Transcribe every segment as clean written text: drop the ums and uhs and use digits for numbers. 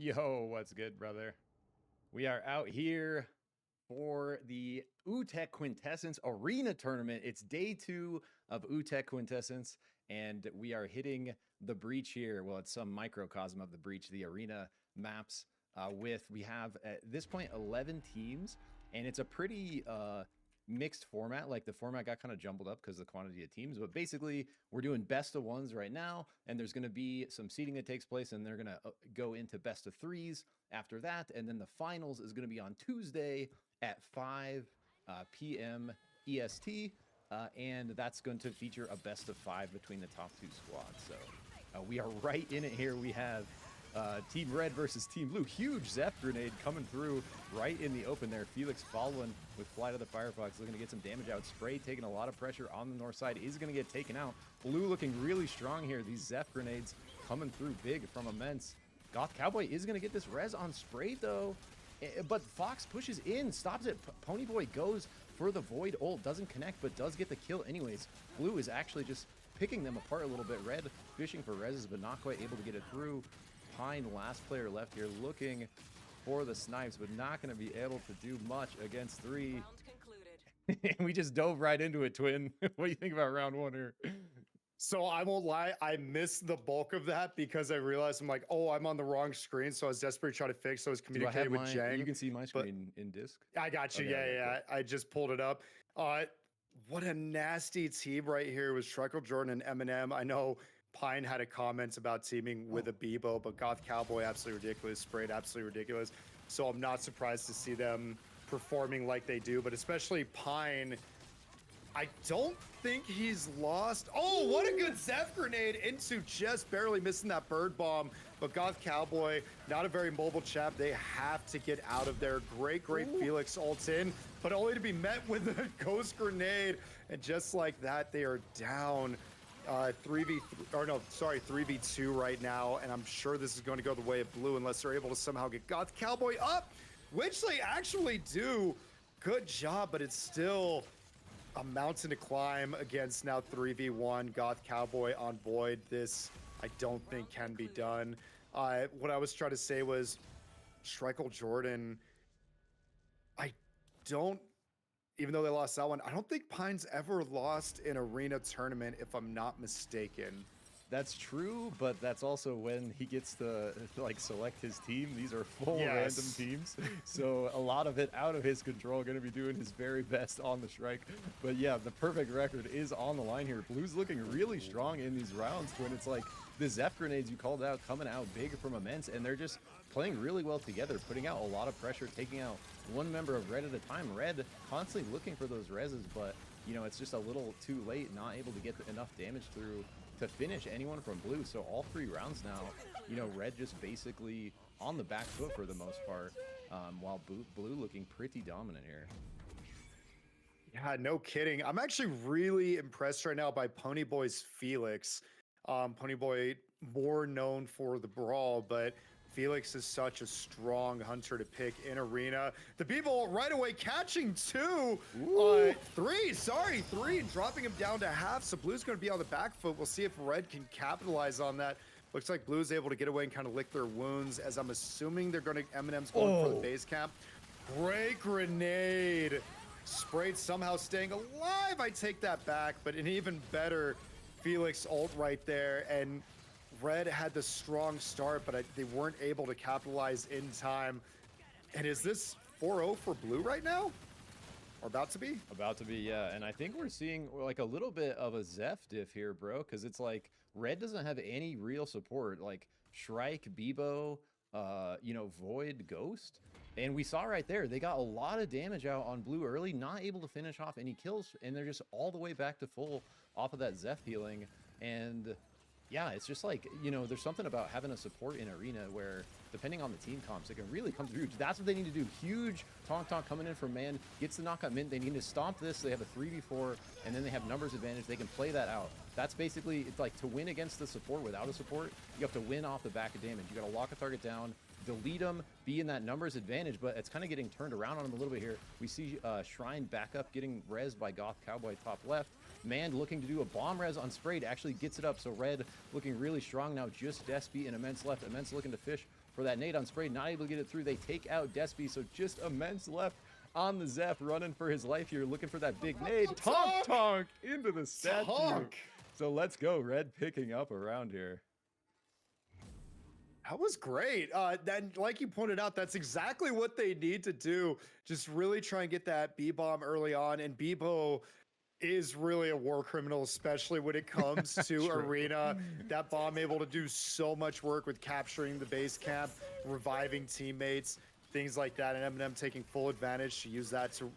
Yo, what's good, brother? We are out here for the OOOTECH Quintessence Arena Tournament. It's day 2 of OOOTECH Quintessence, and we are hitting the breach here. Well, it's some microcosm of the breach, the arena maps. We have, at this point, 11 teams, and it's a pretty mixed format. Like, the format got kind of jumbled up because of the quantity of teams, but basically we're doing best of ones right now, and there's going to be some seeding that takes place, and they're going to go into best of threes after that, and then the finals is going to be on Tuesday at 5 p.m. EST, and that's going to feature a best of 5 between the top 2 squads. So we are right in it here. We have Team Red versus Team Blue. Huge Zeph grenade coming through right in the open there. Felix following with Flight of the Firefox, looking to get some damage out. Spray taking a lot of pressure on the north side, is going to get taken out. Blue looking really strong here. These Zeph grenades coming through big from Immense. Goth Cowboy is going to get this res on Spray though, but Fox pushes in, stops it. Ponyboy goes for the Void ult, doesn't connect, but does get the kill anyways. Blue is actually just picking them apart a little bit. Red fishing for reses, but not quite able to get it through. Pine, last player left here, looking for the snipes, but not going to be able to do much against 3. We just dove right into it, Twin. What do you think about round 1 here? So I won't lie, I missed the bulk of that because I realized I'm like, oh, I'm on the wrong screen. So I was desperately trying to fix. So I was communicating with Jang. You can see my screen in disc. I got you. Okay, Yeah. Cool. I just pulled it up. What a nasty team right here with Shrek Jordan and Eminem. I know Pine had a comment about teaming with a Bebo, but Goth Cowboy, absolutely ridiculous. Sprayed, absolutely ridiculous. So I'm not surprised to see them performing like they do, but especially Pine. I don't think he's lost. Oh, what a good Zeph grenade into just barely missing that bird bomb. But Goth Cowboy, not a very mobile chap. They have to get out of there. Great Felix ults in, but only to be met with a ghost grenade. And just like that, they are down 3v2 right now. And I'm sure this is going to go the way of Blue unless they're able to somehow get Goth Cowboy up, which they actually do. Good job, but it's still a mountain to climb against now 3v1 Goth Cowboy on Void. This, I don't think, can be done. What I was trying to say was Shrek Jordan, even though they lost that one, I don't think Pine's ever lost an arena tournament, if I'm not mistaken. That's true, but that's also when he gets to like select his team. These are full random teams, so a lot of it out of his control. Going to be doing his very best on the strike, but yeah, the perfect record is on the line here. Blue's looking really strong in these rounds when it's like the Zeph grenades you called out coming out big from Immense, and they're just playing really well together, putting out a lot of pressure, taking out one member of Red at a time. Red constantly looking for those reses, but you know, it's just a little too late, not able to get enough damage through to finish anyone from Blue. So all 3 rounds now, you know, Red just basically on the back foot for the most part, while Blue looking pretty dominant here. Yeah, no kidding. I'm actually really impressed right now by Ponyboy's Felix. Ponyboy more known for the brawl, but Felix is such a strong hunter to pick in arena. The people right away catching 2, 3, and dropping him down to half. So Blue's going to be on the back foot. We'll see if Red can capitalize on that. Looks like Blue's able to get away and kind of lick their wounds, as I'm assuming they're going to, Eminem's going for the base camp. Great grenade. Sprayed somehow staying alive. I take that back, but an even better Felix ult right there. And Red had the strong start, but they weren't able to capitalize in time. And is this 4-0 for Blue right now? Or about to be? About to be, yeah. And I think we're seeing like a little bit of a Zeph diff here, bro, because it's like Red doesn't have any real support. Like Shrike, Bebo, you know, Void, Ghost. And we saw right there, they got a lot of damage out on Blue early, not able to finish off any kills, and they're just all the way back to full off of that Zeph healing. And yeah, it's just like, you know, there's something about having a support in arena where, depending on the team comps, it can really come through. That's what they need to do. Huge Tonk coming in from Man, gets the knockout mint. They need to stomp this. They have a 3v4, and then they have numbers advantage. They can play that out. That's basically, it's like to win against the support without a support, you have to win off the back of damage. You got to lock a target down, delete them, be in that numbers advantage, but it's kind of getting turned around on them a little bit here. We see Shrine back up, getting res by Goth Cowboy top left. Man looking to do a bomb res on Sprayed, actually gets it up, so Red looking really strong now, just Despy and Immense left. Immense looking to fish for that nade on Spray, not able to get it through. They take out Despy, so just Immense left on the Zep, running for his life here, looking for that big nade. Tonk into the statue. So let's go, Red picking up around here. That was great. Then, like you pointed out, that's exactly what they need to do. Just really try and get that B-bomb early on. And Bebo is really a war criminal, especially when it comes to Arena. That bomb able to do so much work with capturing the base camp, reviving teammates, things like that. And Eminem taking full advantage to use that to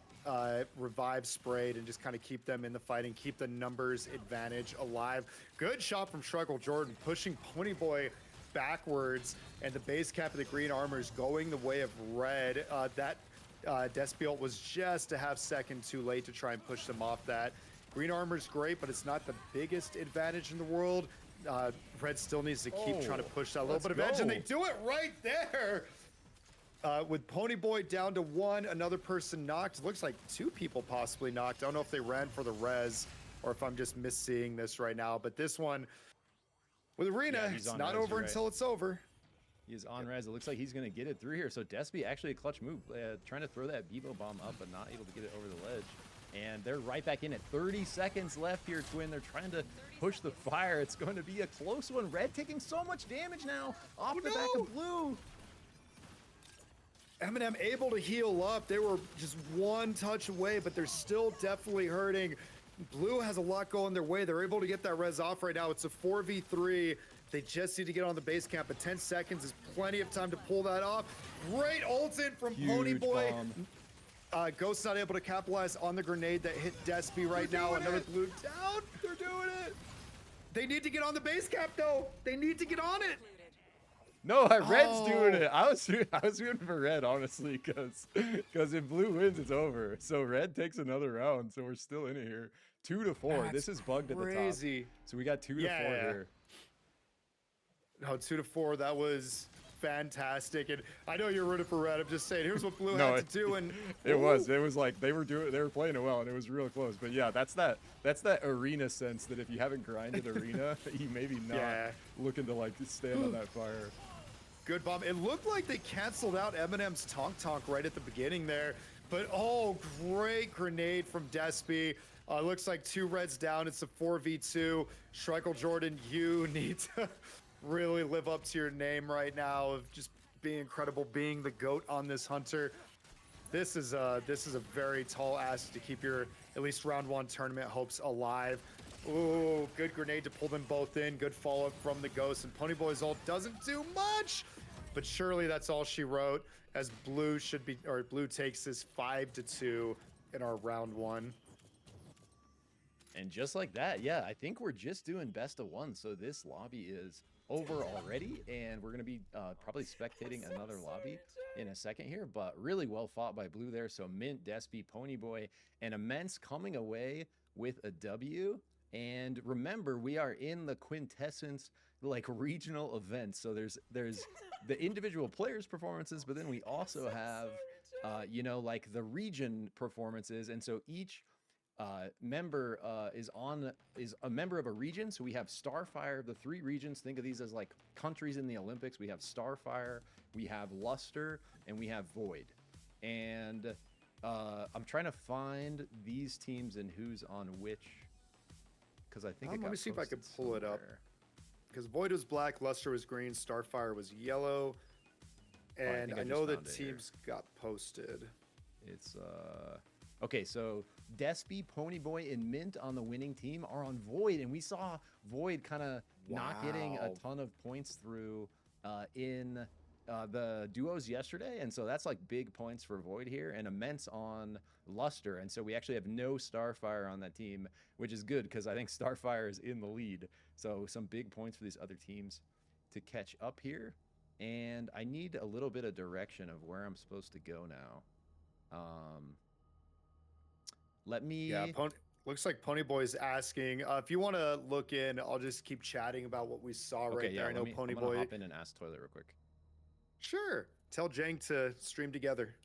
revive Sprayed and just kind of keep them in the fight and keep the numbers advantage alive. Good shot from Struggle Jordan, pushing Ponyboy backwards, and the base cap of the green armor is going the way of red. That Despiel was just a half second too late to try and push them off that. Green armor is great, but it's not the biggest advantage in the world. Red still needs to keep trying to push that little bit of edge, and they do it right there. With Ponyboy down to 1, another person knocked. Looks like 2 people possibly knocked. I don't know if they ran for the res or if I'm just misseeing this right now, but this one with Arena, it's not over until it's over. He is on res. It looks like he's going to get it through here. So Despy actually a clutch move, trying to throw that Bebo bomb up, but not able to get it over the ledge. And they're right back in it. 30 seconds left here, Twin. They're trying to push the fire. It's going to be a close one. Red taking so much damage now off the back of Blue. Eminem able to heal up. They were just 1 touch away, but they're still definitely hurting. Blue has a lot going their way. They're able to get that res off right now. It's a 4v3. They just need to get on the base camp, but 10 seconds is plenty of time to pull that off. Great ult in from Ponyboy. Ghost's not able to capitalize on the grenade that hit Despy right now. Another Blue down. They're doing it. They need to get on the base camp, though. They need to get on it. No, Red's doing it. I was rooting for Red, honestly, because if Blue wins, it's over. So Red takes another round, so we're still in it here. 2-4. This is bugged at the top. So we got 2-4 here. No, 2-4. That was fantastic. And I know you're rooting for Red. I'm just saying, here's what Blue had to do. And it was like they were playing it well, and it was real close. But yeah, that's that Arena sense that if you haven't grinded Arena, you maybe not looking to like stand on that fire. Good bomb. It looked like they canceled out Eminem's Tonk right at the beginning there. But great grenade from Despy. Looks like 2 Reds down. It's a 4v2. Struggle Jordan, you need to really live up to your name right now of just being incredible, being the GOAT on this Hunter. This is a very tall ask to keep your at least round 1 tournament hopes alive. Ooh, good grenade to pull them both in. Good follow-up from the Ghost, and Ponyboy's ult doesn't do much, but surely that's all she wrote, as Blue takes this 5-2 in our round 1. And just like that, yeah, I think we're just doing best of 1. So this lobby is over already, and we're going to be probably spectating another lobby in a second here, but really well fought by Blue there. So Mint, Despy, Ponyboy, and Immense coming away with a W. And remember, we are in the Quintessence like regional events. So there's the individual players' performances, but then we also have like the region performances. And so each member is a member of a region. So we have Starfire, the 3 regions. Think of these as like countries in the Olympics. We have Starfire, we have Luster, and we have Void. And I'm trying to find these teams and who's on which, because I think let me see if I can pull it up. Because Void was black, Luster was green, Starfire was yellow, and I know the teams got posted. It's okay, so Despy, Ponyboy, and Mint on the winning team are on Void, and we saw Void kind of not getting a ton of points through in the duos yesterday, and so that's like big points for Void here, and Immense on Luster, and so we actually have no Starfire on that team, which is good because I think Starfire is in the lead. So some big points for these other teams to catch up here, and I need a little bit of direction of where I'm supposed to go now. Let me. Yeah, looks like Ponyboy's asking if you want to look in. I'll just keep chatting about what we saw right there. I know Ponyboy. I'm gonna hop in and ask Toilet real quick. Sure. Tell Jang to stream together.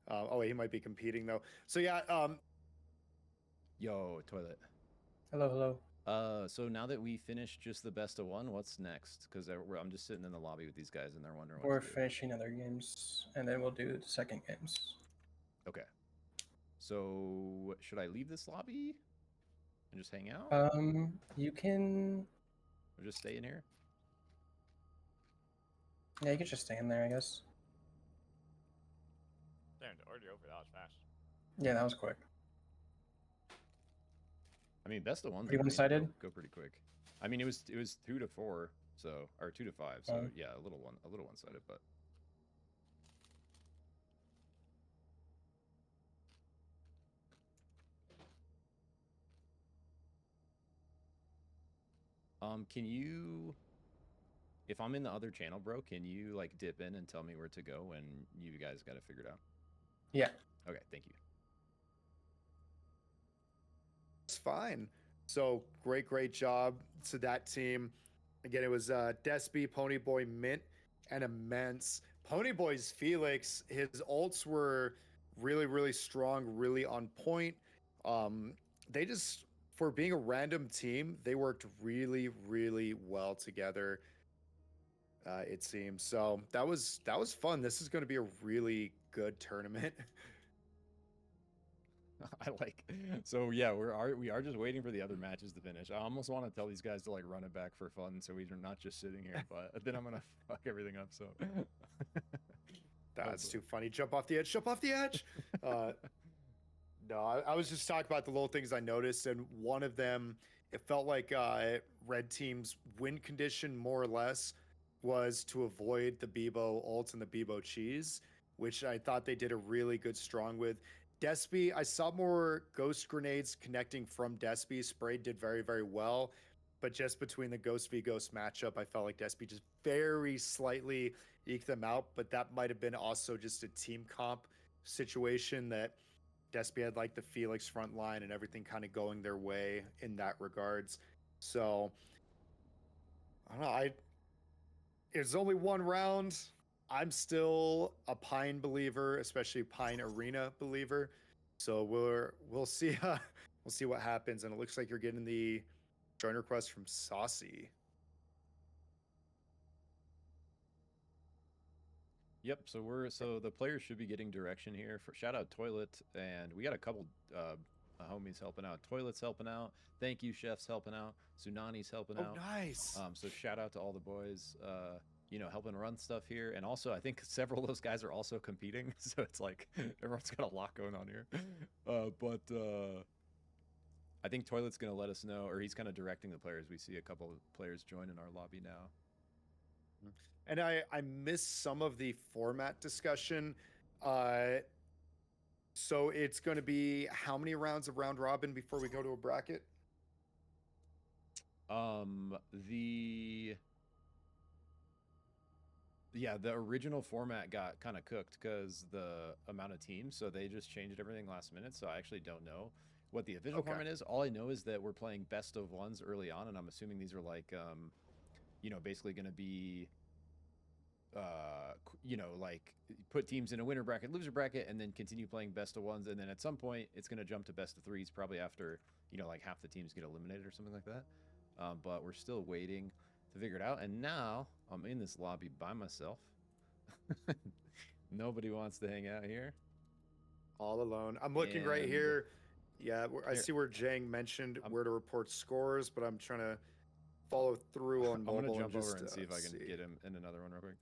Oh wait, he might be competing though. So yeah. Yo, Toilet. Hello. So now that we finished just the best of one, what's next? Because I'm just sitting in the lobby with these guys and they're wondering what We're to do. finishing other games, and then we'll do the second games. Okay. So should I leave this lobby and just hang out? You can. Or just stay in here? Yeah, you can just stay in there, I guess. Damn, the order over. That was fast. Yeah, that was quick. I mean, best of ones. Pretty one-sided? Go pretty quick. I mean, it was 2 to 4, so or 2 to 5. So yeah, a little one-sided, but. Can you, if I'm in the other channel, bro, can you like dip in and tell me where to go when you guys got it figured out? Yeah. Okay, thank you. It's fine. So great job to that team. Again, it was Despy, Ponyboy, Mint, and Immense. Ponyboy's Felix, his ults were really strong, really on point. They just, for being a random team, they worked really well together. It seems so. That was fun. This is going to be a really good tournament. I like, so yeah, we are just waiting for the other matches to finish. I almost want to tell these guys to like run it back for fun, so we're not just sitting here. But then I'm gonna fuck everything up. So that's too funny. Jump off the edge. Jump off the edge. No, I was just talking about the little things I noticed, and one of them, it felt like red team's win condition more or less was to avoid the Bebo ult and the Bebo cheese, which I thought they did a really good strong with. Despy, I saw more ghost grenades connecting from Despy. Spray did very well, but just between the ghost v ghost matchup, I felt like Despy just very slightly eked them out, but that might have been also just a team comp situation that Despy had like the Felix front line and everything kind of going their way in that regards. So I don't know. It's only one round. I'm still a Pine believer, especially Pine Arena believer. So we'll see we'll see what happens. And it looks like you're getting the join request from Saucy. yep. So the players should be getting direction here. For shout out Toilet, and we got a couple homies helping out. Toilet's helping out. Thank you, Chef's helping out. Tsunani's helping out. Nice. So shout out to all the boys. You know, helping run stuff here, and also I think several of those guys are also competing. So it's like everyone's got a lot going on here. But I think Toilet's gonna let us know, or he's kind of directing the players. We see a couple of players join in our lobby now. And I missed some of the format discussion. So it's going to be how many rounds of round robin before we go to a bracket? The original format got kind of cooked because the amount of teams, so they just changed everything last minute. So I actually don't know what the official format is. All I know is that we're playing best of ones early on, and I'm assuming these are like, you know, basically going to be, you know, like put teams in a winner bracket, loser bracket, and then continue playing best of ones, and then at some point it's going to jump to best of threes, probably after, you know, like half the teams get eliminated or something like that. But we're still waiting to figure it out. And now I'm in this lobby by myself. Nobody wants to hang out here. All alone. I'm looking right here. Yeah, I see where Jang mentioned where to report scores, but I'm trying to follow through on mobile. I'm gonna jump and over and see if I can get him in another one real quick.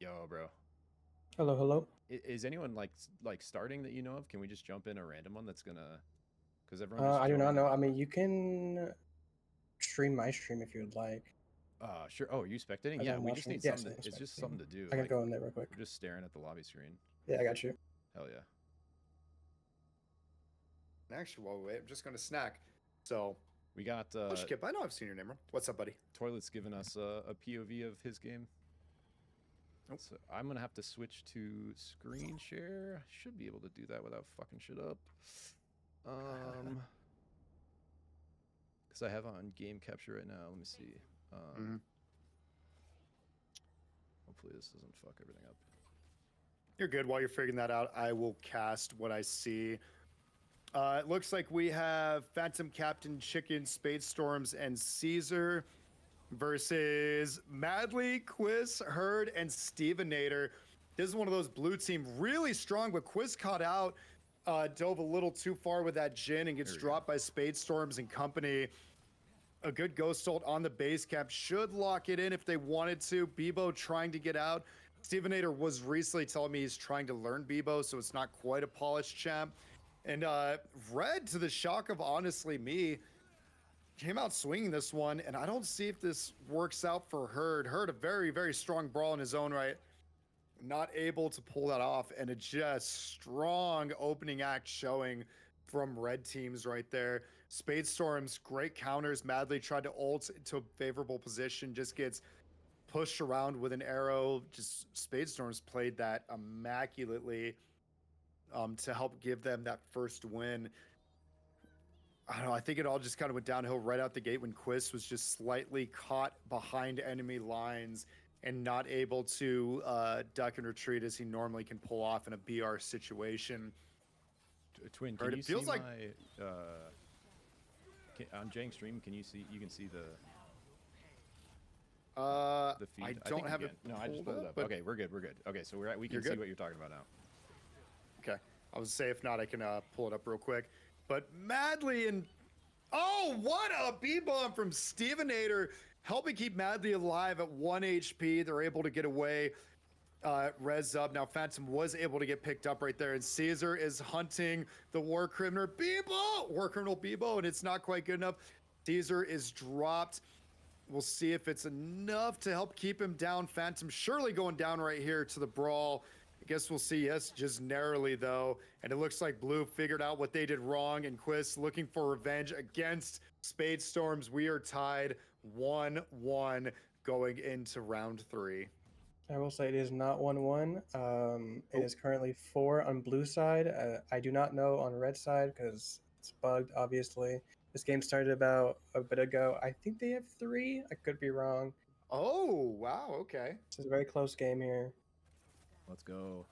Yo, bro. Hello. Is anyone like starting that you know of? Can we just jump in a random one that's gonna? Because everyone. I do not know. I mean, you can stream my stream if you would like. Sure. Oh, are you spectating? Yeah, we just need something. It's just something to do. I can go in there real quick. We're just staring at the lobby screen. Yeah, I got you. Hell yeah. Actually, while we wait, I'm just gonna snack. So we got. Skip, I know I've seen your name. What's up, buddy? Toilet's giving us a POV of his game. Nope. So I'm gonna have to switch to screen share. I should be able to do that without fucking shit up. Because I have on game capture right now. Let me see. Hopefully this doesn't fuck everything up. You're good. While you're figuring that out, I will cast what I see. It looks like we have Phantom Captain, Chicken, Spade Storms, and Caesar versus Madly, Quiz, Herd, and Stevenator. This is one of those blue team really strong, but Quiz caught out, dove a little too far with that Jin and gets dropped by Spade Storms and company. A good Ghost Ult on the base camp should lock it in if they wanted to. Bebo trying to get out. Stevenator was recently telling me he's trying to learn Bebo, so it's not quite a polished champ. And Red, to the shock of honestly me, came out swinging this one, and I don't see if this works out for Herd. Herd, a very, very strong brawl in his own right. Not able to pull that off, and a just strong opening act showing from red teams right there. Spade Storms, great counters. Madly tried to ult into a favorable position, just gets pushed around with an arrow. Just Spade Storms played that immaculately to help give them that first win. I don't know. I think it all just kind of went downhill right out the gate when Quiz was just slightly caught behind enemy lines and not able to duck and retreat as he normally can pull off in a BR situation. Twin, can you see my on Jang stream? Can you see? You can see the feed. I don't have it. No, I just pulled it up. But Okay, we're good. We're good. Okay, so we can see what you're talking about now. okay, I was say if not, I can pull it up real quick. But Madly and oh, what a B-bomb from Stevenator, helping keep Madly alive at 1 HP. They're able to get away. Res up. Now Phantom was able to get picked up right there, and Caesar is hunting the War Criminal Bebo, and it's not quite good enough. Caesar is dropped. We'll see if it's enough to help keep him down. Phantom surely going down right here to the brawl. I guess we'll see. Yes, just narrowly though. And it looks like Blue figured out what they did wrong, and Quiz looking for revenge against Spade Storms. We are tied 1-1 going into round 3. I will say it is not 1-1. It is currently 4 on blue side. I do not know on red side because it's bugged, obviously. This game started about a bit ago. I think they have 3. I could be wrong. Oh, wow. Okay. This is a very close game here. Let's go.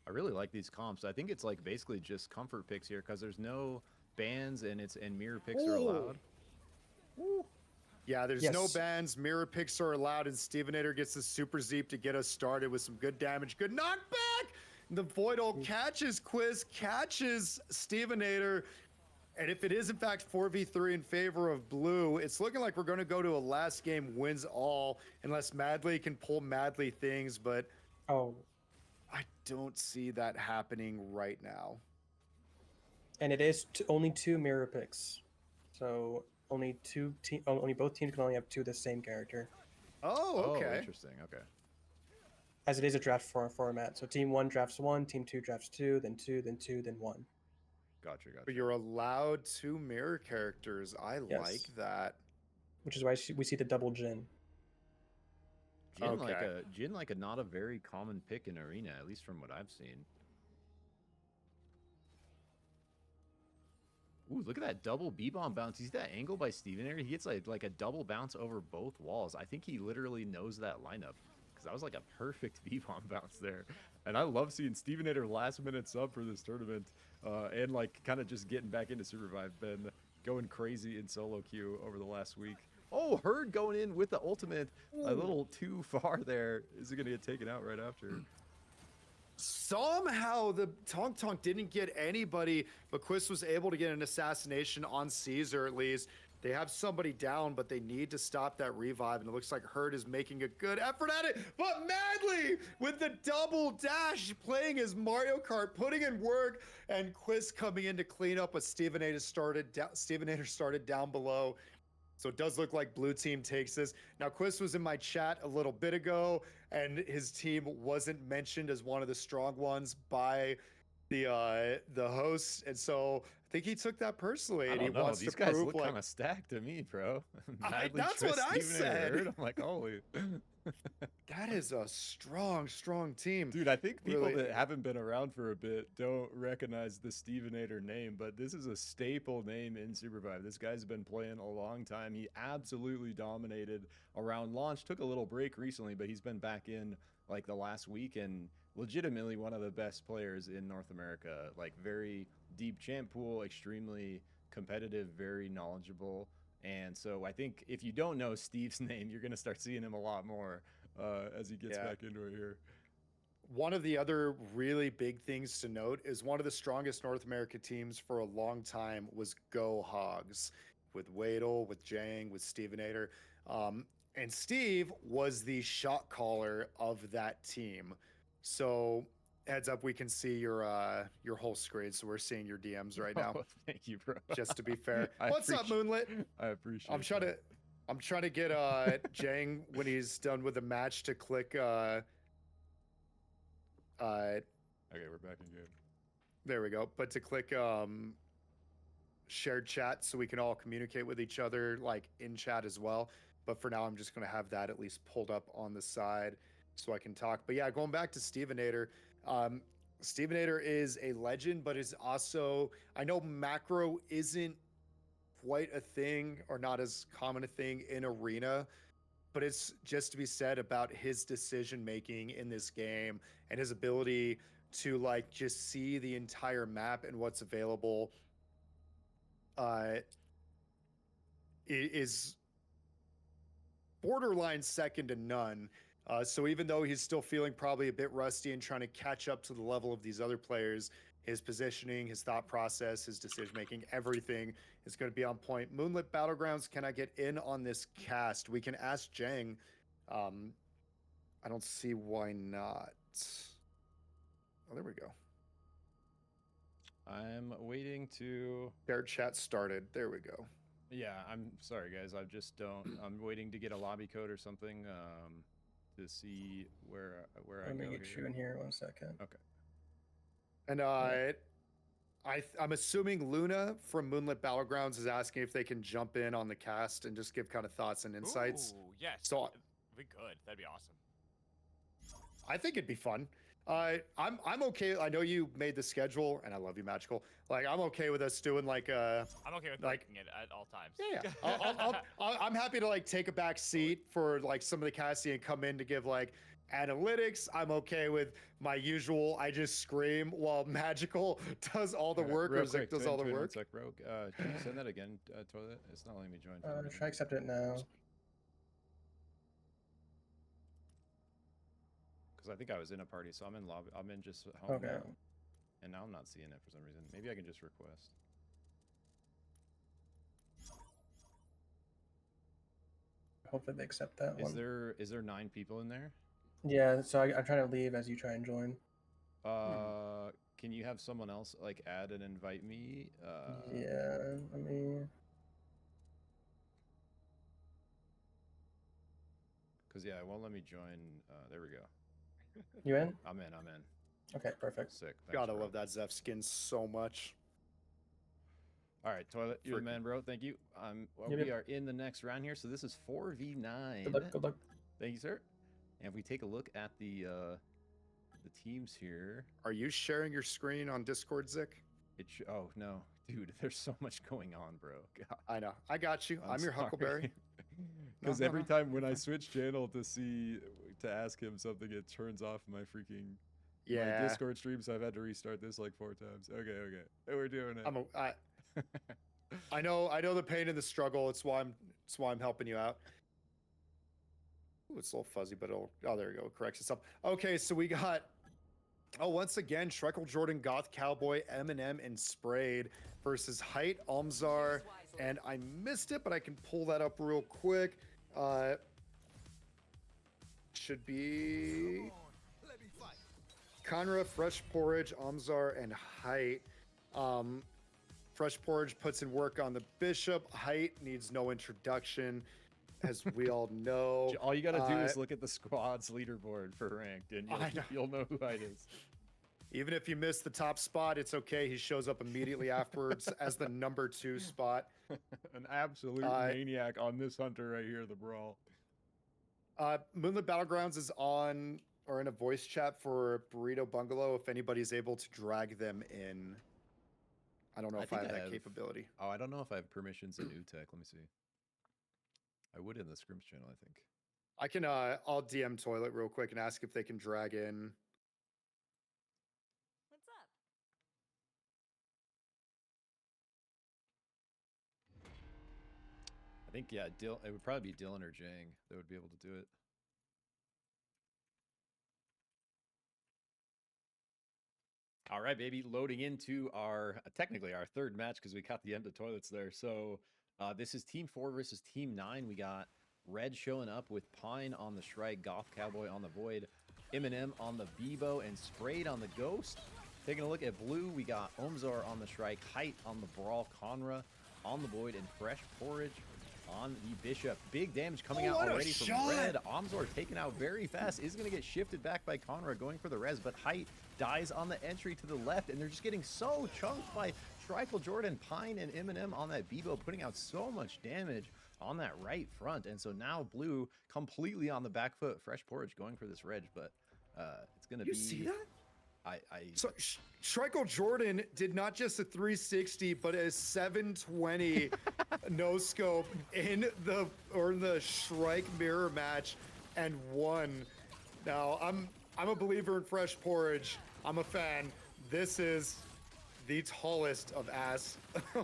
I really like these comps. I think it's like basically just comfort picks here because there's no bans and mirror picks are allowed. Ooh. Yeah, there's no bans. Mirror picks are allowed, and Stevenator gets the Super Zeep to get us started with some good damage. Good knockback! The Void Ult catches Quiz, catches Stevenator. And if it is, in fact, 4v3 in favor of Blue, it's looking like we're going to go to a last game wins all, unless Madly can pull Madly things, but I don't see that happening right now. And it is only 2 mirror picks. So only both teams can only have 2 of the same character. Oh, okay. Oh, interesting. Okay. As it is a draft format. So team 1 drafts 1, team 2 drafts 2, then 2, then 2, then 1. Gotcha. But you're allowed 2 mirror characters. I like that. Which is why we see the double Jin. Jin like a not a very common pick in Arena, at least from what I've seen. Ooh, look at that double B-bomb bounce. You see that angle by Stevenator? He gets like a double bounce over both walls. I think he literally knows that lineup because that was like a perfect B-bomb bounce there. And I love seeing Stevenator last minute sub for this tournament and like kind of just getting back into SUPERVIVE. Been going crazy in solo queue over the last week. Oh, Herd going in with the ultimate. A little too far there. Is it going to get taken out right after? Somehow the Tonk Tonk didn't get anybody, but Quiz was able to get an assassination on Caesar at least. They have somebody down, but they need to stop that revive, and it looks like Herd is making a good effort at it, but Madly with the double dash, playing his Mario Kart, putting in work, and Quiz coming in to clean up what Stevenator started down below. So it does look like blue team takes this. Now, Quiz was in my chat a little bit ago, and his team wasn't mentioned as one of the strong ones by the host, and so I think he took that personally. I don't know. These guys look kind of stacked to me, bro. That's what I said. I'm like, holy. That is a strong team. Dude, I think people that haven't been around for a bit don't recognize the Stevenator name, but this is a staple name in SUPERVIVE. This guy's been playing a long time. He absolutely dominated around launch. Took a little break recently, but he's been back in like the last week and legitimately one of the best players in North America. Like very deep champ pool, extremely competitive, very knowledgeable. And so I think if you don't know Steve's name, you're going to start seeing him a lot more as he gets back into it here. One of the other really big things to note is one of the strongest North America teams for a long time was Go Hogs, with Wadle, with Jang, with Stevenator. And Steve was the shot caller of that team. So heads up, we can see your whole screen. So we're seeing your DMs right now. Oh, thank you, bro. Just to be fair. What's up, Moonlit? I appreciate I'm trying to get Jang when he's done with the match to click okay, we're back in game. there we go. But to click shared chat so we can all communicate with each other like in chat as well. But for now, I'm just going to have that at least pulled up on the side so I can talk. But yeah, going back to Stevenator, Stevenator is a legend, but is also, I know macro isn't quite a thing or not as common a thing in Arena, but it's just to be said about his decision making in this game and his ability to like just see the entire map and what's available is borderline second to none. So even though he's still feeling probably a bit rusty and trying to catch up to the level of these other players, his positioning, his thought process, his decision making, everything is going to be on point. Moonlit Battlegrounds, can I get in on this cast? We can ask Jang. I don't see why not. Oh, there we go. I'm waiting to... Their chat started. There we go. Yeah, I'm sorry, guys. I just don't... I'm waiting to get a lobby code or something to see where I go. Let me get you in here 1 second. Okay. And I'm assuming Luna from Moonlit Battlegrounds is asking if they can jump in on the cast and just give kind of thoughts and insights. Ooh, yes. So we could. That'd be awesome. I think it'd be fun. I'm okay. I know you made the schedule, and I love you, Magical. Like, I'm okay with us doing like I'm okay with like making it at all times. Yeah. I'm happy to like take a back seat for like some of the casting and come in to give like analytics. I'm okay with my usual. I just scream while Magical does all the work, or Zik does all the work. Sec, bro. Can you send that again, Toilet? It's not letting me join. Try accept it now. I think I was in a party, so I'm in lobby. I'm in just home Okay. now, and now I'm not seeing it for some reason. Maybe I can just request. Hopefully they accept that one. Is there 9 people in there? Yeah, so I'm trying to leave as you try and join. Can you have someone else like add and invite me? Yeah, I mean. Cause yeah, it won't let me join. There we go. You in? I'm in. Okay, perfect. Sick. Thanks, Gotta bro. love that Zeph skin so much. All right, Toilet, you're the man, bro. Thank you. We are in the next round here, so this is 4v9. Good luck. Good luck. Thank you, sir. And if we take a look at the teams here, Are you sharing your screen on Discord, Zik? oh no, dude, there's so much going on, bro. God. I know. I got you. I'm your sorry. Huckleberry. Because No, every no. time when I switch channel to ask him something, it turns off my freaking my Discord stream, so I've had to restart this like 4 times. Okay, we're doing it. I know the pain and the struggle. It's why I'm helping you out. Ooh, it's a little fuzzy, but there we go. It corrects itself. Okay, so we got once again Shreckle Jordan, Goth Cowboy, Eminem, and Sprayed versus Height, Almzar, and I missed it, but I can pull that up real quick. Should be Conra, Fresh Porridge, Almzar, and Height. Fresh Porridge puts in work on the Bishop. Height needs no introduction, as we all know. All you gotta do is look at the squad's leaderboard for ranked, and you'll know who Height is. Even if you miss the top spot, it's okay. He shows up immediately afterwards as the number 2 spot. An absolute maniac on this hunter right here, the Brawl. Moonlit Battlegrounds is on or in a voice chat for Burrito Bungalow if anybody's able to drag them in. I don't know if I have that capability. Oh, I don't know if I have permissions in OOOTECH. Let me see. I would in the scrims channel, I think. I can, I'll DM Toilet real quick and ask if they can drag in. What's up? think, yeah, it would probably be Dylan or Jang that would be able to do it. All right, baby, loading into our, technically our third match because we caught the end of toilets there. So this is Team 4 versus Team 9. We got Red showing up with Pine on the Shrike, Goth Cowboy on the Void, Eminem on the Bebo, and Sprayed on the Ghost. Taking a look at Blue, we got Omzar on the Shrike, Height on the Brawl, Conra on the Void, and Fresh Porridge on the Bishop. Big damage coming out already from Red. Omzar taken out very fast, is going to get shifted back by Conra, going for the res, but Height dies on the entry to the left, and they're just getting so chunked by Shrike, Jordan, Pine, and Eminem on that Bebo, putting out so much damage on that right front. And so now Blue completely on the back foot. Fresh Porridge going for this reg, but it's going to be... You see that? I So Shrike Jordan did not just a 360, but a 720 no scope in the Shrike mirror match and won. Now I'm a believer in Fresh Porridge. I'm a fan. This is the tallest of ass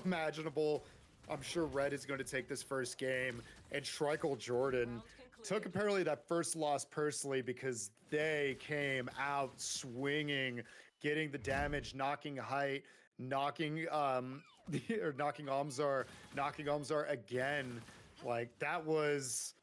imaginable. I'm sure Red is going to take this first game, and Shrike Jordan took apparently that first loss personally because they came out swinging, getting the damage, knocking Height, knocking Omzar again. Like, that was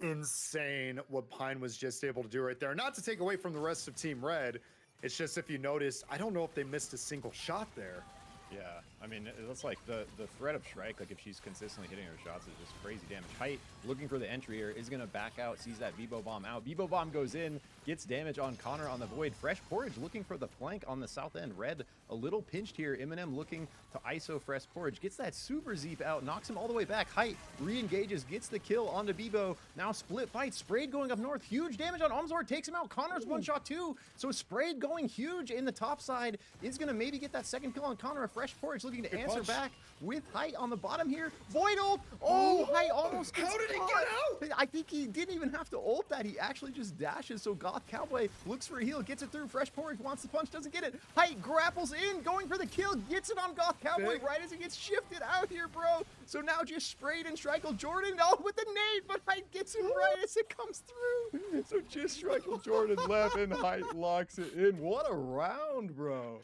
insane what Pine was just able to do right there. Not to take away from the rest of Team Red, it's just, if you noticed, I don't know if they missed a single shot there. Yeah, I mean, it looks like the threat of Shrike, like if she's consistently hitting her shots, is just crazy damage. Height, looking for the entry here, is going to back out, sees that Bebo bomb out. Bebo bomb goes in, gets damage on Connor on the Void. Fresh Porridge looking for the flank on the south end. Red, a little pinched here. Eminem looking to ISO Fresh Porridge. Gets that super Zeep out, knocks him all the way back. Height re-engages, gets the kill onto Bebo. Now split fight. Sprayed going up north. Huge damage on Omzar, takes him out. Connor's one shot too. So Sprayed going huge in the top side is going to maybe get that second kill on Connor. A Fresh Porridge looking to answer back with Height on the bottom here. Void ult. Oh, Height almost gets How did he caught. get out? I think he didn't even have to ult that. He actually just dashes. So Goth Cowboy looks for a heal, gets it through. Fresh Porridge wants the punch, doesn't get it. Height grapples in, going for the kill, gets it on Goth Cowboy right as he gets shifted out here, bro. So now just Sprayed and Shrike Jordan with the nade, but Height gets him right as it comes through. So just Shrike Jordan left and Height locks it in. What a round, bro.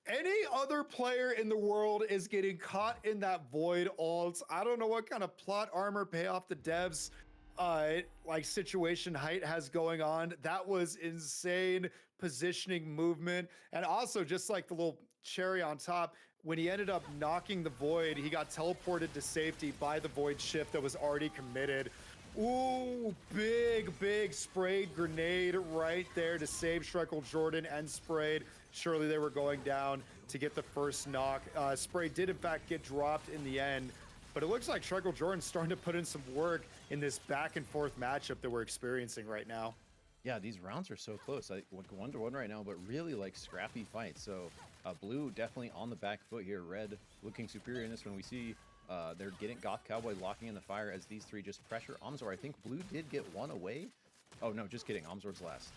Any other player in the world is getting caught in that Void ult. I don't know what kind of plot armor payoff the devs like situation Height has going on. That was insane positioning movement. And also, just like the little cherry on top, when he ended up knocking the Void, he got teleported to safety by the Void shift that was already committed. Ooh, big Sprayed grenade right there to save Shrike Jordan and Sprayed. Surely they were going down to get the first knock. Sprayed did in fact get dropped in the end, but it looks like Shrike Jordan's starting to put in some work in this back and forth matchup that we're experiencing right now. Yeah, these rounds are so close. Like 1-1 right now, but really like scrappy fights. So Blue definitely on the back foot here. Red looking superior in this one. We see they're getting Goth Cowboy locking in the fire as these three just pressure Omzar. I think Blue did get one away. Oh no, just kidding. Omzar's last.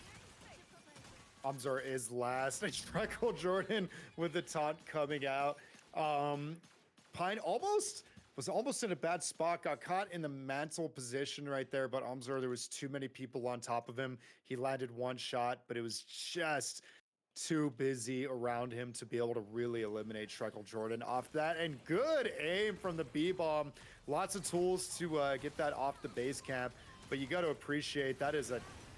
Omzar is last. Shrike Jordan with the taunt coming out. Pine was almost in a bad spot, got caught in the mantle position right there, but Omzar, there was too many people on top of him. He landed one shot, but it was just too busy around him to be able to really eliminate Shrike Jordan off that. And good aim from the B-bomb. Lots of tools to get that off the base camp, but you got to appreciate that is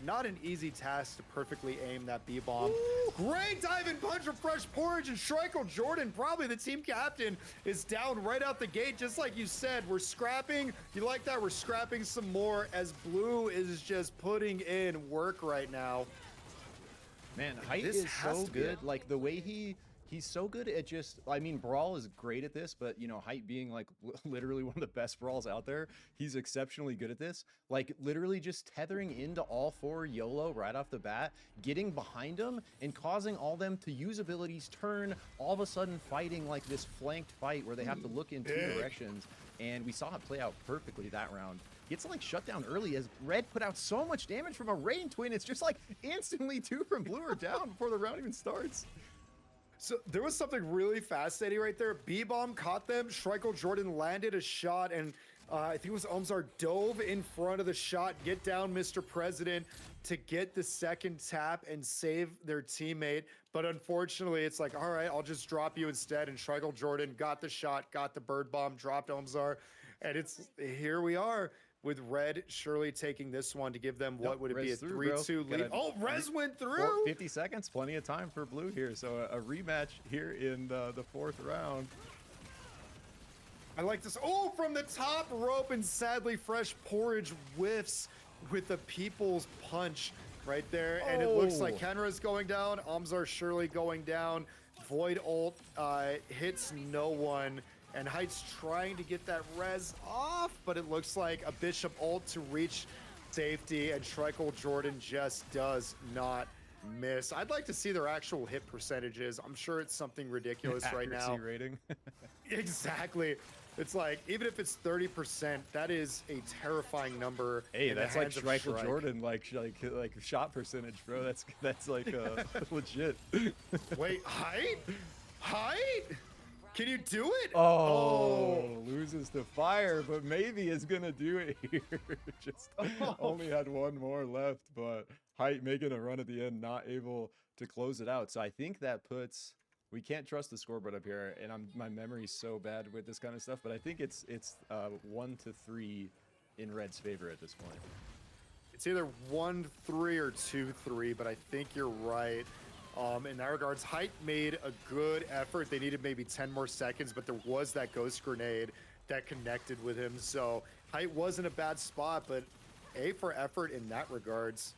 not an easy task to perfectly aim that B-bomb. Great dive and punch from Fresh Porridge, and Shrike Jordan, probably the team captain, is down right out the gate. Just like you said, we're scrapping. You like that? We're scrapping some more as Blue is just putting in work right now. Man, Height is so good. Like the way he's so good at just, I mean, Brawl is great at this, but you know, Height being like literally one of the best Brawls out there, he's exceptionally good at this. Like literally just tethering into all four YOLO right off the bat, getting behind them and causing all them to use abilities, turn, all of a sudden fighting like this flanked fight where they have to look in two directions. And we saw it play out perfectly that round. Gets like shut down early as Red put out so much damage from a Rain Twin. It's just like instantly two from Blue are down before the round even starts. So there was something really fascinating right there. B-bomb caught them. Shrike Jordan landed a shot, and I think it was Omzar dove in front of the shot, get down Mr. President to get the second tap and save their teammate. But unfortunately, it's like, all right, I'll just drop you instead. And Trickle Jordan got the shot, got the bird bomb, dropped Omzar. And it's here we are with Red surely taking this one to give them what would it be, a 3-2 lead. Oh, Rez went through. 50 seconds, plenty of time for Blue here. So a rematch here in the fourth round. I like this. Oh, from the top rope, and sadly, Fresh Porridge whiffs with the People's Punch right there. And it looks like Kenra's going down. Omzar surely going down. Void ult hits no one. And Height's trying to get that res off, but it looks like a Bishop ult to reach safety, and Trickle Jordan just does not miss. I'd like to see their actual hit percentages. I'm sure it's something ridiculous right now. Accuracy rating. Exactly. It's like, even if it's 30%, that is a terrifying number. Hey, in the that's like hands of Trickle Shrike. Jordan, like shot percentage, bro. That's like legit. Wait, Height? Height? Can you do it? Oh, loses to fire, but maybe is gonna do it here. Just only had one more left, but Height making a run at the end, not able to close it out. So I think that puts, we can't trust the scoreboard up here, and my memory's so bad with this kind of stuff, but I think it's 1-3 in Red's favor at this point. It's either 1-3 or 2-3, but I think you're right. In that regards, Height made a good effort. They needed maybe 10 more seconds, but there was that ghost grenade that connected with him. So Height was in a bad spot, but A for effort in that regards.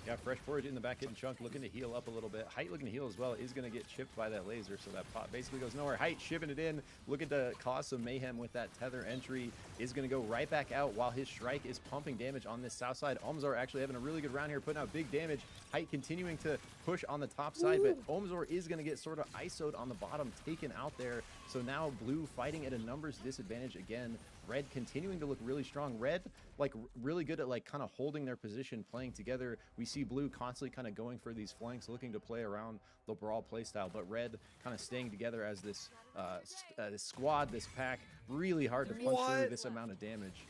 Yeah, Fresh Porridge in the back getting chunked, looking to heal up a little bit. Height looking to heal as well, is going to get chipped by that laser, so that pot basically goes nowhere. Height shipping it in, looking to cause some mayhem with that tether entry, is going to go right back out while his Shrike is pumping damage on this south side. Omzor actually having a really good round here, putting out big damage. Height continuing to push on the top side, but Omzor is going to get sort of ISO'd on the bottom, taken out there. So now Blue fighting at a numbers disadvantage again. Red continuing to look really strong. Red, like, really good at, like, kind of holding their position, playing together. We see Blue constantly kind of going for these flanks, looking to play around the brawl playstyle, but Red kind of staying together as this this squad, this pack. Really hard to punch through this amount of damage.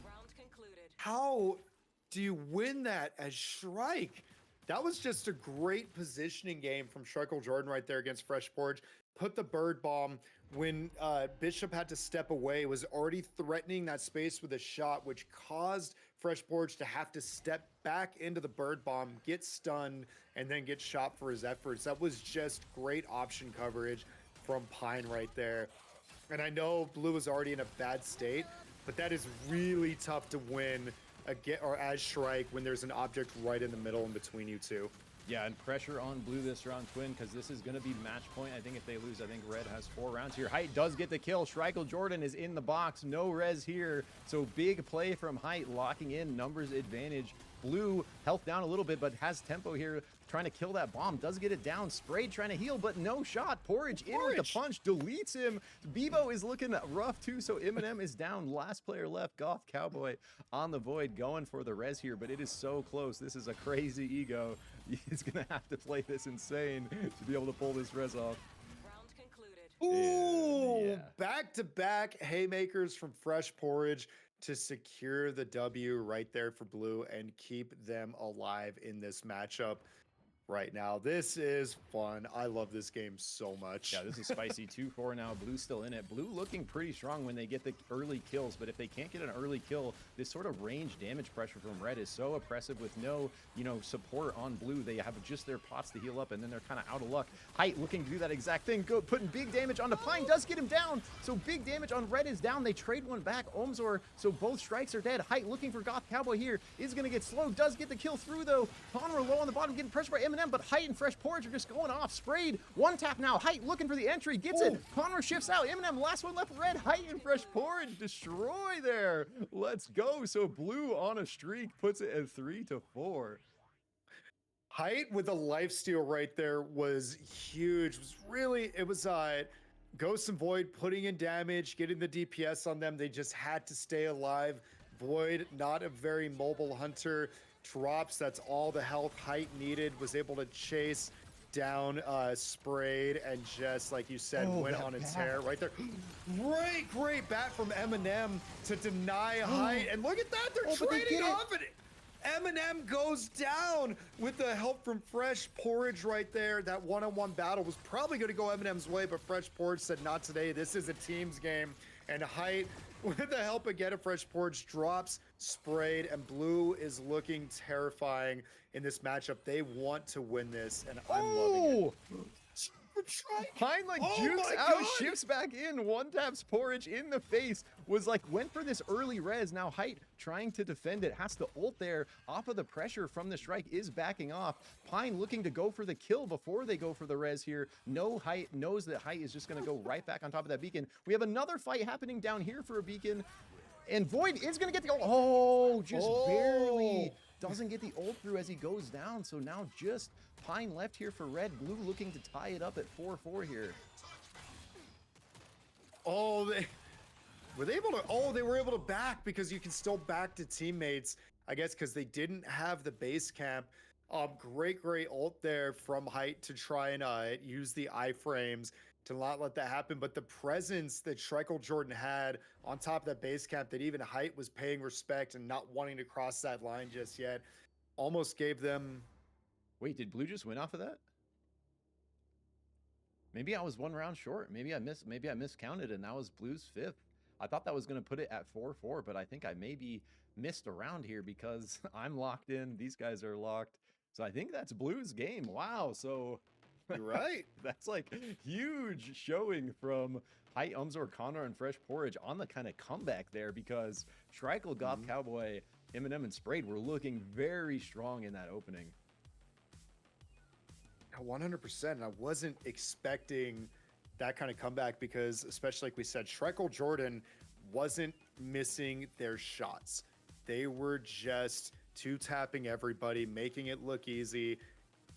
Round concluded. How do you win that as Shrike? That was just a great positioning game from Trickle Jordan right there against Fresh Porridge. Put the bird bomb when Bishop had to step away, was already threatening that space with a shot, which caused Fresh Porridge to have to step back into the bird bomb, get stunned, and then get shot for his efforts. That was just great option coverage from Pine right there. And I know Blue is already in a bad state, but that is really tough to win as Shrike when there's an object right in the middle in between you two. Yeah, and pressure on Blue this round, Twin, because this is going to be match point. I think if they lose, I think Red has 4 rounds here. Height does get the kill. Trickle Jordan is in the box. No res here. So big play from Height, locking in numbers advantage. Blue health down a little bit, but has tempo here, trying to kill that bomb. Does get it down. Sprayed trying to heal, but no shot. Porridge in with the punch, deletes him. Bebo is looking rough too, so Eminem is down. Last player left, Goth Cowboy on the Void, going for the res here, but it is so close. This is a crazy ego. He's gonna have to play this insane to be able to pull this res off. Round concluded. Ooh, Yeah. back-to-back haymakers from Fresh Porridge to secure the W right there for Blue and keep them alive in this matchup right now. This is fun. I love this game so much. Yeah, this is spicy. 2-4 now. Blue still in it. Blue looking pretty strong when they get the early kills, but if they can't get an early kill, this sort of range damage pressure from Red is so oppressive with no, support on Blue. They have just their pots to heal up, and then they're kind of out of luck. Height looking to do that exact thing. Go putting big damage onto Pine, does get him down. So big damage on Red is down. They trade one back. Omzor, so both strikes are dead. Height looking for Goth Cowboy here, is going to get slowed. Does get the kill through, though. Conroe low on the bottom, getting pressure by Eminem, but Height and Fresh Porridge are just going off. Sprayed. One tap now. Height looking for the entry. Gets it. Conroe shifts out. Eminem, last one left. Red. Height and Fresh Porridge destroy there. Let's go. So Blue on a streak puts it at 3-4. Height with a lifesteal right there was huge. It was Ghost and Void putting in damage, getting the DPS on them. They just had to stay alive. Void, not a very mobile hunter, drops. That's all the health Height needed, was able to chase down, sprayed, and just like you said, Oh, went that on a bat. tear right there. Great bat from Eminem to deny height. And look at that, they're Oh, but they trading get it. off it. Eminem goes down with the help from Fresh Porridge right there. That one-on-one battle was probably going to go Eminem's way, but Fresh Porridge said not today. This is a team's game. And height, with the help again of Fresh Porridge, drops, sprayed, and Blue is looking terrifying in this matchup. They want to win this, and I'm loving it. Pine like Oh jukes my out, God! shifts back in, one taps Porridge in the face, was like, went for this early res. Now Height trying to defend it, has to ult there off of the pressure from the strike, is backing off. Pine looking to go for the kill before they go for the res here. No, Height knows that Height is just gonna go right back on top of that beacon. We have another fight happening down here for a beacon, and Void is gonna get the ult. Oh, just barely. Doesn't get the ult through as he goes down, so now just Pine left here for red. Blue looking to tie it up at 4-4 here. Oh, were they able to? Oh, they were able to back because you can still back to teammates, I guess, because they didn't have the base camp. Great ult there from Height to try and use the iframes to not let that happen. But the presence that Shriekel Jordan had on top of that base camp, that even Height was paying respect and not wanting to cross that line just yet, almost gave them. Wait, did Blue just win off of that? Maybe I was one round short. Maybe I miscounted and that was Blue's 5th. I thought that was going to put it at 4-4, but I think I maybe missed a round here because I'm locked in. These guys are locked. So I think that's Blue's game. Wow. So You're right. that's like huge showing from Height, Umzor, Connor, and Fresh Porridge on the kind of comeback there, because Shriekel, Goth Cowboy, Eminem, and Sprayed were looking very strong in that opening. 100%. And I wasn't expecting that kind of comeback because, especially like we said, Shriekel Jordan wasn't missing their shots. They were just two-tapping everybody, making it look easy.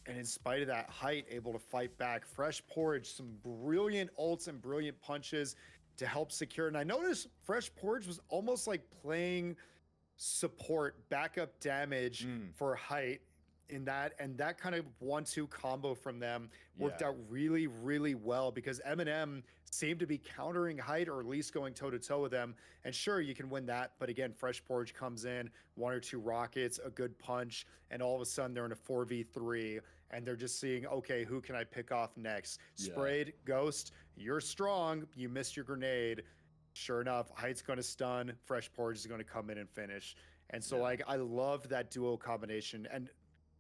And in spite of that, Height able to fight back. Fresh Porridge, some brilliant ults and brilliant punches to help secure. And I noticed Fresh Porridge was almost like playing support, backup damage for Height in that, and that kind of 1-2 combo from them worked out really, really well, because Eminem seemed to be countering Height, or at least going toe-to-toe with them. And sure, you can win that, but again, Fresh Porridge comes in, 1 or 2 rockets, a good punch, and all of a sudden they're in a 4v3, and they're just seeing, okay, who can I pick off next? Sprayed, Ghost, you're strong, you missed your grenade. Sure enough, Height's going to stun, Fresh Porridge is going to come in and finish. And so like, I loved that duo combination. And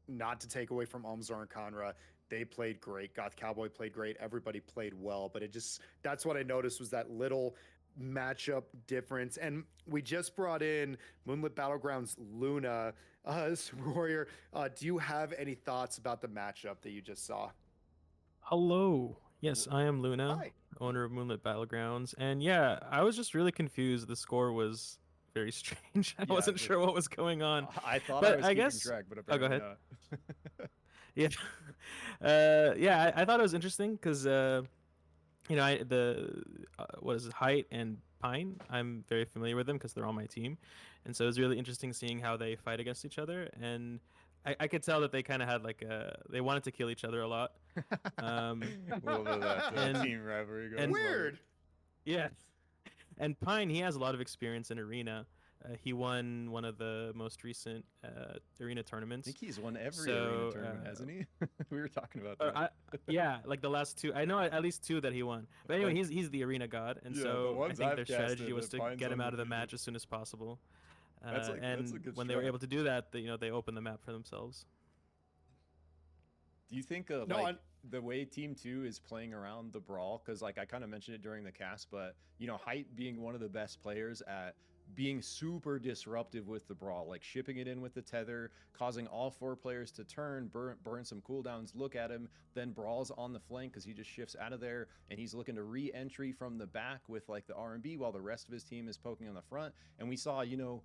not to take away from Umzor and Conra, they played great. Goth Cowboy played great. Everybody played well, but it just, that's what I noticed, was that little matchup difference. And we just brought in Moonlit Battlegrounds Luna Superwarrior. Do you have any thoughts about the matchup that you just saw? Hello. Yes, I am Luna, Hi. owner of Moonlit Battlegrounds. And yeah, I was just really confused. The score was very strange. I wasn't sure what was going on. I thought But I was I keeping guess- track, but go apparently ahead. not. Yeah. Yeah, I thought it was interesting because, you know, what is it, Height and Pine, I'm very familiar with them because they're on my team. And so it was really interesting seeing how they fight against each other. And I could tell that they kind of had like they wanted to kill each other a lot. A little bit of that and- team rivalry going. and- Weird. Yeah. And Pine, he has a lot of experience in Arena. He won one of the most recent Arena I tournaments. think he's won every So, arena tournament, hasn't he? We were talking about that. Yeah, like the last 2. I know at least 2 that he won. But anyway, he's the Arena god, and Yeah, the so I ones think I've their strategy casted, was that to Pine's get him out of the undefeated. match as soon as possible. That's a And good when they were strat. able to do that, they opened the map for themselves. Do you think No, like the way Team 2 is playing around the brawl, because like I kind of mentioned it during the cast, but you know, Height being one of the best players at being super disruptive with the brawl, like shipping it in with the tether, causing all 4 players to turn, burn some cooldowns, look at him, then brawls on the flank because he just shifts out of there and he's looking to re-entry from the back with like the R&B while the rest of his team is poking on the front. And we saw, you know,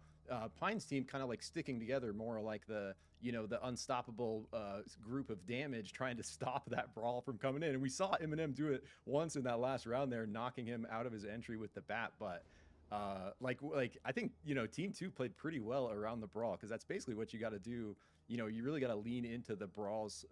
Pine's team kind of like sticking together more like the, you know, the unstoppable group of damage, trying to stop that brawl from coming in. And we saw Eminem do it once in that last round there, knocking him out of his entry with the bat. But like I think, you know, Team 2 played pretty well around the brawl, because that's basically what you got to do. You know, you really got to lean into the brawl's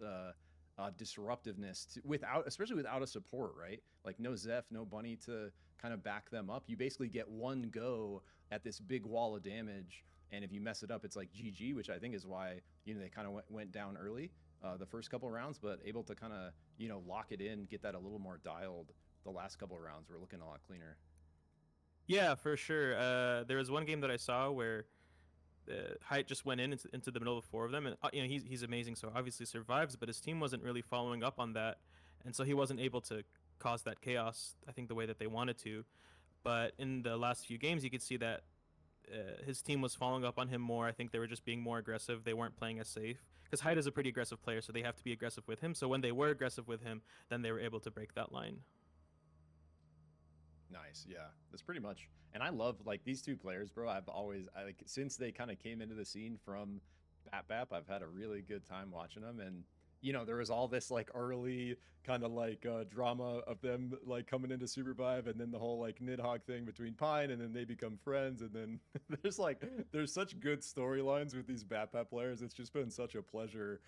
disruptiveness especially without a support, right? Like no Zeph, no Bunny to kind of back them up. You basically get one go at this big wall of damage, and if you mess it up, it's like GG, which I think is why they kind of went down early the first couple rounds, but able to kind of lock it in, get that a little more dialed. The last couple of rounds were looking a lot cleaner. Yeah, for sure. There was one game that I saw where Height just went into the middle of 4 of them, and he's amazing, so obviously survives, but his team wasn't really following up on that, and so he wasn't able to cause that chaos, I think, the way that they wanted to. But in the last few games, you could see that his team was following up on him more. I think they were just being more aggressive. They weren't playing as safe, because Height is a pretty aggressive player, so they have to be aggressive with him. So when they were aggressive with him, then they were able to break that line. Nice, yeah. That's pretty much. And I love like these two players, bro. I like since they kind of came into the scene from BAP, I've had a really good time watching them. And there was all this like early kind of like drama of them like coming into SUPERVIVE, and then the whole like Nidhogg thing between Pine, and then they become friends, and then there's such good storylines with these BAP players. It's just been such a pleasure,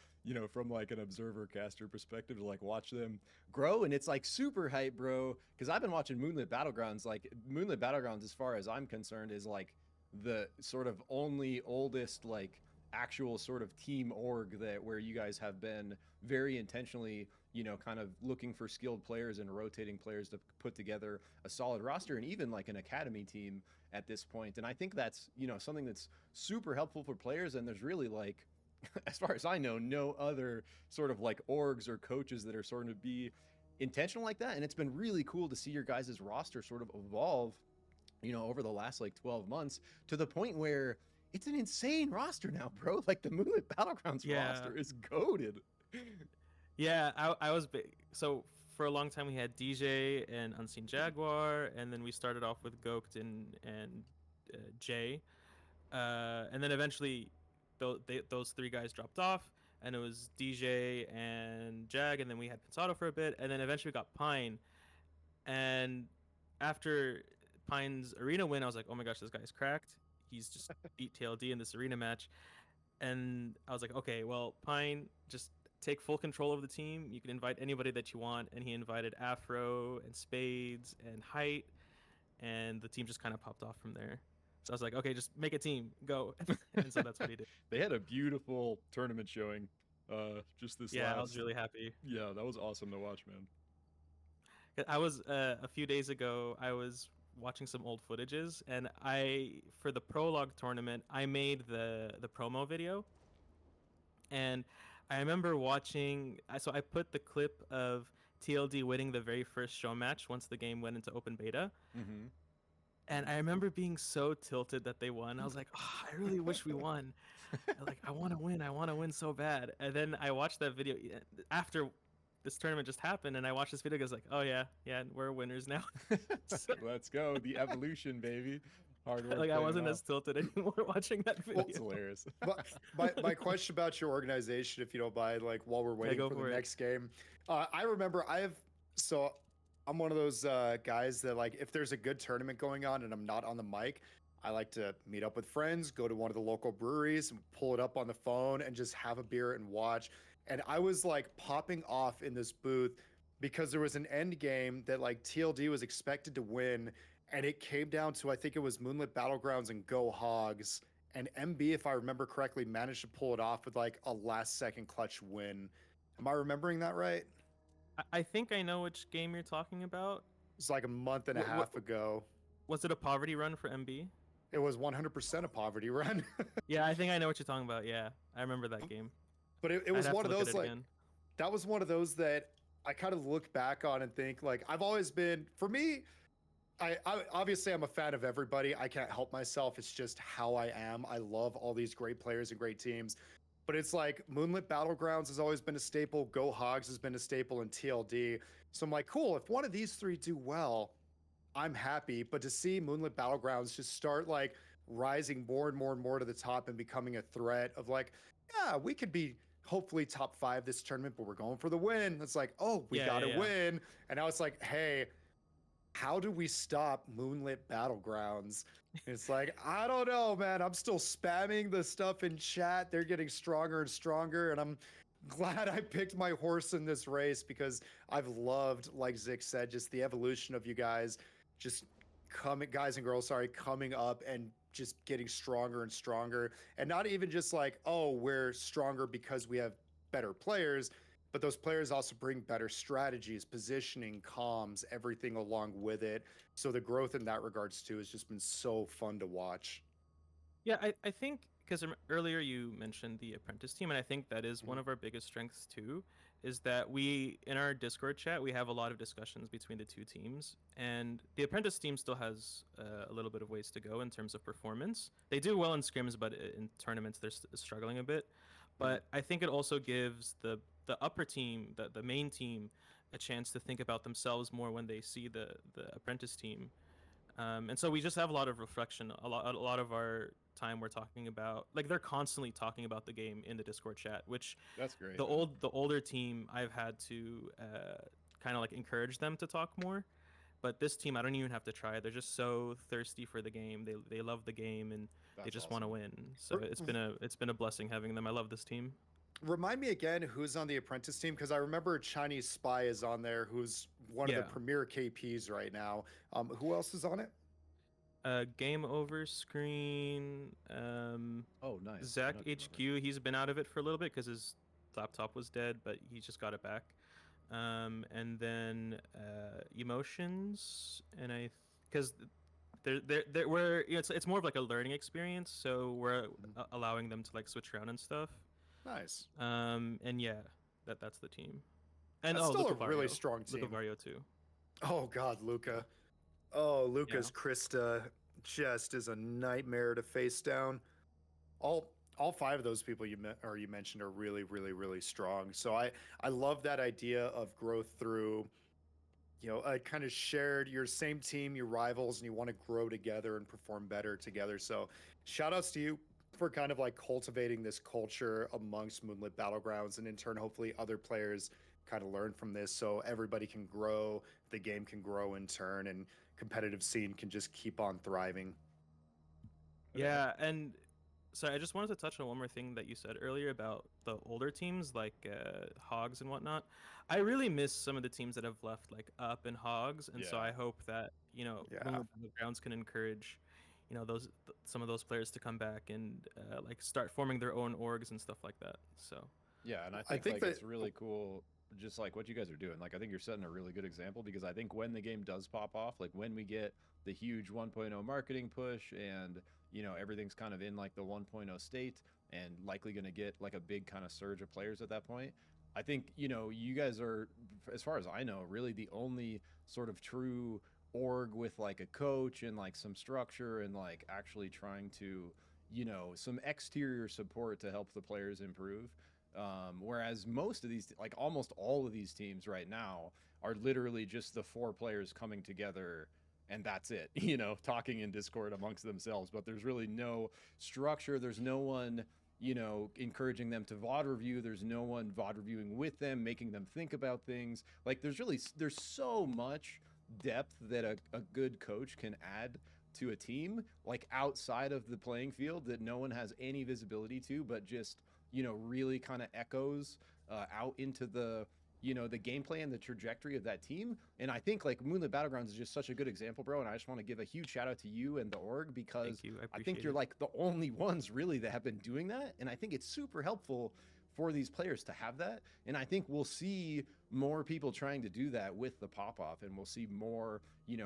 from like an observer caster perspective to like watch them grow. And it's like super hype, bro, because I've been watching Moonlit Battlegrounds. Like Moonlit Battlegrounds, as far as I'm concerned, is like the sort of only oldest like actual sort of team org where you guys have been very intentionally kind of looking for skilled players and rotating players to put together a solid roster, and even like an academy team at this point. And I think that's something that's super helpful for players. And there's really like as far as I know, no other sort of like orgs or coaches that are sort of be intentional like that. And it's been really cool to see your guys' roster sort of evolve over the last like 12 months to the point where it's an insane roster now, bro. Like the Moonlit Battlegrounds roster is goated. Yeah, I was big. So for a long time we had DJ and Unseen Jaguar, and then we started off with Goked and Jay, and then eventually those 3 guys dropped off, and it was DJ and Jag, and then we had Pensado for a bit, and then eventually we got Pine. And after Pine's arena win, I was like, oh my gosh, this guy's cracked. He's just beat TLD in this arena match. And I was like, okay, well, Pine, just take full control of the team. You can invite anybody that you want. And he invited Afro and Spades and Height, and the team just kind of popped off from there. So I was like, okay, just make a team, go. And so that's what he did. They had a beautiful tournament showing just this last... I was really happy. Yeah, that was awesome to watch, man. I was, a few days ago, I was watching some old footages, and for the prologue tournament, I made the promo video. And I remember watching, so I put the clip of TLD winning the very first show match once the game went into open beta. Mm-hmm. And I remember being so tilted that they won. I was like, oh, I really wish we won. I want to win so bad. And then I watched that video after this tournament just happened, and I watched this video. I was like, oh yeah, we're winners now. Let's go, the evolution, baby. Hard work. Like I wasn't as tilted anymore watching that video. It's hilarious. My question about your organization, if you don't mind, like while we're waiting for the next game, I remember I'm one of those guys that like if there's a good tournament going on and I'm not on the mic, I like to meet up with friends, go to one of the local breweries, and pull it up on the phone and just have a beer and watch. And I was like popping off in this booth because there was an end game that like TLD was expected to win, and it came down to, I think it was Moonlit Battlegrounds and Go Hogs, and MB, if I remember correctly, managed to pull it off with like a last second clutch win. Am I remembering that right? I think I know which game you're talking about. It's like a month and a half ago. Was it a poverty run for MB? It was 100% a poverty run. Yeah, I think I know what you're talking about. Yeah, I remember that game. But it was one of those like that was one of those that I kind of look back on and think like I've always been, for me, I obviously I'm a fan of everybody. I can't help myself. It's just how I am. I love all these great players and great teams. But it's like Moonlit Battlegrounds has always been a staple. Go Hogs has been a staple, and TLD. So I'm like, cool. If one of these 3 do well, I'm happy. But to see Moonlit Battlegrounds just start like rising more and more and more to the top and becoming a threat of like, yeah, we could be hopefully top 5 this tournament, but we're going for the win. It's like, oh, we gotta win. And now it's like, hey, how do we stop Moonlit Battlegrounds? It's like, I don't know, man. I'm still spamming the stuff in chat. They're getting stronger and stronger, and glad I picked my horse in this race because I've loved, like Zick said, just the evolution of you guys, just guys and girls, sorry, coming up and just getting stronger and stronger. And not even just like, oh, we're stronger because we have better players, but those players also bring better strategies, positioning, comms, everything along with it. So the growth in that regards too has just been so fun to watch. Yeah, I think because earlier you mentioned the apprentice team, and I think that is one of our biggest strengths too, is that we in our Discord chat we have a lot of discussions between the two teams, and the apprentice team still has a little bit of ways to go in terms of performance. They do well in scrims, but in tournaments they're struggling a bit. But I think it also gives the upper team, the main team, a chance to think about themselves more when they see the apprentice team. And so we just have a lot of reflection. A lot of our time we're talking about, like, they're constantly talking about the game in the Discord chat, which That's great. the older team I've had to kind of like encourage them to talk more. But this team, I don't even have to try. They're just so thirsty for the game. They love the game and they That's just want to awesome. win. So it's been a blessing having them. I love this team. Remind me again who's on the apprentice team, because I remember Chinese Spy is on there, who's one of the premier KPs right now. Who else is on it? Game over screen. Oh, nice. Zach I know HQ. He's been out of it for a little bit because his laptop was dead, but he just got it back. And then emotions, and because we're it's more of like a learning experience, so we're allowing them to like switch around and stuff. Nice. And yeah, that's the team. And That's still Luca a really Vario. strong team. Luca Vario too. Oh God, Luca. Oh, Luca's Krista just is a nightmare to face down. All five of those people you mentioned are really, really, really strong. So I love that idea of growth through, kind of shared, your same team, your rivals, and you want to grow together and perform better together. So shout outs to you for kind of like cultivating this culture amongst Moonlit Battlegrounds, and in turn, hopefully other players kind of learn from this so everybody can grow, the game can grow in turn, and competitive scene can just keep on thriving. Yeah, and sorry, I just wanted to touch on one more thing that you said earlier about the older teams like Hogs and whatnot. I really miss some of the teams that have left, like Up and Hogs, and so I hope that Battlegrounds can encourage some of those players to come back and like start forming their own orgs and stuff like that. So yeah, and I think it's really cool, just like what you guys are doing. Like, I think you're setting a really good example, because I think when the game does pop off, like when we get the huge 1.0 marketing push and everything's kind of in like the 1.0 state and likely going to get like a big kind of surge of players at that point, I think you guys are, as far as I know, really the only sort of true org with like a coach and like some structure and like actually trying to some exterior support to help the players improve. Whereas most of these, like almost all of these teams right now, are literally just the 4 players coming together and that's it, talking in Discord amongst themselves. But there's really no structure. There's no one, encouraging them to VOD review. There's no one VOD reviewing with them, making them think about things. Like, there's so much depth that a good coach can add to a team, like outside of the playing field, that no one has any visibility to, but just really kind of echoes out into the the gameplay and the trajectory of that team. And I think like Moonlit Battlegrounds is just such a good example, bro. And I just want to give a huge shout out to you and the org, because I think you're like the only ones really that have been doing that. And I think it's super helpful for these players to have that. And I think we'll see more people trying to do that with the pop-off, and we'll see more,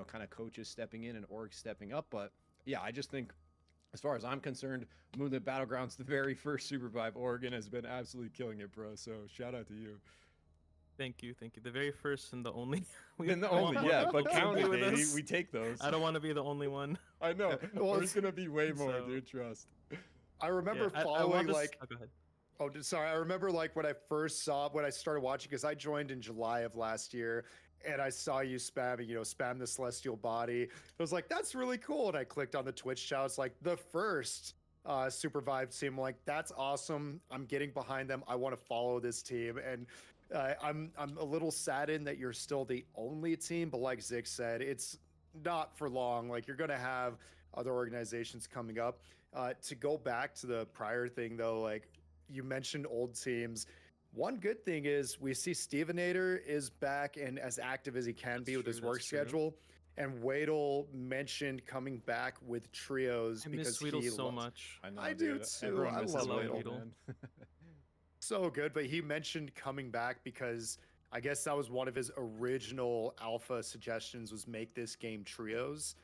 kind of coaches stepping in and orgs stepping up. But yeah, I just think, as far as I'm concerned, Moonlit Battlegrounds, the very first SUPERVIVE Oregon, has been absolutely killing it, bro. So shout out to you. Thank you. The very first and the only. And the only, yeah, but count it, baby. We take those. I don't want to be the only one. I know. Well, there's gonna be way more, dude. Trust. I remember following like. Oh, go ahead. Oh, sorry. I remember like when I started watching, because I joined in July of last year, and I saw you spamming, spam the celestial body. I was like, that's really cool. And I clicked on the Twitch chat. It's like the first SUPERVIVE team. Like, that's awesome. I'm getting behind them. I want to follow this team. And I'm a little saddened that you're still the only team, but like Zick said, it's not for long. Like, you're gonna have other organizations coming up. To go back to the prior thing though, like you mentioned old teams. One good thing is we see Stevenator is back and as active as he can be with his work schedule. And Waddle mentioned coming back with trios I because miss Weedle he so loves. much. I know, I do dude. too. Everyone I misses love Weedle. Weedle, man. So good, but he mentioned coming back because I guess that was one of his original alpha suggestions was make this game trios.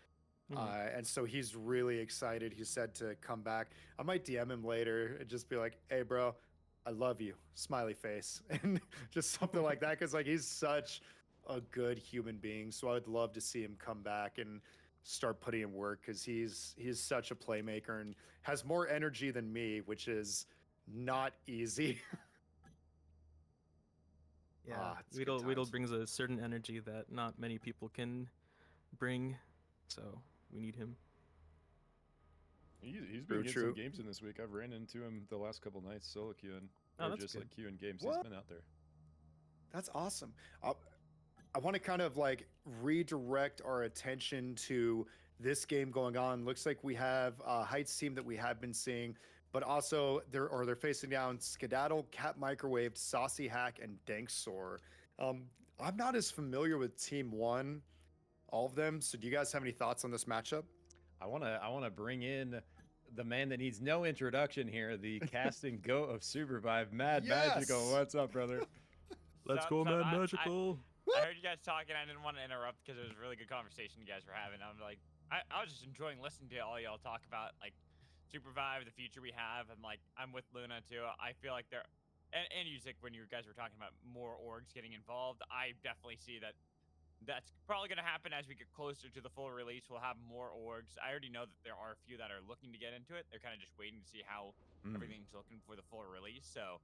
And so he's really excited. He said to come back. I might DM him later and just be like, "Hey, bro, I love you." Smiley face, and just something like that. Because like he's such a good human being. So I would love to see him come back and start putting in work because he's such a playmaker and has more energy than me, which is not easy. Yeah, it's good Weedle times. brings a certain energy that not many people can bring, so we need him. He's True, been getting true. some games in this week. I've ran into him the last couple nights solo queuing, Oh, or that's just good. like queuing games. What? He's been out there. That's awesome. I want to kind of like redirect our attention to this game going on. Looks like we have Heights team that we have been seeing, but also they're facing down Skedaddle, Cat Microwave, Saucy Hack, and Danksaur. I'm not as familiar with Team One, all of them. So do you guys have any thoughts on this matchup? I wanna bring in the man that needs no introduction here, the casting goat of SUPERVIVE, MadMagical. Yes! What's up, brother? Let's So- go, so MadMagical. I heard you guys talking. I didn't want to interrupt because it was a really good conversation you guys were having. I'm like, I was just enjoying listening to all y'all talk about like SUPERVIVE, the future we have, and like I'm with Luna too. I feel like there, and Usyk, when you guys were talking about more orgs getting involved, I definitely see that. That's probably going to happen as we get closer to the full release. We'll have more orgs. I already know that there are a few that are looking to get into it. They're kind of just waiting to see how everything's looking for the full release. So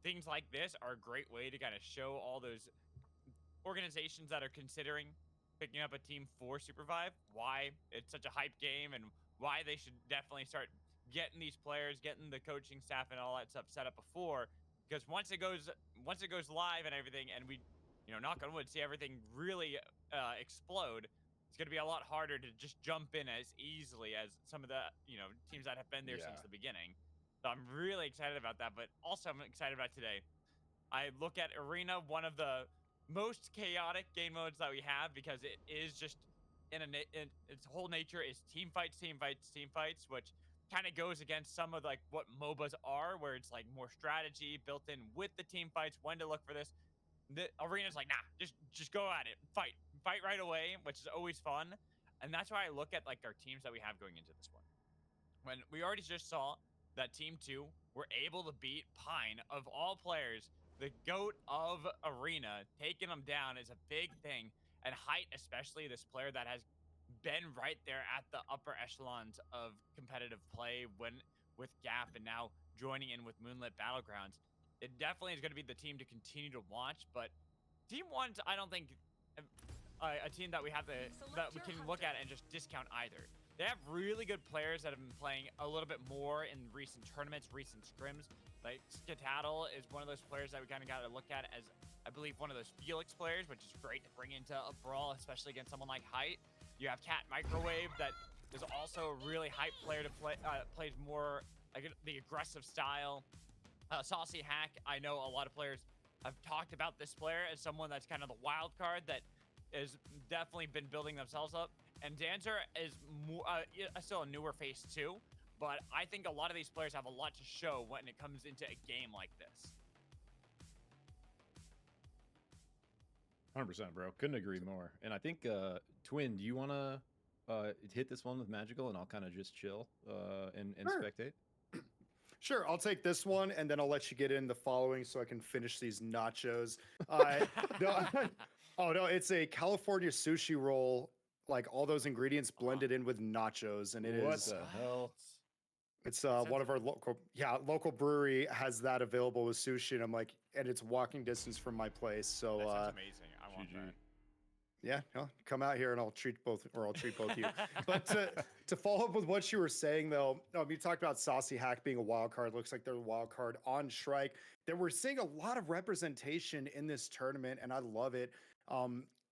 things like this are a great way to kind of show all those organizations that are considering picking up a team for SUPERVIVE why it's such a hype game and why they should definitely start getting these players, getting the coaching staff and all that stuff set up before. Because once it goes live and everything, and we, knock on wood, see everything really explode, it's going to be a lot harder to just jump in as easily as some of the teams that have been there since the beginning. So I'm really excited about that, but also I'm excited about today. I look at Arena, one of the most chaotic game modes that we have, because it is just in its whole nature is team fights, which kind of goes against some of like what MOBAs are, where it's like more strategy built in with the team fights, when to look for this. The Arena's like, nah, just go at it, fight right away, which is always fun. And that's why I look at like our teams that we have going into this one. When we already just saw that Team 2 were able to beat Pine, of all players, the GOAT of Arena, taking them down is a big thing. And Height, especially, this player that has been right there at the upper echelons of competitive play with Gap and now joining in with Moonlit Battlegrounds. It definitely is going to be the team to continue to watch, but Team 1's, I don't think, a team that we have that we can look at and just discount either. They have really good players that have been playing a little bit more in recent tournaments, recent scrims. Like Skedaddle is one of those players that we kind of got to look at as, I believe, one of those Felix players, which is great to bring into a brawl, especially against someone like Height. You have Cat Microwave that is also a really hype player to play, plays more like the aggressive style. Saucy Hack, I know a lot of players have talked about this player as someone that's kind of the wild card that has definitely been building themselves up. And Dancer is still a newer face too, but I think a lot of these players have a lot to show when it comes into a game like this. 100%, bro. Couldn't agree more. And I think, Twin, do you want to hit this one with Magical, and I'll kind of just chill and Sure. spectate? Sure, I'll take this one, and then I'll let you get in the following so I can finish these nachos. No, it's a California sushi roll, like all those ingredients blended in with nachos, and it What is. the hell? It's one of our local brewery has that available with sushi, and I'm like, and it's walking distance from my place. So That sounds amazing. I want GG. that. yeah, no, come out here and I'll treat both you. But to follow up with what you were saying, though, you talked about Saucy Hack being a wild card. Looks like they're a wild card on Shrike. That we're seeing a lot of representation in this tournament, and I love it.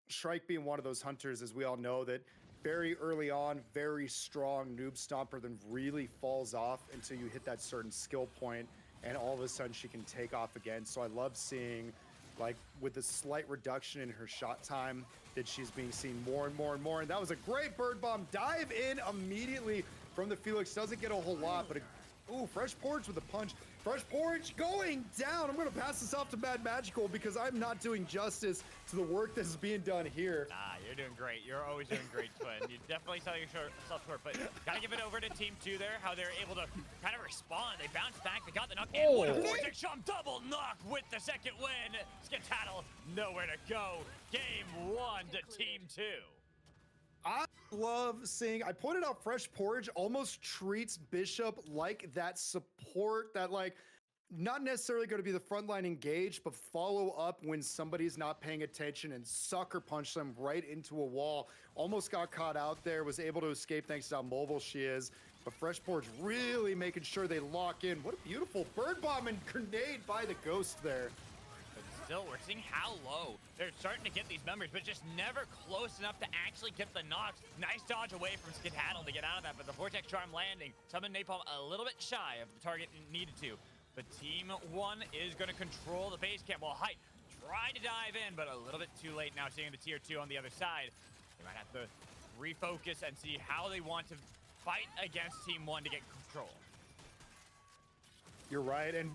Shrike being one of those hunters, as we all know, that very early on, very strong noob stomper, then really falls off until you hit that certain skill point. and all of a sudden she can take off again. So I love seeing, like, with the slight reduction in her shot time, that she's being seen more and more and more. And that was a great bird bomb. Dive in immediately from the Felix. Doesn't get a whole lot, but ooh, Fresh Porridge with a punch. Fresh Porridge going down. I'm going to pass this off to MadMagical because I'm not doing justice to the work that is being done here. Nah, you're doing great. You're always doing great, Twin. You definitely sell yourself short, but gotta give it over to Team 2 there, how they're able to kind of respond. They bounced back, they got the knock, and what a vortex shot, double knock with the second win. Skedaddle, nowhere to go. Game 1 to Team 2. I love seeing, I pointed out Fresh Porridge almost treats Bishop like that support, that like, not necessarily going to be the frontline engaged, but follow up when somebody's not paying attention and sucker punch them right into a wall. Almost got caught out there, was able to escape thanks to how mobile she is. But Fresh Porridge really making sure they lock in. What a beautiful bird bomb and grenade by the Ghost there. But still, we're seeing how low they're starting to get these members, but just never close enough to actually get the knocks. Nice dodge away from Skedaddle to get out of that, but the Vortex Charm landing. Summon Napalm a little bit shy of the target it needed to. But Team 1 is going to control the base camp while Height tried to dive in, but a little bit too late now, seeing the tier 2 on the other side. They might have to refocus and see how they want to fight against Team 1 to get control. You're right, and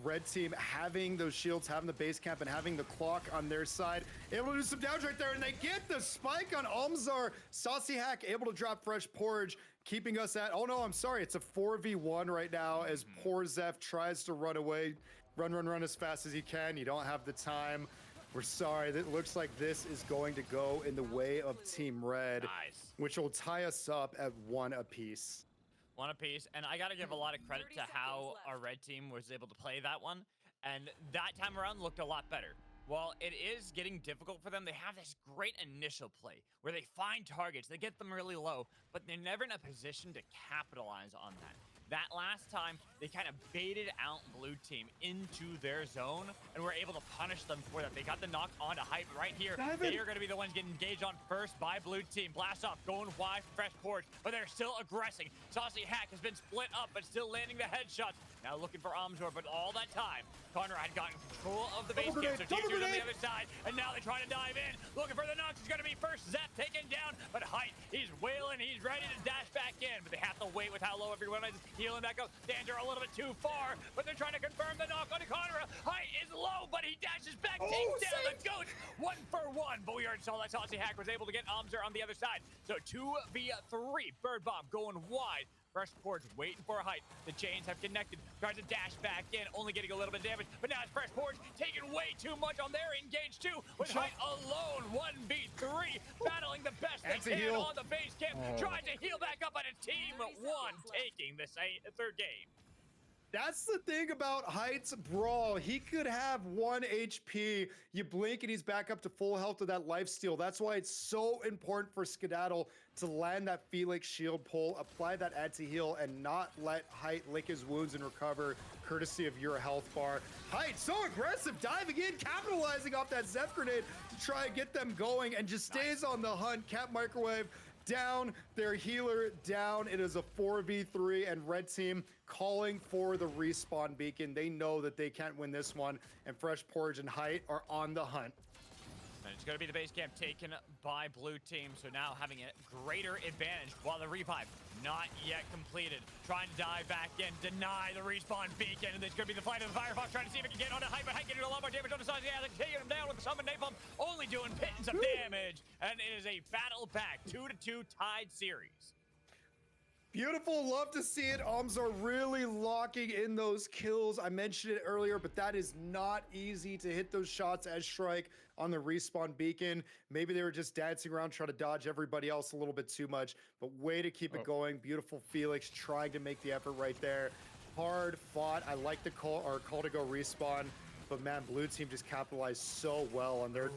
Red Team having those shields, having the base camp, and having the clock on their side, able to do some damage right there, and they get the spike on Almzar. Saucy Hack able to drop Fresh Porridge, keeping us at, oh no, I'm sorry, it's a 4v1 right now as poor Zeph tries to run away, run as fast as he can. You don't have the time. We're sorry, it looks like this is going to go in the way of Team Red, Nice. which will tie us up at 1 apiece. 1 apiece, and I gotta give a lot of credit to how our red team was able to play that one, and that time around looked a lot better. While it is getting difficult for them, they have this great initial play where they find targets, they get them really low, but they're never in a position to capitalize on that. That last time, they kind of baited out Blue Team into their zone and were able to punish them for that. They got the knock onto Hype right here. They are going to be the ones getting engaged on first by Blue Team. Blast off, going wide for Fresh Porridge, but they're still aggressing. Saucy Hack has been split up, but still landing the headshots. Now looking for Amzor, but all that time, Connor had gotten control of the base camp, so Team 2's on the other side, and now they try to dive in. Looking for the knocks, it's going to be first Zep taken down, but Height, he's wailing, he's ready to dash back in, but they have to wait with how low everyone is. Healing back up, Danger a little bit too far, but they're trying to confirm the knock onto Connor. Height is low, but he dashes back, takes down the Ghost, 1 for 1, but we already saw that Saucy Hack was able to get Amzor on the other side, so 2v3, Bird Bomb going wide. Fresh Porridge waiting for a Height. The chains have connected. Tries to dash back in, only getting a little bit of damage. But now it's Fresh Porridge taking way too much on their engage too. With Height alone, 1v3, battling the best they can on the base camp. Tries to heal back up, but it's Team 1 taking the third game. That's the thing about Height's Brawl. He could have 1 HP. You blink and he's back up to full health with that lifesteal. That's why it's so important for Skedaddle to land that Felix shield pull, apply that anti-heal, and not let Height lick his wounds and recover, courtesy of your health bar. Height, so aggressive, diving in, capitalizing off that Zeph grenade to try and get them going, and just stays on the hunt. Cap Microwave down, their healer down. It is a 4v3, and Red Team calling for the respawn beacon. They know that they can't win this one, and Fresh Porridge and Height are on the hunt. And it's going to be the base camp taken by Blue Team, so now having a greater advantage while the revive not yet completed. Trying to dive back in, deny the respawn beacon, and it's going to be the fight of the Firefox, trying to see if it can get onto Hype, but Hype getting a lot more damage on the side. Yeah, taking him down with the summon Napalm, only doing pittance of damage, and it is a battle back, 2-2 tied series. Beautiful, love to see it. Alms are really locking in those kills. I mentioned it earlier, but that is not easy to hit those shots as Shrike on the respawn beacon. Maybe they were just dancing around trying to dodge everybody else a little bit too much, but way to keep it going. Beautiful Felix trying to make the effort right there. Hard fought. I like the call to go respawn, but man, Blue Team just capitalized so well on their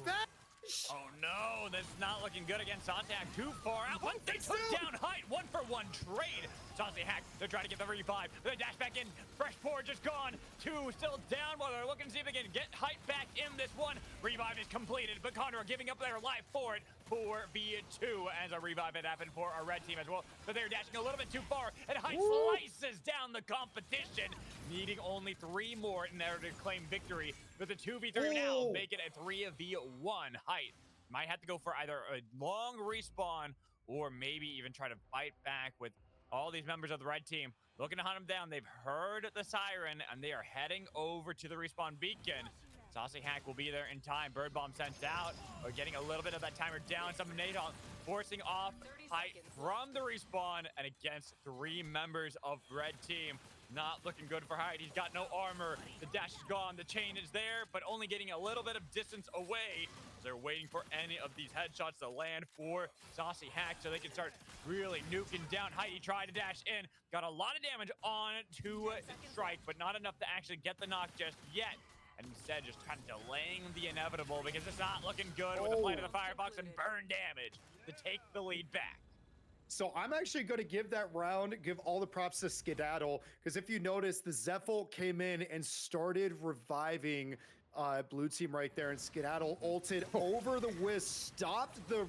Oh no, that's not looking good against Santac. Too far out, but they took down Height. 1-for-1 trade. Saucy Hack, they're trying to get the revive. They dash back in. Fresh Porridge is gone. 2 still down while they're looking to see if they can get height back in this one. Revive is completed, but Condor giving up their life for it. 4v2 as a revive had happened for our red team as well. But they're dashing a little bit too far, and Height slices down the competition, needing only 3 more in order to claim victory. But the 2v3 now make it a 3v1. Height might have to go for either a long respawn or maybe even try to fight back with all these members of the red team looking to hunt them down. They've heard the siren and they are heading over to the respawn beacon. Saucy Hack will be there in time. Bird Bomb sent out. We're getting a little bit of that timer down. Some Nadon forcing off Height from the respawn and against 3 members of red team. Not looking good for Height. He's got no armor. The dash is gone. The chain is there, but only getting a little bit of distance away. They're waiting for any of these headshots to land for Saucy Hack so they can start really nuking down Height. He tried to dash in. Got a lot of damage on to Strike, but not enough to actually get the knock just yet. And instead just kind of delaying the inevitable because it's not looking good with the flight of the Firebox and burn damage to take the lead back. So I'm actually going to give that round, give all the props to Skedaddle, because if you notice, the Zephyl came in and started reviving blue team right there, and Skedaddle ulted over the Wisp, stopped the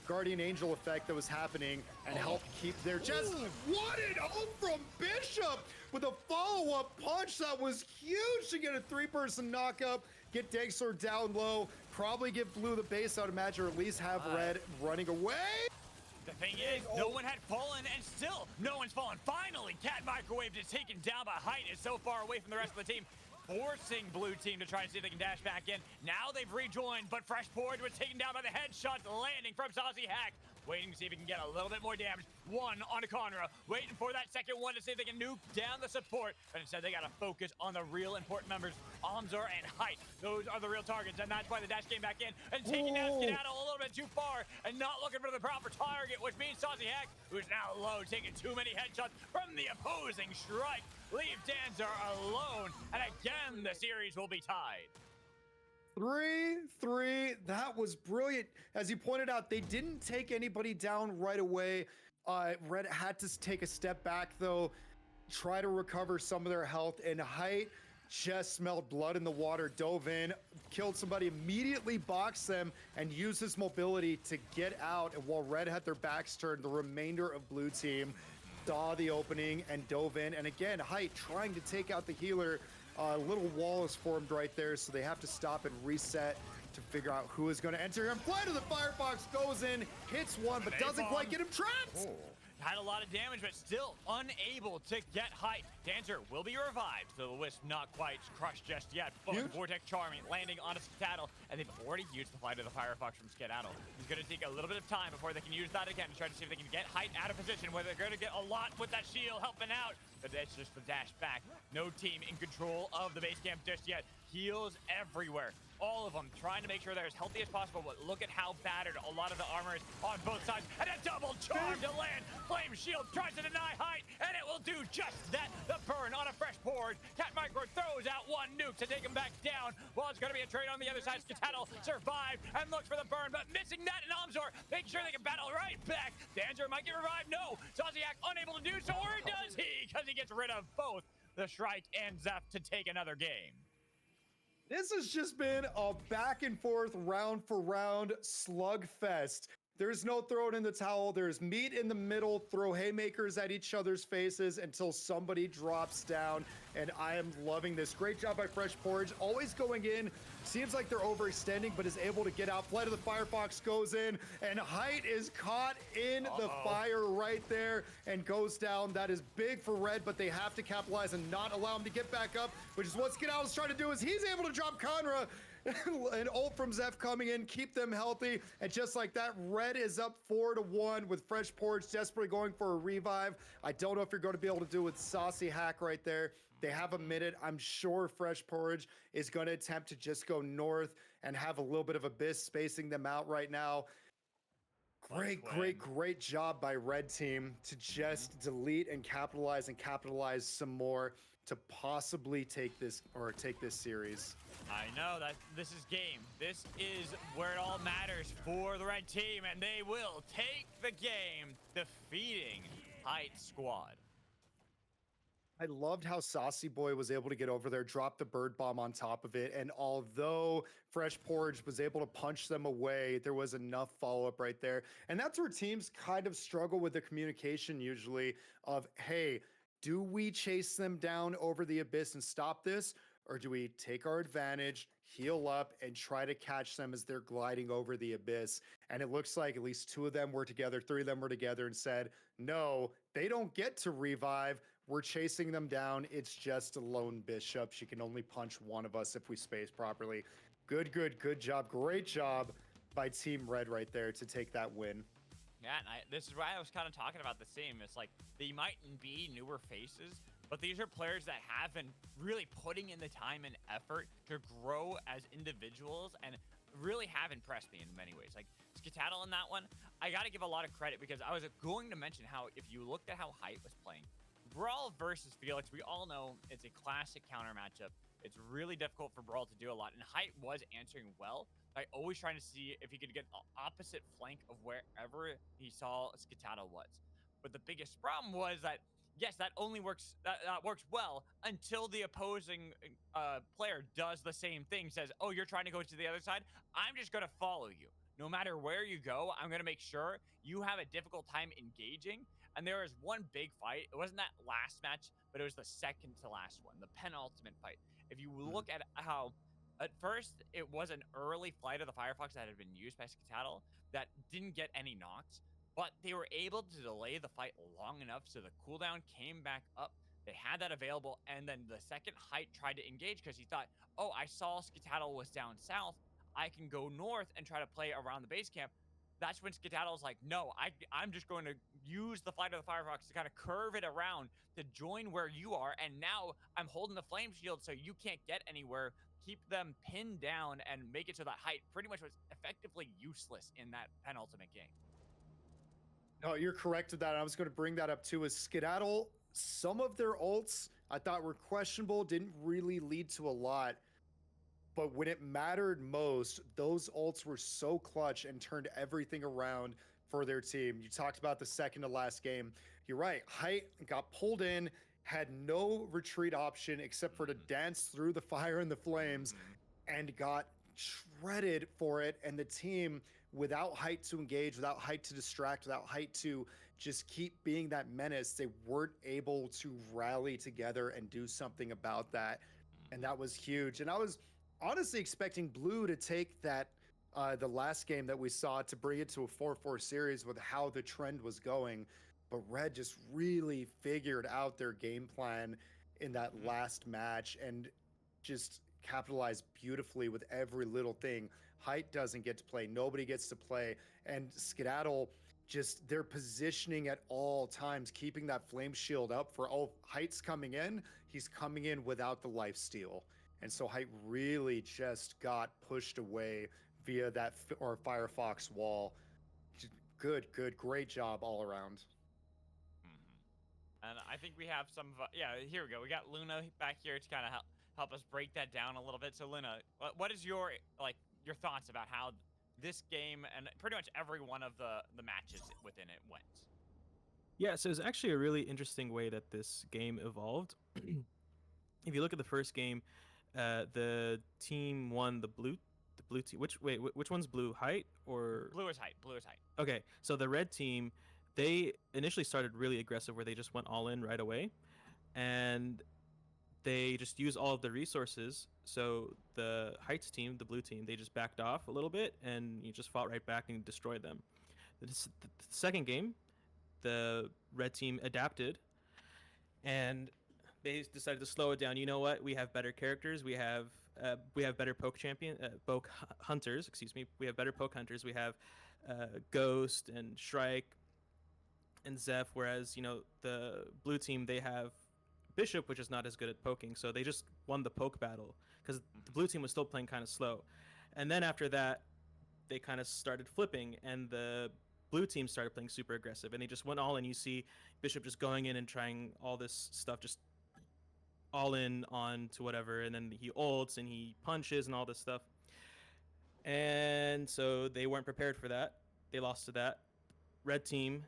Guardian Angel effect that was happening, and helped keep their just what it home from Bishop with a follow-up punch that was huge to get a 3-person knockup, get Dexter down low, probably give blue the base, I would imagine, or at least have red running away. The thing is, no one had fallen, and still no one's fallen. Finally, Cat Microwave is taken down by Height, is so far away from the rest of the team, forcing blue team to try and see if they can dash back in. Now they've rejoined, but Fresh Porridge was taken down by the headshots landing from Saucy Hack. Waiting to see if he can get a little bit more damage. 1 on Conra, waiting for that second one to see if they can nuke down the support. But instead, they got to focus on the real important members, Amzor and Height. Those are the real targets, and that's why the dash came back in and taking down Skedaddle a little bit too far and not looking for the proper target, which means Saucy Hack, who's now low, taking too many headshots from the opposing Strike. Leave Danzer alone, and again, the series will be tied. 3-3, that was brilliant. As you pointed out, they didn't take anybody down right away. Red had to take a step back though, try to recover some of their health, and Height just smelled blood in the water, dove in, killed somebody, immediately boxed them, and used his mobility to get out. And while Red had their backs turned, the remainder of blue team saw the opening and dove in. And again, Height trying to take out the healer. A little wall is formed right there, so they have to stop and reset to figure out who is going to enter. And Flight of the Firefox goes in, hits one, but doesn't quite get him trapped. Had a lot of damage, but still unable to get Height. Dancer will be revived, so the Wisp not quite crushed just yet. But Vortex Charming landing on a Skedaddle, and they've already used the Flight of the Firefox from Skedaddle. It's going to take a little bit of time before they can use that again to try to see if they can get Height out of position, where they're going to get a lot with that shield helping out. But that's just the dash back. No team in control of the base camp just yet. Heals everywhere. All of them trying to make sure they're as healthy as possible, but look at how battered a lot of the armor is on both sides. And a double charm to land. Flame Shield tries to deny Height, and it will do just that. The burn on a Fresh Porridge. Cat Micro throws out 1 nuke to take him back down. Well, it's going to be a trade on the other side. Skedaddle survived and looks for the burn, but missing that, and Amzor making sure they can battle right back. Dancer might get revived. No. Saucy Hack unable to do so, or does he? Because he gets rid of both the Shrike and Zeph to take another game. This has just been a back and forth, round for round slugfest. There's no throwing in the towel. There's meat in the middle, throw haymakers at each other's faces until somebody drops down. And I am loving this. Great job by Fresh Porridge. Always going in. Seems like they're overextending, but is able to get out. Flight of the Firefox goes in, and Height is caught in the fire right there and goes down. That is big for Red, but they have to capitalize and not allow him to get back up, which is what Skedaddle's trying to do. Is he's able to drop Conra. An ult from Zeph coming in, keep them healthy, and just like that, Red is up 4-1 with Fresh Porridge desperately going for a revive. I don't know if you're going to be able to do with Saucy Hack right there. They have a minute. I'm sure Fresh Porridge is going to attempt to just go north and have a little bit of abyss spacing them out right now. Great job by Red Team to just delete and capitalize some more to possibly take this series. I know that this is game. This is where it all matters for the Red Team, and they will take the game, defeating Height squad. I loved how Saucy Boy was able to get over there, drop the bird bomb on top of it, and although Fresh Porridge was able to punch them away, there was enough follow-up right there. And that's where teams kind of struggle with the communication usually of, hey, do we chase them down over the abyss and stop this? Or do we take our advantage, heal up, and try to catch them as they're gliding over the abyss? And it looks like at least 2 of them were together, 3 of them were together and said, no, they don't get to revive. We're chasing them down. It's just a lone bishop. She can only punch one of us if we space properly. Good job. Great job by Team Red right there to take that win. Yeah, and this is why I was kind of talking about the same. It's like they mightn't be newer faces, but these are players that have been really putting in the time and effort to grow as individuals and really have impressed me in many ways. Like Skedaddle in that one, I got to give a lot of credit because I was going to mention how if you looked at how Height was playing, Brawl versus Felix, we all know it's a classic counter matchup. It's really difficult for Brawl to do a lot, and Height was answering well by always trying to see if he could get the opposite flank of wherever he saw Skedaddle was. But the biggest problem was that, yes, that only works, that works well until the opposing player does the same thing, says, oh, you're trying to go to the other side? I'm just going to follow you. No matter where you go, I'm going to make sure you have a difficult time engaging. And there was one big fight. It wasn't that last match, but it was the second to last one, the penultimate fight. If you look at how, at first, it was an early flight of the Firefox that had been used by Skedaddle that didn't get any knocks, but they were able to delay the fight long enough so the cooldown came back up. They had that available, and then the second Height tried to engage because he thought, oh, I saw Skedaddle was down south. I can go north and try to play around the base camp. That's when Skedaddle's like, no, I'm just going to use the flight of the Firefox to kind of curve it around to join where you are. And now I'm holding the flame shield so you can't get anywhere. Keep them pinned down and make it so that Height pretty much was effectively useless in that penultimate game. No, you're correct with that. I was going to bring that up too. Is Skedaddle, some of their ults I thought were questionable, didn't really lead to a lot. But when it mattered most, those ults were so clutch and turned everything around for their team. You talked about the second to last game. You're right. Height got pulled in, had no retreat option except for to dance through the fire and the flames, and got shredded for it. And the team, without Height to engage, without Height to distract, without Height to just keep being that menace, they weren't able to rally together and do something about that. And that was huge. And I was honestly expecting Blue to take that the last game that we saw to bring it to a 4-4 series with how the trend was going, but Red just really figured out their game plan in that last match and just capitalized beautifully with every little thing. Height doesn't get to play, nobody gets to play, and Skedaddle, just their positioning at all times, keeping that flame shield up for all. Height's coming in, he's coming in without the lifesteal. And so Height really just got pushed away via that Firefox wall. Good, great job all around. And I think we have some, yeah, here we go. We got Luna back here to kind of help us break that down a little bit. So Luna, what is your thoughts about how this game and pretty much every one of the matches within it went? Yeah, so it's actually a really interesting way that this game evolved. If you look at the first game, the team won the blue team. Which one's blue? Height or Blue is Height. Blue is Height. Okay, so the red team, they initially started really aggressive where they just went all in right away, and they just used all of the resources. So the Heights team, the blue team, they just backed off a little bit and you just fought right back and destroyed them. The second game, the red team adapted and they decided to slow it down. You know what? We have better characters. We have better poke hunters. Excuse me. We have better poke hunters. We have Ghost and Shrike and Zeph. Whereas the blue team, they have Bishop, which is not as good at poking. So they just won the poke battle because the blue team was still playing kind of slow. And then after that, they kind of started flipping, and the blue team started playing super aggressive, and they just went all in. You see Bishop just going in and trying all this stuff, just all in on to whatever, and then he ults and he punches and all this stuff. And so they weren't prepared for that. They lost to that. Red team,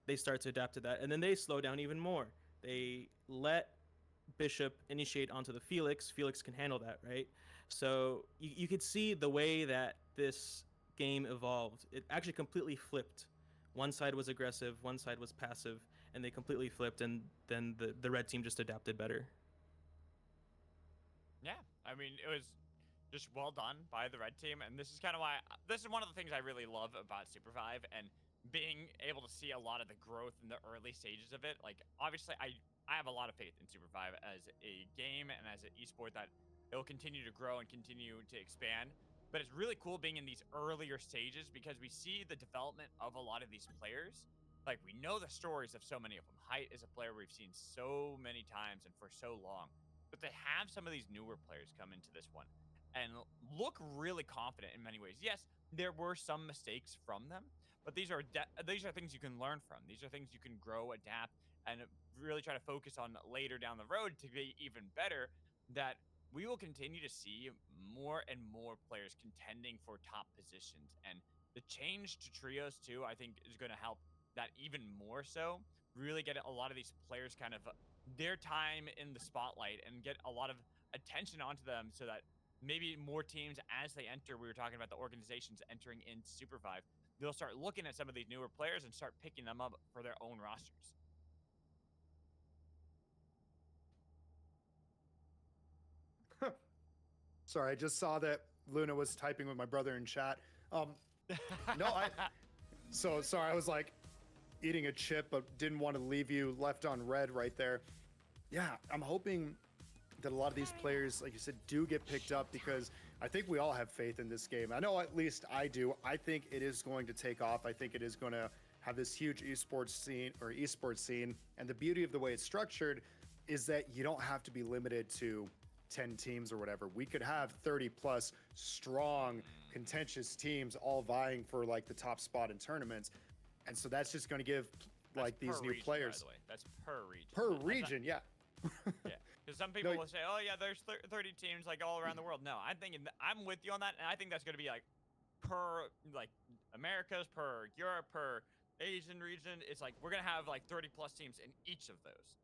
they start to adapt to that, and then they slow down even more. They let Bishop initiate onto the Felix. Felix can handle that, right? So you could see the way that this game evolved. It actually completely flipped. One side was aggressive, one side was passive, and they completely flipped, and then the red team just adapted better. Yeah, I mean, it was just well done by the red team, and this is kind of why this is one of the things I really love about SUPERVIVE, and being able to see a lot of the growth in the early stages of it. Like, obviously, I have a lot of faith in SUPERVIVE as a game and as an esport that it will continue to grow and continue to expand. But it's really cool being in these earlier stages because we see the development of a lot of these players. Like, we know the stories of so many of them. Height is a player we've seen so many times and for so long. But they have some of these newer players come into this one and look really confident in many ways. Yes, there were some mistakes from them, but these are things you can learn from. These are things you can grow, adapt, and really try to focus on later down the road to be even better. That we will continue to see more and more players contending for top positions. And the change to trios too, I think, is going to help that even more so. Really get a lot of these players kind of their time in the spotlight and get a lot of attention onto them so that maybe more teams as they enter, we were talking about the organizations entering into SUPERVIVE, they'll start looking at some of these newer players and start picking them up for their own rosters. Sorry, I just saw that Luna was typing with my brother in chat. So sorry, I was like eating a chip, but didn't want to leave you left on red right there. Yeah, I'm hoping that a lot of these players, like you said, do get picked up because I think we all have faith in this game. I know at least I do. I think it is going to take off. I think it is going to have this huge esports scene. And the beauty of the way it's structured is that you don't have to be limited to 10 teams or whatever. We could have 30 plus strong, contentious teams all vying for like the top spot in tournaments. And so that's just going to give like these new players. By the way, that's per region. Per region, yeah. Yeah, because some people will say, "Oh yeah, there's 30 teams like all around the world." No, I'm thinking I'm with you on that, and I think that's going to be like per like Americas, per Europe, per Asian region. It's like we're going to have like 30 plus teams in each of those.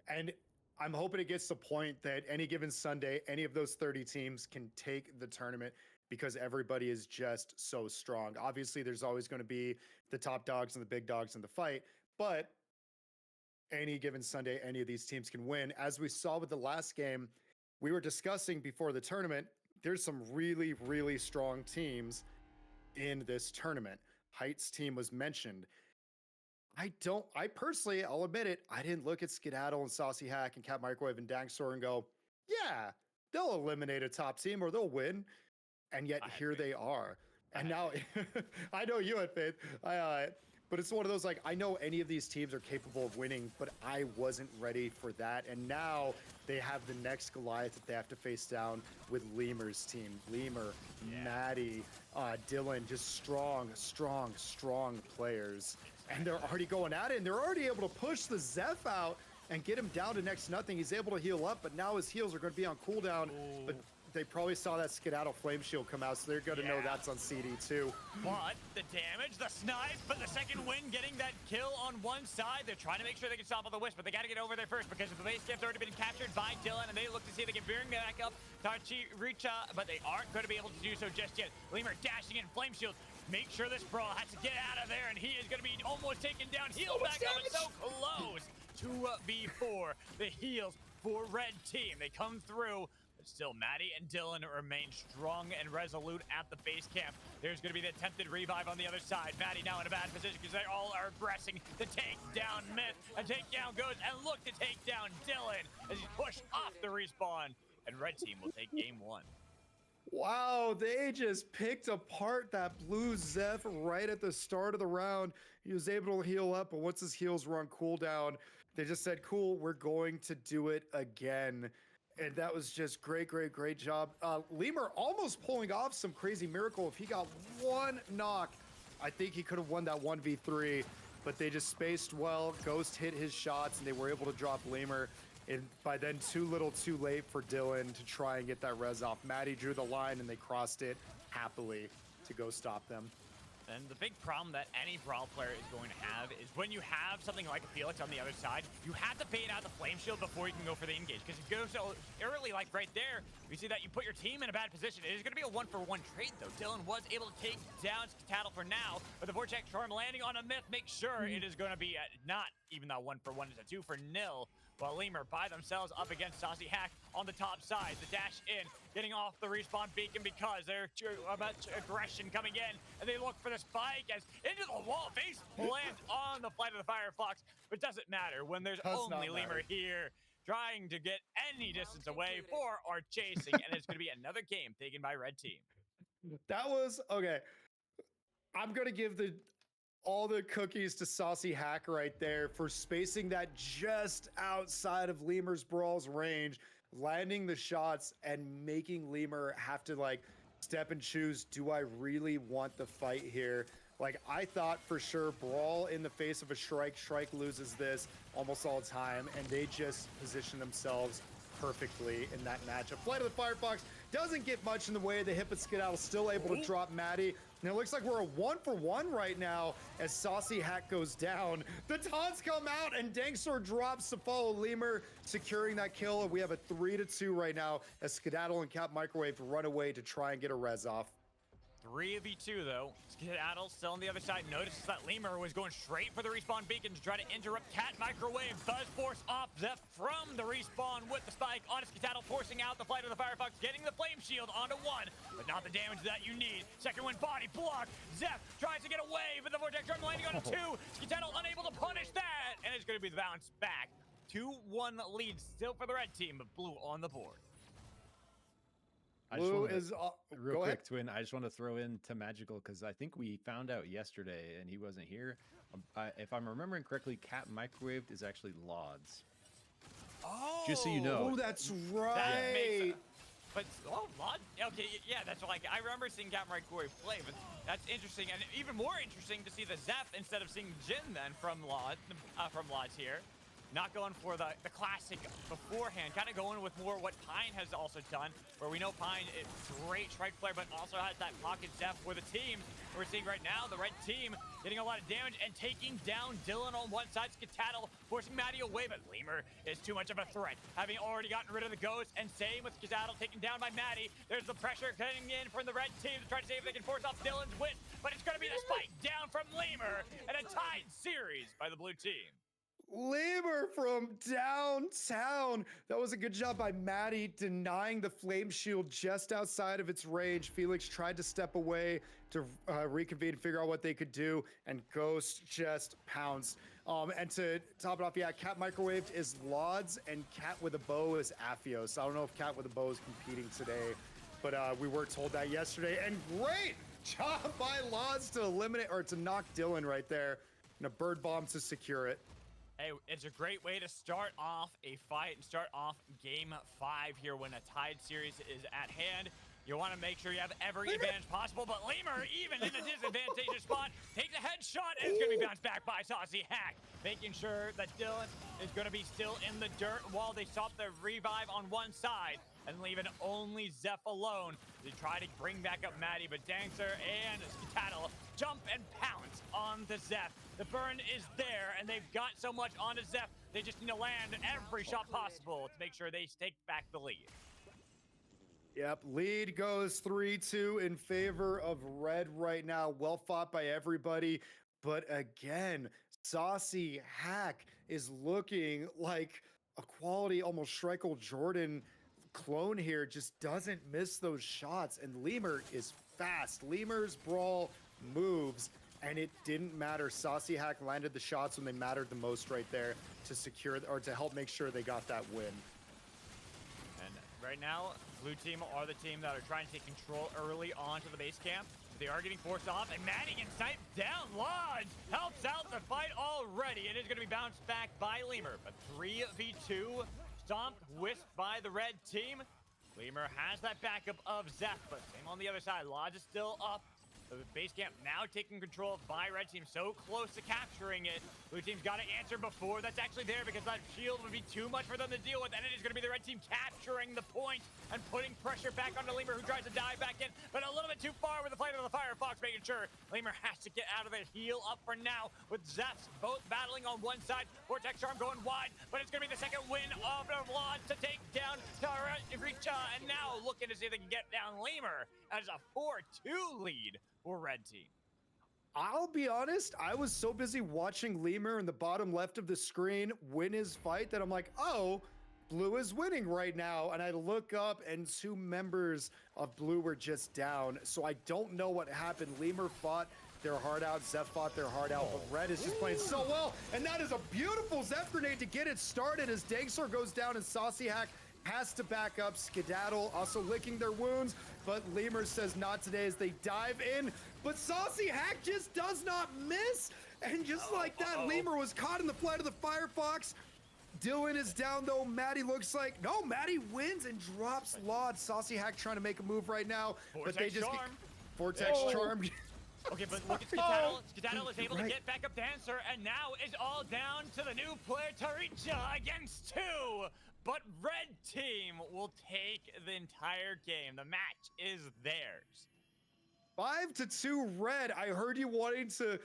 And I'm hoping it gets to the point that any given Sunday, any of those 30 teams can take the tournament because everybody is just so strong. Obviously, there's always going to be the top dogs and the big dogs in the fight, but any given Sunday, any of these teams can win. As we saw with the last game, we were discussing before the tournament, there's some really, really strong teams in this tournament. Height's team was mentioned. I personally, I'll admit it, I didn't look at Skedaddle and Saucy Hack and Cat Microwave and Dangstor and go, yeah, they'll eliminate a top team or they'll win. And yet here they are. And now, I know you had faith. But it's one of those, like, I know any of these teams are capable of winning, but I wasn't ready for that. And now they have the next Goliath that they have to face down with Lemur's team. Lemur, Maddie, Dylan, just strong players. And they're already going at it, and they're already able to push the Zeph out and get him down to next to nothing. He's able to heal up, but now his heals are going to be on cooldown. Ooh. But they probably saw that Skedaddle Flame Shield come out, so they're going to know that's on CD too. But the damage, the snipe, but the second win getting that kill on one side. They're trying to make sure they can stop all the Wisp, but they got to get over there first because the base camp's already been captured by Dylan, and they look to see if they can bring back up reach, but they aren't going to be able to do so just yet. Lemur dashing in Flame Shield. Make sure this brawl has to get out of there, and he is going to be almost taken down. Heal back up, and so close to V4. The heals for red team. They come through. Still, Maddie and Dylan remain strong and resolute at the base camp. There's going to be the attempted revive on the other side. Maddie now in a bad position because they all are aggressing to take down Myth. A takedown goes and look to take down Dylan as he's pushed off the respawn. And red team will take game one. Wow, they just picked apart that blue Zeph right at the start of the round. He was able to heal up, but once his heals were on cooldown, they just said, cool, we're going to do it again. And that was just great job. Lemur almost pulling off some crazy miracle. If he got one knock, I think he could have won that 1v3, but they just spaced well. Ghost hit his shots, and they were able to drop Lemur. And by then, too little, too late for Dylan to try and get that res off. Maddie drew the line, and they crossed it happily to go stop them. And the big problem that any Brawl player is going to have is when you have something like a Felix on the other side, you have to bait out the Flame Shield before you can go for the engage. Because if you go so early, like right there, you see that you put your team in a bad position. It is going to be a 1-for-1 trade, though. Dylan was able to take down Skedaddle for now, but the Vortex Charm landing on a Myth makes sure it is going to be not even that 1-for-1, it's a 2-for-0. While Lemur by themselves up against Saucy Hack on the top side. The dash in, getting off the respawn beacon because there's too much aggression coming in, and they look for the spike as into the wall. Face plant on the Flight of the Firefox, but doesn't matter when there's only Lemur here trying to get any distance away for our chasing, and it's going to be another game taken by Red Team. That was okay. I'm gonna give all the cookies to Saucy Hack right there for spacing that just outside of Lemur's Brawl's range, landing the shots and making Lemur have to like step and choose, do I really want the fight here? Like I thought for sure Brawl in the face of a Shrike loses this almost all the time, and they just position themselves perfectly in that matchup. Flight of the Firefox doesn't get much in the way. The hit, but Skedaddle still able to drop Maddie. And it looks like we're a 1-for-1 right now as Saucy Hack goes down. The taunts come out and Dangsor drops to follow Lemur, securing that kill. And we have a 3-2 right now as Skedaddle and Cap Microwave run away to try and get a res off. 3v2 though. Skedaddle still on the other side notices that Lemur was going straight for the respawn beacon to try to interrupt Cat Microwave. Does force off Zeph from the respawn with the spike on Skedaddle, forcing out the Flight of the Firefox, getting the flame shield onto 1, but not the damage that you need. Second one body block. Zeph tries to get away, but the Vortex Drum landing on 2. Skedaddle unable to punish that, and it's going to be the bounce back. 2-1 lead still for the red team, but blue on the board. Blue is real quick, Twin. I just want to throw in to Magical because I think we found out yesterday and he wasn't here. If I'm remembering correctly, Cat Microwaved is actually Lods. Oh, just so you know. Oh, that's right. But Lod, okay, yeah, that's like I remember seeing Cat Microwave play, but that's interesting, and even more interesting to see the Zeph instead of seeing Jin then from Lods here. Not going for the classic beforehand, kind of going with more what Pine has also done, where we know Pine is a great strike player, but also has that pocket depth for the team. We're seeing right now the red team getting a lot of damage and taking down Dylan on one side, Skedaddle forcing Maddie away, but Lemur is too much of a threat, having already gotten rid of the ghost, and same with Skedaddle taken down by Maddie. There's the pressure coming in from the red team to try to see if they can force off Dylan's win, but it's going to be the spike down from Lemur, and a tied series by the blue team. Lemur from downtown. That was a good job by Maddie denying the flame shield just outside of its range. Felix tried to step away to reconvene and figure out what they could do, and Ghost just pounced. And to top it off, yeah, Cat Microwaved is Lods, and Cat with a Bow is Aphios. I don't know if Cat with a Bow is competing today, but we were told that yesterday. And great job by Lods to eliminate or to knock Dylan right there, and a bird bomb to secure it. Hey, it's a great way to start off a fight and start off game 5 here when a tied series is at hand. You want to make sure you have every advantage possible, but Lemur, even in a disadvantageous spot, takes a headshot and it's going to be bounced back by Saucy Hack, making sure that Dylan is going to be still in the dirt while they stop the revive on one side and leaving only Zeph alone. They try to bring back up Maddie, but Dangsor and Skedaddle jump and pounce on the Zeph. The burn is there, and they've got so much on the Zeph, they just need to land every shot possible to make sure they take back the lead. Yep, lead goes 3-2 in favor of red right now. Well fought by everybody, but again, Saucy Hack is looking like a quality almost Shrike Jordan clone here, just doesn't miss those shots, and Lemur is fast. Lemur's Brawl moves, and it didn't matter. Saucy Hack landed the shots when they mattered the most right there to secure or to help make sure they got that win. And right now, blue team are the team that are trying to take control early onto the base camp. They are getting forced off, and Maddie can snipe down. Lodge helps out the fight already. It is going to be bounced back by Lemur, but 3v2 stomped, whisked by the red team. Lemur has that backup of Zeph, but same on the other side. Lodge is still up. The base camp now taking control by red team, so close to capturing it. Blue team's got to answer before that's actually there, because that shield would be too much for them to deal with, and it is going to be the red team capturing the point and putting pressure back onto Lemur, who tries to dive back in, but a little bit too far with the flight of the Firefox, making sure Lemur has to get out of there. Heal up for now with Zephyrs both battling on one side. Vortex Charm going wide, but it's going to be the second win of the Vlad to take down Richa, and now looking to see if they can get down Lemur as a 4-2 lead for red team. I'll be honest, I was so busy watching Lemur in the bottom left of the screen win his fight that I'm like, oh, Blue is winning right now. And I look up and 2 members of Blue were just down. So I don't know what happened. Lemur fought their heart out. Zeph fought their heart out, but Red is just playing so well. And that is a beautiful Zeph grenade to get it started as Dangsor goes down and Saucy Hack has to back up. Skedaddle also licking their wounds, but Lemur says not today as they dive in. But Saucy Hack just does not miss. And just like that, Lemur was caught in the flight of the Firefox. Dylan is down though. Maddie looks like, no, Maddie wins and drops Laud. Saucy Hack trying to make a move right now. Vortex but they just Charm. Vortex Charm. Okay, but look at Skedaddle. Skedaddle is able to get back up Dancer, and now it's all down to the new player Taricha against 2. But red team will take the entire game. The match is theirs. 5-2 Red. I heard you wanting to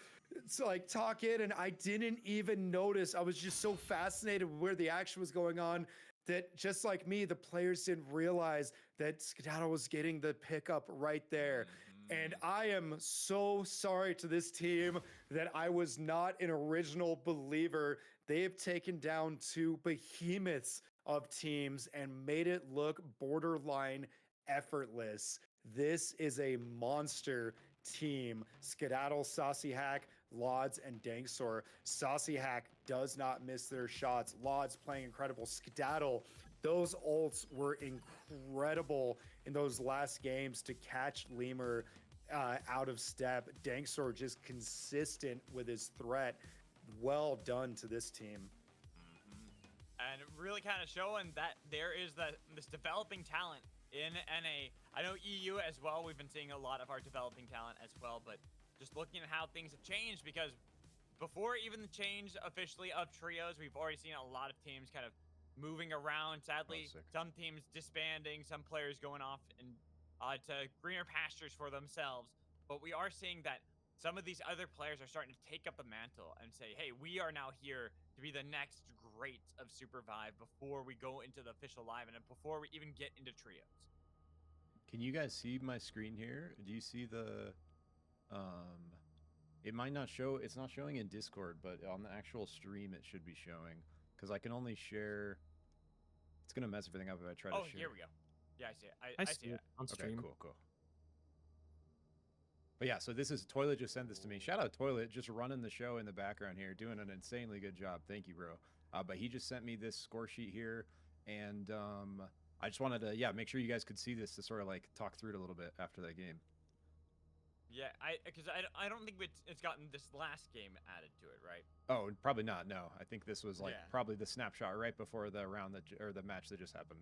like talk in, and I didn't even notice. I was just so fascinated with where the action was going on that, just like me, the players didn't realize that Skedaddle was getting the pickup right there. And I am so sorry to this team that I was not an original believer. They have taken down 2 behemoths of teams and made it look borderline effortless. This is a monster team. Skedaddle, Saucy Hack, Lauds, and Dangsor. Saucy Hack does not miss their shots. Lauds playing incredible. Skedaddle, those ults were incredible in those last games to catch Lemur out of step. Dangsor just consistent with his threat. Well done to this team. And really kind of showing that there is this developing talent in NA. I know EU as well. We've been seeing a lot of our developing talent as well, but just looking at how things have changed, because before even the change officially of trios, we've already seen a lot of teams kind of moving around. Sadly, some teams disbanding, some players going off and to greener pastures for themselves. But we are seeing that some of these other players are starting to take up the mantle and say, hey, we are now here to be the next great of SUPERVIVE before we go into the official live and before we even get into trios. Can you guys see my screen here? Do you see the it might not show, it's not showing in Discord, but on the actual stream it should be showing, because I can only share. It's gonna mess everything up if I try to share. Here we go. Yeah, I see it. I see it on stream. Okay, cool. But yeah, so this is Toilet just sent this to me. Shout out Toilet, just running the show in the background here, doing an insanely good job. Thank you, bro. But he just sent me this score sheet here, and I just wanted to, make sure you guys could see this to sort of like talk through it a little bit after that game. Yeah, because I don't think it's gotten this last game added to it, right? Oh, probably not. No, I think this was like probably the snapshot right before the round or the match that just happened.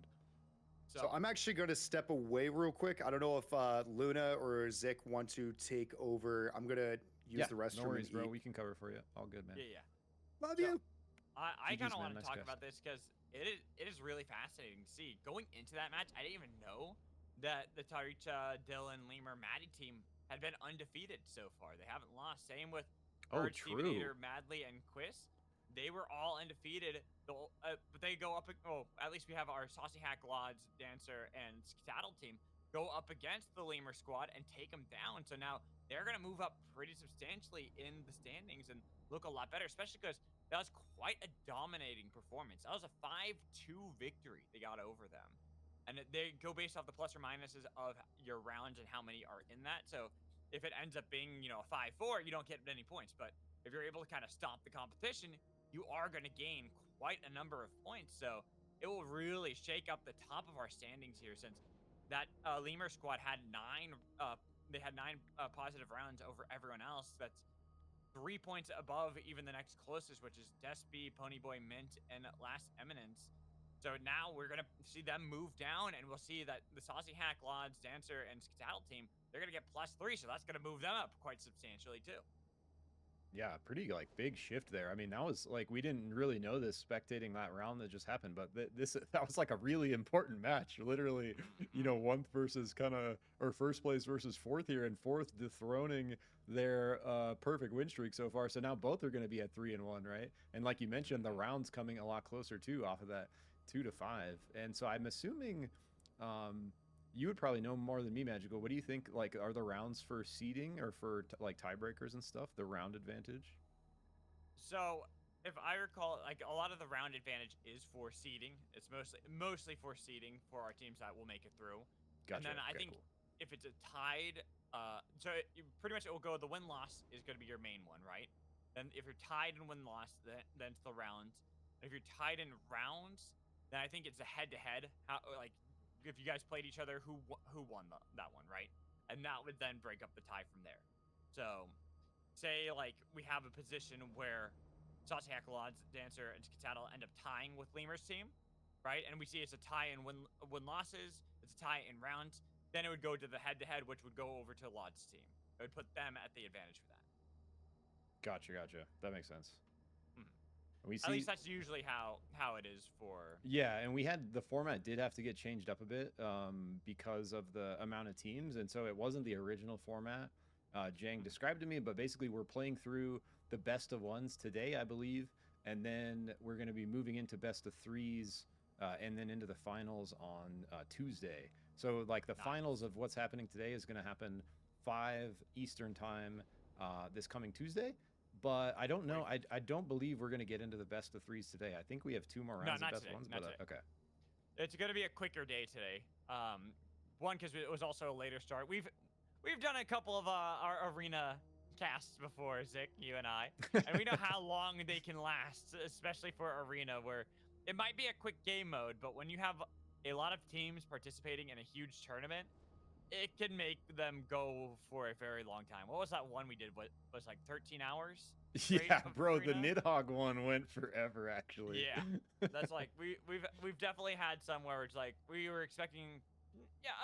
So I'm actually going to step away real quick. I don't know if Luna or Zik want to take over. I'm going to use the restroom. No worries, bro. We can cover for you. All good, man. Yeah. Love you. I kind of want to talk about this because it is really fascinating to see. Going into that match, I didn't even know that the Taricha, Dylan, Lemur, Maddie team had been undefeated so far. They haven't lost. Same with Urge, Stevenator, Madly, and Quiz. They were all undefeated, but they go up. At least we have our Saucy Hack, Lods, Dancer, and Skedaddle team go up against the Lemur squad and take them down. So now they're going to move up pretty substantially in the standings and look a lot better, especially because that was quite a dominating performance. That was a 5-2 victory they got over them. And they go based off the plus or minuses of your rounds and how many are in that. So if it ends up being, a 5-4, you don't get any points. But if you're able to kind of stop the competition, you are going to gain quite a number of points. So it will really shake up the top of our standings here, since that Lemur squad had 9 positive rounds over everyone else. That's 3 points above even the next closest, which is Despy, Ponyboy, Mint, and Last Eminence. So now we're gonna see them move down, and we'll see that the Saucy Hack, Lods, Dancer, and Skedaddle team, they're gonna get +3, so that's gonna move them up quite substantially too. Yeah, pretty like big shift there. I mean, that was like we didn't really know this spectating that round that just happened, but this that was like a really important match. Literally, you know, one versus kind of or first place versus fourth here, and fourth dethroning their perfect win streak so far. So now both are going to be at 3-1, right? And like you mentioned, the rounds coming a lot closer too off of that 2-5. And so I'm assuming you would probably know more than me, Magical. What do you think? Like, are the rounds for seeding or for like tiebreakers and stuff? The round advantage? So if I recall, like a lot of the round advantage is for seeding. It's mostly for seeding for our teams that will make it through. Gotcha. And then I Okay, think cool. if it's a tied, pretty much it will go. The win-loss is going to be your main one, right? Then if you're tied in win-loss, then it's the rounds. If you're tied in rounds, then I think it's a head-to-head. How like if you guys played each other, who won that one, right? And that would then break up the tie from there. So, say like we have a position where Saucy Hackalods, Dancer, and Skedaddle end up tying with Lemur's team, right? And we see it's a tie in win losses, it's a tie in rounds. Then it would go to the head-to-head, which would go over to Lod's team. It would put them at the advantage for that. Gotcha. That makes sense. We At see, least that's usually how it is for. yeah, and we had the format did have to get changed up a bit because of the amount of teams, and so it wasn't the original format Jang described to me, but basically we're playing through the best of ones today, I believe, and then we're going to be moving into best of threes and then into the finals on Tuesday. So like the finals of what's happening today is going to happen 5 Eastern time this coming Tuesday. But I don't know. I don't believe we're going to get into the best of threes today. I think we have 2 more rounds of best today, ones. not But today. okay. It's going to be a quicker day today. One, because it was also a later start. We've done a couple of our arena casts before, Zick, you and I, and we know how long they can last, especially for arena, where it might be a quick game mode, but when you have a lot of teams participating in a huge tournament, it can make them go for a very long time. What was that one we did? What was like 13 hours? Yeah, of bro, the arena? Nidhogg one went forever, actually. Yeah, that's like we've definitely had some where it's like we were expecting,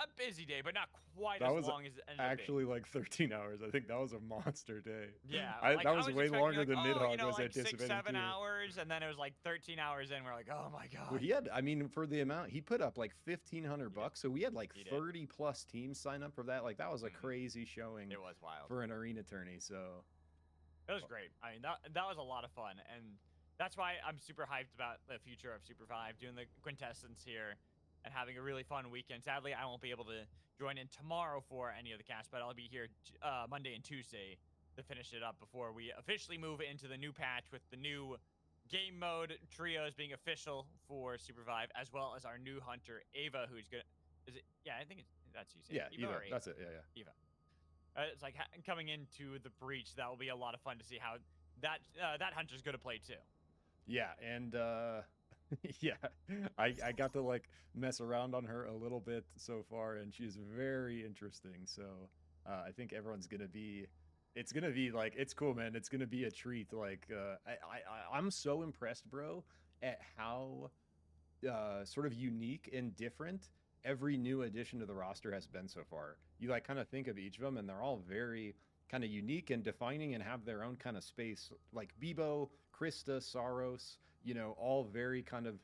a busy day, but not quite That as was long as it ended up being. actually like 13 hours. I think that was a monster day. Yeah, That was way expecting, longer like, than Nidhogg was like anticipating 6-7 too. hours, and then it was like 13 hours in. We're like, oh my god. Well, he had, I mean, for the amount he put up like $1,500, so we had like He did. 30 plus teams sign up for that. Like that was a Mhm. crazy showing It was wild. for an arena tourney. So It was great. I mean, that was a lot of fun, and that's why I'm super hyped about the future of SUPERVIVE, doing the Quintessence here, and having a really fun weekend. Sadly, I won't be able to join in tomorrow for any of the casts, but I'll be here Monday and Tuesday to finish it up before we officially move into the new patch with the new game mode trios being official for SUPERVIVE, as well as our new hunter Ava, who's gonna. Is it? Yeah, I think that's you. yeah, Eva or Eva, that's it. Yeah, yeah. Eva. It's like coming into the breach. That will be a lot of fun to see how that hunter's gonna play too. Yeah, and yeah, I got to like mess around on her a little bit so far, and she's very interesting. So I think everyone's gonna be. It's gonna be like it's cool, man. It's gonna be a treat. Like I'm so impressed, bro, at how sort of unique and different every new addition to the roster has been so far. You like kind of think of each of them, and they're all very kind of unique and defining and have their own kind of space. Like Bebo, Krista, Saros, all very kind of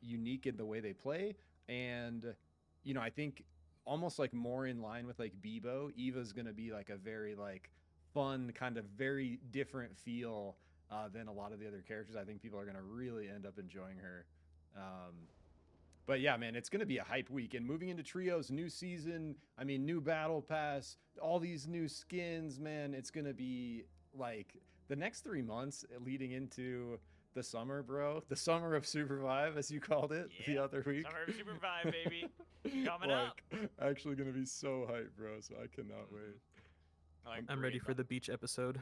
unique in the way they play. And, I think almost like more in line with like Bebo, Eva's going to be like a very like fun, kind of very different feel than a lot of the other characters. I think people are going to really end up enjoying her. But yeah, man, it's going to be a hype week. And moving into trios, new season, I mean, new battle pass, all these new skins, man, it's going to be like the next 3 months leading into the summer, bro. The summer of SUPERVIVE, as you called it the other week. Summer of SUPERVIVE, baby. Coming up. Actually going to be so hype, bro. So I cannot wait. I'm ready for the beach episode.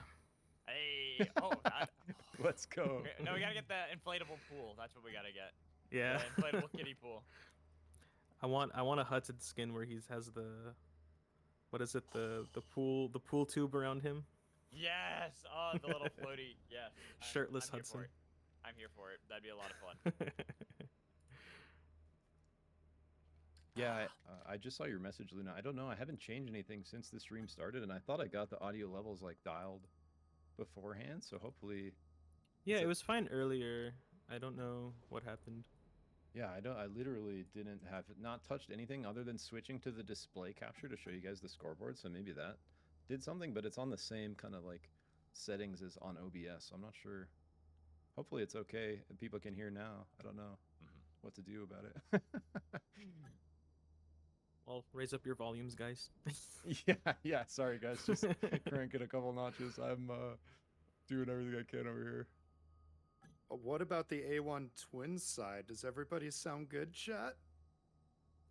Hey, that. Let's go. Okay, no, we gotta get the inflatable pool. That's what we gotta get. Yeah. The inflatable kiddie pool. I want a Hudson skin where he has the, what is it, the pool tube around him. Yes. Oh, the little floaty. Yes. Shirtless I'm here for Hudson. it. I'm here for it. That'd be a lot of fun. Yeah, I just saw your message, Luna. I don't know. I haven't changed anything since the stream started, and I thought I got the audio levels like dialed beforehand. So hopefully, Yeah, a- it was fine earlier. I don't know what happened. yeah, I don't. I literally didn't have not touched anything other than switching to the display capture to show you guys the scoreboard. So maybe that did something, but it's on the same kind of like settings as on OBS. So I'm not sure. Hopefully, it's okay and people can hear now. I don't know what to do about it. Well, raise up your volumes, guys. Yeah. Sorry, guys. Just crank it a couple notches. I'm doing everything I can over here. What about the A1 Twins side? Does everybody sound good, chat?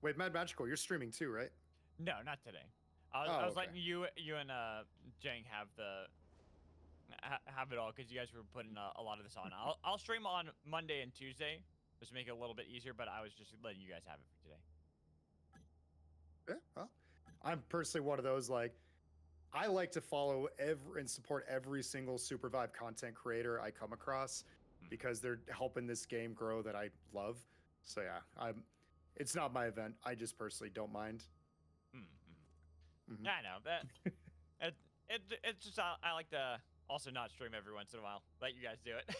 Wait, MadMagical, you're streaming too, right? No, not today. I Oh, was okay. letting you and Jang have have it all because you guys were putting a lot of this on. I'll stream on Monday and Tuesday just to make it a little bit easier. But I was just letting you guys have it for today. Yeah, well, I'm personally one of those, like, I like to follow and support every single SUPERVIVE content creator I come across because they're helping this game grow that I love. So yeah, it's not my event. I just personally don't mind. Mhm. Yeah, I know that. It's just I like to also not stream every once in a while. Let you guys do it.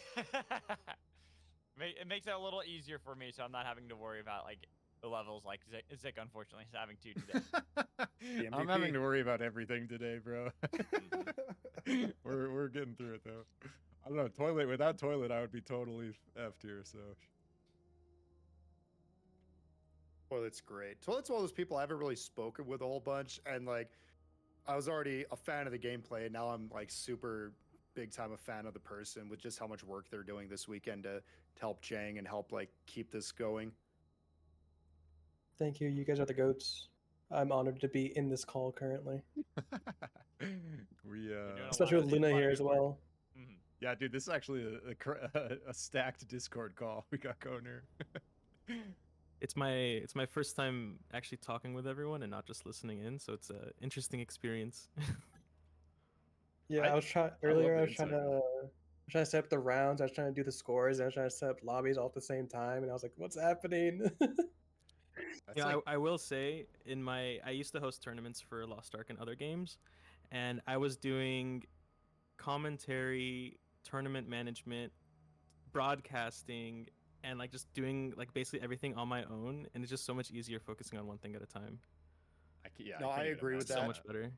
It makes it a little easier for me, so I'm not having to worry about like the levels like Zik unfortunately is having to today. I'm having to worry about everything today, bro. we're getting through it though. I don't know. Toilet without toilet, I would be totally effed here. So Toilet's great. Toilet's one of those people I haven't really spoken with a whole bunch, and like I was already a fan of the gameplay, and now I'm like super big time a fan of the person with just how much work they're doing this weekend to help Jang and help like keep this going. Thank you. You guys are the goats. I'm honored to be in this call currently, we doing a especially lot with of- Luna lot of here good as work. well. yeah, dude, this is actually a stacked Discord call we got going here. It's my first time actually talking with everyone and not just listening in, so it's an interesting experience. Yeah, I I was trying love earlier. the I was trying insight, to set up the rounds. I was trying to do the scores. And I was trying to set up lobbies all at the same time, and I was like, "What's happening?" That's Yeah, like, I will say I used to host tournaments for Lost Ark and other games, and I was doing commentary, tournament management, broadcasting, and like just doing like basically everything on my own, and it's just so much easier focusing on one thing at a time. No, I can't even agree with It's imagine so much better.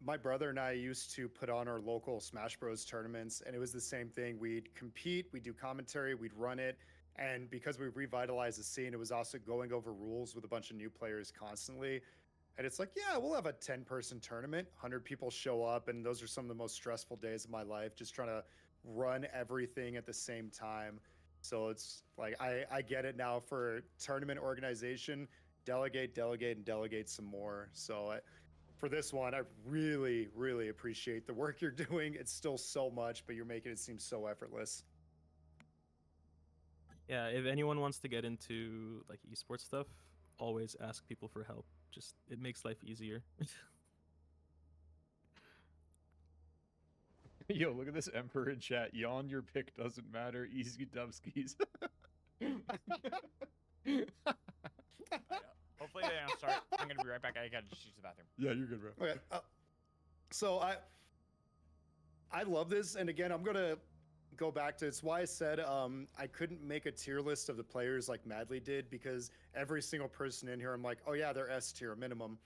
My brother and I used to put on our local Smash Bros tournaments, and it was the same thing. We'd compete, we'd do commentary, we'd run it, and because we revitalized the scene, it was also going over rules with a bunch of new players constantly. And it's like, yeah, we'll have a 10-person tournament, 100 people show up, and those are some of the most stressful days of my life, just trying to run everything at the same time. So it's like I get it now for tournament organization, delegate, and delegate some more. So for this one, I really, really appreciate the work you're doing. It's still so much, but you're making it seem so effortless. Yeah, if anyone wants to get into like esports stuff, always ask people for help. Just it makes life easier. Yo, look at this Emperor in chat. Yawn, your pick doesn't matter. Easy dubskis. Hopefully they don't start. I'm gonna be right back. I gotta just use the bathroom. Yeah, you're good, bro. Okay, so I love this, and again, I'm gonna go back to it's why I said I couldn't make a tier list of the players like Madly did, because every single person in here, I'm like, oh yeah, they're S tier minimum.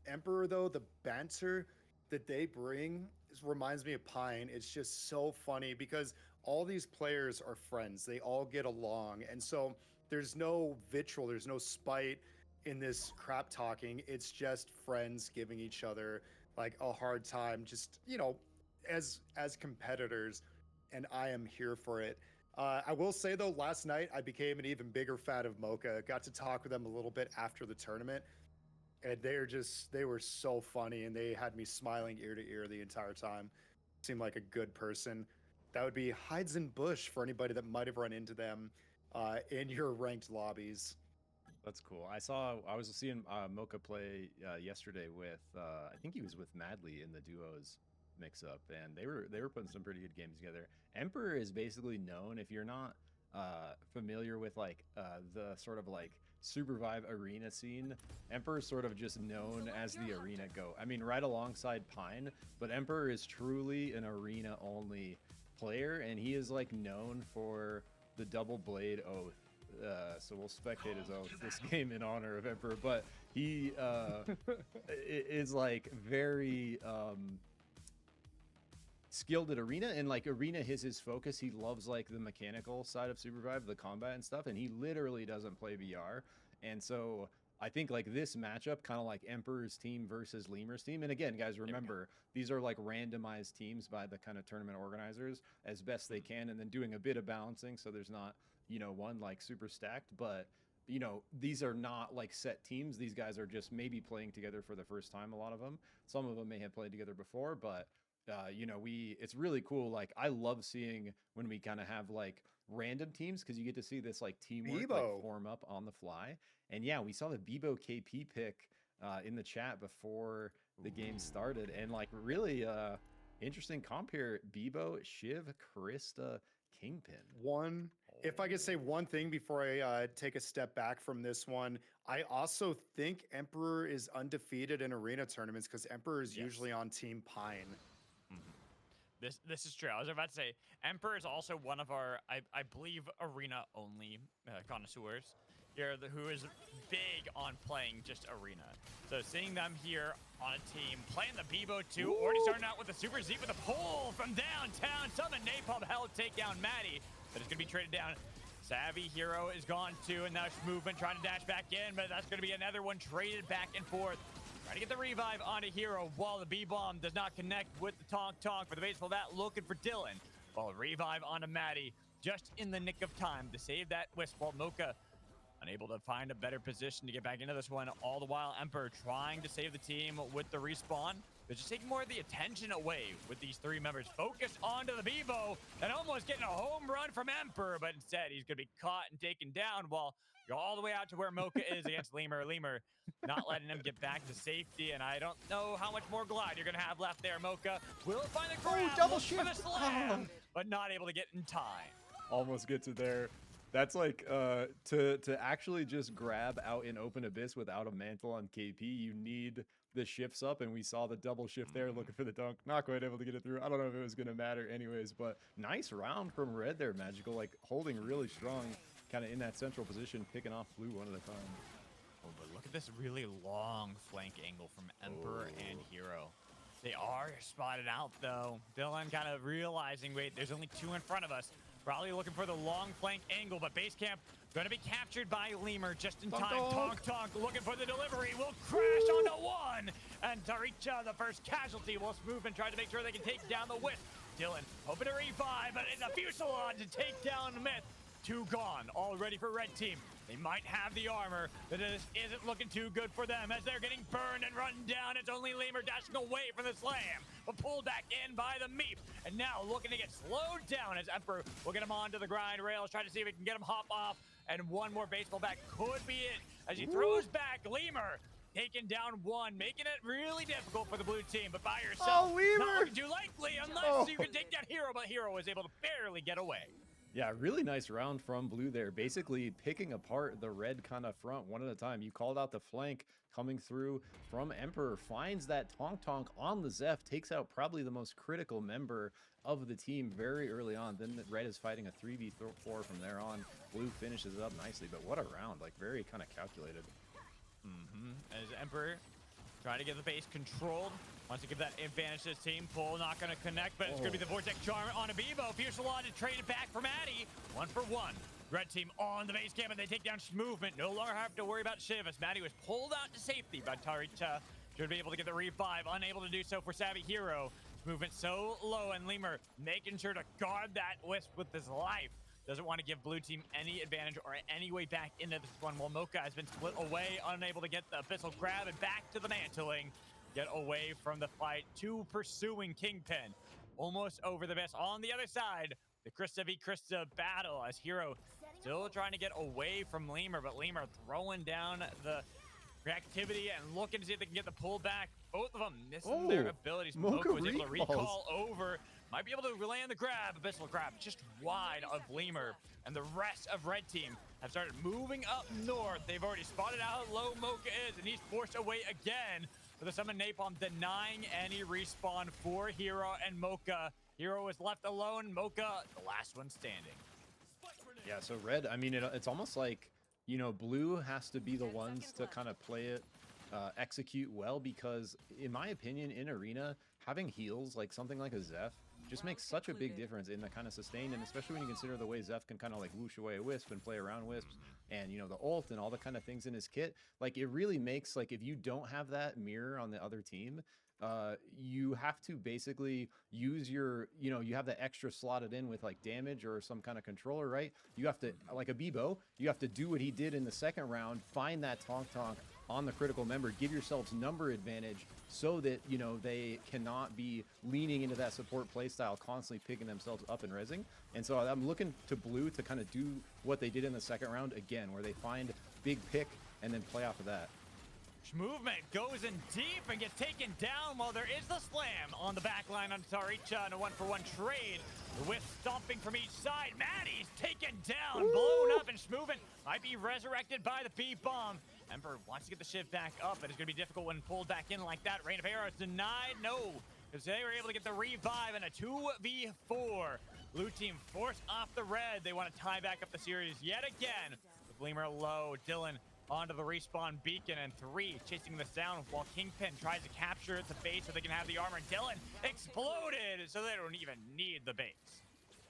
Emperor though, the banter that they bring reminds me of Pine. It's just so funny because all these players are friends. They all get along, and so there's no vitriol, there's no spite in this crap talking. It's just friends giving each other like a hard time, just as competitors, and I am here for it. I will say though, last night I became an even bigger fan of Mocha. Got to talk with them a little bit after the tournament, and they were so funny, and they had me smiling ear to ear the entire time. Seemed like a good person. That would be Hides and Bush for anybody that might have run into them in your ranked lobbies. That's cool. I was seeing Mocha play yesterday with I think he was with Madly in the duos mix up, and they were putting some pretty good games together. Emperor is basically known, if you're not familiar with like the sort of like SUPERVIVE Arena scene, Emperor is sort of just known as the arena GOAT. I mean, right alongside Pine, but Emperor is truly an arena only player, and he is like known for the double blade oath. So we'll spectate his oath this game in honor of Emperor, but he is like very skilled at arena, and like arena is his focus. He loves like the mechanical side of SUPERVIVE, the combat and stuff, and he literally doesn't play VR. And so I think like this matchup, kind of like Emperor's team versus Lemur's team. And again, guys, remember, these are like randomized teams by the kind of tournament organizers as best they can, and then doing a bit of balancing so there's not, you know, one like super stacked. But, you know, these are not like set teams. These guys are just maybe playing together for the first time, a lot of them. Some of them may have played together before, but you know, it's really cool. Like, I love seeing when we kind of have like random teams, because you get to see this like teamwork like, form up on the fly. And yeah, we saw the Bebo KP pick in the chat before the game started, and like really interesting comp here. Bebo, Shiv, Krista, Kingpin. If I could say one thing before I take a step back from this one, I also think Emperor is undefeated in arena tournaments because Emperor is usually on Team Pine. This is true. I was about to say, Emperor is also one of our, I believe, arena-only connoisseurs here, who is big on playing just arena. So seeing them here on a team, playing the Bebo too, already starting out with the Super Z with a pull from downtown. Summon Napalm Hell take down Maddie, but it's going to be traded down. Savvy Hero is gone too, and now Movement trying to dash back in, but that's going to be another one traded back and forth. Trying to get the revive onto Hero while the B-bomb does not connect with the Tonk for the baseball bat, looking for Dylan. While revive onto Maddie, just in the nick of time to save that wisp, while Mocha unable to find a better position to get back into this one. All the while, Emperor trying to save the team with the respawn, but just taking more of the attention away with these three members. Focused onto the Bebo and almost getting a home run from Emperor, but instead he's going to be caught and taken down while go all the way out to where Mocha is against Lemur. Lemur not letting him get back to safety, and I don't know how much more glide you're going to have left there, Mocha. Will find the ground, double looks for the shift. slam, but not able to get in time. Almost gets it there. That's like to actually just grab out in open abyss without a mantle on KP, you need the shifts up, and we saw the double shift there looking for the dunk. Not quite able to get it through. I don't know if it was going to matter anyways, but nice round from Red there, Magical, like holding really strong, kind of in that central position, picking off blue one at a time. Oh, but look at this really long flank angle from Emperor and Hero. They are spotted out, though. Dylan kind of realizing, wait, there's only two in front of us. Probably looking for the long flank angle, but base camp going to be captured by Lemur just in time. Tonk looking for the delivery. Will crash onto one. And Taricha, the first casualty, will move and try to make sure they can take down the Wisp. Dylan hoping to revive, but it's a Fusillade to take down Myth. Two gone, all ready for red team. They might have the armor, but this isn't looking too good for them as they're getting burned and run down. It's only Lemur dashing away from the slam, but pulled back in by the Meep. And now looking to get slowed down as Emperor will get him onto the grind rails, trying to see if he can get him hop off. And one more baseball bat could be it as he throws back. Lemur taking down one, making it really difficult for the blue team, but by yourself, not looking too likely unless you can take down Hero, but Hero was able to barely get away. Yeah, really nice round from blue there. Basically picking apart the red kind of front one at a time. You called out the flank coming through from Emperor, finds that Tonk on the Zeph, takes out probably the most critical member of the team very early on. Then the red is fighting a 3v4 from there on. Blue finishes it up nicely, but what a round, like very kind of calculated. As Emperor trying to get the base controlled. Wants to give that advantage to his team. Pull not going to connect, but it's going to be the Vortex Charm on a Bebo. Fusillade to trade it back for Maddie. 1 for 1. Red team on the base camp, and they take down Movement. No longer have to worry about Shiv as Maddie was pulled out to safety by Taricha. Should be able to get the revive. Unable to do so for Savvy Hero. Movement so low, and Lemur making sure to guard that Wisp with his life. Doesn't want to give blue team any advantage or any way back into this one. While Mocha has been split away, unable to get the Abyssal grab and back to the mantling. Get away from the fight to pursuing Kingpin. Almost over the best. On the other side, the Krista v Krista battle as Hero still trying to get away from Lemur, but Lemur throwing down the reactivity and looking to see if they can get the pull back. Both of them missing their Oh, abilities. Mocha Mocha was able to recalls. recall over. Might be able to land the grab. Abyssal grab just wide of Lemur. And the rest of Red Team have started moving up north. They've already spotted out how low Mocha is, and he's forced away again. With the summon Napalm denying any respawn for Hero and Mocha. Hero is left alone. Mocha, the last one standing. Yeah, so Red, I mean, it's almost like, you know, Blue has to be the 10 ones seconds to left. kind of play it, execute well, because in my opinion, in Arena, having heals like something like a Zeph just makes such a big difference in the kind of sustain, and especially when you consider the way Zeph can kind of like whoosh away a Wisp and play around Wisps, and you know, the ult and all the kind of things in his kit. Like, it really makes, like, if you don't have that mirror on the other team, you have to basically use your, you know, you have the extra slotted in with like damage or some kind of controller, right? You have to, like a Bebo, you have to do what he did in the second round, find that Tonk on the critical member, give yourselves number advantage so that, you know, they cannot be leaning into that support playstyle, constantly picking themselves up and rezzing. And so I'm looking to Blue to kind of do what they did in the second round again, where they find big pick and then play off of that. Movement goes in deep and gets taken down while there is the slam on the back line on Taricha and a 1-for-1 trade. The Wisp stomping from each side. Maddie's taken down, blown up, and Movement might be resurrected by the B-bomb. Emperor wants to get the shift back up, but it's going to be difficult when pulled back in like that. Rain of Arrows denied. No, because they were able to get the revive in a 2v4. Blue team forced off the red. They want to tie back up the series yet again. With Lemur low, Dylan onto the respawn beacon, and 3 chasing this down while Kingpin tries to capture the base so they can have the armor. Dylan exploded, so they don't even need the base.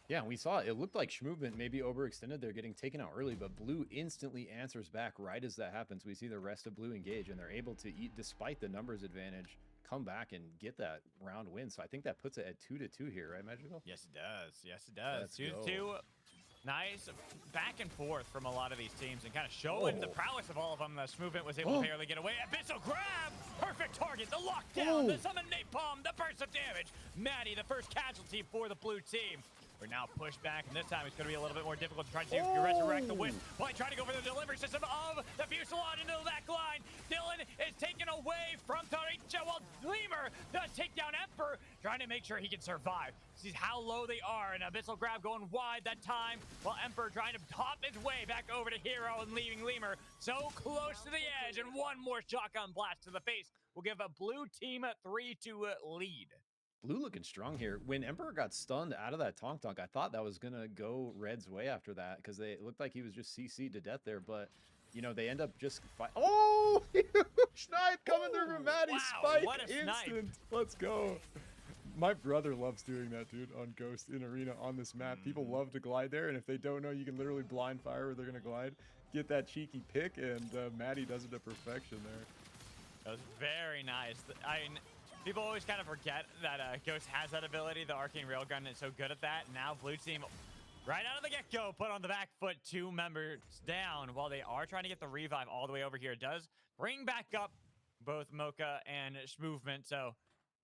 Yeah, we saw it. It looked like Schmovement maybe overextended. They're getting taken out early, but Blue instantly answers back right as that happens. We see the rest of Blue engage, and they're able to eat, despite the numbers advantage, come back and get that round win. So I think that puts it at 2-2 here, right, Magical? Yes, it does. Yes, it does. Let's 2-2. go. Nice back and forth from a lot of these teams, and kind of showing the prowess of all of them. The Movement was able to barely get away. Abyssal grab! Perfect target. The lockdown. The summon Napalm. The burst of damage. Maddie, the first casualty for the Blue team. We're now pushed back, and this time it's going to be a little bit more difficult to try to see if you can resurrect the Wisp while trying to go for the delivery system of the Fuselage into the back line. Dylan is taken away from Taricha while Lemur does take down Emperor, trying to make sure he can survive. Sees how low they are, and Abyssal grab going wide that time, while Emperor trying to top his way back over to Hero and leaving Lemur so close to the edge, and one more shotgun blast to the face will give a Blue team a 3-2 lead. Blue looking strong here. When Emperor got stunned out of that Tonk, I thought that was going to go Red's way after that, because it looked like he was just CC'd to death there, but, you know, they end up just Oh! Huge snipe coming through from Maddie. Wow, Spike what a snipe. instant. Let's go. My brother loves doing that, dude, on Ghost in Arena on this map. People love to glide there, and if they don't know, you can literally blind fire where they're going to glide, get that cheeky pick, and Maddie does it to perfection there. That was very nice. People always kind of forget that Ghost has that ability. The Arcane Railgun is so good at that. Now Blue team, right out of the get-go, put on the back foot 2 members down while they are trying to get the revive all the way over here. It does bring back up both Mocha and Movement, so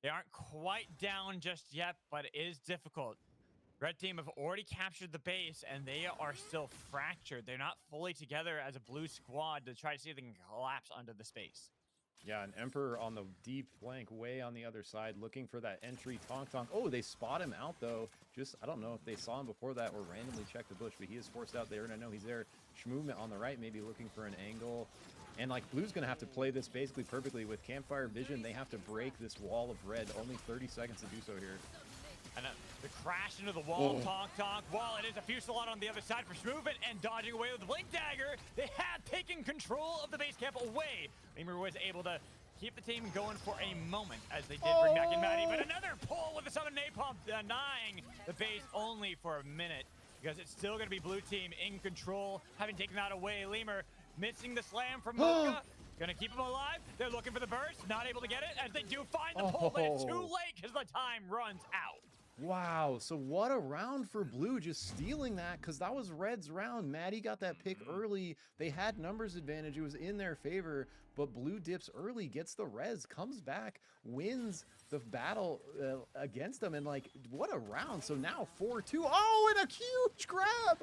they aren't quite down just yet, but it is difficult. Red team have already captured the base, and they are still fractured. They're not fully together as a Blue squad to try to see if they can collapse under the space. Yeah, an Emperor on the deep flank way on the other side, looking for that entry Tonk. Oh, they spot him out, though. Just, I don't know if they saw him before that or randomly checked the bush, but he is forced out there, and I know he's there. Schmovement on the right, maybe looking for an angle. And, like, Blue's going to have to play this basically perfectly. With Campfire Vision, they have to break this wall of red. Only 30 seconds to do so here. And the crash into the wall, Tonk, wall. It is a Fuselage on the other side for Movement, and dodging away with the Blink Dagger. They had taken control of the base camp away. Lemur was able to keep the team going for a moment as they did bring back in Maddie, but another pull with the summon Napalm, denying the base only for a minute, because it's still going to be Blue team in control, having taken that away. Lemur missing the slam from Mocha. Gonna keep him alive. They're looking for the burst, not able to get it, as they do find the pull, but it's too late because the time runs out. Wow, so what a round for Blue, just stealing that, because that was Red's round. Maddie got that pick early. They had numbers advantage. It was in their favor, but Blue dips early, gets the res, comes back, wins the battle against them, and, like, what a round. So now 4-2. Oh, and a huge grab!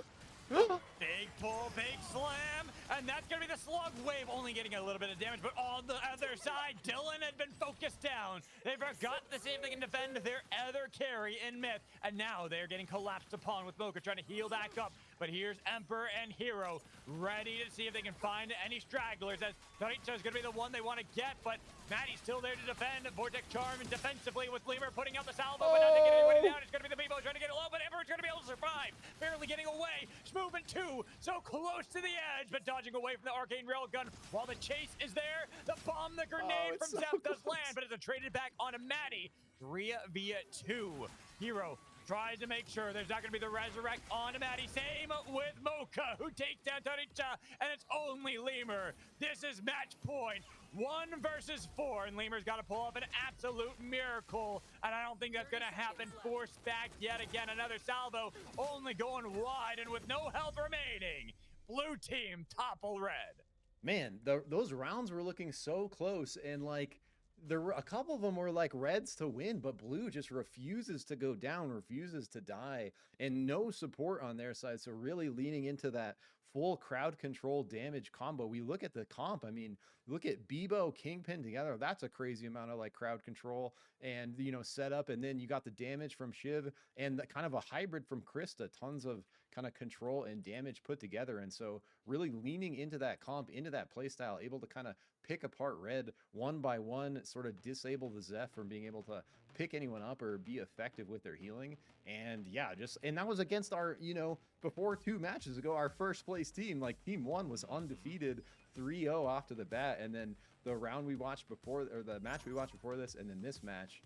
Big pull, big slam. and that's going to be the slug wave, only getting a little bit of damage, but on the other side, Dylan had been focused down. They forgot to see if they can defend their other carry in Myth, and now they're getting collapsed upon with Mocha trying to heal back up. But here's Emperor and Hero ready to see if they can find any stragglers, as Taricha is going to be the one they want to get, but Maddie's still there to defend. Vortex Charm and defensively with Lemur putting out the salvo, but not taking anybody down. It's going to be the Bebo trying to get it low, but Emperor's going to be able to survive. Barely getting away. Movement 2, so close to the edge, but dodging away from the Arcane Railgun while the chase is there. The bomb, the grenade from so Zeph does close. land, but it's a traded back onto Maddie. 3v2. Hero tries to make sure there's not going to be the resurrect onto Maddie. Same with Mocha, who takes down Taricha, and it's only Lemur. This is match point. 1 versus 4, and Lemur's got to pull off an absolute miracle, and I don't think that's going to happen. Forced back yet again. Another salvo, only going wide, and with no health remaining, blue team topple red. Man, those rounds were looking so close, and like there were a couple of them were like reds to win, but blue just refuses to go down, refuses to die, and no support on their side. So really leaning into that full crowd control damage combo. We look at the comp. I mean, look at Bebo, Kingpin together. That's a crazy amount of like crowd control and, you know, setup. And then you got the damage from Shiv and the kind of a hybrid from Krista, tons of kind of control and damage put together. And so really leaning into that comp, into that play style, able to kind of pick apart red one by one, sort of disable the Zeph from being able to pick anyone up or be effective with their healing. And yeah, and that was against our, you know, before 2 matches ago, our first place team, like team 1 was undefeated 3-0 off to the bat. And then the round we watched before, or the match we watched before this, and then this match,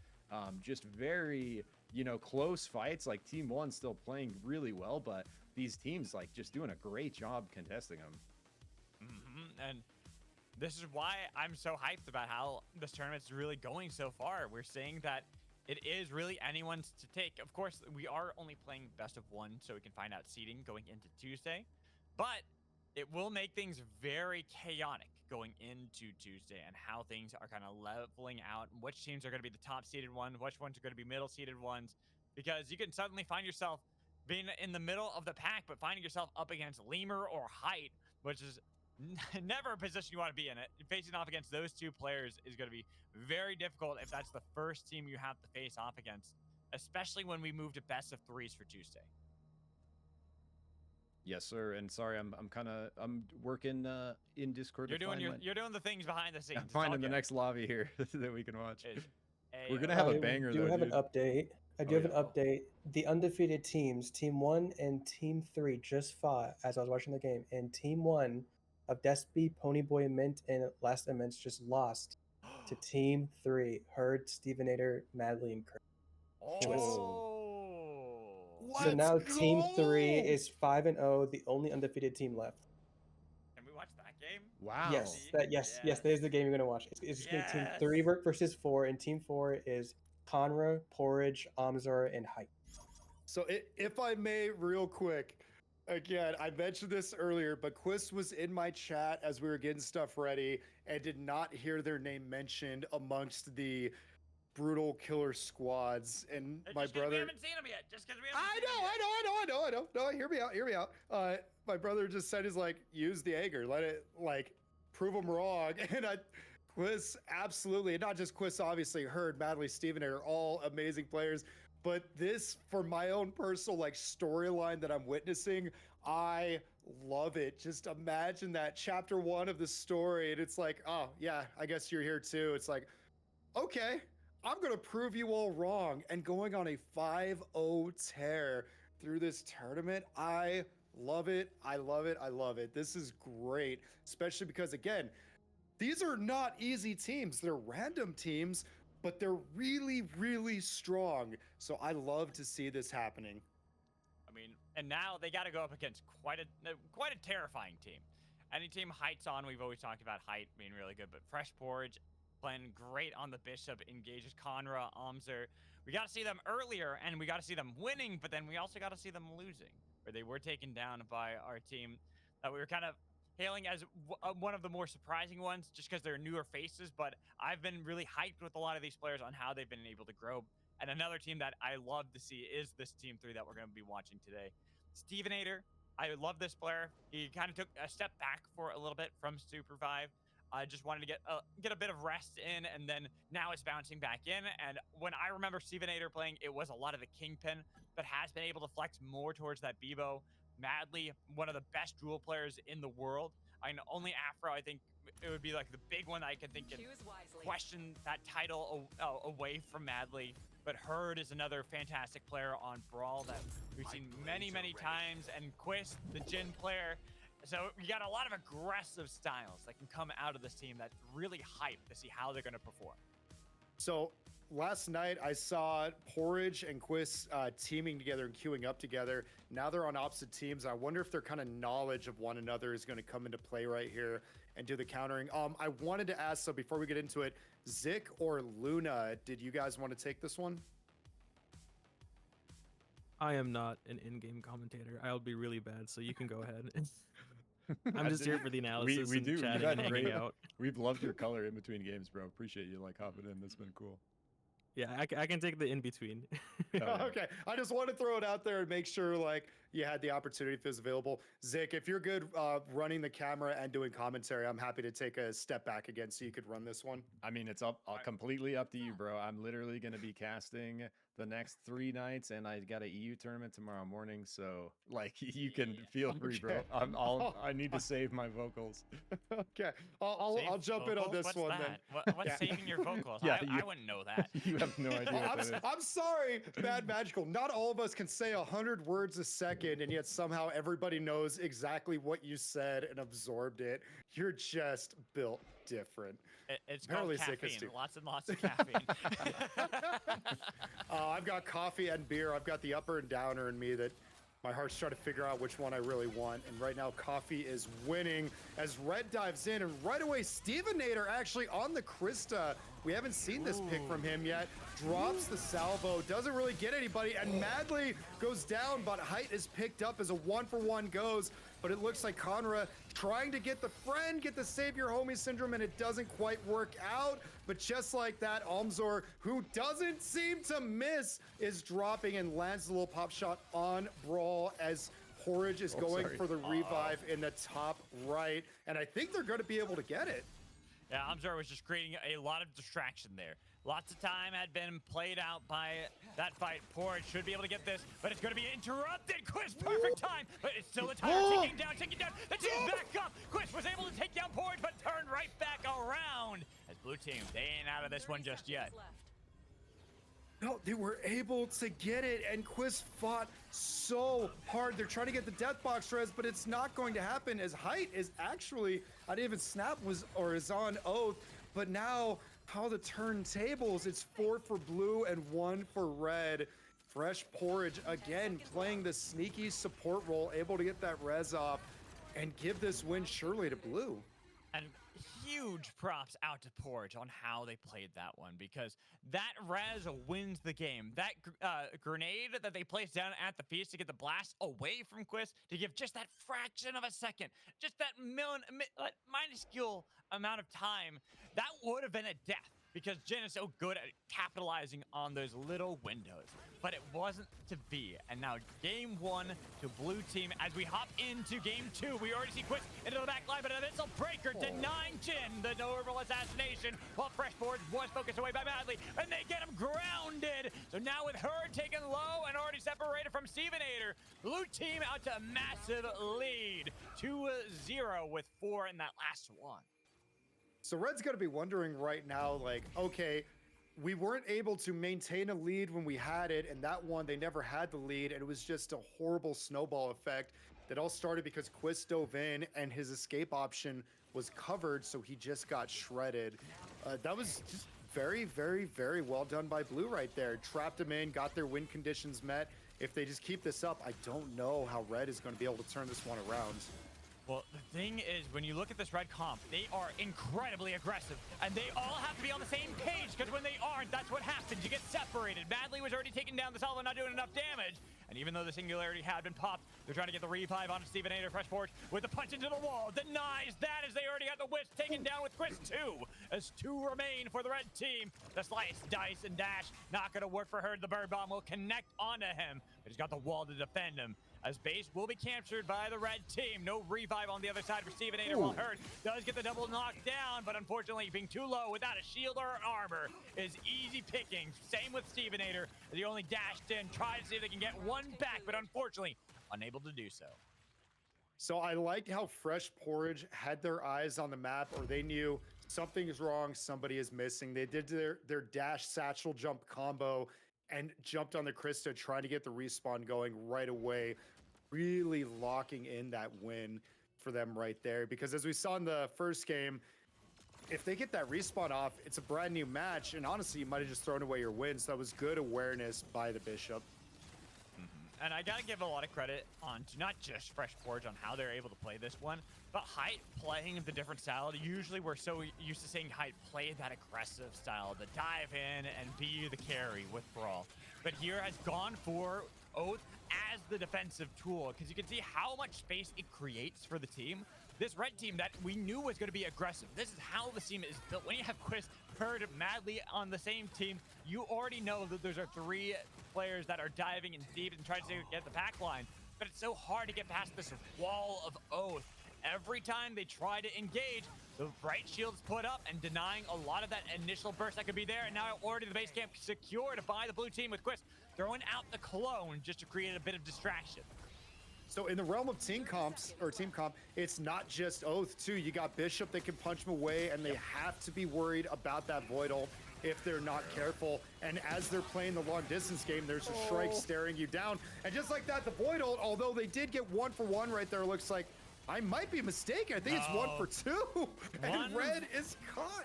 just very, you know, close fights. Like team 1 still playing really well, but these teams like just doing a great job contesting them. And this is why I'm so hyped about how this tournament's really going so far. We're seeing that it is really anyone's to take. Of course, we are only playing best of 1, so we can find out seeding going into Tuesday. But it will make things very chaotic going into Tuesday and how things are kind of leveling out, and which teams are going to be the top seeded one, which ones are going to be middle seeded ones, because you can suddenly find yourself being in the middle of the pack, but finding yourself up against Lemur or Height, which is never a position you want to be in. It facing off against those 2 players is going to be very difficult if that's the first team you have to face off against, especially when we move to best of 3s for Tuesday. Yes, sir. And sorry, I'm working in Discord. You're doing the things behind the scenes. I'm finding the next lobby here that we can watch. It's We're gonna have a banger I do though, have dude. an update. I do Oh, have an yeah. update. The undefeated teams, Team 1 and Team 3, just fought as I was watching the game. And Team 1 of Despy, Ponyboy, Mint, and Last Immense just lost to Team 3, Herd, Stevenator, Madly, and Kirk. So now Team 3 is 5-0, the only undefeated team left. Can we watch that game? Wow. Yes, that is the game you're gonna watch. It's gonna be Team 3 versus 4, and Team 4 is Conra, Porridge, Amzar, and Height. So if I may, real quick, again, I mentioned this earlier, but Quist was in my chat as we were getting stuff ready and did not hear their name mentioned amongst the brutal killer squads. And my brother, we haven't seen them yet. Just because we haven't seen them I know. No, hear me out. My brother just said, he's like, use the Aegir, let it like prove them wrong. And Quiz, absolutely, and not just Quiz, obviously, Herd, Madly, Steven are all amazing players. But this, for my own personal like storyline that I'm witnessing, I love it. Just imagine that chapter 1 of the story, and it's like, oh yeah, I guess you're here too. It's like, okay, I'm gonna prove you all wrong, and going on a 5-0 tear through this tournament, I love it. I love it. This is great, especially because again, these are not easy teams. They're random teams, but they're really, really strong. So I love to see this happening. I mean, and now they got to go up against quite a terrifying team. Any team Height's on, we've always talked about Height being really good, but Fresh Porridge playing great on the Bishop, engages Conra, Amzer. We got to see them earlier, and we got to see them winning, but then we also got to see them losing, where they were taken down by our team that we were kind of hailing as one of the more surprising ones, just because they're newer faces. But I've been really hyped with a lot of these players on how they've been able to grow. And another team that I love to see is this Team 3 that we're going to be watching today. Stevenator, I love this player. He kind of took a step back for a little bit from SUPERVIVE. I just wanted to get a bit of rest in, and then now it's bouncing back in. And when I remember Stevenator playing, it was a lot of the Kingpin, but has been able to flex more towards that Bebo. Madly, one of the best duel players in the world. I know only Afro, I think it would be like the big one I could think of. Choose wisely. Question that title away from Madly. But Herd is another fantastic player on Brawl that we've seen many times, and Quist, the Jin player. So you got a lot of aggressive styles that can come out of this team that's really hyped to see how they're going to perform. So last night I saw Porridge and Quist teaming together and queuing up together. Now they're on opposite teams. I wonder if their kind of knowledge of one another is going to come into play right here and do the countering. I wanted to ask, so before we get into it, Zik or Luna, did you guys want to take this one? I am not an in-game commentator. I'll be really bad, so you can go ahead. I'm just here for the analysis we and do. chatting You got and hanging great- out. We've loved your color in between games, bro. Appreciate you like hopping in. That's been cool. Yeah, I can take the in-between. Yeah. Okay, I just want to throw it out there and make sure like you had the opportunity if it was available. Zik, if you're good running the camera and doing commentary, I'm happy to take a step back again so you could run this one. I mean, it's completely up to you, bro. I'm literally going to be casting the next 3 nights, and I got an EU tournament tomorrow morning. So, like, you can feel free, bro. Okay. I need to save my vocals. Okay, I'll jump in on Vocals? this What's one that? then. What's Yeah. saving your vocals? Yeah, I wouldn't know that. You have no idea what that is. I'm sorry, MadMagical. Not all of us can say 100 words a second, and yet somehow everybody knows exactly what you said and absorbed it. You're just built different. It's Apparently called sick as caffeine. two. Lots and lots of caffeine. I've got coffee and beer. I've got the upper and downer in me that my heart's trying to figure out which one I really want. And right now, coffee is winning as Red dives in. And right away, Stevenator actually on the Krista. We haven't seen this pick from him yet. Drops the salvo, doesn't really get anybody, and Madly goes down, but Height is picked up as a 1-for-1 goes. But it looks like Conra trying to get the friend, get the save your homie syndrome, and it doesn't quite work out. But just like that, Almzor, who doesn't seem to miss, is dropping and lands a little pop shot on Brawl as Porridge is going sorry. for the revive in the top right. And I think they're going to be able to get it. Yeah, Amzar was just creating a lot of distraction there. Lots of time had been played out by that fight. Porridge should be able to get this, but it's going to be interrupted. Quist, perfect time, but it's still a tire. Taking down. The team's back up. Quist was able to take down Porridge, but turned right back around. As blue team, they ain't out of this one 30 just yet. seconds left. No, they were able to get it, and Quist fought so hard. They're trying to get the death box res, but it's not going to happen as Height is actually, I didn't even snap is on Oath, but now how the turntables, it's 4 for blue and 1 for red. Fresh Porridge again playing the sneaky support role, able to get that res off and give this win surely to blue. And huge props out to Porridge on how they played that one, because that res wins the game. That grenade that they placed down at the feast to get the blast away from Quist, to give just that fraction of a second, just that minuscule amount of time, that would have been a death, because Jin is so good at capitalizing on those little windows. But it wasn't to be. And now game 1 to blue team as we hop into game 2. We already see Quist into the back line, but a missile breaker denying Jin the no-orbital assassination, while Fresh Porridge was focused away by Madly, and they get him grounded. So now with Herd taken low and already separated from Stevenator, blue team out to a massive lead. 2-0 with 4 in that last one. So Red's got to be wondering right now, like, okay, we weren't able to maintain a lead when we had it, and that one, they never had the lead, and it was just a horrible snowball effect that all started because Quist dove in, and his escape option was covered, so he just got shredded. That was just very, very, very well done by Blue right there. Trapped him in, got their win conditions met. If they just keep this up, I don't know how Red is going to be able to turn this one around. Well, the thing is, when you look at this red comp, they are incredibly aggressive, and they all have to be on the same page, because when they aren't, that's what happens. You get separated. Madly was already taking down the salvo, not doing enough damage, and even though the singularity had been popped, they're trying to get the revive onto Stevenator. Fresh Porch with the punch into the wall, denies that as they already got the Wisp taken down with Chris 2, as 2 remain for the red team. The slice, dice, and dash, not going to work for her. The bird bomb will connect onto him, but he's got the wall to defend him. as base will be captured by the red team. No revive on the other side for Stevenator, while Hurt does get the double knock down, but unfortunately being too low without a shield or armor is easy pickings. Same with Stevenator, as he only dashed in, tried to see if they can get one back, but unfortunately unable to do so. So I like how Fresh Porridge had their eyes on the map, or they knew something is wrong, somebody is missing. They did their dash satchel jump combo and jumped on the Krista, trying to get the respawn going right away, really locking in that win for them right there. Because as we saw in the first game, if they get that respawn off, it's a brand new match, and honestly, you might have just thrown away your win. So that was good awareness by the Bishop. And I gotta give a lot of credit on to not just Fresh Porridge on how they're able to play this one, but Height playing the different style. Usually we're so used to seeing Height play that aggressive style, the dive in and be the carry with Brawl. But here has gone for Oath as the defensive tool, because you can see how much space it creates for the team. This red team that we knew was going to be aggressive. This is how the team is built. When you have Quiz, Herd, Madly on the same team, you already know that those are three players that are diving in deep and trying to get the pack line. But it's so hard to get past this wall of Oath. Every time they try to engage, the bright shield's put up and denying a lot of that initial burst that could be there. And now already the base camp secured by the blue team with Quist throwing out the clone just to create a bit of distraction. So in the realm of team comp, it's not just Oath too. You got Bishop that can punch him away, and they have to be worried about that Void ult if they're not careful. And as they're playing the long distance game, there's a Shrike staring you down. And just like that, the Void ult, although they did get 1 for 1 right there, looks like I might be mistaken. I think it's 1 for 2. And Red is caught.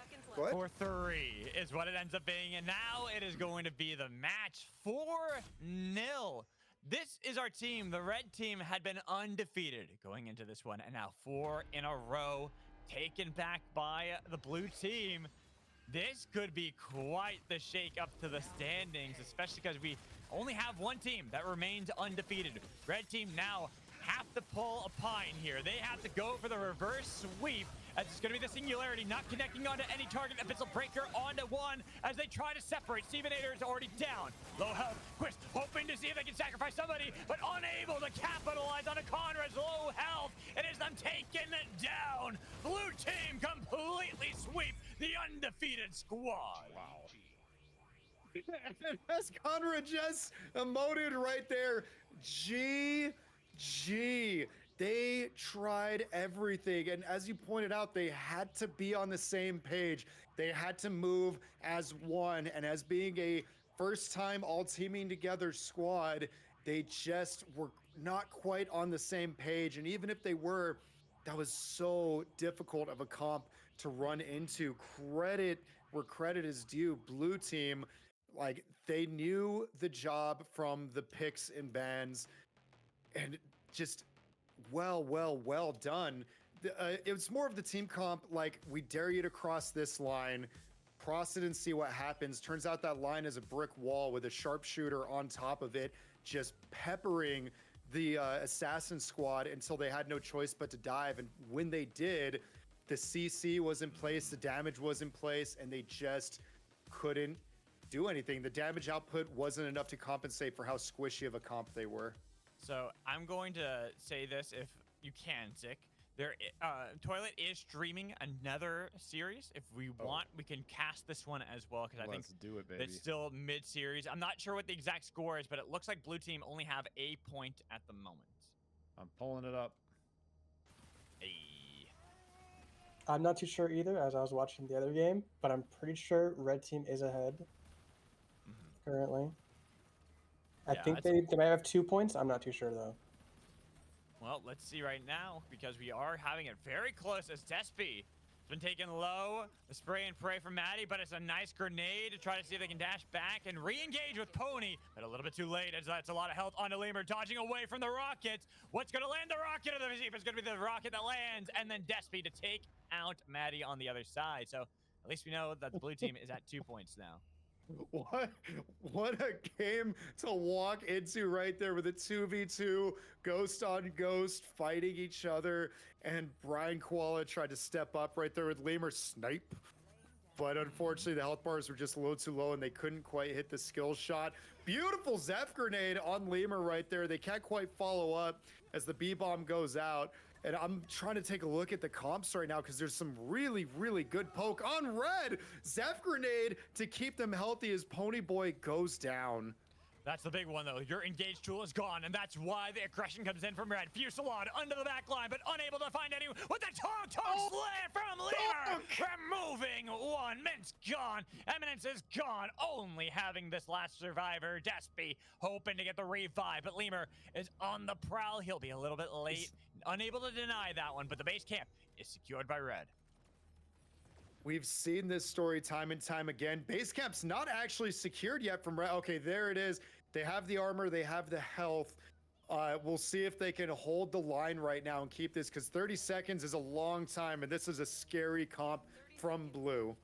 For 3 is what it ends up being. And now it is going to be the match 4-0. This is our team. The red team had been undefeated going into this one, and now 4 in a row taken back by the blue team. This could be quite the shake up to the standings, especially because we only have one team that remains undefeated. Red team now have to pull a Pine here. They have to go for the reverse sweep, as it's going to be the Singularity not connecting onto any target. A Pistol Breaker onto one as they try to separate. Stevenator is already down. Low health. Quist hoping to see if they can sacrifice somebody, but unable to capitalize on a Conrad's low health. It is them taken down. Blue team completely sweep the undefeated squad. Wow. As Conrad just emoted right there, GG. They tried everything, and as you pointed out, they had to be on the same page. They had to move as one, and as being a first-time all-teaming together squad, they just were not quite on the same page. And even if they were, that was so difficult of a comp to run into. Credit where credit is due. Blue team, like, they knew the job from the picks and bans, and just well done. It was more of the team comp, like, we dare you to cross this line, cross it and see what happens. Turns out that line is a brick wall with a sharpshooter on top of it, just peppering the assassin squad until they had no choice but to dive. And when they did, the CC was in place, the damage was in place, and they just couldn't do anything. The damage output wasn't enough to compensate for how squishy of a comp they were. So I'm going to say this if you can, Zick. Toilet is streaming another series. If we want, we can cast this one as well, because I think do it, baby. it's still mid-series. I'm not sure what the exact score is, but it looks like blue team only have a point at the moment. I'm pulling it up. Hey. I'm not too sure either, as I was watching the other game, but I'm pretty sure red team is ahead currently. I think they might have 2 points. I'm not too sure, though. Well, let's see right now, because we are having it very close as Despy has been taken low. The spray and pray from Maddie, but it's a nice grenade to try to see if they can dash back and re-engage with Pony, but a little bit too late, as that's a lot of health onto Lemur, dodging away from the rockets. What's going to land the rocket? It's going to be the rocket that lands, and then Despy to take out Maddie on the other side. So at least we know that the blue team is at 2 points now. What a game to walk into right there, with a 2v2 ghost on ghost fighting each other, and Brian Koala tried to step up right there with Lemur snipe. but unfortunately the health bars were just a little too low and they couldn't quite hit the skill shot. Beautiful Zeph grenade on Lemur right there. They can't quite follow up as the B-bomb goes out. And I'm trying to take a look at the comps right now because there's some really, really good poke on Red. Zeph grenade to keep them healthy as Ponyboy goes down. That's the big one, though. Your engaged tool is gone, and that's why the aggression comes in from Red. Fusillade under the back line, but unable to find anyone with the Tong slam from Lemur. Removing one. Mint's gone. Eminence is gone. Only having this last survivor, Despy, hoping to get the revive, but Lemur is on the prowl. He'll be a little bit late. Unable to deny that one, but the base camp is secured by Red. We've seen this story time and time again. Base camp's not actually secured yet from Red. Okay, there it is. They have the armor, they have the health. We'll see if they can hold the line right now and keep this, because 30 seconds is a long time, and this is a scary comp from Blue.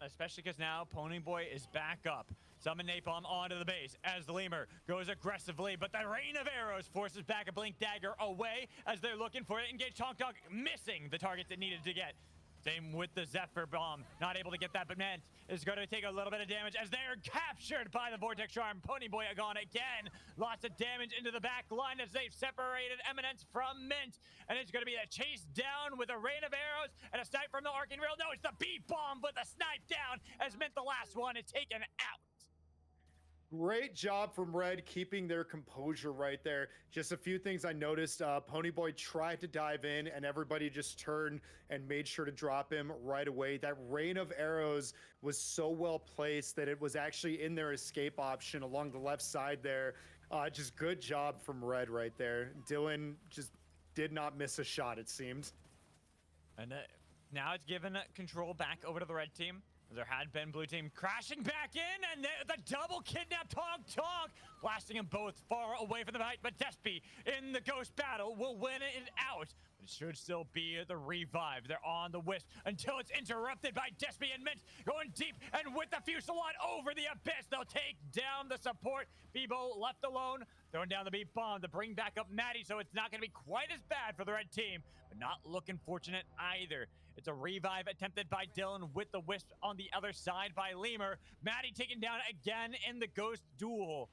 Especially because now Ponyboy is back up. Summon Napalm onto the base as the Lemur goes aggressively, but the rain of arrows forces back a Blink Dagger away as they're looking for it. Engage Tonk Tonk, missing the targets it needed to get. Same with the Zephyr Bomb. Not able to get that, but Mint is going to take a little bit of damage as they're captured by the Vortex Charm. Ponyboy gone again. Lots of damage into the back line as they've separated Eminence from Mint. And it's going to be a chase down with a rain of arrows and a snipe from the Arcing Rail. No, it's the B-Bomb with a snipe down as Mint, the last one, is taken out. Great job from Red keeping their composure right there. Just a few things I noticed. Ponyboy tried to dive in and everybody just turned and made sure to drop him right away. That rain of arrows was so well placed that it was actually in their escape option along the left side there. Just good job from Red right there. Dylan just did not miss a shot, it seemed. And now it's given control back over to the Red team. There had been Blue team crashing back in, and the double kidnap Tong, blasting them both far away from the fight. But Despy in the ghost battle will win it out. But it should still be the revive. They're on the wisp until it's interrupted by Despy and Mint going deep, and with the Fusillade over the abyss, they'll take down the support. Bebo left alone, throwing down the B-bomb to bring back up Maddie, so it's not going to be quite as bad for the Red team, but not looking fortunate either. It's a revive attempted by Dylan with the wisp on the other side by Lemur. Maddie taken down again in the ghost duel.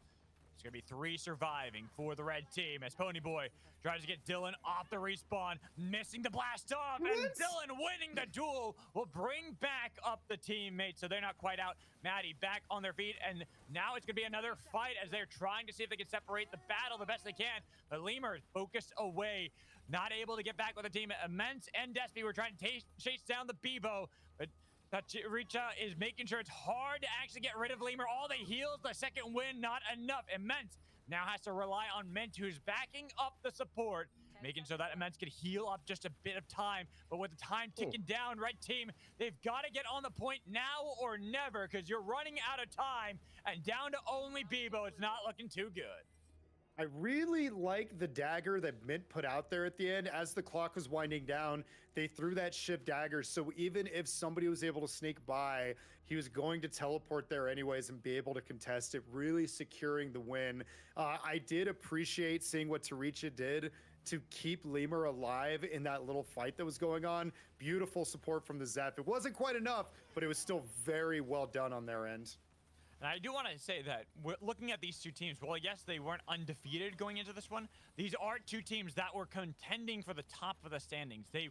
It's going to be 3 surviving for the Red team as Ponyboy tries to get Dylan off the respawn, missing the blast off, and Dylan winning the duel will bring back up the teammates, so they're not quite out. Maddie back on their feet, and now it's going to be another fight as they're trying to see if they can separate the battle the best they can. But Lemur is focused away, not able to get back with the team. Immense and Despy were trying to chase down the Bebo, but Richa is making sure it's hard to actually get rid of Lemur. All the heals, the second win, not enough. Immense now has to rely on Mint, who's backing up the support, making sure that Immense can heal up just a bit of time. But with the time ticking down, Red team, they've got to get on the point now or never, because you're running out of time, and down to only Bebo, it's not looking too good. I really like the dagger that Mint put out there at the end. As the clock was winding down, they threw that shift dagger, so even if somebody was able to sneak by, he was going to teleport there anyways and be able to contest it, really securing the win. I did appreciate seeing what Taricha did to keep Lemur alive in that little fight that was going on. Beautiful support from the Zeph. It wasn't quite enough, but it was still very well done on their end. And I do want to say that we're looking at these two teams, well, yes, they weren't undefeated going into this one. These are two teams that were contending for the top of the standings. They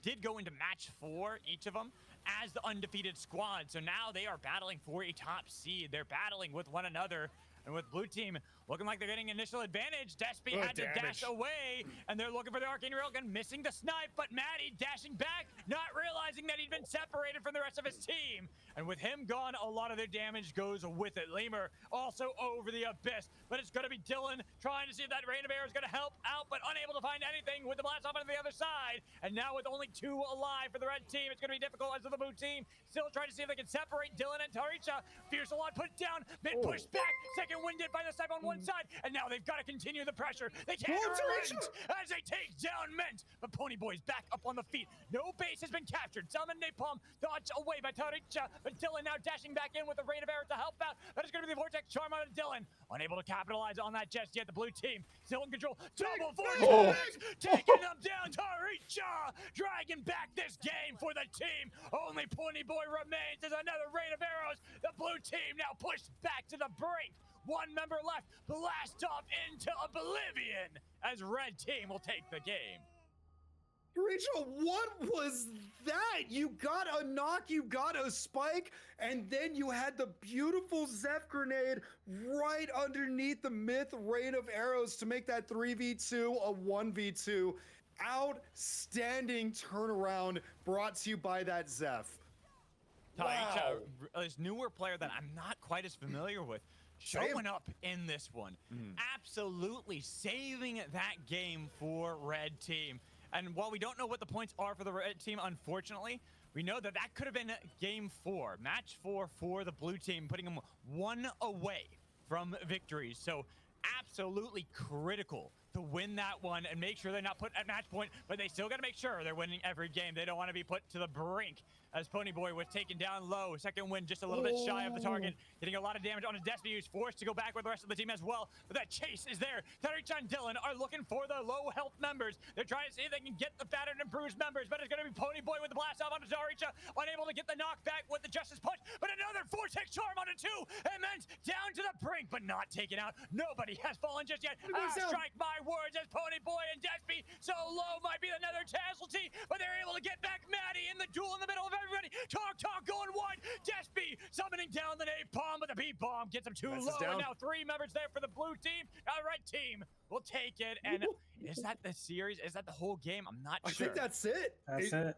did go into match 4, each of them, as the undefeated squad. So now they are battling for a top seed. They're battling with one another. And with Blue team looking like they're getting initial advantage, Despy had to dash away, and they're looking for the Arcane Railgun, missing the snipe, but Maddie dashing back, not realizing that he'd been separated from the rest of his team. And with him gone, a lot of their damage goes with it. Lemur also over the abyss, but it's going to be Dylan trying to see if that rain of arrow is going to help out, but unable to find anything with the blast off on the other side. And now with only 2 alive for the Red team, it's going to be difficult as for the Blue team. Still trying to see if they can separate Dylan and Taricha. Fusillade put down, Mint pushed back, second Second win did find the snipe on one side, and now they've got to continue the pressure. They can't Oh, relent as they take down Mint. But Ponyboy's back up on the feet. No base has been captured. Summon Napalm dodged away by Taricha, but Dylan now dashing back in with a rain of arrows to help out. That is going to be the Vortex Charm on Dylan. Unable to capitalize on that just yet. The blue team still in control. Double Vortex! Taking them down. Taricha dragging back this game for the team. Only Ponyboy remains as another rain of arrows. The blue team now pushed back to the brink. One member left. Blast off into oblivion as red team will take the game. Rachel, what was that? You got a knock, you got a spike, and then you had the beautiful Zeph grenade right underneath the myth rain of arrows to make that 3v2 a 1v2. Outstanding turnaround brought to you by that Zeph. Taricha, this newer player that I'm not quite as familiar with, showing up in this one. Absolutely saving that game for red team. And while we don't know what the points are for the red team, unfortunately, we know that that could have been game 4, match 4 for the blue team, putting them one away from victory. So absolutely critical to win that one and make sure they're not put at match point, but they still got to make sure they're winning every game. They don't want to be put to the brink as Ponyboy was taken down low. Second win just a little bit shy of the target, getting a lot of damage on his Despy, who's forced to go back with the rest of the team as well. But that chase is there. Taricha and Dylan are looking for the low health members. They're trying to see if they can get the battered and bruised members, but it's going to be Ponyboy with the blast off onto Taricha, unable to get the knockback with the Justice Punch, but another Vortex Charm onto 2, and then down to the brink, but not taken out. Nobody has fallen just yet. Strike my words as Ponyboy and Despy so low might be another casualty, but they're able to get back Maddie in the duel in the middle of everybody. Talk going wide. Despy summoning down the napalm, but the B-bomb gets him too low, and now 3 members there for the blue team. Now the red team will take it, and is that the series? Is that the whole game? I'm not sure. I think that's it. That's it.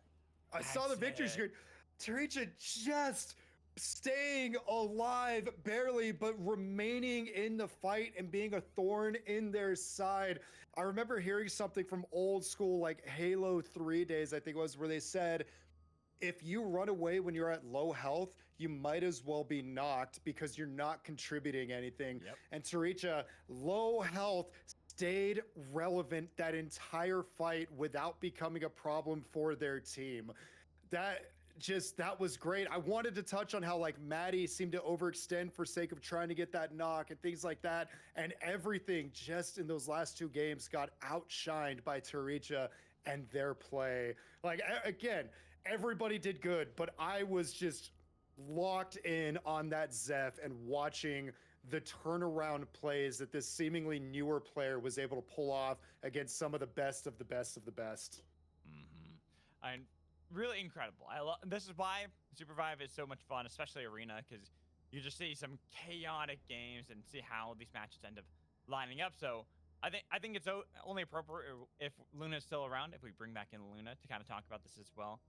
I saw the victory screen. Taricha just staying alive barely, but remaining in the fight and being a thorn in their side. I remember hearing something from old school, like Halo 3 days, I think it was, where they said, if you run away when you're at low health, you might as well be knocked because you're not contributing anything. And Taricha, low health, stayed relevant that entire fight without becoming a problem for their team. That was great. I wanted to touch on how like Maddie seemed to overextend for sake of trying to get that knock and things like that, and everything just in those last 2 games got outshined by Taricha and their play. Like again, everybody did good, but I was just locked in on that Zeph and watching the turnaround plays that this seemingly newer player was able to pull off against some of the best of the best of the best. And really incredible. This is why SUPERVIVE is so much fun, especially Arena, because you just see some chaotic games and see how these matches end up lining up. So I think it's only appropriate if Luna is still around, if we bring back in Luna to kind of talk about this as well.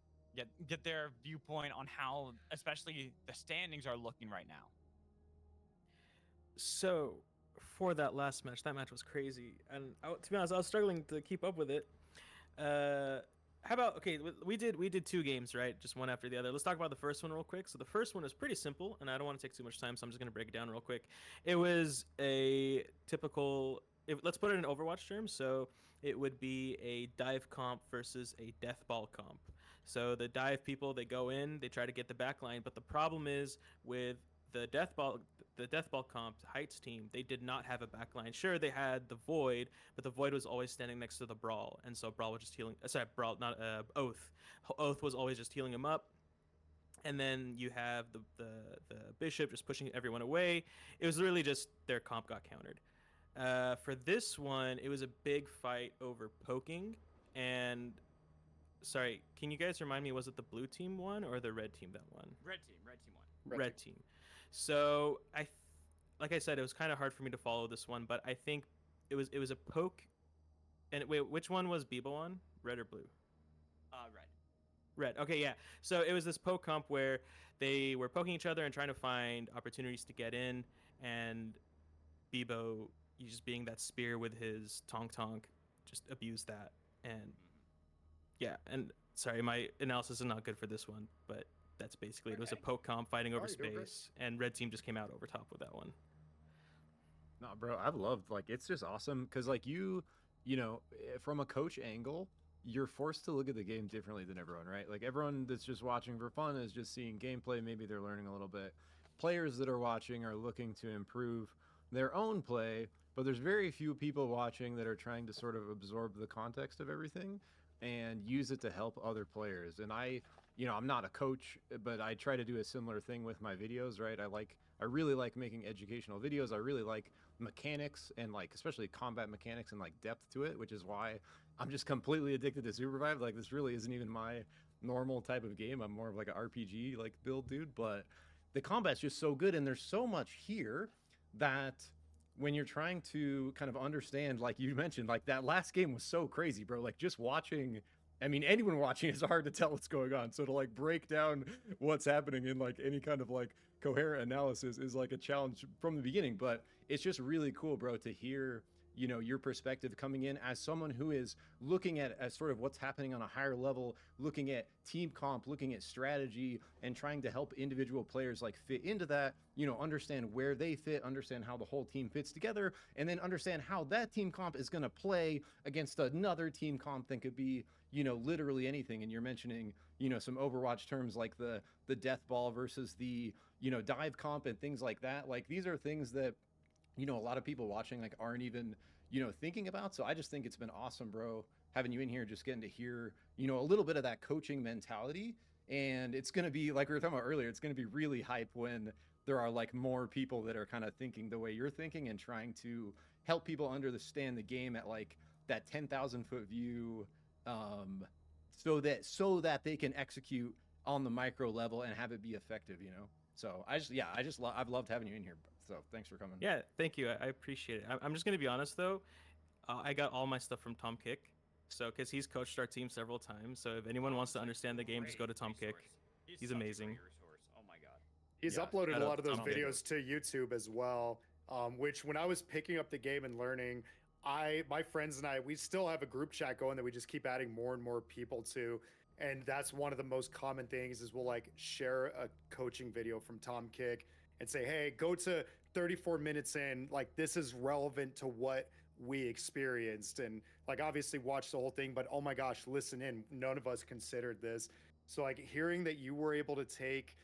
Get their viewpoint on how especially the standings are looking right now. So for that last match, that match was crazy, and to be honest, I was struggling to keep up with it. How about, okay, we did 2 games, right? Just one after the other. Let's talk about the first one real quick. So the first one was pretty simple, and I don't want to take too much time, so I'm just going to break it down real quick. It was a typical, let's put it in Overwatch terms. So it would be a dive comp versus a death ball comp. So the dive people, they go in, they try to get the backline, but the problem is with the death ball comp Heights team, they did not have a backline. Sure, they had the Void, but the Void was always standing next to the Brawl, and so Brawl was just healing. Sorry, Brawl, not Oath. Oath was always just healing him up, and then you have the Bishop just pushing everyone away. It was really just their comp got countered. For this one, it was a big fight over poking, and sorry, can you guys remind me, was it the blue team won or the red team that won? Red team won. Red team. So like I said, it was kind of hard for me to follow this one, but I think it was a poke. And wait, which one was Bebo on? Red or blue? Red. Okay, yeah. So it was this poke comp where they were poking each other and trying to find opportunities to get in, and Bebo, he's just being that spear with his tonk, just abused that. And yeah, and sorry, my analysis is not good for this one, but that's basically it. Was a poke comp fighting over space, and red team just came out over top with that one. No, bro, I've loved like it's just awesome because like you know, from a coach angle, you're forced to look at the game differently than everyone, right? Like everyone that's just watching for fun is just seeing gameplay. Maybe they're learning a little bit. Players that are watching are looking to improve their own play, but there's very few people watching that are trying to sort of absorb the context of everything and use it to help other players. And you know, I'm not a coach, but I try to do a similar thing with my videos, right? I really like making educational videos. I really like mechanics and like especially combat mechanics and like depth to it, which is why I'm just completely addicted to SUPERVIVE. Like this really isn't even my normal type of game. I'm more of like an RPG like build dude, but the combat's just so good and there's so much here that when you're trying to kind of understand, like you mentioned, like that last game was so crazy, bro. Like just watching, I mean, anyone watching, it's hard to tell what's going on. So to like break down what's happening in like any kind of like coherent analysis is like a challenge from the beginning. But it's just really cool, bro, to hear, you know, your perspective coming in as someone who is looking at as sort of what's happening on a higher level, looking at team comp, looking at strategy, and trying to help individual players like fit into that, you know, understand where they fit, understand how the whole team fits together, and then understand how that team comp is going to play against another team comp that could be, you know, literally anything. And you're mentioning, you know, some Overwatch terms like the death ball versus the, you know, dive comp and things like that. Like these are things that, you know, a lot of people watching like aren't even, you know, thinking about. So I just think it's been awesome, bro, having you in here, just getting to hear, you know, a little bit of that coaching mentality. And it's going to be, like we were talking about earlier, it's going to be really hype when there are like more people that are kind of thinking the way you're thinking and trying to help people understand the game at like that 10,000 foot view, so that they can execute on the micro level and have it be effective, you know? So I've loved having you in here. So thanks for coming. Yeah, thank you. I appreciate it. I'm just gonna be honest though. I got all my stuff from Tom Kick, so because he's coached our team several times. So if anyone wants to understand the game, just go to Tom Kick. He's such a amazing. great resource. Oh my god. He's Yeah, uploaded shout a out lot of to those Tom Kick. videos to YouTube as well. Which when I was picking up the game and learning, my friends and I, we still have a group chat going that we just keep adding more and more people to. And that's one of the most common things is we'll like share a coaching video from Tom Kick and say, hey, go to 34 minutes in, like this is relevant to what we experienced. And like obviously watch the whole thing, but oh my gosh, listen in. None of us considered this. So like hearing that you were able to take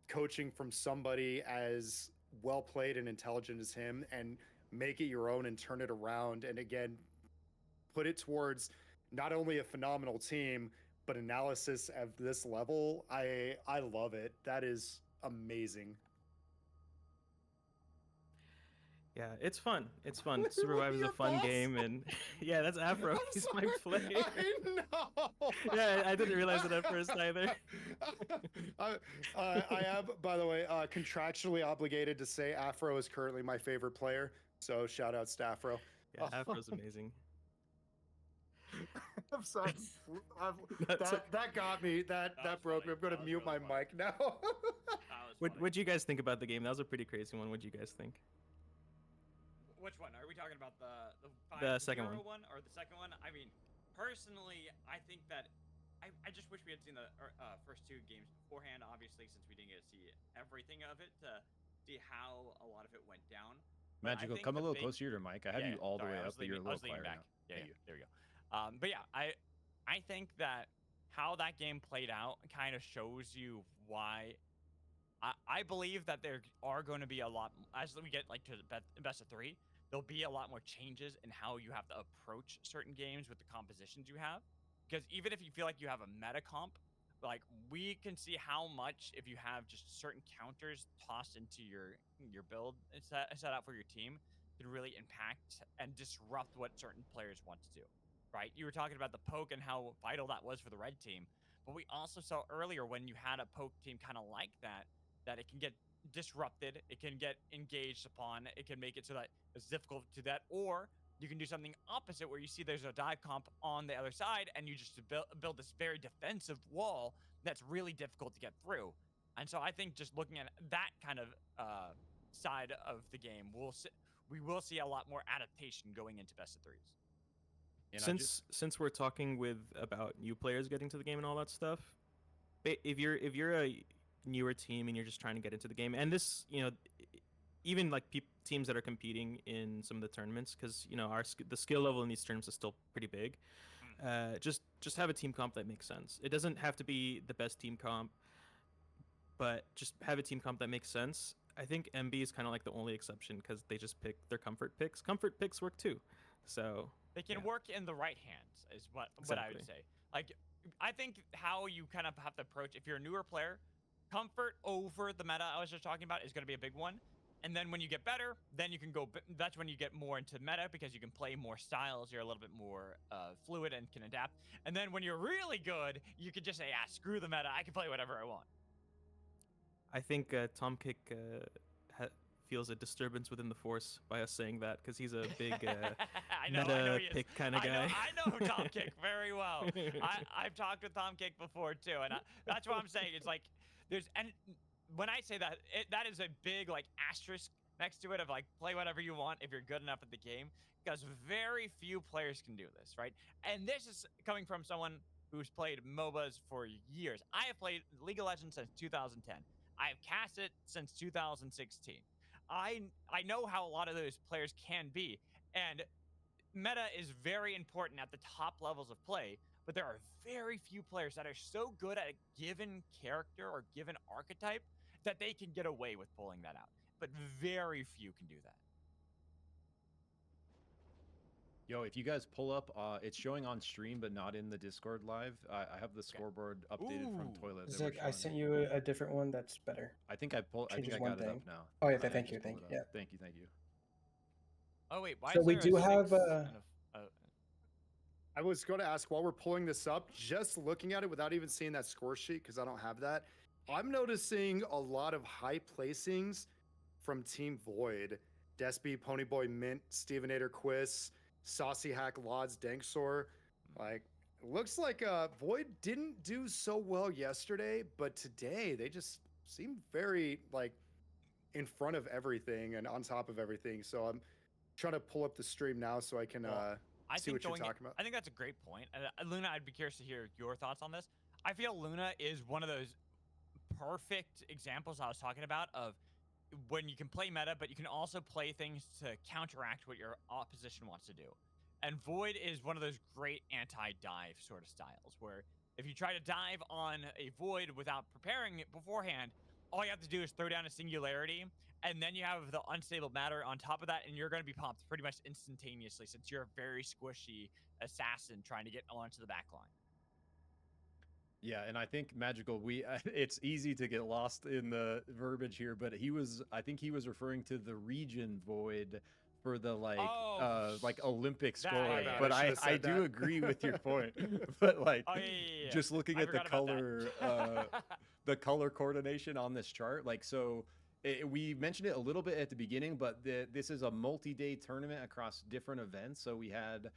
coaching from somebody as well played and intelligent as him and make it your own and turn it around, and again put it towards not only a phenomenal team but analysis of this level, I love it. That is amazing. Yeah, it's fun. It's fun. SUPERVIVE is a fun game, and yeah, that's Afro. He's my player. I know. Yeah, I didn't realize it at first either. I am, by the way, contractually obligated to say Afro is currently my favorite player. So shout out to Afro. Yeah, Afro's amazing. I'm sorry. That's That got me. That was broke me. funny. I'm going That to was mute my really funny. mic now. What'd you guys think about the game? That was a pretty crazy one. What'd you guys think? Which one? Are we talking about The second 5-0 one or the second one? I mean, personally, I think that I just wish we had seen the first two games beforehand, obviously, since we didn't get to see everything of it, to see how a lot of it went down. But I Magical, think come a the little big- closer to your mic. I have you all the sorry, way I up, was but you're a leaning- I little was leaning quieter back. now. Yeah, there we go. But yeah, I think that how that game played out kind of shows you why. I believe that there are going to be a lot as we get like to the best of three. There'll be a lot more changes in how you have to approach certain games with the compositions you have. Because even if you feel like you have a meta comp, like we can see how much if you have just certain counters tossed into your build set out for your team can really impact and disrupt what certain players want to do. Right? You were talking about the poke and how vital that was for the red team, but we also saw earlier when you had a poke team kind of like that it can get disrupted, it can get engaged upon, it can make it so that it's difficult to do that, or you can do something opposite where you see there's a dive comp on the other side and you just build this very defensive wall that's really difficult to get through. And so I think just looking at that kind of side of the game, we will see a lot more adaptation going into best of threes. And Since we're talking about new players getting to the game and all that stuff, if you're a newer team and you're just trying to get into the game, and this, you know, even like teams that are competing in some of the tournaments, because the skill level in these tournaments is still pretty big. Just have a team comp that makes sense. It doesn't have to be the best team comp, but just have a team comp that makes sense. I think MB is kind of like the only exception because they just pick their comfort picks. Comfort picks work too, so they can work in the right hands, is what I would say. Like, I think how you kind of have to approach, if you're a newer player, comfort over the meta I was just talking about is going to be a big one. And then when you get better, then you can go. That's when you get more into meta because you can play more styles. You're a little bit more fluid and can adapt. And then when you're really good, you can just say, screw the meta. I can play whatever I want. I think Tom Kick feels a disturbance within the force by us saying that, because he's a big meta pick kind of guy. I know Tom Kick very well. I've talked with Tom Kick before too, and that's what I'm saying. It's like and when I say that, that is a big like asterisk next to it of like play whatever you want if you're good enough at the game, because very few players can do this, right? And this is coming from someone who's played MOBAs for years. I have played League of Legends since 2010. I've cast it since 2016. I know how a lot of those players can be, and meta is very important at the top levels of play, but there are very few players that are so good at a given character or given archetype that they can get away with pulling that out. But very few can do that. Yo, if you guys pull up, it's showing on stream, but not in the Discord live. I have the scoreboard updated from Toilet. Zach, I sent you a different one that's better. I think I got it up now. Oh yeah, thank you. Yeah. Thank you. Oh wait, why so is we there do a have 6 I was going to ask, while we're pulling this up, just looking at it without even seeing that score sheet, because I don't have that, I'm noticing a lot of high placings from Team Void. Despy, Ponyboy, Mint, Stevenator, Quiz, Saucy Hack, Lods, Danksor. Like, it looks like Void didn't do so well yesterday, but today they just seem very, like, in front of everything and on top of everything. So I'm trying to pull up the stream now so I can see what you're talking about. I think that's a great point. Luna, I'd be curious to hear your thoughts on this. I feel Luna is one of those perfect examples I was talking about of when you can play meta, but you can also play things to counteract what your opposition wants to do. And Void is one of those great anti-dive sort of styles, where if you try to dive on a Void without preparing it beforehand, all you have to do is throw down a Singularity, and then you have the Unstable Matter on top of that, and you're going to be popped pretty much instantaneously, since you're a very squishy assassin trying to get onto the back line. Yeah, and I think Magical, it's easy to get lost in the verbiage here, but I think he was referring to the region Void for the like Olympic score. But I do agree with your point. But like just looking at the color coordination on this chart, like we mentioned it a little bit at the beginning, but this is a multi-day tournament across different events. So we had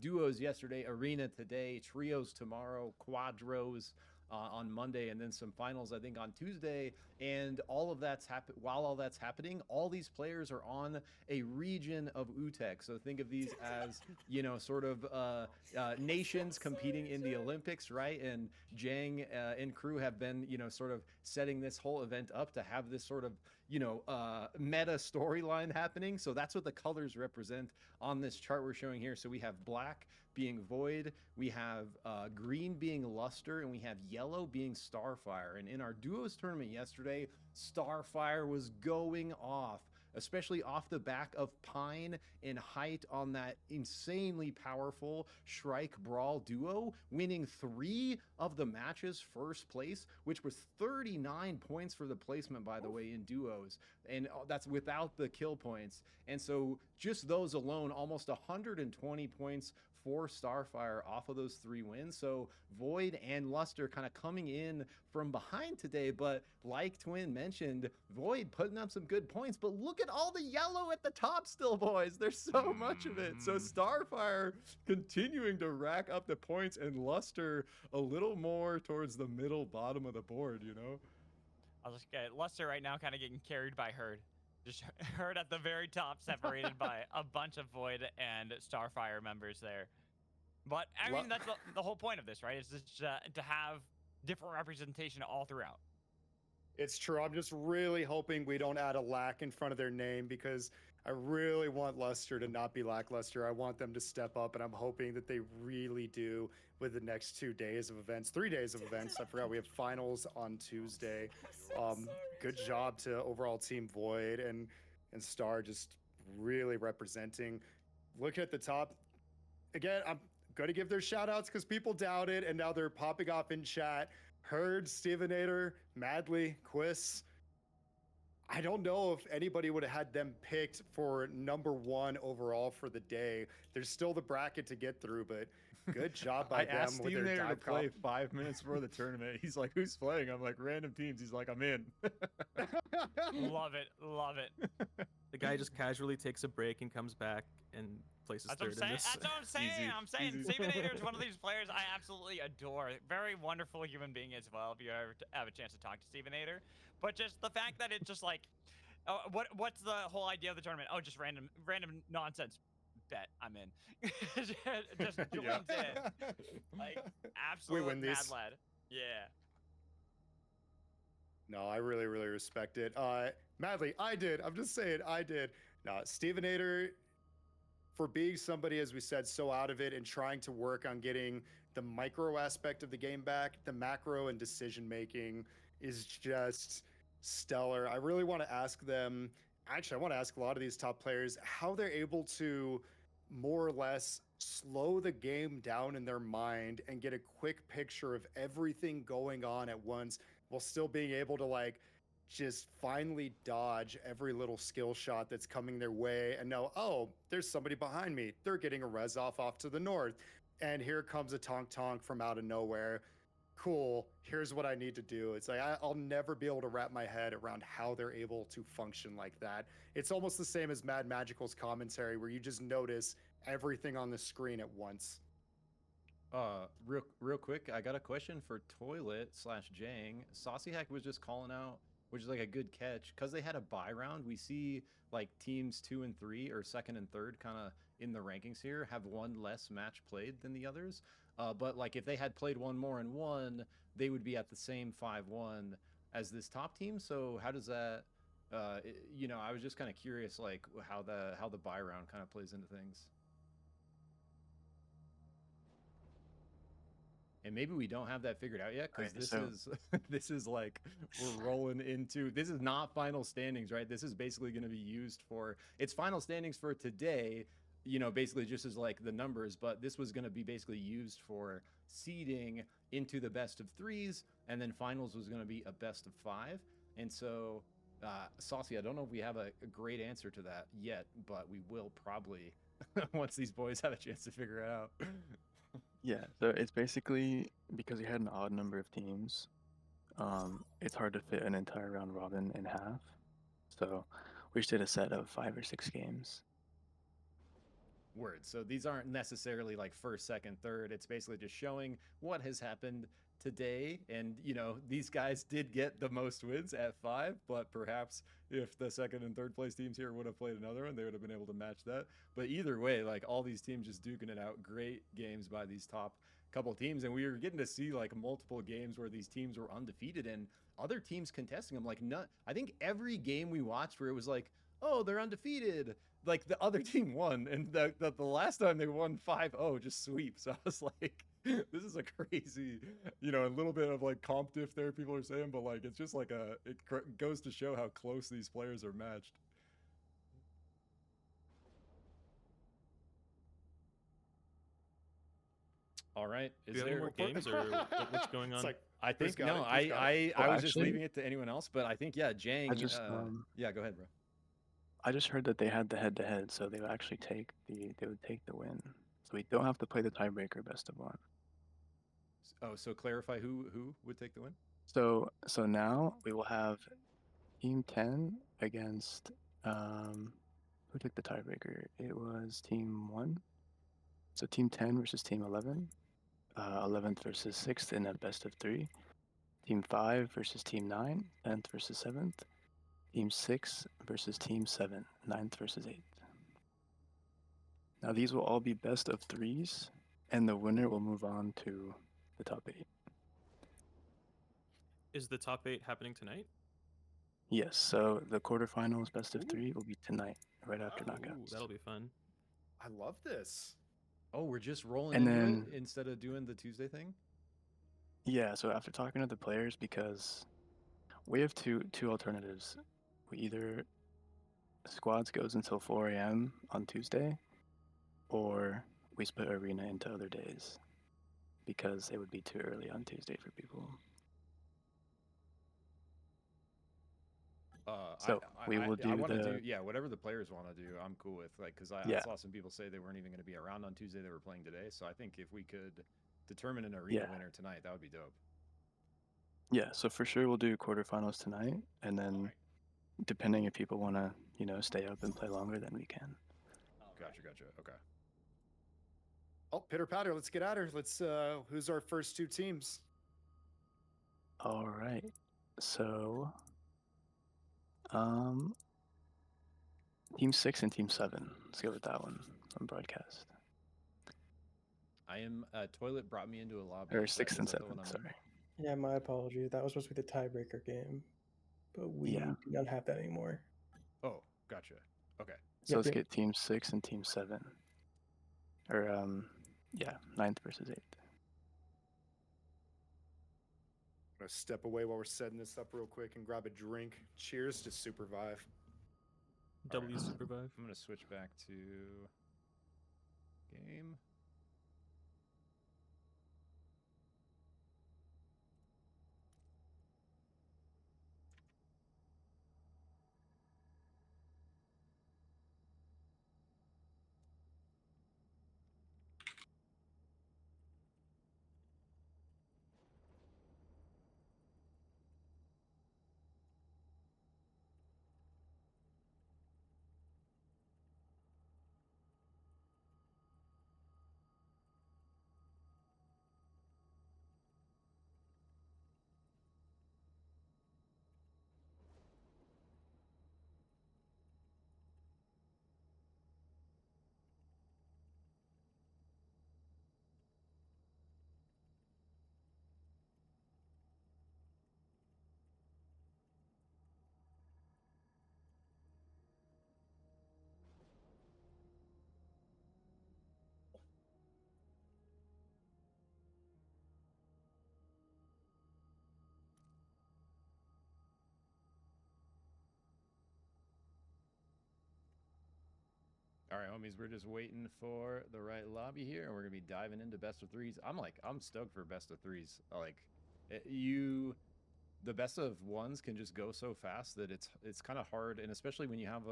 duos yesterday, arena today, trios tomorrow, quadros on Monday, and then some finals, I think, on Tuesday. And all of that's while all that's happening, all these players are on a region of OOOTECH. So think of these as, sort of nations competing in the Olympics, right? And Jang and crew have been, sort of setting this whole event up to have this sort of, meta storyline happening. So that's what the colors represent on this chart we're showing here. So we have black being Void, we have green being Luster, and we have yellow being Starfire. And in our duos tournament yesterday, Starfire was going off, especially off the back of Pine and Height on that insanely powerful Shrike Brawl duo, winning 3 of the matches first place, which was 39 points for the placement, by the way, in duos. And that's without the kill points. And so just those alone, almost 120 points for Starfire off of those 3 wins. So Void and Luster kind of coming in from behind today, but like Twin mentioned, Void putting up some good points, but look at all the yellow at the top still, boys. There's so much of it. So Starfire continuing to rack up the points, and Luster a little more towards the middle bottom of the board, I'll just get Luster right now kind of getting carried by Herd. Just Herd at the very top, separated by a bunch of Void and Starfire members there. But, I mean, that's the whole point of this, right? Is just, to have different representation all throughout. It's true. I'm just really hoping we don't add a lack in front of their name because I really want Luster to not be lackluster. I want them to step up, and I'm hoping that they really do with the next 2 days of events, 3 days of events. I forgot we have finals on Tuesday. Good job to overall Team Void and Star, just really representing. Look at the top. Again, I'm going to give their shout outs because people doubted, and now they're popping off in chat. Herd, Stevenator, Madly, Quiz. I don't know if anybody would have had them picked for #1 overall for the day. There's still the bracket to get through, but good job by I them asked with their Stevenator to dive play comp. 5 minutes before the tournament. He's like, "Who's playing?" I'm like, "Random teams." He's like, "I'm in." Love it. Love it. The guy just casually takes a break and comes back and places That's what I'm third in saying. this. That's what I'm saying. Easy, I'm saying easy. Stevenator is one of these players I absolutely adore. Very wonderful human being as well. If you ever have a chance to talk to Stevenator, but just the fact that it's just like, oh, what's the whole idea of the tournament? Oh, just random nonsense. Bet I'm in. Just joins in. Like absolute win mad these. lad. Yeah. No, I really, really respect it. Madly, I did. I'm just saying, I did. No, Stevenator, for being somebody, as we said, so out of it and trying to work on getting the micro aspect of the game back, the macro and decision making is just stellar. I really want to ask them. Actually, I want to ask a lot of these top players how they're able to more or less slow the game down in their mind and get a quick picture of everything going on at once while still being able to like just finally dodge every little skill shot that's coming their way and know, oh, there's somebody behind me. They're getting a res off to the north. And here comes a tonk from out of nowhere. Cool. Here's what I need to do. It's like I'll never be able to wrap my head around how they're able to function like that. It's almost the same as MadMagical's commentary, where you just notice everything on the screen at once. Real quick, I got a question for Toilet / Jang. Saucy Hack was just calling out, which is like a good catch, because they had a bye round. We see like teams 2 and 3 or second and third kind of in the rankings here have one less match played than the others. But like if they had played one more and won, they would be at the same 5-1 as this top team. So how does that? I was just kind of curious, like how the bye round kind of plays into things. And maybe we don't have that figured out yet, because this is like we're rolling into, this is not final standings, right? This is basically going to be used for, it's final standings for today, basically just as like the numbers, but this was going to be basically used for seeding into the best of 3s, and then finals was going to be a best of 5. And so Saucy, I don't know if we have a great answer to that yet, but we will probably once these boys have a chance to figure it out. Yeah, so it's basically because we had an odd number of teams, it's hard to fit an entire round robin in half. So we just did a set of 5 or 6 games. Word. So these aren't necessarily like first, second, third. It's basically just showing what has happened today. And, these guys did get the most wins at 5, but perhaps if the second and third place teams here would have played another one, they would have been able to match that. But either way, like all these teams just duking it out. Great games by these top couple teams. And we were getting to see like multiple games where these teams were undefeated and other teams contesting them. Like, I think every game we watched where it was like, oh, they're undefeated, like the other team won, and the last time they won 5-0, just sweep. So I was like, this is a crazy, a little bit of like comp diff there, people are saying, but like it's just like it goes to show how close these players are matched. All right, Do you have any more games, or what's going on? It's like, I think got no, it, I was just actually, leaving it to anyone else, but I think Jang. I just yeah, go ahead, bro. I just heard that they had the head-to-head, so they would actually take the win. So we don't have to play the tiebreaker best of 1. Oh, so clarify who would take the win? So now we will have Team 10 against who took the tiebreaker? It was Team 1. So Team 10 versus Team 11. 11th versus 6th in a best of 3. Team 5 versus Team 9. 10th versus 7th. Team 6 versus Team 7. 9th versus 8th. Now these will all be best of 3s, and the winner will move on to the top 8. Is the top 8 happening tonight? Yes, so the quarterfinals, best of Ooh. 3, will be tonight, right after Ooh, knockouts. that'll be fun. I love this. Oh, we're just rolling And into then- it instead of doing the Tuesday thing? Yeah, so after talking to the players, because we have two alternatives. We either squads goes until 4 a.m. on Tuesday, or we split arena into other days, because it would be too early on Tuesday for people. So, we will I do want to the- do, yeah, whatever the players want to do, I'm cool with. Like, because I Yeah. saw some people say they weren't even going to be around on Tuesday. They were playing today. So I think if we could determine an arena Yeah. winner tonight, that would be dope. Yeah, so for sure we'll do quarterfinals tonight, and then depending if people want to, stay up and play longer, then we can. Gotcha. Okay. Oh, pitter patter. Let's get at her. Let's. Who's our first 2 teams? All right. So, Team 6 and Team 7. Let's go with that one on broadcast. I am, Toilet brought me into a lobby. Or Is that- 6 and is that the 7, one I'm in? sorry. Yeah, my apologies. That was supposed to be the tiebreaker game, but we Yeah. do not have that anymore. Oh, gotcha. Okay. So let's Yep. get Team 6 and Team 7. Or, 9th versus 8th. I'm gonna step away while we're setting this up real quick and grab a drink. Cheers to SUPERVIVE. W Supervive. I'm going to switch back to game. All right, homies, we're just waiting for the right lobby here, and we're gonna be diving into best of 3s. I'm stoked for best of 3s. Like, the best of 1s can just go so fast that it's kind of hard, and especially when you have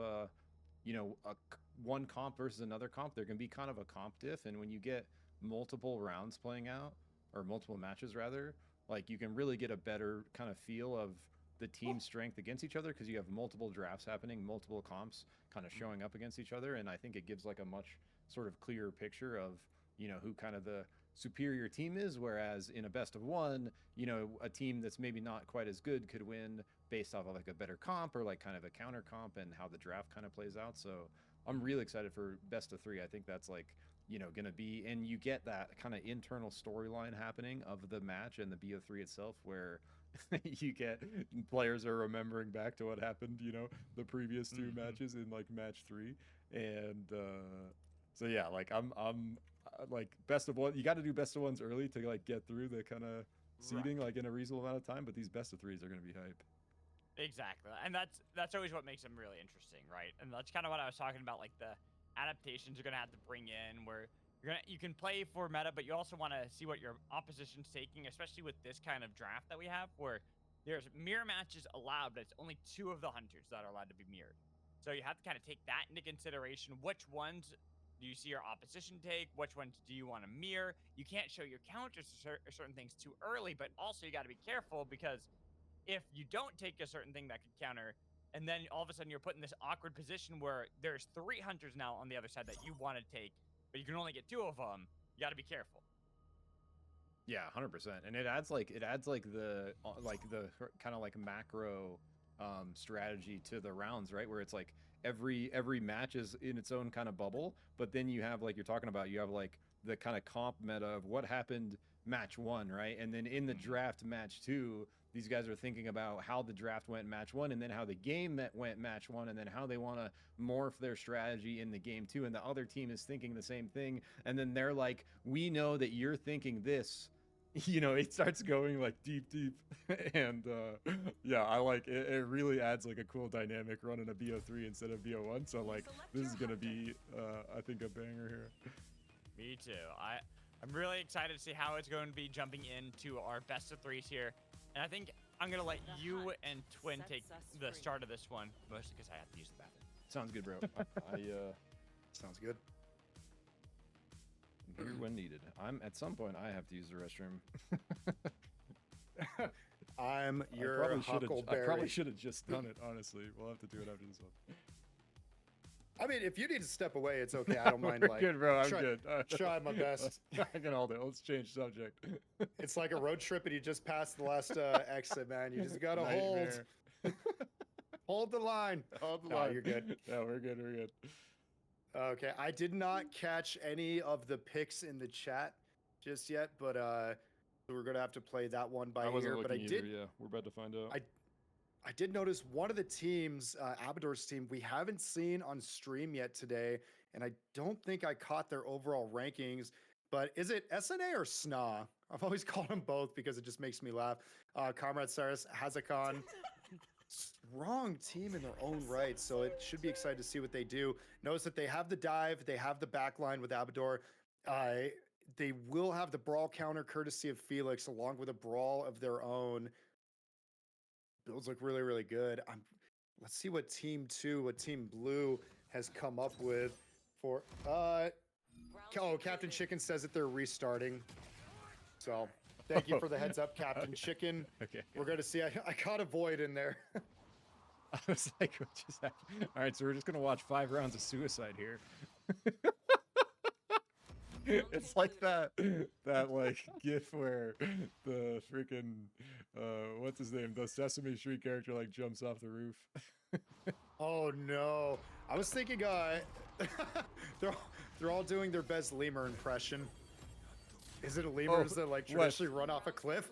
one comp versus another comp, there can be kind of a comp diff, and when you get multiple rounds playing out, or multiple matches rather, like you can really get a better kind of feel of the team strength against each other because you have multiple drafts happening, multiple comps kind of showing up against each other, and I think it gives like a much sort of clearer picture of who kind of the superior team is, whereas in a best of 1, a team that's maybe not quite as good could win based off of like a better comp or like kind of a counter comp and how the draft kind of plays out. So I'm really excited for best of 3. I think that's like going to be, and you get that kind of internal storyline happening of the match and the BO3 itself where you get players are remembering back to what happened, the previous 2 matches in like match 3. And so yeah, like I'm like best of 1, you got to do best of 1s early to like get through the kind of seeding like in a reasonable amount of time, but these best of 3s are going to be hype. Exactly, and that's always what makes them really interesting, right? And that's kind of what I was talking about, like the adaptations you're gonna have to bring in, where you can play for meta, but you also want to see what your opposition's taking, especially with this kind of draft that we have, where there's mirror matches allowed, but it's only 2 of the hunters that are allowed to be mirrored. So you have to kind of take that into consideration. Which ones do you see your opposition take? Which ones do you want to mirror? You can't show your counters to certain things too early, but also you got to be careful because if you don't take a certain thing that could counter, and then all of a sudden you're put in this awkward position where there's 3 hunters now on the other side that you want to take, but you can only get 2 of them, you got to be careful. Yeah, 100%. And it adds like the kind of like macro strategy to the rounds, right? Where it's like every match is in its own kind of bubble, but then you have, like you're talking about, you have like the kind of comp meta of what happened match 1, right? And then in the draft match 2, these guys are thinking about how the draft went match 1, and then how the game went match 1, and then how they want to morph their strategy in the game 2, and the other team is thinking the same thing, and then they're like, we know that you're thinking this. You know, it starts going like deep and yeah, I like it. It really adds like a cool dynamic running a BO3 instead of BO1, so like this is gonna be I think a banger here. Me too. I'm really excited to see how it's going to be jumping into our best of 3s here, and I think I'm gonna let you and Twin take the start of this one, mostly because I have to use the bathroom. Sounds good, bro. Sounds good. Here when needed. At some point I have to use the restroom. I'm your I Huckleberry. probably should have just done it, honestly. We'll have to do it after this one. I mean, if you need to step away, it's okay. I don't mind. We're Like, good, bro. I'm try, good. Try my best. I can hold it. Let's change subject. It's like a road trip, and you just passed the last exit, man. You just gotta Nightmare. hold the line. Hold the No, line. you're good. Yeah, we're good. We're good. Okay, I did not catch any of the picks in the chat just yet, but we're gonna have to play that one by I wasn't ear. But looking I either. did. Yeah, we're about to find out. I did notice one of the teams, Abador's team, we haven't seen on stream yet today, and I don't think I caught their overall rankings. But is it SNA or SNA? I've always called them both because it just makes me laugh. Comrade Cyrus, Hazakon, strong team in their own right, so it should be excited to see what they do. Notice that they have the dive, they have the backline with Abador. They will have the brawl counter courtesy of Felix, along with a brawl of their own. Builds look really, really good. Let's see what Team Blue has come up with for. Captain Chicken says that they're restarting. So thank you for the heads up, Captain Chicken. Okay. We're gonna see. I caught a void in there. I was like, what just happened? All right, so we're just gonna watch 5 rounds of suicide here. It's like that like gif where the freaking what's his name, the Sesame Street character like jumps off the roof. Oh no! I was thinking they're all doing their best lemur impression. Is it a lemurs that like traditionally run off a cliff?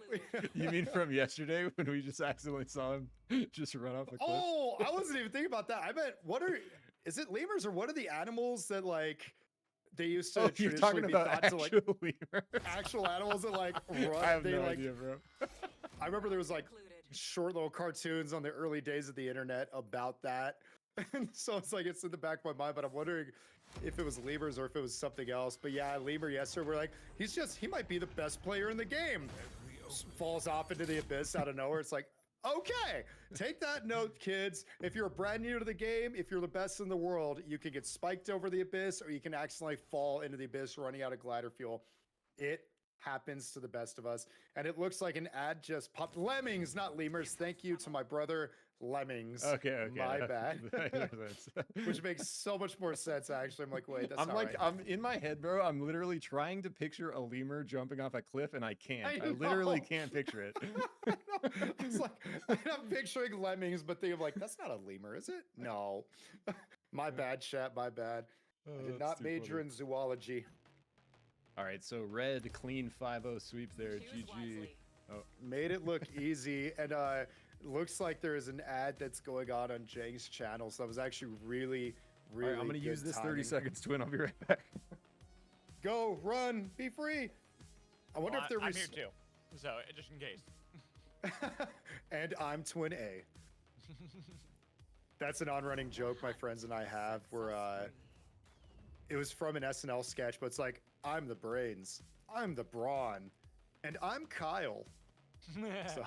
You mean from yesterday when we just accidentally saw him just run off a cliff? Oh, I wasn't even thinking about that. I meant is it lemurs or what are the animals that like they used to you're traditionally talking be about thought to like actual lemurs. actual animals that like run? I have they no like idea, bro. I remember there was like short little cartoons on the early days of the internet about that. And so it's like it's in the back of my mind, but I'm wondering if it was lemurs or if it was something else. But yeah, lemur yesterday, we're like, he might be the best player in the game. Just falls off into the abyss out of nowhere. It's like, okay, take that note, kids. If you're brand new to the game, if you're the best in the world, you can get spiked over the abyss or you can accidentally fall into the abyss running out of glider fuel. It happens to the best of us. And it looks like an ad just popped. Lemmings, not lemurs. Thank you to my brother, Lemmings. Okay. My bad. Which makes so much more sense, actually. I'm like, wait, that's not right. I'm in my head, bro. I'm literally trying to picture a lemur jumping off a cliff, and I can't. I know. literally can't picture it. It's like, I'm picturing lemmings, but I'm like, that's not a lemur, is it? No. My bad, chat. My bad. I did not major in zoology. All right, so red clean 5-0 sweep there. GG. Oh, made it look easy, and looks like there is an ad that's going on Jang's channel. So that was actually really, really. All right, I'm gonna use this timing. 30 seconds, Twin. I'll be right back. Go, run, be free. I wonder if they're. I'm here too, so just in case. And I'm Twin A. That's an on-running joke my friends and I have. Where it was from an SNL sketch, but it's like, I'm the brains, I'm the brawn, and I'm Kyle. So.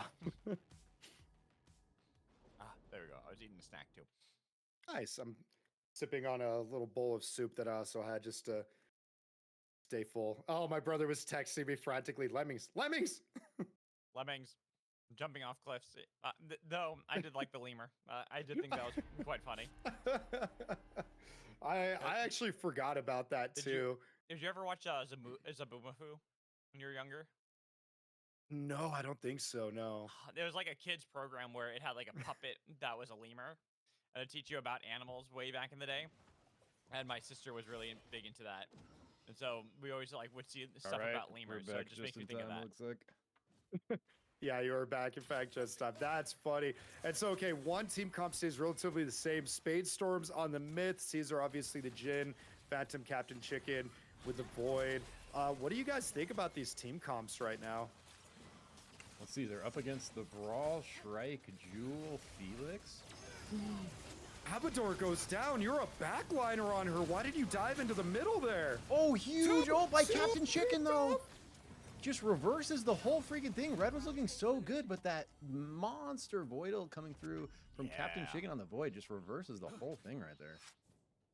There we go. I was eating a snack too. Nice. I'm sipping on a little bowl of soup that I also had just to stay full. Oh, my brother was texting me frantically. Lemmings. Lemmings! Lemmings. Jumping off cliffs. Though I did like the lemur. I did think that was quite funny. I actually forgot about that too. Did you ever watch Zaboomafoo when you were younger? No, I don't think so. No. There was like a kids program where it had like a puppet that was a lemur, and it'd teach you about animals way back in the day. And my sister was really big into that, and so we always like would see stuff about lemurs. So it just makes me think of that. Looks like. Yeah, you are back. In fact, just time. That's funny. And so, okay, one team comp stays relatively the same. Spade Storms on the Myth. Caesar, obviously, the Jin. Phantom, Captain Chicken with the Void. What do you guys think about these team comps right now? Let's see. They're up against the Brawl, Shrike, Jewel, Felix. Abador goes down. You're a backliner on her. Why did you dive into the middle there? Oh, huge ult by Captain Chicken, though. Just reverses the whole freaking thing. Red was looking so good, but that monster Void ult coming through from Captain Chicken on the Void just reverses the whole thing right there.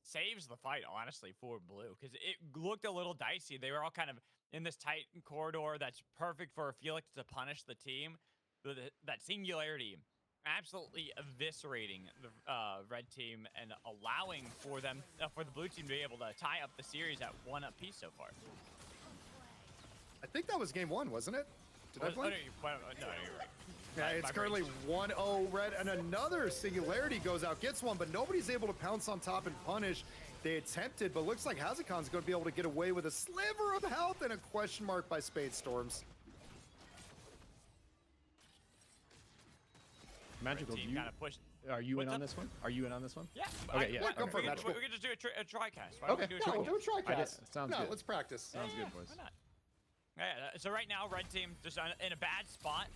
Saves the fight, honestly, for Blue, because it looked a little dicey. They were all kind of in this tight corridor that's perfect for Felix to punish the team. That singularity absolutely eviscerating the red team and allowing for them, for the blue team to be able to tie up the series at 1 apiece so far. I think that was game 1, wasn't it? Did I blink? No, you're right. Yeah, it's currently 1-0 red, and another singularity goes out, gets one, but nobody's able to pounce on top and punish. They attempted, but looks like Hazakon's going to be able to get away with a sliver of health and a question mark by Spade Storms. Magical, do you, kind of pushed. are you What's in on up? this one? Are you in on this one? Yeah. Okay, yeah. Go for it, We Magical. could just do a tri-cast. Why Okay, don't we do a cool. No, tri-cast? do a I did- try-cast. sounds No, good. let's practice. Sounds good, boys. Why not? Yeah, so right now, red team just in a bad spot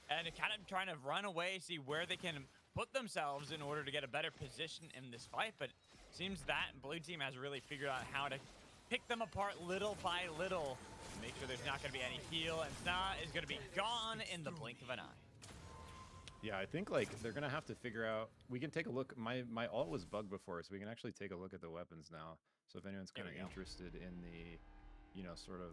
and kind of trying to run away, see where they can put themselves in order to get a better position in this fight. But seems that blue team has really figured out how to pick them apart little by little, make sure there's not going to be any heal, and Sna is going to be gone in the blink of an eye. Yeah, I think like they're gonna have to figure out. We can take a look. My ult was bugged before, so we can actually take a look at the weapons now. So if anyone's kind of There we go. interested in the, sort of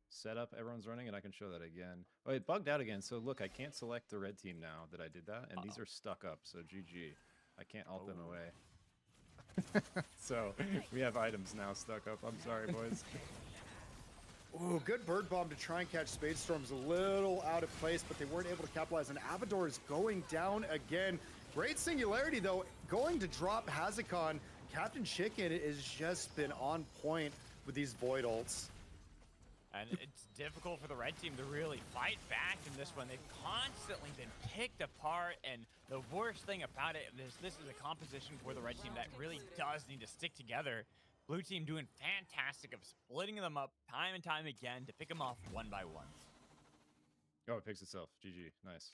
setup everyone's running, and I can show that again. Oh, it bugged out again. So look, I can't select the red team now that I did that, and these are stuck up. So GG, I can't alt them away. So we have items now stuck up. I'm sorry, boys. Ooh, good bird bomb to try and catch Spade Storms. A little out of place, but they weren't able to capitalize. And Abador is going down again. Great singularity, though, going to drop Hazakon. Captain Chicken has just been on point with these Void ults. And it's difficult for the red team to really fight back in this one. They've constantly been picked apart, and the worst thing about it is this is a composition for the red team that really does need to stick together. Blue team doing fantastic of splitting them up time and time again to pick them off one by one. Oh, it picks itself. GG, nice.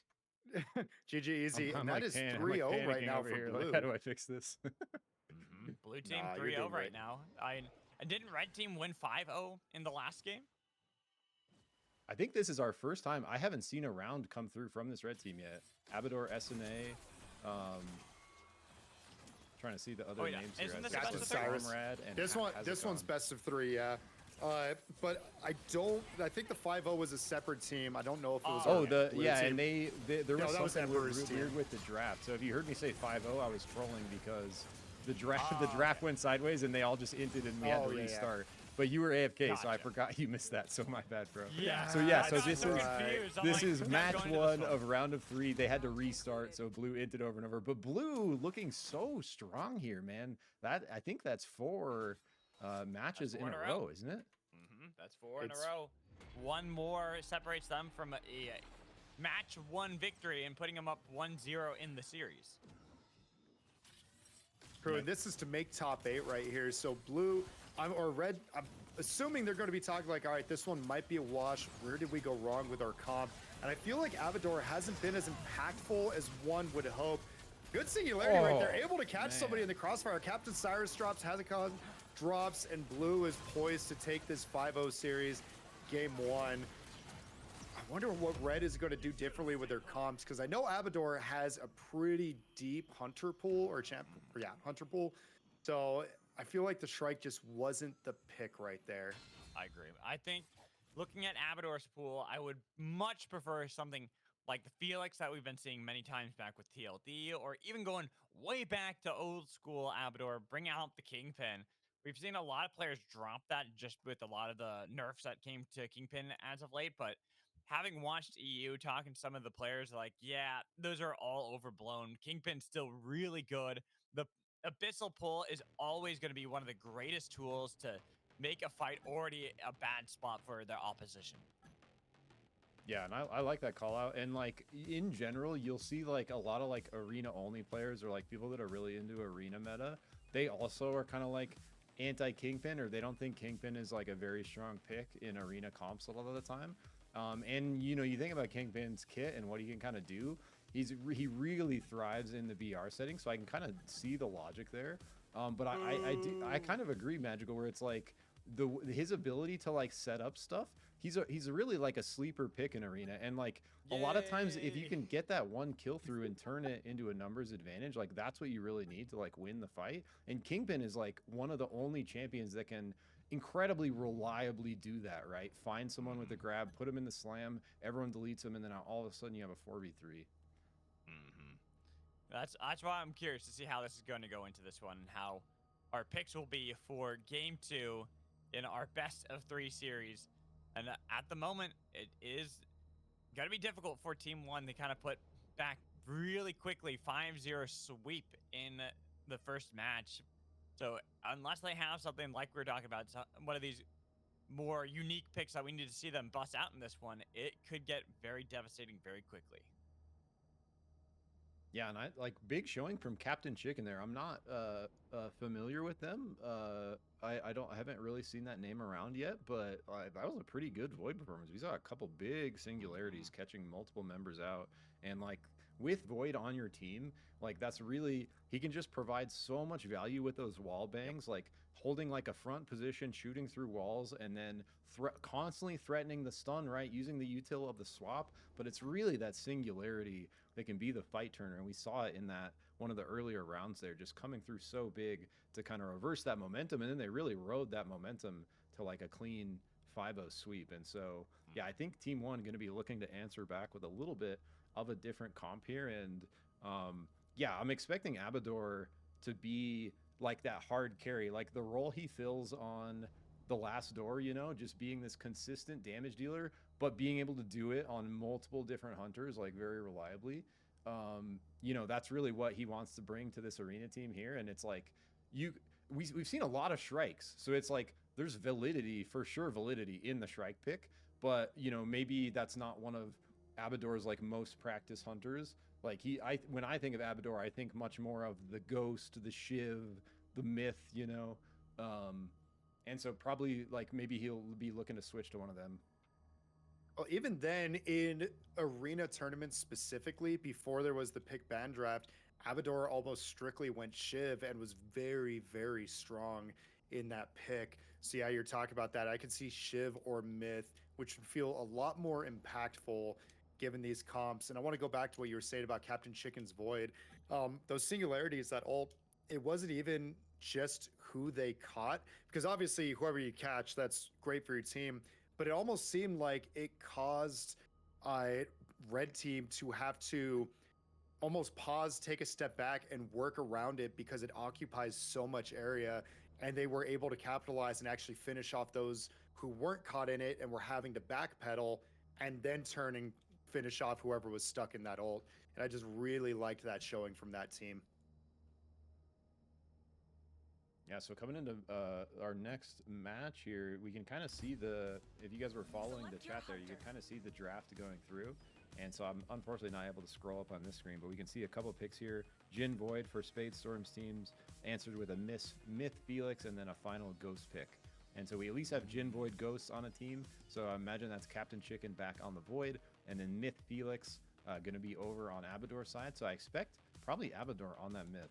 GG easy. I'm And that like is pan- 3-0 I'm like right panicking now over for here. Blue. Like, how do I fix this? Blue team Nah, you're 3-0 doing right great. now. And didn't red team win 5-0 in the last game? I think this is our first time. I haven't seen a round come through from this red team yet. Abador, SNA. Trying to see the other Oh, yeah. names here. Isn't as this well. best of So three? Comrade and This one's Hazakon. best of 3, yeah. But I think the 5-0 was a separate team. I don't know if it was. Oh, our Blue yeah, team. and there No, was that was something Emperor's team. weird with the draft. So if you heard me say 5-0, I was trolling because the draft Ah, went sideways and they all just inted and we had Oh, to yeah, yeah. restart. But you were AFK, so I Gotcha. forgot you missed that. So my bad, bro. Yeah. So yeah, I so got this so is confused. I'm this like, is "I'm match going to this 1 of round of 3. They had to restart, so Blue inted over and over. But Blue looking so strong here, man. I think that's 4 matches That's in 4 a in a row. row, isn't it? That's 4 in It's- a row. One more separates them from a match 1 victory and putting them up 1-0 in the series. True, and this is to make top 8 right here. So Blue, or Red, I'm assuming they're going to be talking like, all right, this one might be a wash. Where did we go wrong with our comp? And I feel like Abador hasn't been as impactful as one would hope. Good singularity right there. Oh, Able to catch somebody in the crossfire. Captain Cyrus drops, Hazakon drops, and Blue is poised to take this 5-0 series, game 1. I wonder what Red is going to do differently with their comps, because I know Abador has a pretty deep hunter pool, hunter pool. So I feel like the Shrike just wasn't the pick right there. I agree. I think looking at Abador's pool, I would much prefer something like the Felix that we've been seeing many times back with TLD, or even going way back to old school Abador, bring out the Kingpin. We've seen a lot of players drop that just with a lot of the nerfs that came to Kingpin as of late, but having watched EU, talking to some of the players, like, yeah, those are all overblown. Kingpin's still really good. The Abyssal pull is always going to be one of the greatest tools to make a fight already a bad spot for their opposition. Yeah, and I like that call out. And like in general, you'll see like a lot of like arena only players or like people that are really into arena meta. They also are kind of like anti Kingpin, or they don't think Kingpin is like a very strong pick in arena comps a lot of the time. And you know, you think about Kingpin's kit and what he can kind of do. He really thrives in the BR setting, so I can kind of see the logic there. But I kind of agree, Magical, where it's like his ability to like set up stuff. He's really like a sleeper pick in arena, and like a lot of times if you Yay. can get that one kill through and turn it into a numbers advantage, like that's what you really need to like win the fight. And Kingpin is like one of the only champions that can incredibly reliably do that, right? Find someone with a grab, put him in the slam, everyone deletes him, and then all of a sudden you have a 4v3. That's why I'm curious to see how this is going to go into this one and how our picks will be for game 2 in our best of 3 series. And at the moment, it is going to be difficult for Team 1 to kind of put back really quickly 5-0 sweep in the first match. So unless they have something like we were talking about, one of these more unique picks that we need to see them bust out in this one, it could get very devastating very quickly. Yeah, and I like big showing from Captain Chicken there. I'm not familiar with them. I haven't really seen that name around yet, but that was a pretty good Void performance. We saw a couple big singularities catching multiple members out, and like with Void on your team, like that's really, he can just provide so much value with those wall bangs, like holding like a front position, shooting through walls, and then constantly threatening the stun, right? Using the util of the swap, but it's really that singularity that can be the fight turner, and we saw it in that one of the earlier rounds there, just coming through so big to kind of reverse that momentum, and then they really rode that momentum to like a clean 5-0 sweep. And so yeah, I think Team 1 going to be looking to answer back with a little bit of a different comp here. And yeah, I'm expecting Abador to be like that hard carry, like the role he fills on the last door, you know, just being this consistent damage dealer, but being able to do it on multiple different hunters, like very reliably. You know, that's really what he wants to bring to this arena team here. And it's like, we've seen a lot of Shrikes, so it's like there's validity, for sure validity in the Shrike pick, but you know, maybe that's not one of Abador's like most practiced hunters. Like when I think of Abador, I think much more of the Ghost, the Shiv, the Myth, you know. And so probably like maybe he'll be looking to switch to one of them. Well, even then, in arena tournaments specifically, before there was the pick ban draft, Abador almost strictly went Shiv and was very, very strong in that pick. So yeah, you're talking about that. I could see Shiv or Myth, which would feel a lot more impactful given these comps. And I want to go back to what you were saying about Captain Chicken's Void. Those singularities, that ult, it wasn't even just who they caught, because obviously whoever you catch, that's great for your team. But it almost seemed like it caused red team to have to almost pause, take a step back, and work around it because it occupies so much area. And they were able to capitalize and actually finish off those who weren't caught in it and were having to backpedal and then turn and finish off whoever was stuck in that ult. And I just really liked that showing from that team. Yeah, so coming into our next match here, we can kind of see if you guys were following the chat there, you can kind of see the draft going through. And so I'm unfortunately not able to scroll up on this screen, but we can see a couple picks here. Jin Void for Spade Storm's teams answered with a Myth Felix and then a final Ghost pick. And so we at least have Jin Void Ghosts on a team. So I imagine that's Captain Chicken back on the Void, and then Myth Felix going to be over on Abador's side. So I expect probably Abador on that Myth.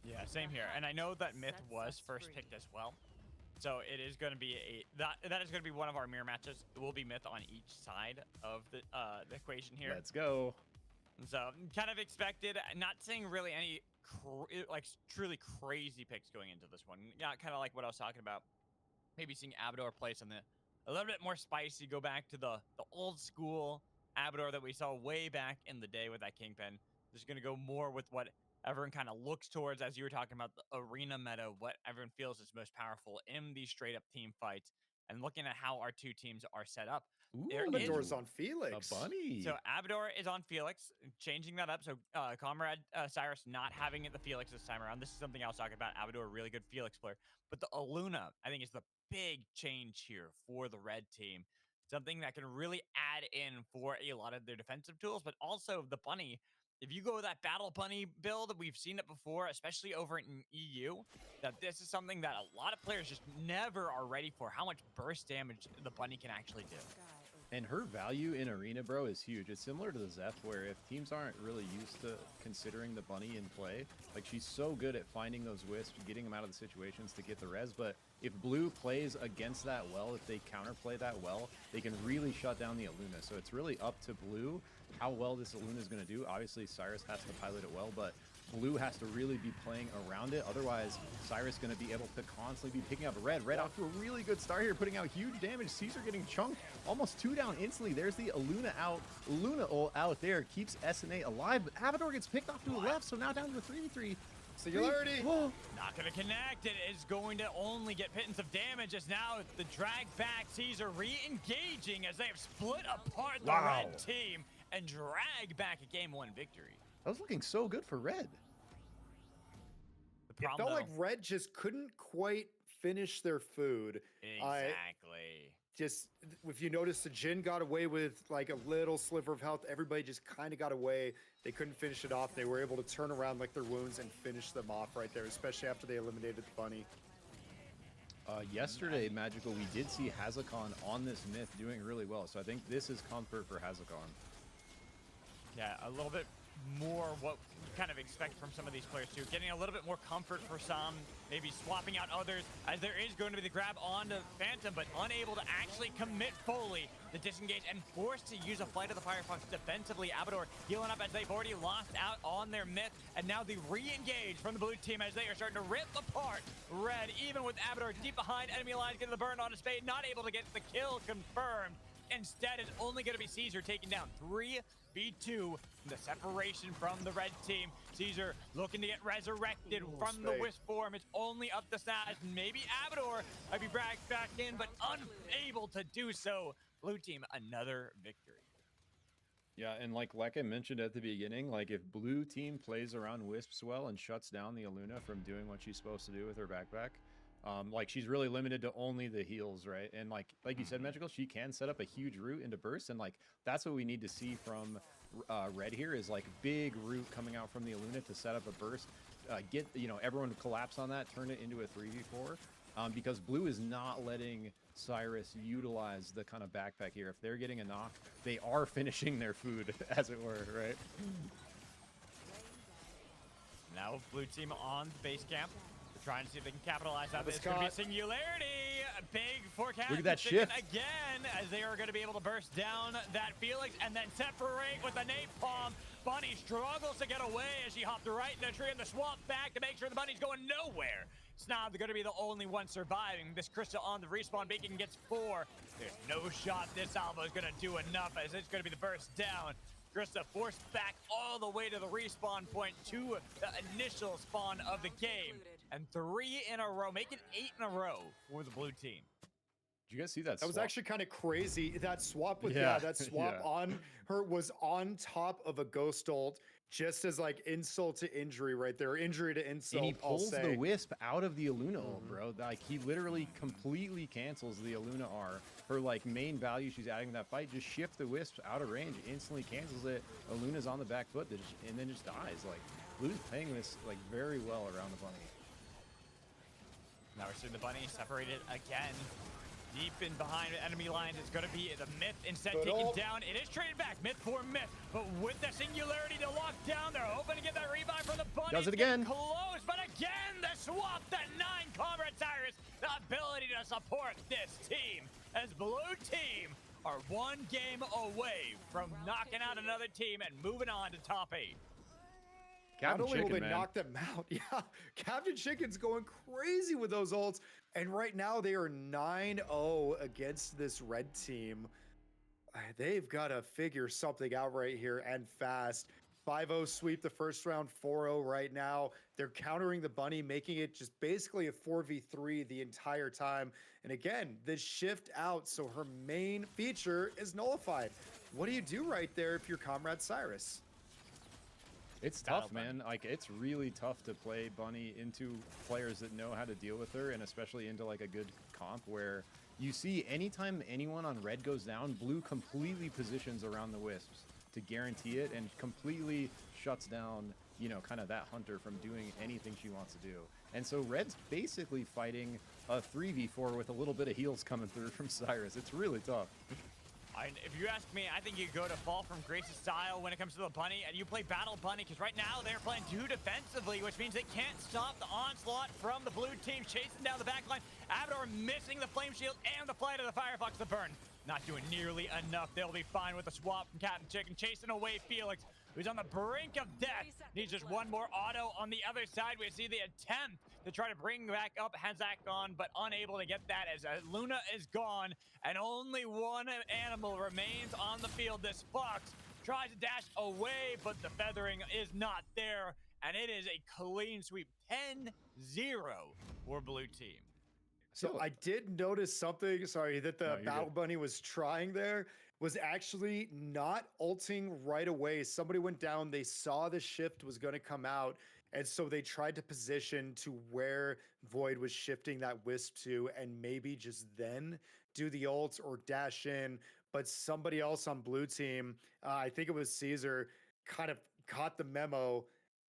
Yeah, same here. And I know that Myth was first picked as well. So it is going to be that is going to be one of our mirror matches. It will be Myth on each side of the equation here. Let's go. So kind of expected. Not seeing really any like truly crazy picks going into this one. Yeah, kind of like what I was talking about. Maybe seeing Abador play something a little bit more spicy. Go back to the old school Abador that we saw way back in the day with that Kingpin. Just going to go more with what everyone kind of looks towards, as you were talking about, the arena meta, what everyone feels is most powerful in these straight up team fights, and looking at how our two teams are set up. Abador's on Felix. A bunny. So Abador is on Felix, changing that up. So Comrade Cyrus not having it the Felix this time around. This is something I was talking about. Abador, a really good Felix player. But the Luna, I think, is the big change here for the red team. something that can really add in for a lot of their defensive tools, but also the bunny. If you go with that battle bunny build, we've seen it before, especially over in EU, that this is something that a lot of players just never are ready for, how much burst damage the bunny can actually do. And her value in Arena, bro, is huge. It's similar to the Zeph, where if teams aren't really used to considering the bunny in play, like she's so good at finding those wisps, getting them out of the situations to get the res. But if Blue plays against that well, if they counterplay that well, they can really shut down the Luna. So it's really up to Blue how well this Luna is going to do. Obviously, Cyrus has to pilot it well, but Blue has to really be playing around it. Otherwise, Cyrus is going to be able to constantly be picking up Red. Red off to a really good start here, putting out huge damage. Caesar getting chunked. Almost 2 down instantly. There's the Luna out. Luna out there keeps SNA alive, but Avador gets picked off to the left, so now down to a 3v3. Singularity. Whoa. Not going to connect. It is going to only get pittance of damage as now the drag back Caesar re-engaging as they have split apart the red team and drag back a game 1 victory. That was looking so good for Red. The It problem, felt like though, Red just couldn't quite finish their food. exactly. Just if you notice, the Jin got away with like a little sliver of health. Everybody just kind of got away. They couldn't finish it off. They were able to turn around like their wounds and finish them off right there, especially after they eliminated the bunny. Yesterday, Magical, we did see Hazakon on this myth doing really well. So I think this is comfort for Hazakon. Yeah, a little bit more what you kind of expect from some of these players too. Getting a little bit more comfort for some, maybe swapping out others, as there is going to be the grab on the Phantom, but unable to actually commit fully the disengage and forced to use a Flight of the Firefox defensively. Abador healing up as they've already lost out on their myth, and now the re-engage from the blue team as they are starting to rip apart Red, even with Abador deep behind enemy lines, getting the burn on his fate, not able to get the kill confirmed. Instead, it's only going to be Caesar taking down 3v2. The separation from the red team. Caesar looking to get resurrected from the wisp form. It's only up to Saz. Maybe Abador might be dragged back in, but unable to do so. Blue team, another victory. Yeah, and like I mentioned at the beginning, like if blue team plays around wisps well and shuts down the Luna from doing what she's supposed to do with her backpack, like she's really limited to only the heals, right? And like you said, Magical, she can set up a huge root into burst, and like that's what we need to see from Red here is like big root coming out from the Luna to set up a burst, get everyone to collapse on that, turn it into a 3v4, because blue is not letting Cyrus utilize the kind of backpack here. If they're getting a knock, they are finishing their food, as it were, right? Now blue team on the base camp. Trying to see if they can capitalize on this. It's going to be Singularity. Big forecast. Look at that shift. Again, as they are going to be able to burst down that Felix and then separate with the napalm. Bunny struggles to get away as she hopped right in the tree and the swamp back to make sure the bunny's going nowhere. Snob going to be the only one surviving. This Crystal on the respawn beacon gets 4. There's no shot this Alpha is going to do enough as it's going to be the burst down. Krista forced back all the way to the respawn point to the initial spawn of the game. And 3 in a row, make it 8 in a row for the blue team. Did you guys see that? That was swap? actually kind of crazy. That swap with Yeah, that swap yeah. on her was on top of a ghost ult, just as like insult to injury right there, injury to insult. And he pulls I'll the say. wisp out of the Luna ult, bro. Like he literally completely cancels the Luna R. Her like main value she's adding to that fight, just shift the wisp out of range, instantly cancels it. Luna's on the back foot, and then just dies. Like Blue's playing this like very well around the bunny. Now we're seeing the bunny separated again. Deep in behind enemy lines, it's going to be the Myth instead taken down. It is traded back, Myth for Myth, but with the Singularity to lock down, they're hoping to get that revive from the bunny. Does it again. Close, but again, the swap, that 9 Comrade Cyrus, the ability to support this team as blue team are 1 game away from knocking out another team and moving on to top 8. Captain Not only will Chicken, they man. knock them out, yeah, Captain Chicken's going crazy with those ults. And right now they are 9-0 against this red team. They've got to figure something out right here and fast. 5-0 sweep the first round, 4-0 right now. They're countering the bunny, making it just basically a 4v3 the entire time. And again, this shift out, so her main feature is nullified. What do you do right there if you're Comrade Cyrus? It's tough, man. Like it's really tough to play Bunny into players that know how to deal with her, and especially into like a good comp where you see anytime anyone on red goes down, blue completely positions around the wisps to guarantee it and completely shuts down, you know, kind of that hunter from doing anything she wants to do. And so red's basically fighting a 3v4 with a little bit of heals coming through from Cyrus. It's really tough. If you ask me, I think you go to Fall from Grace's style when it comes to the bunny, and you play Battle Bunny, because right now they're playing 2 defensively, which means they can't stop the onslaught from the blue team chasing down the backline. Abador missing the Flame Shield and the Flight of the Firefox, the burn. Not doing nearly enough. They'll be fine with the swap from Captain Chicken, chasing away Felix, who's on the brink of death. Needs just one more auto on the other side. We see the attempt to try to bring back up Hazak on, but unable to get that as Luna is gone, and only one animal remains on the field. This Fox tries to dash away, but the feathering is not there, and it is a clean sweep, 10-0 for blue team. So I did notice something, sorry, that the Battle good. Bunny was trying there was actually not ulting right away. Somebody went down, they saw the shift was going to come out, and so they tried to position to where Void was shifting that wisp to, and maybe just then do the ult or dash in. But somebody else on blue team, I think it was Caesar, kind of caught the memo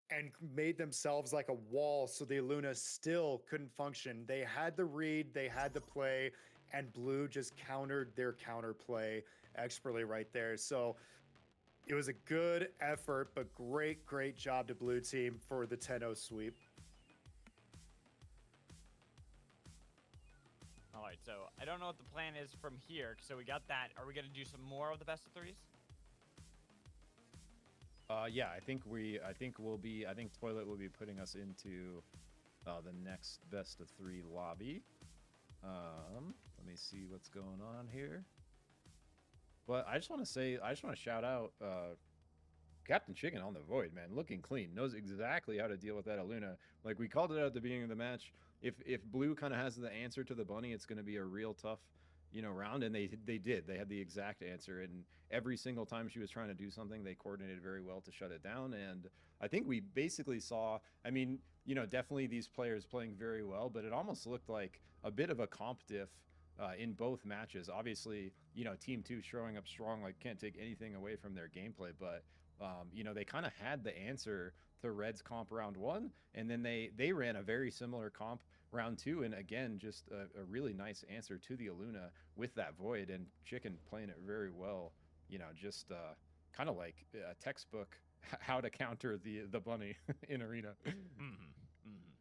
and made themselves like a wall, so the Luna still couldn't function. They had the read, they had the play, and blue just countered their counterplay expertly right there. So it was a good effort, but great job to blue team for the 10-0 sweep. All right, so I don't know what the plan is from here. So we got that. Are we going to do some more of the best of threes? Yeah, I think Toilet will be putting us into the next best of 3 lobby. Let me see what's going on here. But I just want to shout out Captain Chicken on the Void, man, looking clean, knows exactly how to deal with that Luna. Like we called it out at the beginning of the match. If blue kind of has the answer to the bunny, it's going to be a real tough, you know, round, and they did. They had the exact answer, and every single time she was trying to do something, they coordinated very well to shut it down. And I think we basically saw, I mean, you know, definitely these players playing very well, but it almost looked like a bit of a comp diff in both matches. Obviously, you know, Team 2 showing up strong, like can't take anything away from their gameplay, but you know, they kind of had the answer to Red's comp round 1, and then they ran a very similar comp round 2, and again, just a really nice answer to the Luna with that Void, and Chicken playing it very well, you know, just kind of like a textbook how to counter the bunny in Arena.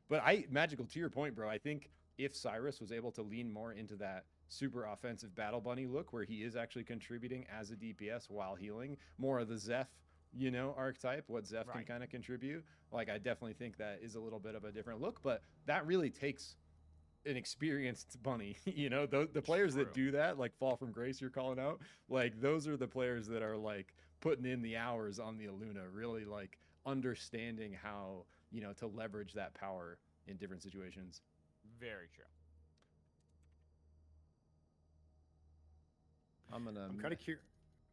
But Magical, to your point, bro, I think if Cyrus was able to lean more into that super offensive Battle Bunny look, where he is actually contributing as a DPS while healing, more of the Zeph, you know, archetype, what Zeph can kind of contribute. Like, I definitely think that is a little bit of a different look, but that really takes an experienced bunny. You know, the players that do that, like Fall from Grace you're calling out, like those are the players that are like putting in the hours on the Luna, really like understanding how, you know, to leverage that power in different situations. Very true. I'm kind of curious.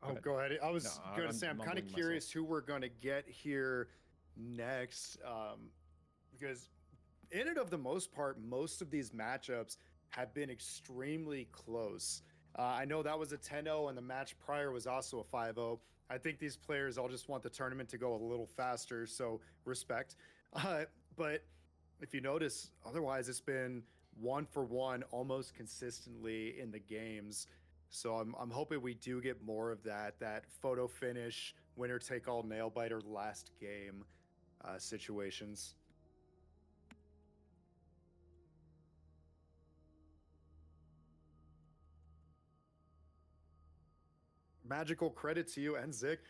Oh, go ahead. I was going to say, I'm kind of curious who we're going to get here next, because in and of the most part, most of these matchups have been extremely close. I know that was a 10-0, and the match prior was also a 5-0. I think these players all just want the tournament to go a little faster, so respect. But if you notice, otherwise it's been 1-for-1 almost consistently in the games. So I'm hoping we do get more of that photo finish, winner take all nail biter last game situations. Magical, credit to you and Zik.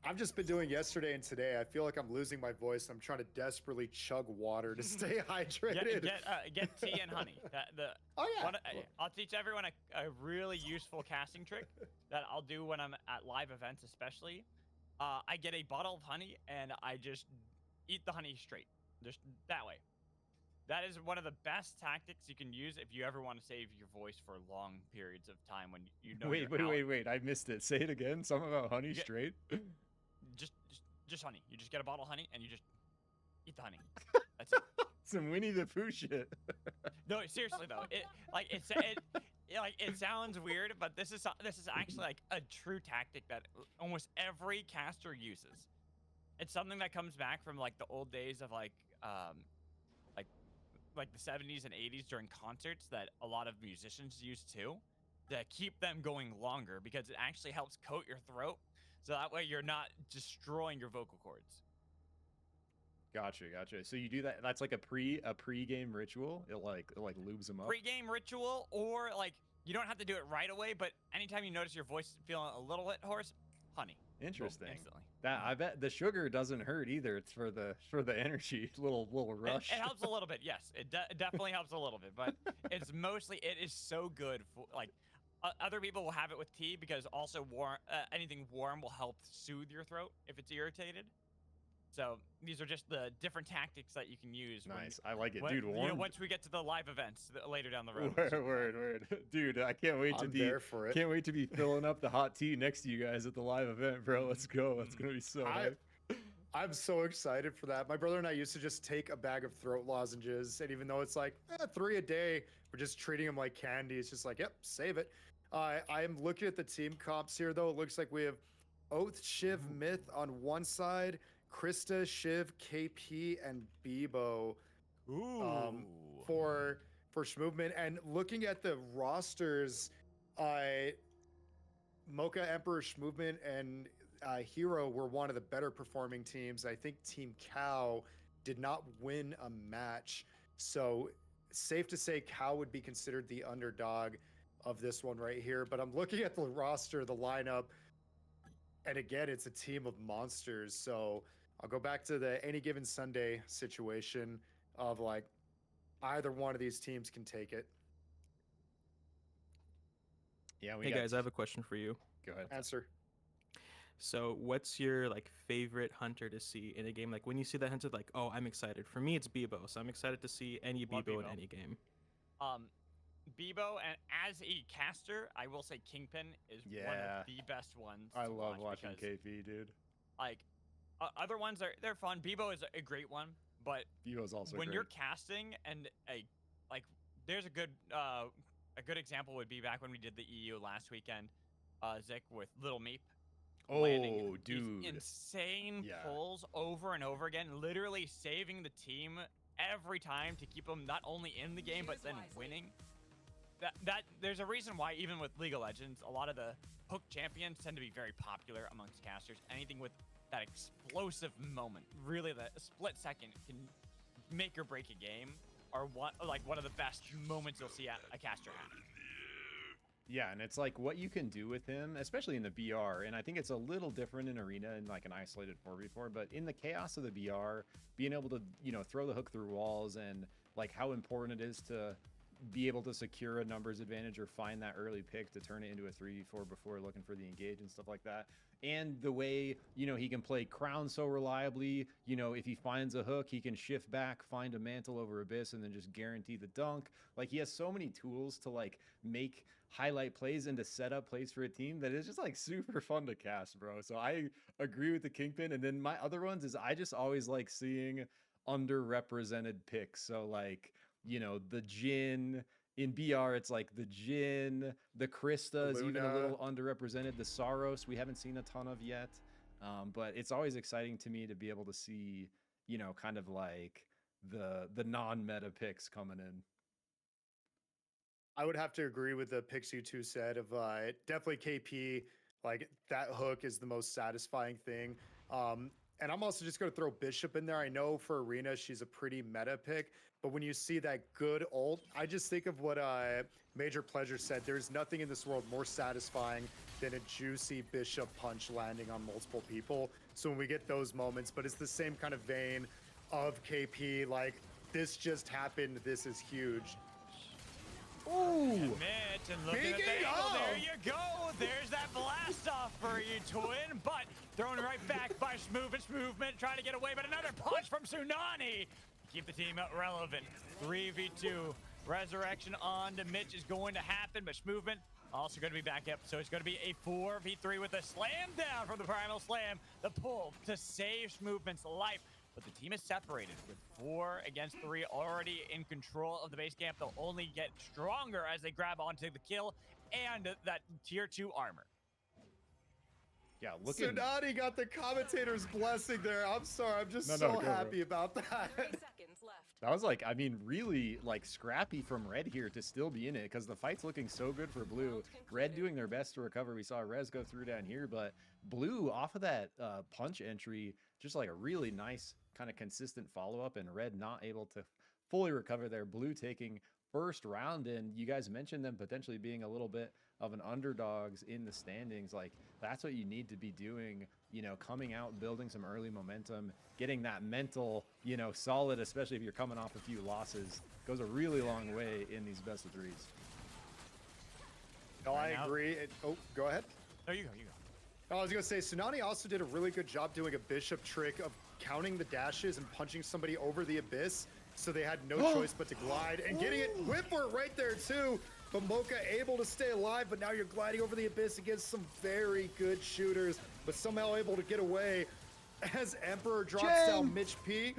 I've just been doing yesterday and today. I feel like I'm losing my voice. I'm trying to desperately chug water to stay hydrated. Get tea and honey. Oh yeah. I'll teach everyone a really useful casting trick that I'll do when I'm at live events, especially. I get a bottle of honey and I just eat the honey straight, just that way. That is one of the best tactics you can use if you ever want to save your voice for long periods of time when you know. Wait! I missed it. Say it again. Something about honey straight. Just honey. You just get a bottle of honey and you just eat the honey. That's it. Some Winnie the Pooh shit. No, seriously though, it sounds weird, but this is actually like a true tactic that almost every caster uses. It's something that comes back from like the old days of like like the 70s and 80s during concerts that a lot of musicians use too, to keep them going longer because it actually helps coat your throat, so that way you're not destroying your vocal cords. Gotcha. So you do that. That's like a pre-game ritual. It like lubes them up. Pre-game ritual, or like you don't have to do it right away, but anytime you notice your voice is feeling a little bit hoarse, honey. Boom, Interesting. instantly. That I bet the sugar doesn't hurt either. It's for the energy, little rush. It helps a little bit, yes. It definitely helps a little bit, but it's mostly, it is so good for like other people will have it with tea because also anything warm will help soothe your throat if it's irritated. So these are just the different tactics that you can use. Nice. I like it, dude. Warm. You know, once we get to the live events later down the road. Word. Dude, I can't wait to I'm be there for it. Can't wait to be filling up the hot tea next to you guys at the live event, bro. Let's go. It's gonna be so hype. I'm so excited for that. My brother and I used to just take a bag of throat lozenges, and even though it's like 3 a day, we're just treating them like candy. It's just like, yep, save it. I'm looking at the team comps here, though. It looks like we have Oath, Shiv, Myth on one side, Krista, Shiv, KP, and Bebo for Schmovement. And looking at the rosters, Mocha, Emperor, Schmovement, and Hero were one of the better performing teams. I think Team Cow did not win a match, so safe to say Cow would be considered the underdog of this one right here. But I'm looking at the roster, the lineup, and again, it's a team of monsters. So I'll go back to the any given Sunday situation of like either one of these teams can take it. Yeah. Hey guys, I have a question for you. Go ahead. Answer. So, what's your like favorite hunter to see in a game? Like when you see that hunter, like, oh, I'm excited. For me, it's Bebo, so I'm excited to see any Love Bebo in Bebo. any game. Bebo, and as a caster, I will say Kingpin is one of the best ones. I to love watch watching because, KP, dude. Like, other ones they're fun. Bebo is a great one, but Bebo's also when great. you're casting and there's a good example would be back when we did the EU last weekend, Zik with Little Meep. Landing these dude. insane pulls over and over again, literally saving the team every time to keep them not only in the game but then winning. That there's a reason why even with League of Legends, a lot of the hook champions tend to be very popular amongst casters. Anything with that explosive moment, really the split second can make or break a game, are one of the best moments you'll see a caster have. Yeah, and it's like what you can do with him, especially in the BR, and I think it's a little different in Arena in like an isolated 4v4, but in the chaos of the BR, being able to, throw the hook through walls and like how important it is to be able to secure a numbers advantage or find that early pick to turn it into a 3v4 before looking for the engage and stuff like that. And the way, he can play Crown so reliably, if he finds a hook, he can shift back, find a mantle over Abyss, and then just guarantee the dunk. Like, he has so many tools to, like, make highlight plays and to set up plays for a team that is just, like, super fun to cast, bro. So I agree with the Kingpin. And then my other ones is I just always like seeing underrepresented picks. So, like, the Jhin. In BR, it's like the Jhin, the Krista is even a little underrepresented. The Saros, we haven't seen a ton of yet. But it's always exciting to me to be able to see, kind of like the non-meta picks coming in. I would have to agree with the picks you two said of definitely KP. Like that hook is the most satisfying thing. And I'm also just going to throw Bishop in there. I know for Arena, she's a pretty meta pick, but when you see that good ult, I just think of what Major Pleasure said. There's nothing in this world more satisfying than a juicy Bishop punch landing on multiple people. So when we get those moments, but it's the same kind of vein of KP, like this just happened, this is huge. Ooh! Mitch, and look at the angle. There you go. There's that blast off for you, Twin. But thrown right back by Movement, trying to get away, but another punch from Tsunani. Keep the team relevant. 3v2. Resurrection on to Mitch is going to happen, but Movement also going to be back up. So it's going to be a 4v3 with a slam down from the Primal Slam. The pull to save Movement's life. but the team is separated with 4 against 3 already in control of the base camp. They'll only get stronger as they grab onto the kill and that tier 2 armor. Yeah, looking. Tsunani got the commentator's blessing there. I'm sorry, I'm just No, so go, bro. happy about that. 30 seconds left. That was like, I mean, really like scrappy from Red here to still be in it because the fight's looking so good for Blue. Red doing their best to recover. We saw Rez go through down here, but Blue off of that punch entry, just like a really nice kind of consistent follow-up, and Red not able to fully recover there. Blue taking first round, and you guys mentioned them potentially being a little bit of an underdogs in the standings. Like, that's what you need to be doing, you know, coming out, building some early momentum, getting that mental, you know, solid, especially if you're coming off a few losses, goes a really long way in these best of threes. No, I Right now- agree. Oh, go ahead. No, you go, you go. I was gonna say, Tsunani also did a really good job doing a bishop trick of counting the dashes and punching somebody over the abyss, so they had no choice but to glide and getting it Whipper right there too. But Mocha able to stay alive, but now you're gliding over the abyss against some very good shooters, but somehow able to get away as Emperor drops down Mitch P.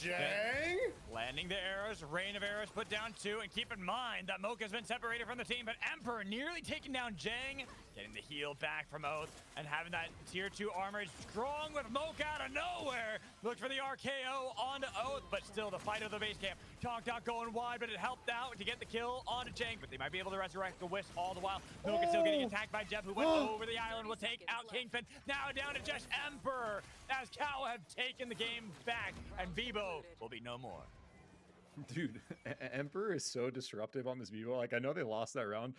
Jang landing the arrows, rain of arrows put down 2, and keep in mind that Mocha's been separated from the team, but Emperor nearly taking down Jang, getting the heal back from Oath, and having that tier 2 armor strong with Mocha out of nowhere. Looked for the RKO onto Oath, but still the fight of the base camp. Tonk going wide, but it helped out to get the kill onto Jang, but they might be able to resurrect the Wisp all the while. Mocha still getting attacked by Jeb, who went over the island, will take out Kingpin. Now down to just Emperor, as Cow have taken the game back, and Vibo will be no more. Dude, Emperor is so disruptive on this Vivo. Like, I know they lost that round.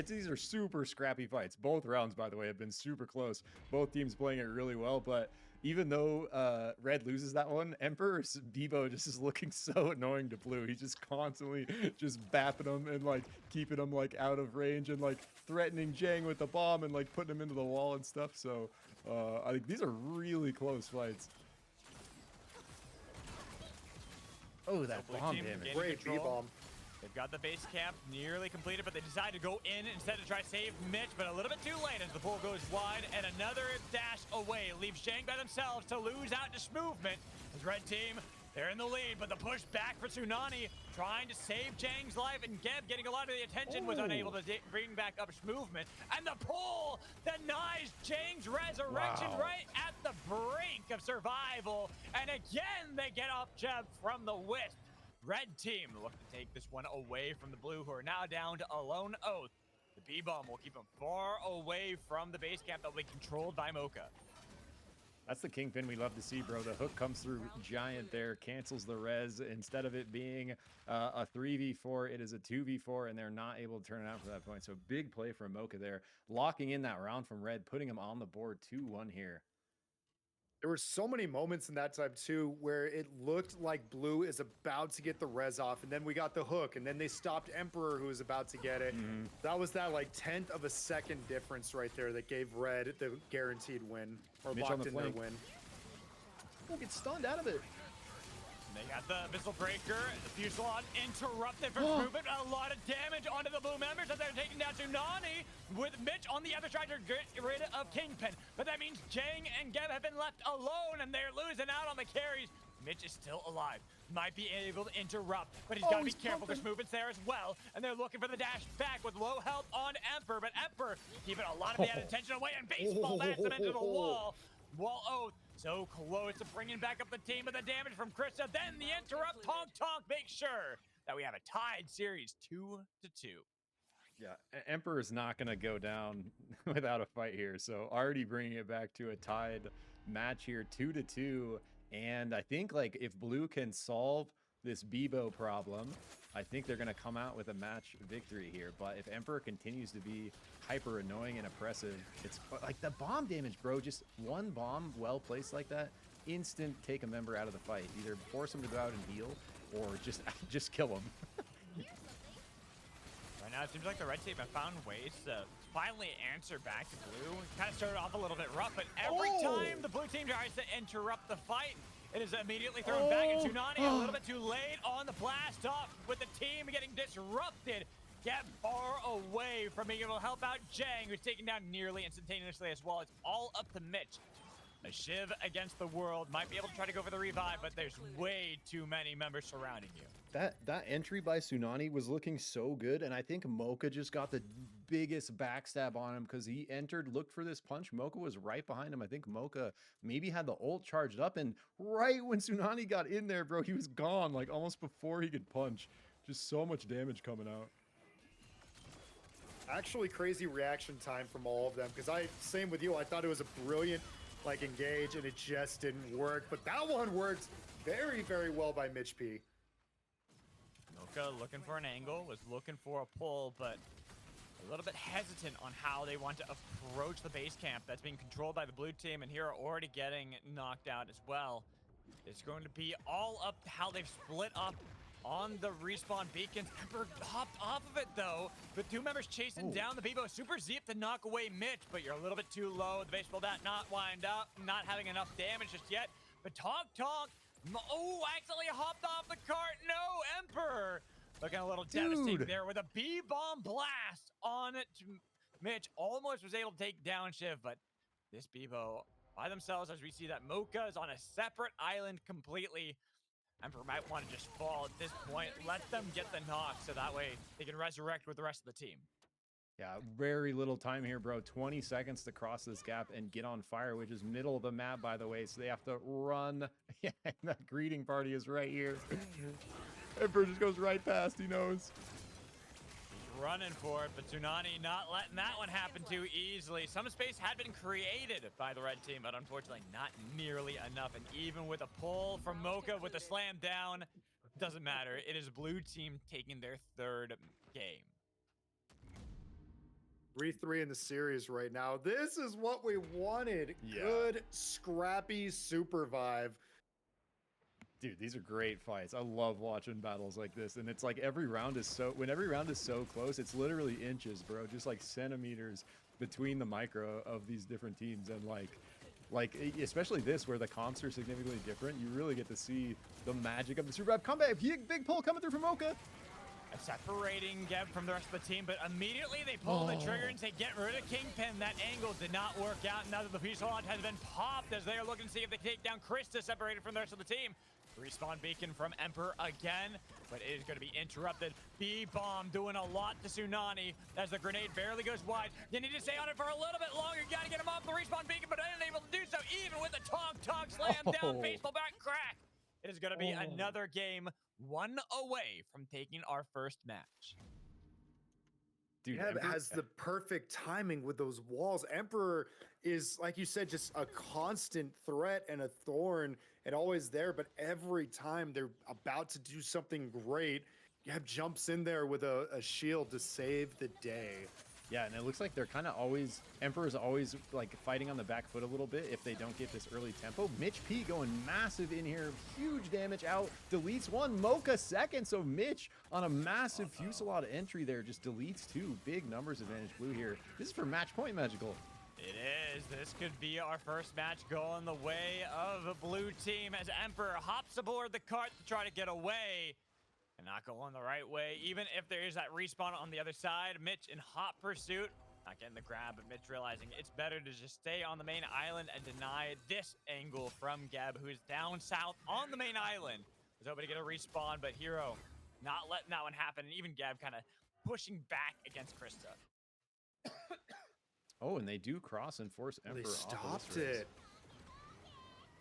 These are super scrappy fights. Both rounds, by the way, have been super close. Both teams playing it really well, but even though Red loses that one, Emperor's Vivo just is looking so annoying to Blue. He's just constantly just bapping him and like keeping him like out of range and like threatening Jang with the bomb and like putting him into the wall and stuff. So I think these are really close fights. Oh, that Blue bomb team damage. gaining Great control. B-bomb. They've got the base camp nearly completed, but they decide to go in instead to try to save Mitch, but a little bit too late as the pull goes wide, and another dash away leaves Jang by themselves to lose out to movement. As Red team, they're in the lead, but the push back for Tsunani, trying to save Jang's life, and Geb getting a lot of the attention, was unable to bring back up movement, and the pull denies Jang's resurrection right at the brink of survival, and again they get off Jeb from the Wisp. Red team look to take this one away from the Blue, who are now down to a lone Oath. The B-bomb will keep them far away from the base camp that will be controlled by Mocha. That's the Kingpin we love to see, bro. The hook comes through giant there, cancels the res. Instead of it being a 3v4, it is a 2v4, and they're not able to turn it out for that point. So big play from Mocha there, locking in that round from Red, putting him on the board 2-1 here. There were so many moments in that time too where it looked like Blue is about to get the res off, and then we got the hook, and then they stopped Emperor, who was about to get it. That was that like 1/10 of a second difference right there that gave Red the guaranteed win, or Mitch on locked the in their flank. win. Oh, get stunned out of it. They got the Missile Breaker, the Fuselage interrupted for movement, a lot of damage onto the Blue members as they're taking down Tsunani, with Mitch on the other side to get rid of Kingpin. But that means Jang and Geb have been left alone, and they're losing out on the carries. Mitch is still alive, might be able to interrupt, but he's got to be careful. There's movements there as well, and they're looking for the dash back with low health on Emperor, but Emperor keeping a lot of the attention away, and baseball bats him into the wall. While Oath so close to bringing back up the team, but the damage from Krista, then the interrupt. Tonk makes sure that we have a tied series 2-2. Yeah, Emperor's not going to go down without a fight here. So already bringing it back to a tied match here, 2-2. And I think like if Blue can solve this Bebo problem, I think they're going to come out with a match victory here. But if Emperor continues to be hyper annoying and oppressive, it's like the bomb damage, bro. Just one bomb well placed like that, instant take a member out of the fight. Either force him to go out and heal, or just kill him. Right now, it seems like the Red team have found ways to finally answer back to Blue. Kind of started off a little bit rough, but every time the Blue team tries to interrupt the fight, it is immediately thrown back, and Tsunani a little bit too late on the blast off, with the team getting disrupted. Get far away from being able to help out Jang, who's taken down nearly instantaneously as well. It's all up to Mitch. A Shiv against the world. Might be able to try to go for the revive, but there's way too many members surrounding you. That entry by Tsunani was looking so good, and I think Mocha just got the biggest backstab on him because he entered, looked for this punch. Mocha was right behind him. I think Mocha maybe had the ult charged up, and right when Tsunani got in there, bro, he was gone, like almost before he could punch. Just so much damage coming out. Actually, crazy reaction time from all of them, because same with you, I thought it was a brilliant like engage, and it just didn't work. But that one worked very, very well by Mitch P. Mocha looking for an angle, was looking for a pull, but a little bit hesitant on how they want to approach the base camp that's being controlled by the blue team, and here are already getting knocked out as well. It's going to be all up to how they've split up on the respawn beacons. Emperor hopped off of it though, with two members chasing down the Bebo. Super Zeep to knock away Mitch, but you're a little bit too low. The baseball bat not wind up, not having enough damage just yet. But Tonk, accidentally hopped off the cart. No, Emperor looking a little devastating there with a B-bomb blast on it to Mitch. Almost was able to take down Shiv, but this Bebo by themselves, as we see that Mocha is on a separate island completely. Emperor might want to just fall at this point. Let them get the knock so that way they can resurrect with the rest of the team. Yeah, very little time here, bro. 20 seconds to cross this gap and get on fire, which is middle of the map, by the way. So they have to run. Yeah, that greeting party is right here. Emperor just goes right past. He knows. He's running for it, but Tsunani not letting that one happen too easily. Some space had been created by the red team, but unfortunately not nearly enough. And even with a pull from Mocha with a slam down, doesn't matter. It is blue team taking their third game. 3-3 in the series right now. This is what we wanted. Yeah. Good, scrappy SUPERVIVE. Dude, these are great fights. I love watching battles like this. And it's like every round is when every round is so close, it's literally inches, bro. Just like centimeters between the micro of these different teams. And like especially this where the comps are significantly different, you really get to see the magic of the SUPERVIVE comeback. Big pull coming through from Mocha. Separating Geb from the rest of the team, but immediately they pull the trigger and say, get rid of Kingpin. That angle did not work out. Now that the peaceful launch has been popped as they are looking to see if they can take down Krista, separated from the rest of the team. Respawn beacon from Emperor again, but it is going to be interrupted. B-bomb doing a lot to Tsunani as the grenade barely goes wide. You need to stay on it for a little bit longer. You got to get him off the respawn beacon, but unable to do so, even with the Tonk slam down, baseball bat crack. It is going to be another game, one away from taking our first match. Dude, Emperor has the perfect timing with those walls. Emperor is, like you said, just a constant threat and a thorn and always there, but every time they're about to do something great, Gab jumps in there with a shield to save the day. Yeah, and it looks like they're kind of always, Emperor's always like fighting on the back foot a little bit if they don't get this early tempo. Mitch P going massive in here, huge damage out, deletes one, Mocha second, so Mitch on a massive Fusillade entry there just deletes two. Big numbers advantage blue here. This is for match point Magical. It is. This could be our first match going the way of a blue team as Emperor hops aboard the cart to try to get away. And not going the right way, even if there is that respawn on the other side. Mitch in hot pursuit, not getting the grab, but Mitch realizing it's better to just stay on the main island and deny this angle from Gab, who is down south on the main island. Was hoping to get a respawn, but Hero not letting that one happen, and even Gab kind of pushing back against Krista. Oh, and they do cross and force Emperor They off of stopped this race. it.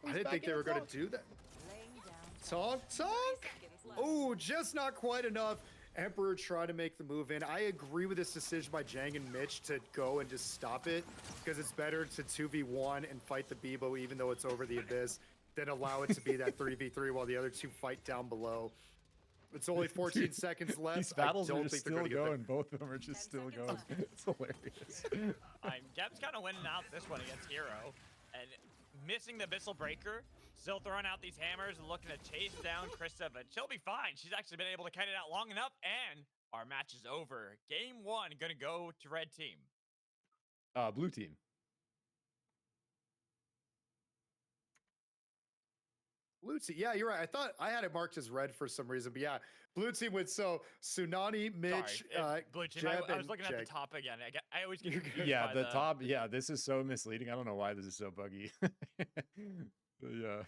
I didn't think they were going to do that. Tonk. Oh, just not quite enough. Emperor tried to make the move in. I agree with this decision by Jang and Mitch to go and just stop it, because it's better to 2v1 and fight the Bebo even though it's over the abyss than allow it to be that 3v3 while the other two fight down below. It's only 14 seconds left. These battles I are don't just think they're still gonna going. Both of them are just still going. It's hilarious. Gab's kind of winning out this one against Hero, and missing the Abyssal Breaker. Still throwing out these hammers and looking to chase down Krista, but she'll be fine. She's actually been able to cut it out long enough, and our match is over. Game one gonna go to red team. Blue team. Blue team. Yeah, you're right. I thought I had it marked as red for some reason, but yeah, blue team wins. So Tsunani, Mitch, Blue team. Jeb, I was and looking at the Jake. top again. I always get confused Yeah, by the top. Yeah, this is so misleading. I don't know why this is so buggy. Yeah.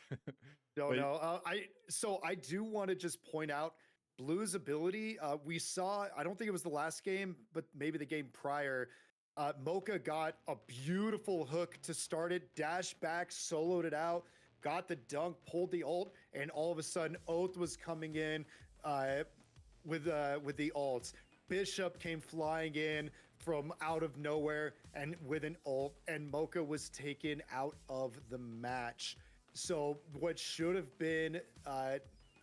No, But- no. I do want to just point out Blue's ability. We saw. I don't think it was the last game, but maybe the game prior. Mocha got a beautiful hook to start it. Dash back, soloed it out. Got the dunk, pulled the ult, and all of a sudden, Oath was coming in with the ults. Bishop came flying in from out of nowhere and with an ult, and Mocha was taken out of the match. So what should have been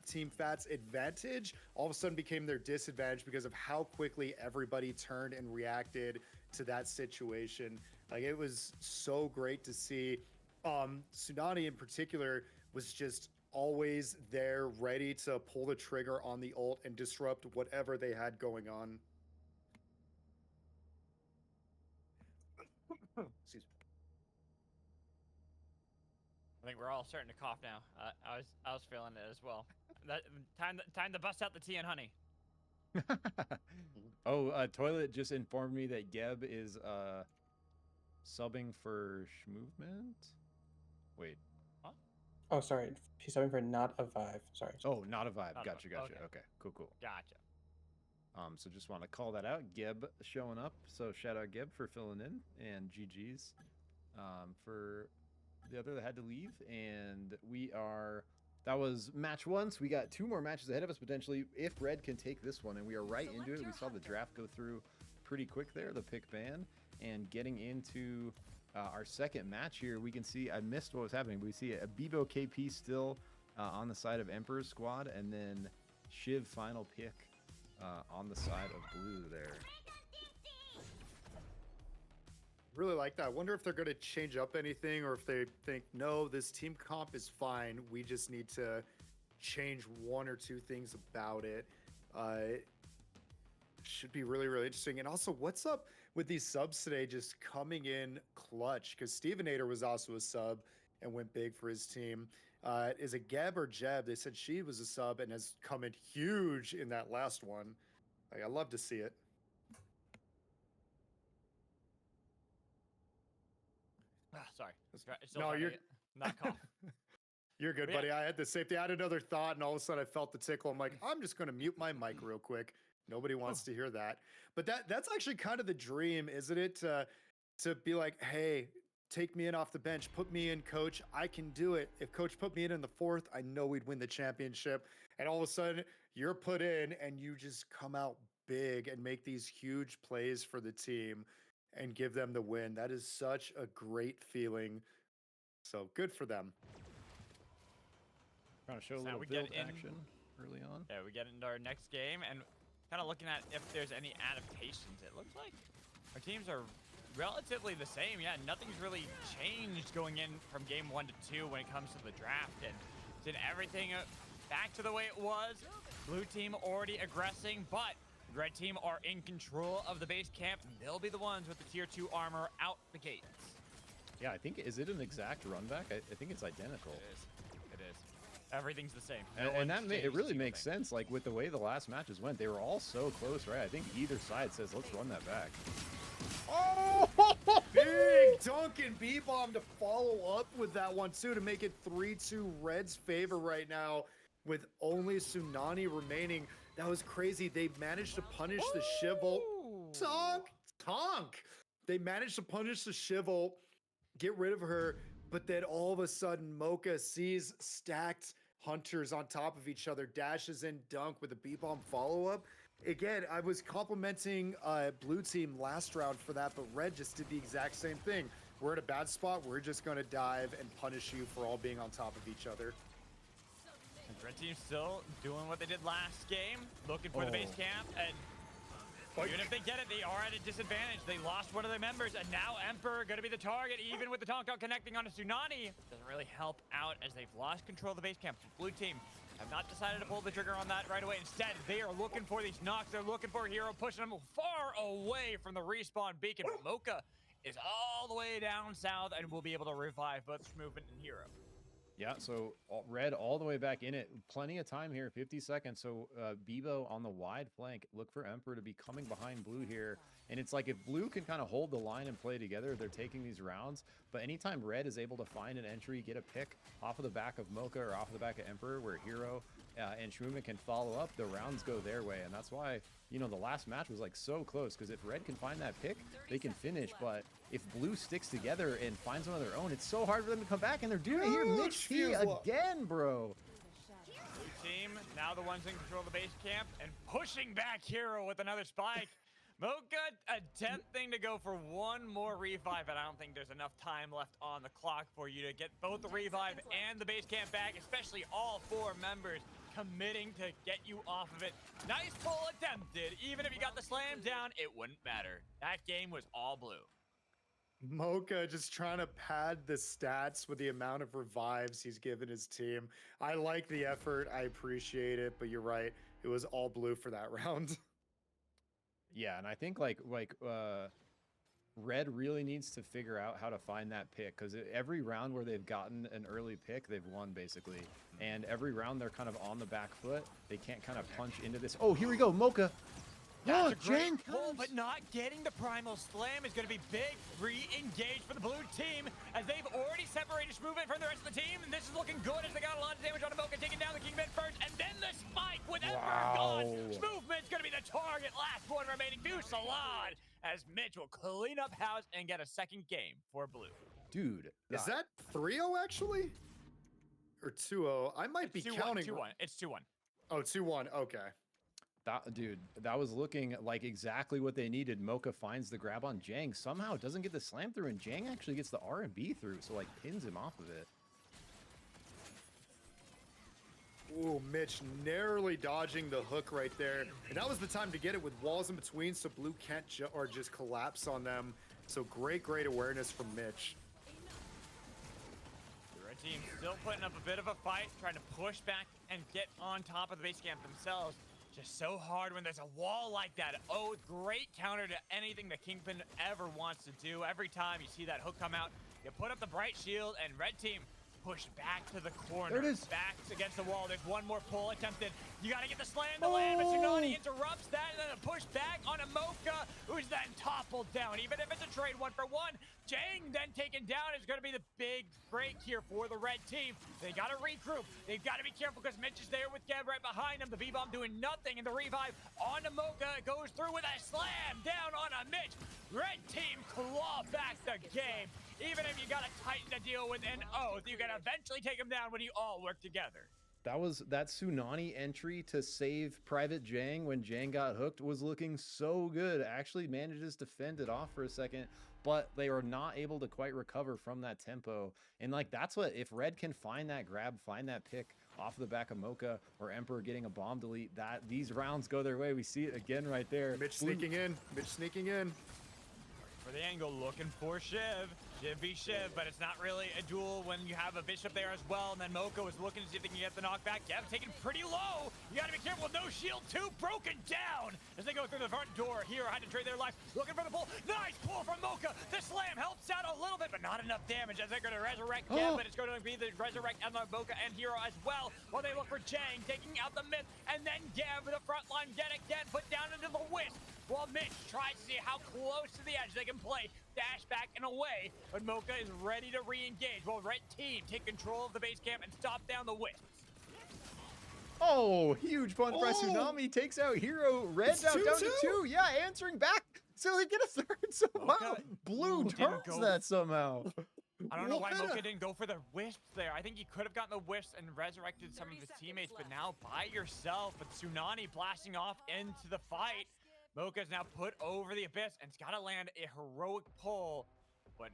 Team Fat's advantage all of a sudden became their disadvantage because of how quickly everybody turned and reacted to that situation. Like, it was so great to see. Tsunani in particular was just always there, ready to pull the trigger on the ult and disrupt whatever they had going on. Excuse me. I think we're all starting to cough now. I was feeling it as well. That time to bust out the tea and honey. Toilet just informed me that Geb is subbing for Schmovement. Wait. Oh, sorry. He's subbing for Not a Vibe. Sorry. Oh, not a vibe. Not a Gotcha, Vibe. gotcha. Okay. Okay, cool. Gotcha. So just want to call that out. Geb showing up. So shout out Geb for filling in, and GG's for the other that had to leave. And that was match 1. So we got 2 more matches ahead of us potentially if Red can take this one. And we are right into it. We saw the draft go through pretty quick there, the pick ban, and getting into our second match here. We can see, I missed what was happening, but we see a Bebo KP still on the side of Emperor's squad, and then Shiv final pick on the side of blue there. Really like that. I wonder if they're going to change up anything, or if they think, no, this team comp is fine. We just need to change 1 or 2 things about it. Should be really, really interesting. And also, what's up with these subs today just coming in clutch? Because Stevenator was also a sub and went big for his team. Is it Geb or Jeb? They said she was a sub and has come in huge in that last one. Like, I love to see it. Sorry. No, you're not cough. You're good, Yeah. buddy. I had the safety. I had another thought, and all of a sudden I felt the tickle. I'm like, I'm just going to mute my mic real quick. Nobody wants to hear that. But that's actually kind of the dream, isn't it? To be like, hey, take me in off the bench, put me in, coach. I can do it. If coach put me in the 4th, I know we'd win the championship. And all of a sudden, you're put in, and you just come out big and make these huge plays for the team and give them the win. That is such a great feeling. So good for them. Trying to show a So now little we get build in- action early on. Yeah, we get into our next game and kind of looking at if there's any adaptations. It looks like our teams are relatively the same. Yeah, nothing's really changed going in from game 1 to 2 when it comes to the draft, and did everything back to the way it was. Blue team already aggressing, but red team are in control of the base camp. They'll be the ones with the tier 2 armor out the gates. Yeah, I think, is it an exact run back? I think it's identical. It is. Everything's the same. And that it really makes sense. Like, with the way the last matches went, they were all so close, right? I think either side says, let's run that back. Oh, big dunk and B-bomb to follow up with that one too, to make it 3-2 Red's favor right now with only Tsunani remaining. That was crazy. They managed to punish the Shivel. Tonk. They managed to punish the Shivel, get rid of her, but then all of a sudden Mocha sees stacked hunters on top of each other, dashes in dunk with a B-bomb follow-up. Again, I was complimenting blue team last round for that, but red just did the exact same thing. We're in a bad spot. We're just going to dive and punish you for all being on top of each other. And red team still doing what they did last game, looking for the base camp, and even if they get it, they are at a disadvantage. They lost one of their members, and now Emperor going to be the target, even with the Tonk out connecting on a Tsunani. Doesn't really help out as they've lost control of the base camp. Blue team have not decided to pull the trigger on that right away. Instead, they are looking for these knocks. They're looking for a hero, pushing them far away from the respawn beacon. Mocha is all the way down south and will be able to revive both Movement and Hero. Yeah, so red all the way back in it. Plenty of time here, 50 seconds. So Bebo on the wide flank. Look for Emperor to be coming behind blue here. And it's like if blue can kind of hold the line and play together, they're taking these rounds. But anytime red is able to find an entry, get a pick off of the back of Mocha or off of the back of Emperor, where Hero and Shmoomin can follow up, the rounds go their way. And that's why, you know, the last match was like so close, because if red can find that pick, they can finish. But if blue sticks together and finds one of their own, it's so hard for them to come back, and they're doing it here. Mitch T again, bro. Blue team, now the ones in control of the base camp, and pushing back Hero with another spike. Mocha attempting to go for one more revive, but I don't think there's enough time left on the clock for you to get both the revive and the base camp back, especially all 4 members committing to get you off of it. Nice pull attempted. Even if you got the slam down, it wouldn't matter. That game was all blue. Mocha just trying to pad the stats with the amount of revives he's given his team. I like the effort. I appreciate it, but you're right. It was all blue for that round. Yeah, and I think like red really needs to figure out how to find that pick, because every round where they've gotten an early pick, they've won basically. And every round they're kind of on the back foot. They can't kind of punch into this. Oh, here we go, Mocha. That's Oh, a great Jang pull, comes. but not getting the primal slam is going to be big. Re-engage for the blue team, as they've already separated Movement from the rest of the team, and this is looking good as they got a lot of damage on Mocha, taking down the Kingpin first, and then the spike with Emperor gone. Movement's going to be the target. Last one remaining. Fusillade, as Mitch will clean up house and get a second game for blue. Dude. Is that 3-0 actually? Or 2-0? I might be counting. 2-1. It's 2-1. Oh, 2-1. Okay. Dude, that was looking like exactly what they needed. Mocha finds the grab on Jang. Somehow doesn't get the slam through, and Jang actually gets the R&B through, so like pins him off of it. Ooh, Mitch narrowly dodging the hook right there. And that was the time to get it with walls in between, so blue can't just collapse on them. So great awareness from Mitch. The red team still putting up a bit of a fight, trying to push back and get on top of the base camp themselves. Just so hard when there's a wall like that. Oh, great counter to anything the Kingpin ever wants to do. Every time you see that hook come out, you put up the bright shield, and red team pushed back to the corner. There it is. Backs against the wall. There's one more pull attempted. You got to get the slam to land, but Tsunani interrupts that, and then a push back on a Mocha, who's then toppled down. Even if it's a trade 1-for-1, Jang then taken down is going to be the big break here for the red team. They got to regroup. They've got to be careful, because Mitch is there with Geb right behind him. The B-bomb doing nothing, and the revive on the Mocha goes through with a slam down on a Mitch. Red team claw back the game. Even if you got to tighten the deal with an oath, you can eventually take them down when you all work together. That Tsunani entry to save Private Jang when Jang got hooked was looking so good. Actually manages to fend it off for a second, but they are not able to quite recover from that tempo. And like, that's what, if red can find that grab, find that pick off the back of Mocha or Emperor getting a bomb delete, that these rounds go their way. We see it again right there. Mitch sneaking in. Mitch sneaking in. For the angle, looking for Shiv. Shiv v Shiv, but it's not really a duel when you have a Bishop there as well. And then Mocha was looking to see if they can get the knockback. Geb taken pretty low. You got to be careful. No shield, too. Broken down as they go through the front door. Hero had to trade their life. Looking for the pull. Nice pull from Mocha. The slam helps out a little bit, but not enough damage as they're going to resurrect Geb, but it's going to be the resurrect and the Mocha and Hero as well. While they look for Jang, taking out the myth, and then Geb with the front line yet again, put down into the wisp. While Mitch tries to see how close to the edge they can play. Dash back and away, but Mocha is ready to re-engage while red team take control of the base camp and stop down the wisps. Oh, huge punch by Tsunami, takes out Hero. Red down to 2. Yeah, answering back. So they get a third somehow. Blue turns that somehow. I don't know why Mocha didn't go for the wisps there. I think he could have gotten the wisps and resurrected some of his teammates, but now by yourself with Tsunani blasting off into the fight. Mocha's now put over the abyss and it's got to land a heroic pull. But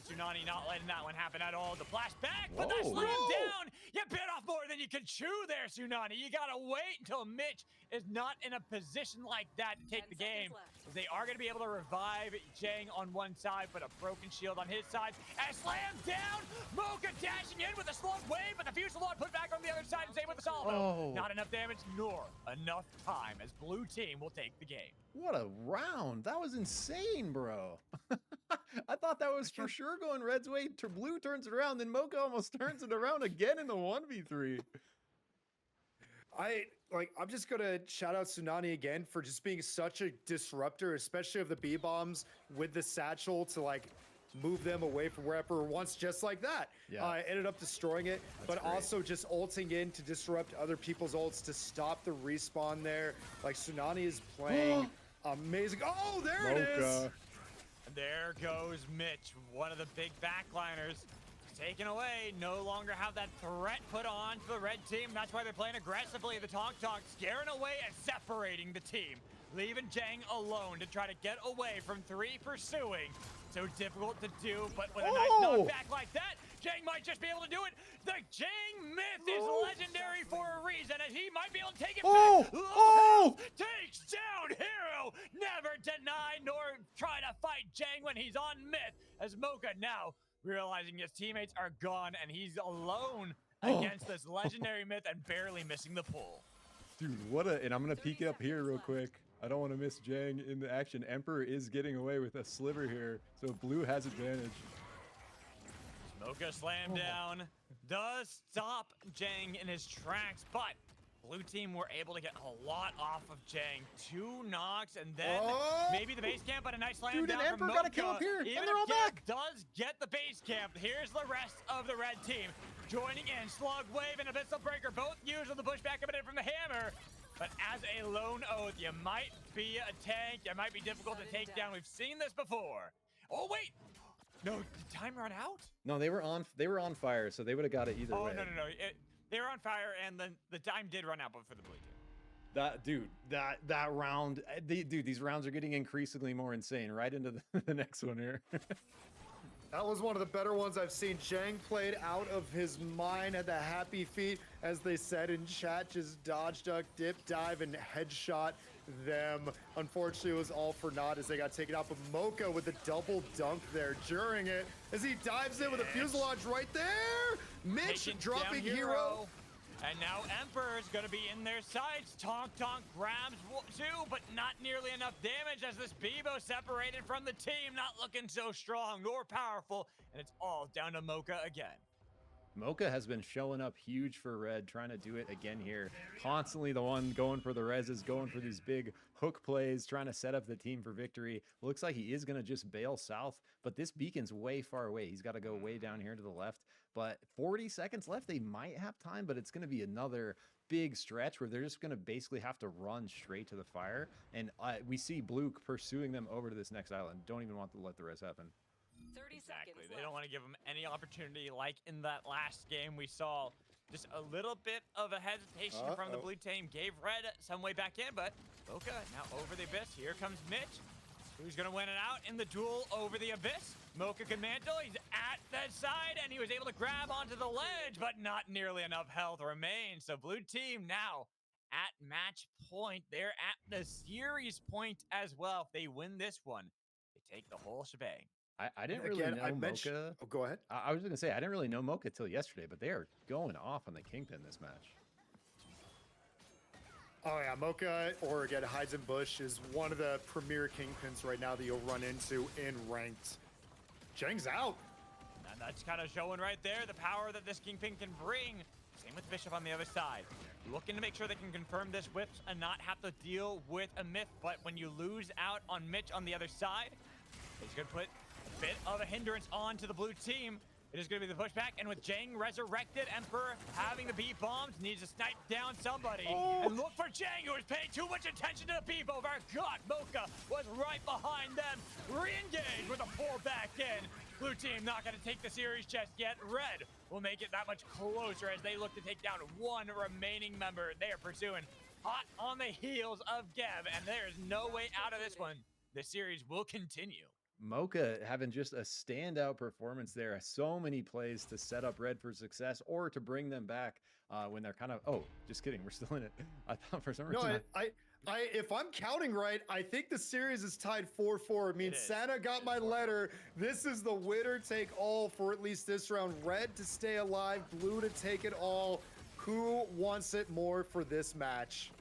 Tsunani not letting that one happen at all. The blast back, but that slam down. You bit off more than you can chew there, Tsunani. You got to wait until Mitch is not in a position like that to take the game. They are going to be able to revive Jang on one side, but a broken shield on his side. And slam down. Mocha dashing in with a slug wave, but the Fusillade put back on the other side and same with the salvo. Not enough damage, nor enough time as blue team will take the game. What a round. That was insane, bro. I thought that was for sure going Red's way. Blue turns it around, then Mocha almost turns it around again in the 1v3. I'm just gonna shout out Tsunani again for just being such a disruptor, especially of the B bombs with the satchel to like move them away from wherever once, just like that. Yeah. Ended up destroying it, but great. also just ulting in to disrupt other people's ults to stop the respawn there. Like Tsunani is playing amazing. Oh, there it is. Mocha. There goes Mitch, one of the big backliners. Taken away, no longer have that threat put on to the red team. That's why they're playing aggressively. The Tonk, scaring away and separating the team. Leaving Jang alone to try to get away from 3 pursuing. So difficult to do, but with a nice knockback like that, Jang might just be able to do it. The Jang myth is legendary for a reason, and he might be able to take it back. Low Health takes down Hero. Never deny nor try to fight Jang when he's on myth, as Mocha now realizing his teammates are gone and he's alone against this legendary myth and barely missing the pull. Dude, and I'm gonna peek up here real quick. I don't want to miss Jang in the action. Emperor is getting away with a sliver here, so Blue has advantage. Mocha slam down does stop Jang in his tracks, but Blue team were able to get a lot off of Jang. 2 knocks and then maybe the base camp, but a nice slam down Emperor from Mocha. got a kill up here, Even and they're all if Gav back. does get the base camp, here's the rest of the red team joining in. Slug Wave and Abyssal Breaker both used with the pushback coming in from the hammer. But as a lone oath, you might be a tank. You might be difficult to take down. We've seen this before. Oh wait, no, did time run out? No, they were on fire, so they would have got it either way. Oh no. They were on fire, and then the time did run out, but for the blue team. That round, these rounds are getting increasingly more insane. Right into the next one here. That was one of the better ones I've seen. Jang played out of his mind, had the happy feet, as they said in chat, just dodge, duck, dip, dive, and headshot them. Unfortunately, it was all for naught as they got taken out, but Mocha with the double dunk there during it, as he dives in with a fuselage right there. Mitch Taking dropping down hero. And now Emperor is going to be in their sights. Tonk grabs 2, but not nearly enough damage as this Bebo separated from the team. Not looking so strong nor powerful, and it's all down to Mocha again. Mocha has been showing up huge for Red, trying to do it again here. Constantly the one going for the reses, going for these big hook plays, trying to set up the team for victory. Looks like he is going to just bail south, but this beacon's way far away. He's got to go way down here to the left. But 40 seconds left, they might have time, but it's going to be another big stretch where they're just going to basically have to run straight to the fire. And we see Blue pursuing them over to this next island. Don't even want to let the rest happen. 30 Exactly. seconds They don't left. want to give them any opportunity. Like in that last game, we saw just a little bit of a hesitation from the blue team. Gave Red some way back in, but Mocha now over the abyss. Here comes Mitch, who's going to win it out in the duel over the abyss. Mocha can mantle. He's at the side, and he was able to grab onto the ledge, but not nearly enough health remains. So blue team now at match point. They're at the series point as well. If they win this one, they take the whole shebang. I didn't really know Mocha. Oh, go ahead. I was going to say, I didn't really know Mocha till yesterday, but they are going off on the Kingpin this match. Oh yeah, Mocha, or again, Hides and Bush is one of the premier Kingpins right now that you'll run into in ranked. Jang's out. And that's kind of showing right there the power that this Kingpin can bring. Same with Bishop on the other side. Looking to make sure they can confirm this whips and not have to deal with a myth. But when you lose out on Mitch on the other side, he's going to put a bit of a hindrance onto the blue team. It is going to be the pushback, and with Jang resurrected, Emperor having the B-bombs, needs to snipe down somebody. And look for Jang, who was paying too much attention to the B-bomb. Our God, Mocha was right behind them. Re-engage with a pull back in. Blue team not going to take the series just yet. Red will make it that much closer as they look to take down one remaining member. They are pursuing hot on the heels of Gav, and there is no way out of this one. The series will continue. Mocha having just a standout performance there. So many plays to set up Red for success or to bring them back when they're kind of, oh, just kidding. We're still in it. I thought for some reason. No, if I'm counting right, I think the series is tied 4-4. It means Santa got my letter. This is the winner take all for at least this round. Red to stay alive, blue to take it all. Who wants it more for this match?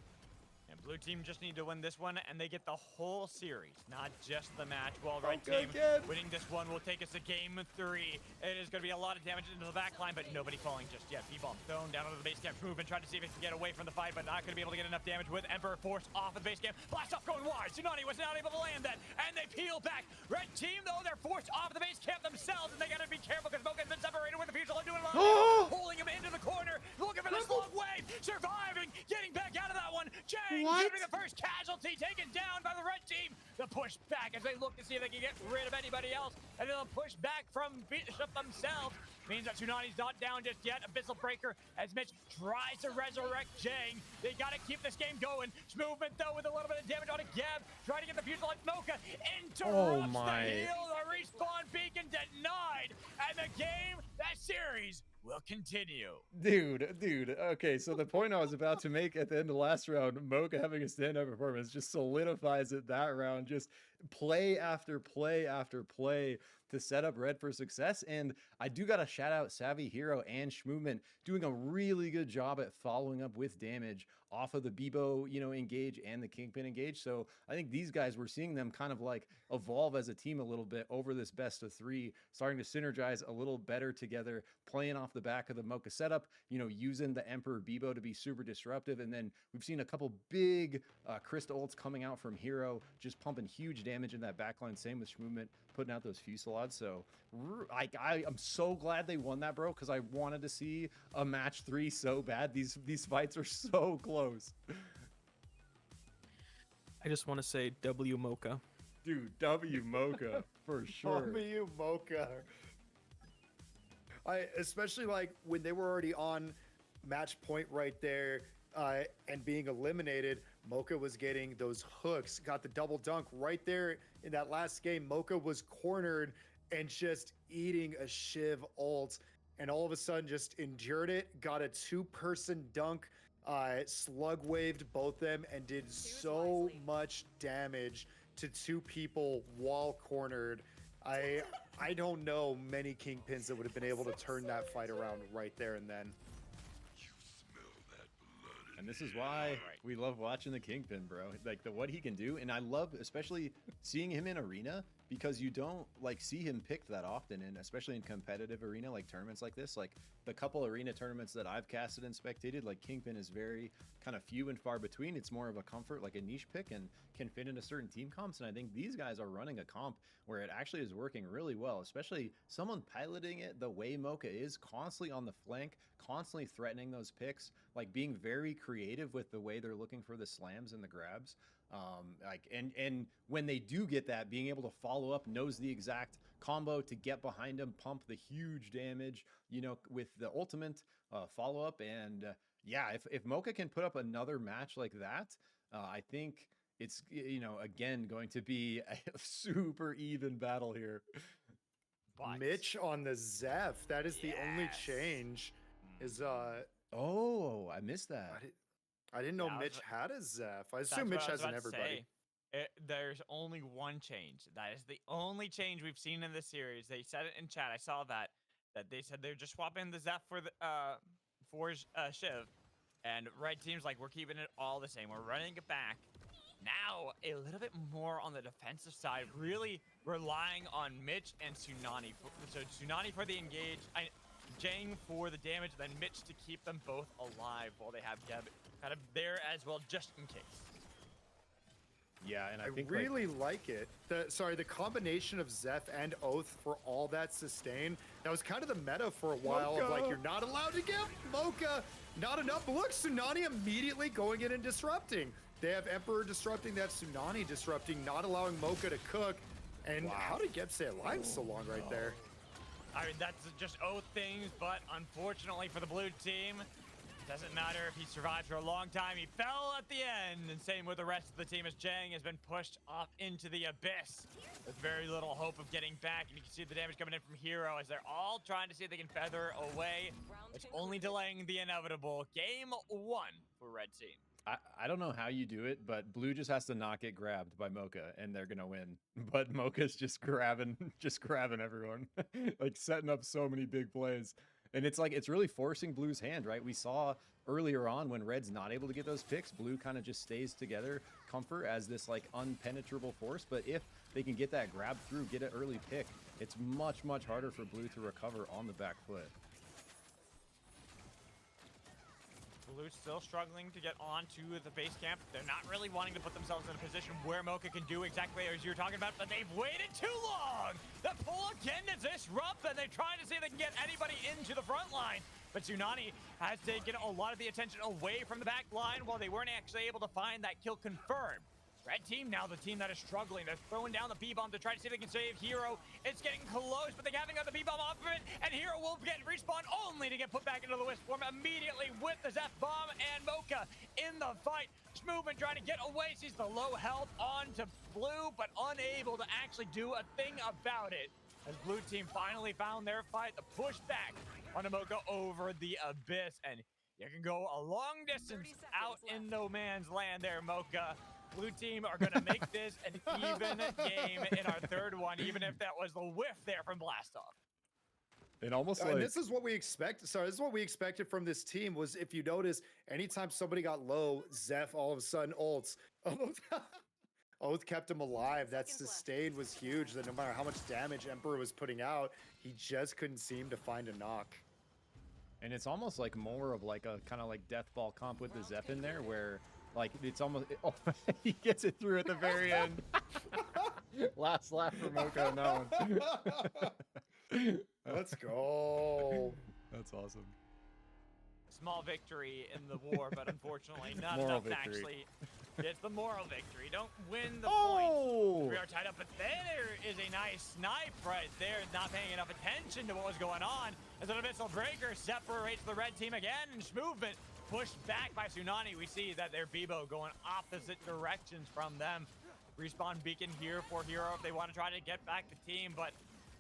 And blue team just need to win this one, and they get the whole series, not just the match. While red team winning this one will take us to game 3. It is going to be a lot of damage into the back line, but nobody falling just yet. B-bomb thrown down onto the base camp. Movement trying to see if it can get away from the fight, but not going to be able to get enough damage with Emperor forced off of the base camp. Blast off going wide. Tsunani was not able to land that, and they peel back. Red team, though, they're forced off the base camp themselves, and they got to be careful because Mocha has been separated with the Fuselage doing a lot of damage, pulling him into the corner, looking for this long wave, surviving, getting back out of that one. Jang giving the first casualty, taken down by the red team. The push back as they look to see if they can get rid of anybody else, and then the push back from Bishop themselves means that Tsunani's not down just yet. Abyssal Breaker as Mitch tries to resurrect Jang. They got to keep this game going. Movement though with a little bit of damage on a Geb, trying to get the Fuselage. Mocha interrupts the heal. The respawn beacon denied, and the game, that series, will continue. Dude. Okay, so the point I was about to make at the end of last round, Mocha having a standout performance just solidifies it that round. Just play after play after play to set up Red for success. And I do got to shout out Savvy Hero and Schmoovement doing a really good job at following up with damage off of the Bebo, engage and the Kingpin engage. So I think these guys, we're seeing them kind of like evolve as a team a little bit over this best of 3, starting to synergize a little better together, playing off the back of the Mocha setup, using the Emperor Bebo to be super disruptive. And then we've seen a couple big Krista ults coming out from Hero, just pumping huge damage in that backline. Same with Schmoovement, putting out those Fusillades. So I'm so glad they won that, bro, because I wanted to see a match 3 so bad. These fights are so close. I just want to say W Mocha. Dude, W Mocha for sure. W Mocha. Especially like when they were already on match point right there and being eliminated, Mocha was getting those hooks, got the double dunk right there in that last game. Mocha was cornered and just eating a Shiv ult, and all of a sudden just endured it, got a 2-person dunk, slug waved both them, and did so much damage to 2 people while cornered. I don't know many Kingpins that would have been able to turn that fight around right there and then. And this is why we love watching the Kingpin, bro. Like what he can do. And I love especially seeing him in arena, because you don't see him picked that often, and especially in competitive arena, like tournaments like this. Like the couple arena tournaments that I've casted and spectated, like Kingpin is very kind of few and far between. It's more of a comfort, like a niche pick, and can fit into certain team comps. And I think these guys are running a comp where it actually is working really well, especially someone piloting it the way Mocha is, constantly on the flank, constantly threatening those picks, like being very creative with the way they're looking for the slams and the grabs. And when they do get that, being able to follow up, knows the exact combo to get behind him, pump the huge damage, with the ultimate follow up. And yeah, if Mocha can put up another match like that, I think it's, again, going to be a super even battle here. But Mitch on the Zeph, that is the only change. Is oh, I missed that. I didn't know Yeah, Mitch had a Zeph. I that's assume what Mitch I was has an about to everybody. say. There's only one change. That is the only change we've seen in this series. They said it in chat. I saw that they said they're just swapping the Zeph for the Shiv, and red team's like, we're keeping it all the same. We're running it back. Now a little bit more on the defensive side, really relying on Mitch and Tsunani. So Tsunani for the engage, Jang for the damage, then Mitch to keep them both alive while they have Geb kind of there as well, just in case. Yeah, and I think really like it. The combination of Zeph and Oath for all that sustain. That was kind of the meta for a while. Of like, you're not allowed to give Mocha not enough. But look, Tsunani immediately going in and disrupting. They have Emperor disrupting, they have Tsunani disrupting, not allowing Mocha to cook. And how did Geb stay alive so long right there? I mean, that's just Oath things, but unfortunately for the blue team, doesn't matter if he survived for a long time. He fell at the end, and same with the rest of the team as Jang has been pushed off into the abyss with very little hope of getting back. And you can see the damage coming in from Hero as they're all trying to see if they can feather away. It's only delaying the inevitable. Game 1 for red team. I don't know how you do it, but blue just has to not get grabbed by Mocha and they're gonna win. But Mocha's just grabbing everyone, like setting up so many big plays. And it's like, it's really forcing Blue's hand, right? We saw earlier on when Red's not able to get those picks, Blue kind of just stays together, Comfort as this like unpenetrable force. But if they can get that grab through, get an early pick, it's much, much harder for Blue to recover on the back foot. Blue's still struggling to get onto the base camp. They're not really wanting to put themselves in a position where Mocha can do exactly as you were talking about, but they've waited too long. The pull again to disrupt, and they're trying to see if they can get anybody into the front line. But Tsunani has taken a lot of the attention away from the back line while they weren't actually able to find that kill confirmed. Red team now the team that is struggling. They're throwing down the B-bomb to try to see if they can save Hero. It's getting close, but they haven't got the B-bomb off of it, and Hero will get respawn only to get put back into the Wisp form immediately with the Zeph bomb, and Mocha in the fight. Movement trying to get away, sees the low health onto Blue, but unable to actually do a thing about it. As Blue team finally found their fight, the push back on Mocha over the abyss, and you can go a long distance out in no man's land there, Mocha. Blue team are going to make this an even game in our third one, even if that was the whiff there from Blastoff. It almost And like, this is what we expect. Sorry, this is what we expected from this team. Was if you notice, anytime somebody got low, Zeph all of a sudden ults. Oath kept him alive. That sustain was huge. That no matter how much damage Emperor was putting out, he just couldn't seem to find a knock. and it's almost like more of like a kind of like death ball comp with the Zeph in there, where like it's almost, oh, he gets it through at the very end. Last laugh for Mocha on that one. Let's go. That's awesome. Small victory in the war, but unfortunately not Moral enough victory. to actually get the moral victory. Don't win the Oh! point. We are tied up, but there is a nice snipe right there. Not paying enough attention to what was going on. As an Abyssal Breaker separates the red team again, and movement pushed back by Tsunani. We see that their Bebo going opposite directions from them. Respawn beacon here for Hero if they want to try to get back the team, but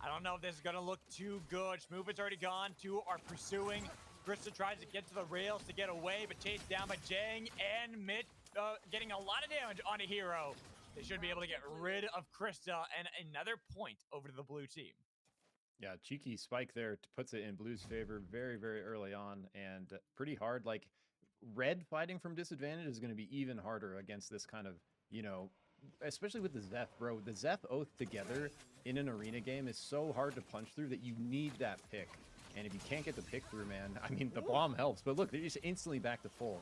I don't know if this is going to look too good. Movement's already gone. Two are pursuing. Krista tries to get to the rails to get away, but chased down by Jang and Mitch, getting a lot of damage on a Hero. They should be able to get rid of Krista, and another point over to the blue team. Yeah, cheeky spike there puts it in Blue's favor very, very early on, and pretty hard. Like, Red fighting from disadvantage is going to be even harder against this kind of, you know, especially with the Zeph, bro. The Zeph Oath together in an arena game is so hard to punch through that you need that pick. And if you can't get the pick through, man, I mean, the bomb helps. But look, they're just instantly back to full.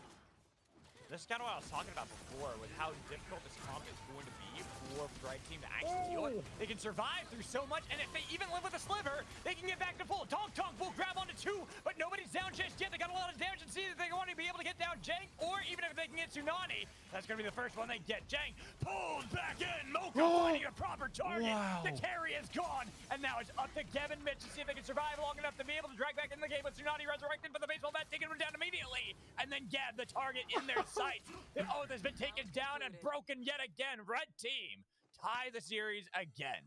This is kind of what I was talking about before with how difficult this comp is going to be for the right team to actually deal with. They can survive through so much, and if they even live with a sliver, they can get back to full. Tonk will grab onto two, but nobody's down just yet. They got a lot of damage and see if they want to be able to get down Jang, or even if they can get Tsunani. That's going to be the first one they get. Jang pulled back in. Mocha finding a proper target. Wow. The carry is gone, and now it's up to Kevin Mitch to see if they can survive long enough to be able to drag back in the game with Tsunani resurrected, but the baseball bat taking him down immediately, and then Gab the target in their sight. The Oath has been taken down and broken yet again. Red team tie the series again.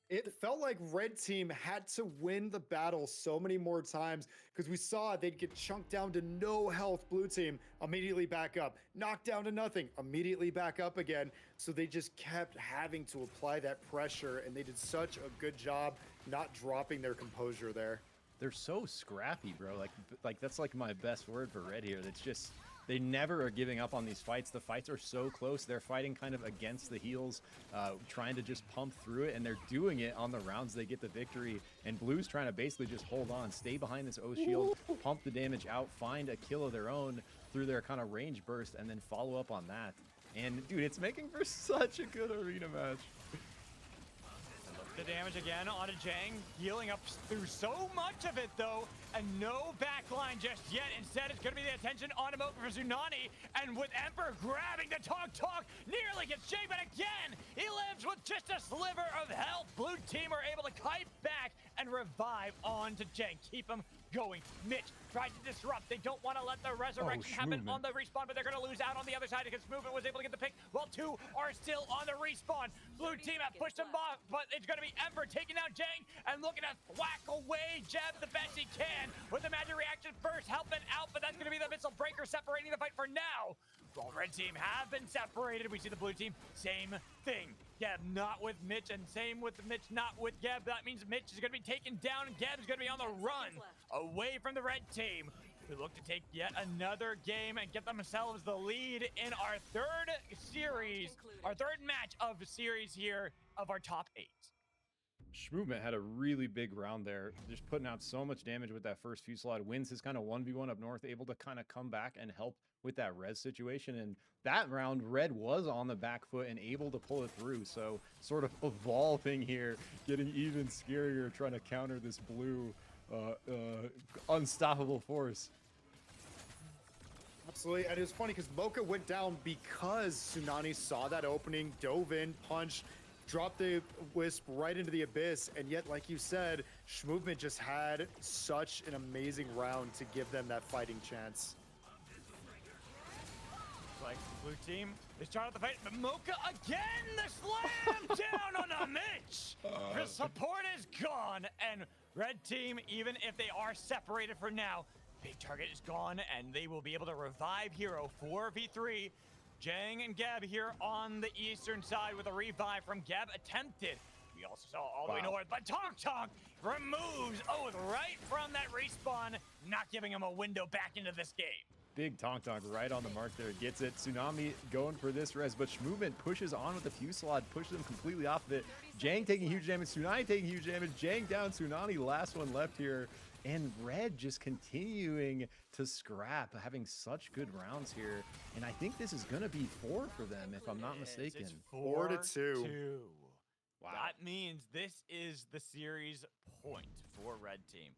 It felt like Red team had to win the battle so many more times because we saw they'd get chunked down to no health. Blue team immediately back up, knocked down to nothing, immediately back up again. So they just kept having to apply that pressure, and they did such a good job not dropping their composure there. They're so scrappy, bro. Like that's like my best word for Red here. That's just, they never are giving up on these fights. The fights are so close. They're fighting kind of against the heels, trying to just pump through it, and they're doing it on the rounds they get the victory. And Blue's trying to basically just hold on, stay behind this O shield, pump the damage out, find a kill of their own through their kind of range burst, and then follow up on that. And dude, it's making for such a good arena match. The damage again onto Jang, healing up through so much of it though, and no backline just yet. Instead, it's going to be the attention on him over for Tsunani, and with Emperor grabbing the Talk, nearly gets Jang, but again, he lives with just a sliver of health. Blue team are able to kite back and revive onto Jang, keep him going. Mitch tried to disrupt. They don't want to let the resurrection happen on the respawn, but they're going to lose out on the other side because Movement was able to get the pick while two are still on the respawn. Blue team have pushed them off, but it's going to be Emperor taking down Jang and looking to whack away Jeb the best he can with the magic reaction first, helping out, but that's going to be the missile breaker separating the fight for now. While red team have been separated, we see the blue team, same thing. Geb not with Mitch, and same with Mitch not with Geb. That means Mitch is going to be taken down, and Geb's going to be on the 10 run seconds left. away from the red team. We look to take yet another game and get themselves the lead in our third series, our third match of the series here of our top 8. Schmovement had a really big round there, just putting out so much damage with that first fusillade. Wins his kind of 1v1 up north, able to kind of come back and help with that res situation. And that round, Red was on the back foot and able to pull it through. So sort of evolving here, getting even scarier, trying to counter this blue unstoppable force. Absolutely, and it was funny because Mocha went down because Tsunani saw that opening, dove in, punched, dropped the Wisp right into the abyss, and yet, like you said, Schmovement just had such an amazing round to give them that fighting chance. Like blue team, they started the fight, but Mocha again, the slam down on a Mitch. The support is gone, and red team, even if they are separated for now, big target is gone, and they will be able to revive Hero 4v3. Jang and Geb here on the eastern side with a revive from Geb attempted. We also saw all the way north, but Tonk removes Oath right from that respawn, not giving him a window back into this game. Big Tonk right on the mark there, gets it. Tsunami going for this res, but Schmovement pushes on with the fusillade, pushes him completely off of it. Jang taking huge damage, Tsunani taking huge damage, Jang down, Tsunani last one left here. And Red just continuing to scrap, having such good rounds here. And I think this is going to be 4 for them, if I'm not mistaken. It's 4-2. Wow. That means this is the series point for red team.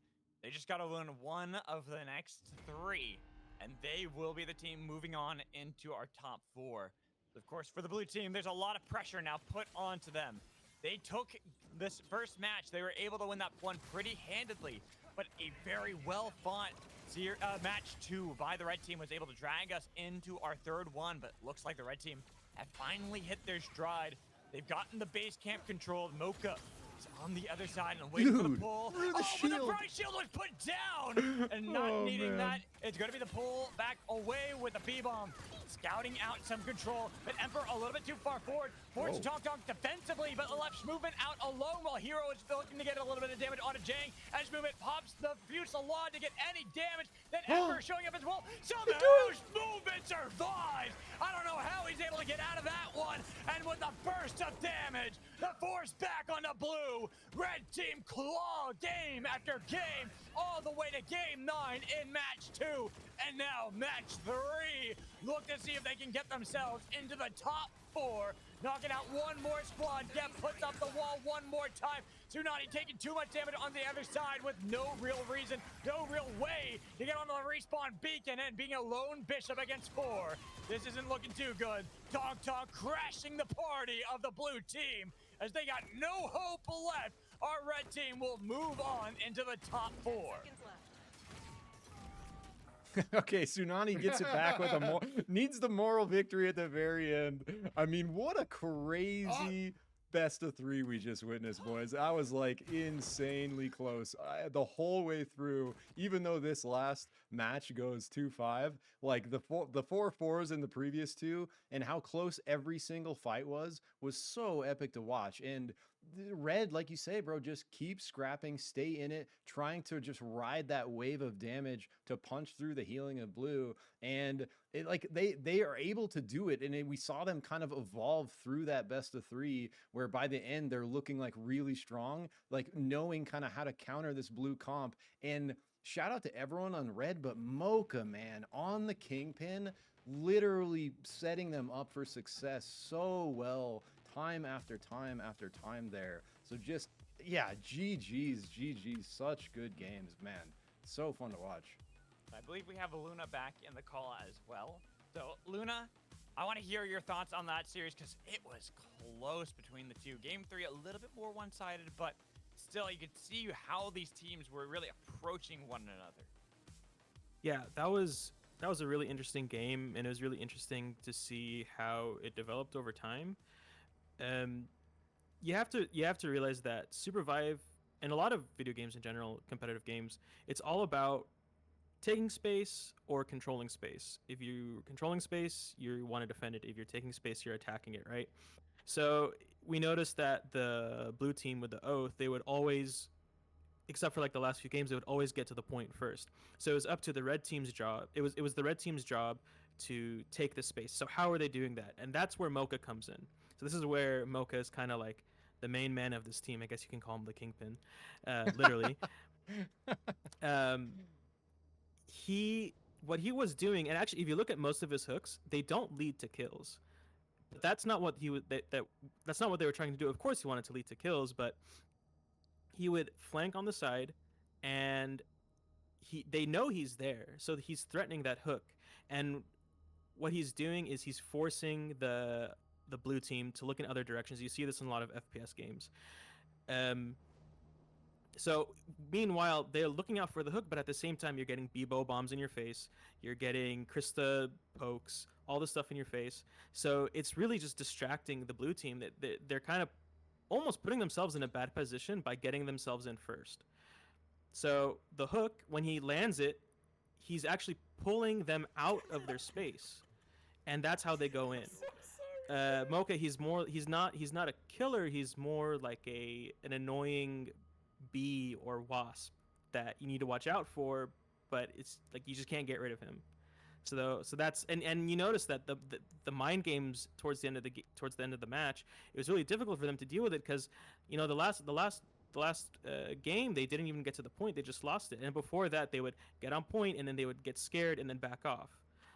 They just got to win one of the next 3, and they will be the team moving on into our top 4. Of course, for the blue team, there's a lot of pressure now put onto them. They took this first match. They were able to win that one pretty handedly. But a very well-fought match 2 by the red team was able to drag us into our third one, but looks like the red team have finally hit their stride. They've gotten the base camp controlled. Mocha is on the other side and waiting for the pull. through the But the shield. bright shield was put down! And not Oh, needing man. that, it's going to be the pull back away with the B-bomb. Scouting out some control, but Emperor a little bit too far forward. Forced Whoa. Tonk defensively, but left Movement out alone while Hero is looking to get a little bit of damage onto Jang. As Movement pops the fusillade to get any damage, then Emperor showing up as well. Somehow Movement survives. I don't know how he's able to get out of that one. And with the burst of damage, the force back on the blue. Red team claw game after game, all the way to game 9 in match 2. And now match 3. Look to see if they can get themselves into the top 4. Knocking out one more squad. Geb puts up the wall one more time. Tsunani taking too much damage on the other side with no real reason, no real way to get onto the respawn beacon, and being a lone bishop against 4. This isn't looking too good. Tonk crashing the party of the blue team as they got no hope left. Our red team will move on into the top 4. Seconds left. Okay, Tsunani gets it back with needs the moral victory at the very end. I mean, what a crazy best of 3 we just witnessed, boys. I was like insanely close the whole way through. Even though this last match goes 2-5, like the 4 4s in the previous 2, and how close every single fight was so epic to watch. And Red, like you say, bro, just keep scrapping, stay in it, trying to just ride that wave of damage to punch through the healing of blue. And it, like they are able to do it. And we saw them kind of evolve through that best of 3, where by the end they're looking like really strong, like knowing kind of how to counter this blue comp. And shout out to everyone on Red, but Mocha, man, on the Kingpin, literally setting them up for success so well. Time after time after time there. So just, yeah, GG's, such good games, man. So fun to watch. I believe we have Luna back in the call as well. So, Luna, I want to hear your thoughts on that series because it was close between the 2. Game 3, a little bit more one-sided, but still, you could see how these teams were really approaching one another. Yeah, that was a really interesting game, and it was really interesting to see how it developed over time. You have to realize that SUPERVIVE, and a lot of video games in general, competitive games, it's all about taking space or controlling space. If you're controlling space, you want to defend it. If you're taking space, you're attacking it, right? So we noticed that the blue team with the Oath, they would always, except for like the last few games, they would always get to the point first. So it was up to the red team's job. It was the red team's job to take the space. So how are they doing that? And that's where Mocha comes in. So this is where Mocha is kind of like the main man of this team. I guess you can call him the kingpin, literally. What he was doing, and actually, if you look at most of his hooks, they don't lead to kills. But that's not what that's not what they were trying to do. Of course, he wanted to lead to kills, but he would flank on the side, and they know he's there, so he's threatening that hook. And what he's doing is he's forcing the blue team to look in other directions. You see this in a lot of FPS games. So meanwhile, they're looking out for the hook, but at the same time, you're getting Bebo bombs in your face. You're getting Krista pokes, all this stuff in your face. So it's really just distracting the blue team. That they're kind of almost putting themselves in a bad position by getting themselves in first. So the hook, when he lands it, he's actually pulling them out of their space, and that's how they go in. Mocha, he's not a killer. He's more like an annoying bee or wasp that you need to watch out for, but it's like you just can't get rid of him. So that's and you notice that the mind games towards the end of the match, it was really difficult for them to deal with it, because the last game they didn't even get to the point, they just lost it, and before that they would get on point and then they would get scared and then back off,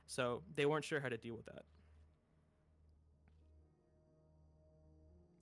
so they weren't sure how to deal with that.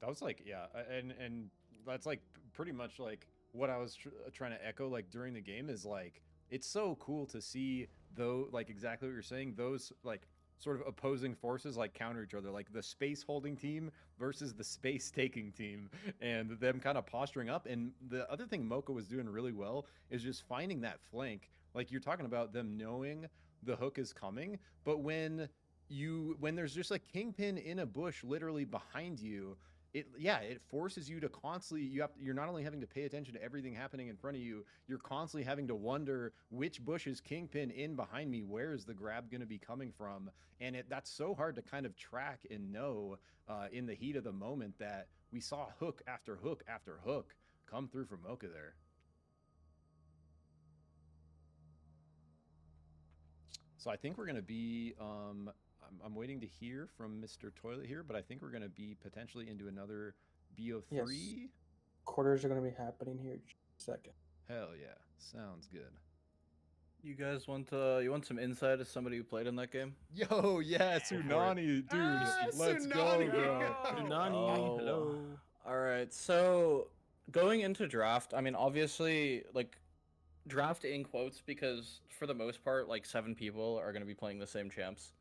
That was like, yeah, and that's like pretty much like what I was trying to echo like during the game, is like it's so cool to see, though, like exactly what you're saying, those like sort of opposing forces like counter each other, like the space holding team versus the space taking team, and them kind of posturing up. And the other thing Mocha was doing really well is just finding that flank. Like you're talking about them knowing the hook is coming, but when there's just a kingpin in a bush literally behind you, it forces you to constantly, you're not only having to pay attention to everything happening in front of you, you're constantly having to wonder which bush is kingpin in behind me, where is the grab going to be coming from, and that's so hard to kind of track and know in the heat of the moment, that we saw hook after hook after hook come through from Mocha there. So I think we're going to be I'm waiting to hear from Mr. Toilet here, but I think we're going to be potentially into another BO3. Yes. Quarters are going to be happening here in a second. Hell yeah. Sounds good. You guys want some insight as somebody who played in that game? Yo, yeah, Tsunani, dude. Let's go, bro. Tsunani, hello. All right, so going into draft, I mean, obviously, like, draft in quotes, because for the most part, like 7 people are going to be playing the same champs.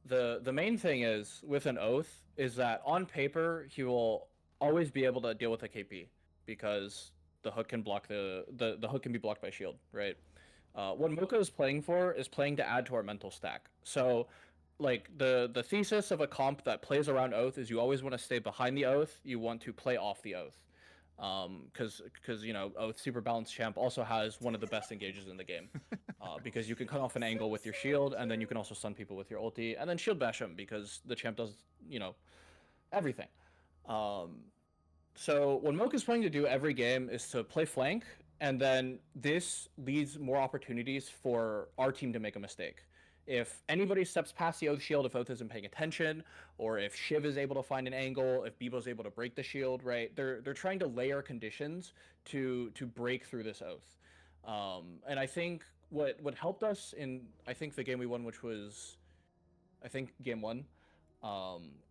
The main thing is with an Oath is that on paper he will always be able to deal with a KP, because the hook can block the hook can be blocked by shield, right? What Mocha is playing for is playing to add to our mental stack. So like the thesis of a comp that plays around Oath is you always want to stay behind the Oath, you want to play off the Oath. Because Oath Super Balanced Champ also has one of the best engages in the game, because you can cut off an angle with your shield, and then you can also stun people with your ulti, and then shield bash them, because the champ does everything. So what Mocha's planning to do every game is to play flank, and then this leaves more opportunities for our team to make a mistake. If anybody steps past the Oath shield, if Oath isn't paying attention, or if Shiv is able to find an angle, if Bebo's able to break the shield, right? They're trying to layer conditions to break through this Oath. And I think what helped us in, I think, the game we won, which was, I think, game 1,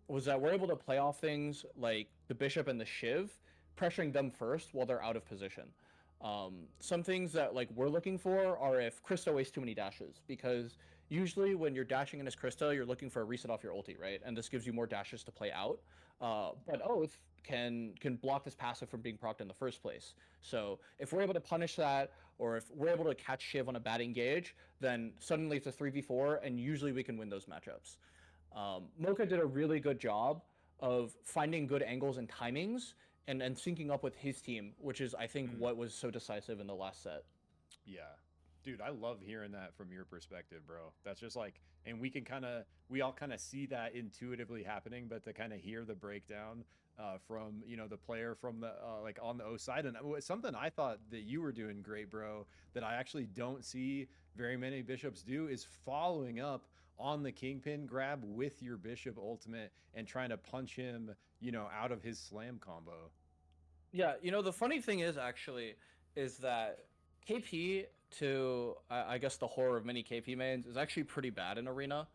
was that we're able to play off things like the Bishop and the Shiv, pressuring them first while they're out of position. Some things that like we're looking for are if Krista wastes too many dashes, because usually when you're dashing in as Krista, you're looking for a reset off your ulti, right? And this gives you more dashes to play out. But Oath can block this passive from being procced in the first place. So if we're able to punish that, or if we're able to catch Shiv on a bad engage, then suddenly it's a 3v4, and usually we can win those matchups. Mocha did a really good job of finding good angles and timings and syncing up with his team, which is, I think, what was so decisive in the last set. Yeah. Dude, I love hearing that from your perspective, bro. That's just like, and we all kind of see that intuitively happening, but to kind of hear the breakdown from, the player from the, like on the O side. And something I thought that you were doing great, bro, that I actually don't see very many bishops do is following up on the kingpin grab with your bishop ultimate and trying to punch him, out of his slam combo. Yeah, the funny thing is actually is that KP to I guess the horror of many KP mains is actually pretty bad in Arena.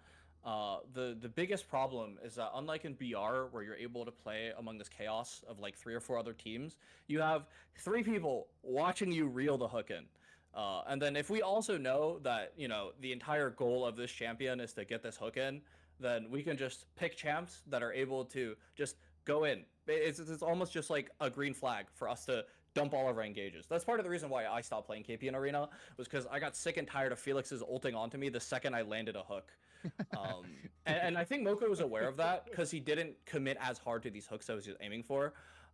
The biggest problem is that unlike in BR where you're able to play among this chaos of like 3 or 4 other teams, you have 3 people watching you reel the hook in. And then if we also know that, the entire goal of this champion is to get this hook in, then we can just pick champs that are able to just go in. It's almost just like a green flag for us to dump all of our engages. That's part of the reason why I stopped playing KP in Arena, was because I got sick and tired of Felix's ulting onto me the second I landed a hook. And I think Moko was aware of that because he didn't commit as hard to these hooks I was aiming for.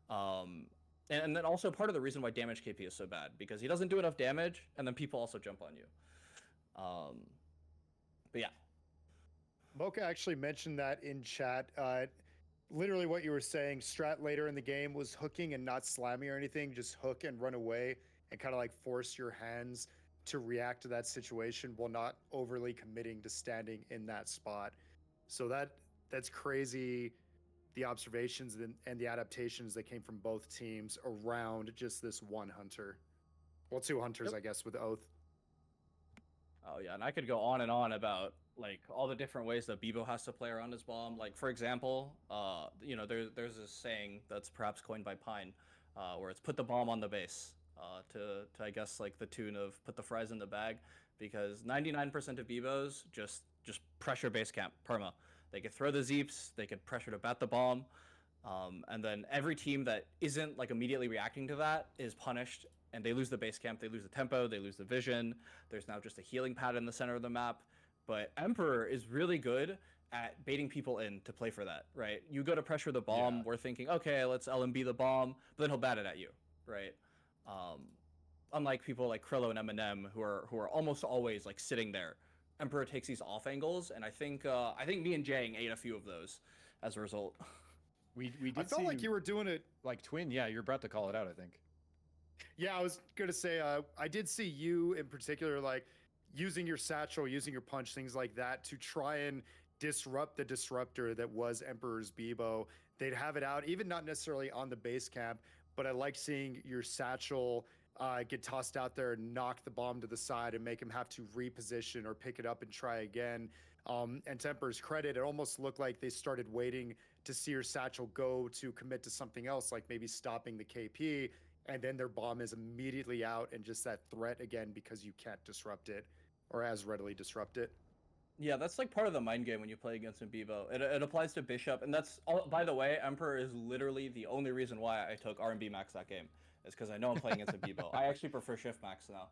And then also part of the reason why damage KP is so bad, because he doesn't do enough damage, and then people also jump on you. But yeah. Mocha actually mentioned that in chat. Literally what you were saying, strat later in the game was hooking and not slamming or anything, just hook and run away and kind of like force your hands to react to that situation while not overly committing to standing in that spot. So that's crazy, the observations and the adaptations that came from both teams around just this one hunter. Well, 2 hunters, Yep. I guess, with Oath. Oh yeah, and I could go on and on about like all the different ways that Bebo has to play around his bomb. Like for example, there's this saying that's perhaps coined by Pine, where it's put the bomb on the base, to I guess like the tune of put the fries in the bag, because 99% of Bebos just pressure base camp perma. They could throw the Zeeps, they could pressure to bat the bomb, and then every team that isn't like immediately reacting to that is punished. And they lose the base camp, they lose the tempo, they lose the vision. There's now just a healing pad in the center of the map. But Emperor is really good at baiting people in to play for that, right? You go to pressure the bomb, Yeah. we're thinking, okay, let's LMB the bomb, but then he'll bat it at you, right? Unlike people like Krillo and Eminem who are almost always like sitting there. Emperor takes these off angles, and I think me and Jang ate a few of those as a result. We did I felt see like you were doing it. like Twin. Yeah, you're about to call it out, I think. Yeah, I was gonna say, I did see you in particular, like using your satchel, using your punch, things like that, to try and disrupt the disruptor that was Emperor's Bebo. They'd have it out, even not necessarily on the base camp, but I like seeing your satchel get tossed out there and knock the bomb to the side and make him have to reposition or pick it up and try again. And to Emperor's credit, it almost looked like they started waiting to see your satchel go to commit to something else, like maybe stopping the KP, and then their bomb is immediately out and just that threat again because you can't disrupt it or as readily disrupt it. Yeah, that's like part of the mind game when you play against Bebo. It applies to Bishop, and that's all. By the way, Emperor is literally the only reason why I took R&B Max that game. Is because I know I'm playing against Bebo. I actually prefer Shift Max now,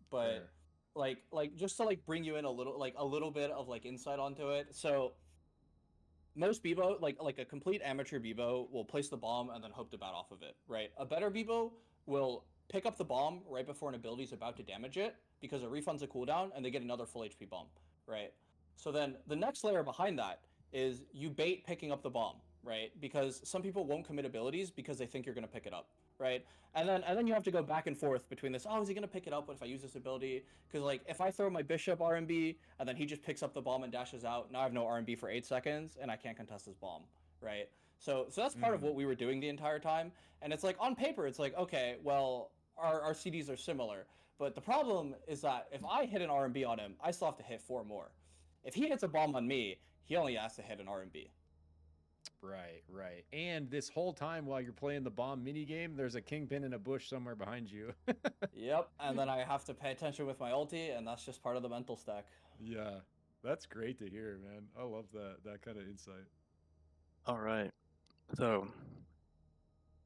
but Fair. like just to like bring you in a little bit of like insight onto it. So most Bebo, like a complete amateur Bebo, will place the bomb and then hope to bat off of it, right? A better Bebo will pick up the bomb right before an ability is about to damage it, because it refunds a cooldown and they get another full HP bomb, right? So then the next layer behind that is you bait picking up the bomb, right? Because some people won't commit abilities because they think you're going to pick it up, right? And then you have to go back and forth between this, oh, is he going to pick it up? What if I use this ability? Because like if I throw my Bishop RMB and then he just picks up the bomb and dashes out, now I have no RMB for 8 seconds and I can't contest his bomb, right? So that's part of what we were doing the entire time. And it's like on paper, it's like, okay, well, our CDs are similar. But the problem is that if I hit an RMB on him, I still have to hit 4 more. If he hits a bomb on me, he only has to hit an RMB. Right. And this whole time while you're playing the bomb minigame, there's a kingpin in a bush somewhere behind you. Yep, and then I have to pay attention with my ulti, and that's just part of the mental stack. Yeah, that's great to hear, man. I love that kind of insight. All right. So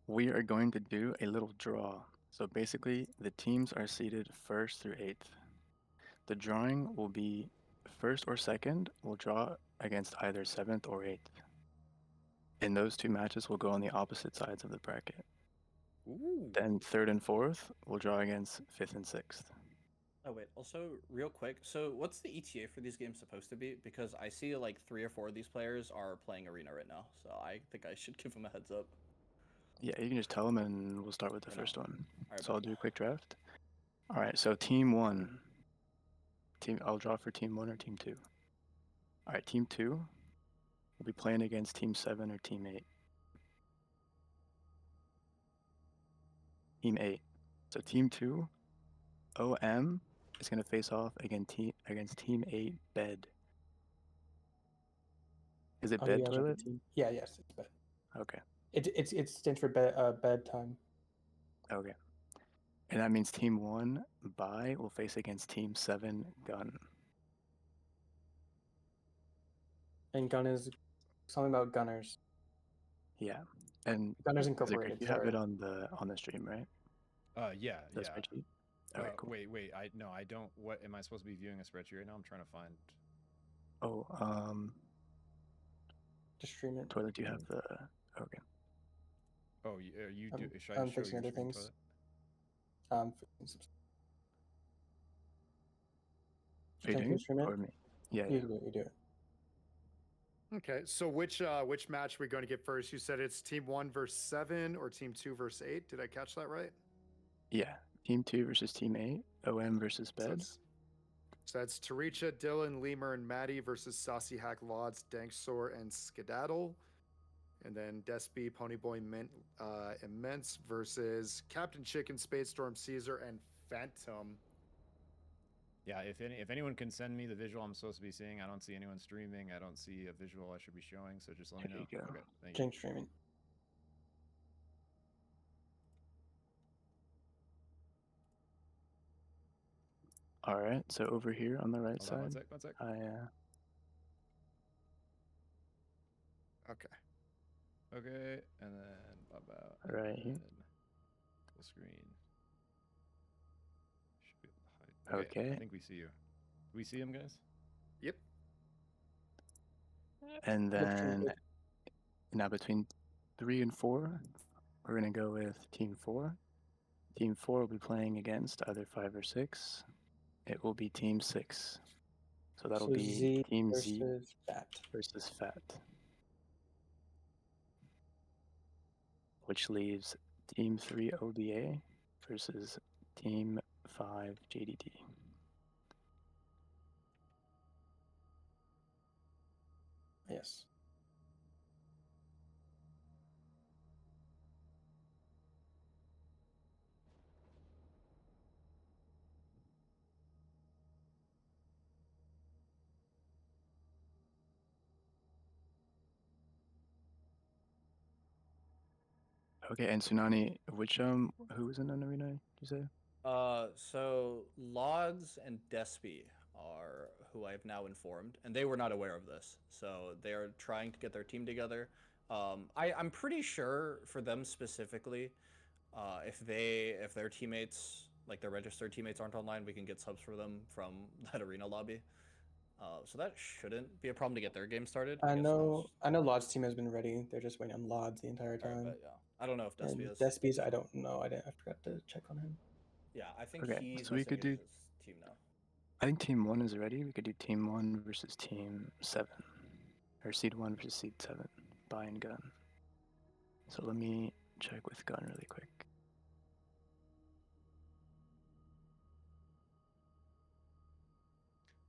we are going to do a little draw. So basically, the teams are seeded 1st through 8th. The drawing will be 1st or 2nd will draw against either 7th or 8th. And those 2 matches will go on the opposite sides of the bracket. Ooh. Then third and fourth will draw against fifth and sixth. Oh wait, also real quick, so what's the ETA for these games supposed to be? Because I see like 3 or 4 of these players are playing Arena right now, so I think I should give them a heads up. Yeah, you can just tell them, and we'll start with the I know. first one. Alright, So I'll bet. do a quick draft. All right, so team one. I'll draw for team one or team two. All right, team two will be playing against team 7 or team 8. Team 8. So team 2, OM is going to face off against team 8, Bed. Is it Oh, Bed yeah, like Toilet? the team. Yeah, yes, it's bed. Okay. It stands for bedtime. Okay. And that means team 1, Bai, will face against team 7, Gun. And gun is something about gunners. Yeah. And Gunners Zikr, Incorporated. you have Sorry. it on the stream, right? Yeah, The yeah. spreadsheet? All right, cool. Wait, I don't. What am I supposed to be viewing a spreadsheet right now? I'm trying to find. Oh, Just stream it. Toilet, do you have the... Okay. Oh, you do. Should I I'm show fixing your other screen, things. Toilet? Are you Can doing you it? stream it? Or me? Yeah, You yeah. do it. You do it. Okay, so which match are we going to get first? You said it's team 1 versus 7 or team 2 versus 8. Did I catch that right? Yeah. Team 2 versus team 8, OM versus So Bed. that's Taricha, Dylan, Lemur, and Maddie versus Saucy Hack, Lods, Danksor, and Skedaddle. And then Despy, Ponyboy, Immense versus Captain Chicken, Spadestorm, Caesar, and Phantom. Yeah, if anyone can send me the visual I'm supposed to be seeing, I don't see anyone streaming. I don't see a visual I should be showing, so just let me There know. you go. Okay, thank you. Change streaming. All right, so over here on the right Hold on, side, one sec. Okay. Okay, and then pop out. Right and here. then full screen. Should be able to hide. Okay. I think we see you. Do we see him, guys? Yep. And Looks pretty then good. now between 3 and 4, we're gonna go with team 4. Team 4 will be playing against either 5 or 6. It will be team 6. So that'll So be Z team Z versus Fat. versus Fat. Which leaves team 3 OBA versus team 5 JDD. Yes. Okay, and Tsunani, which who was in an arena? Did you say? So Lods and Despy are who I have now informed, and they were not aware of this. So they are trying to get their team together. I'm pretty sure for them specifically, if their teammates, like their registered teammates, aren't online, we can get subs for them from that arena lobby. So that shouldn't be a problem to get their game started. I guess know Lod's team has been ready. They're just waiting on Lod's the entire Alright, time. but yeah, I don't know if And Despy is. Despy's, I don't know. I forgot to check on him. Yeah, I think Okay, he's so we could messaging do- his team now. I think team 1 is ready. We could do team 1 versus team 7. Or seed 1 versus seed 7. Buy and Gun. So let me check with Gun really quick.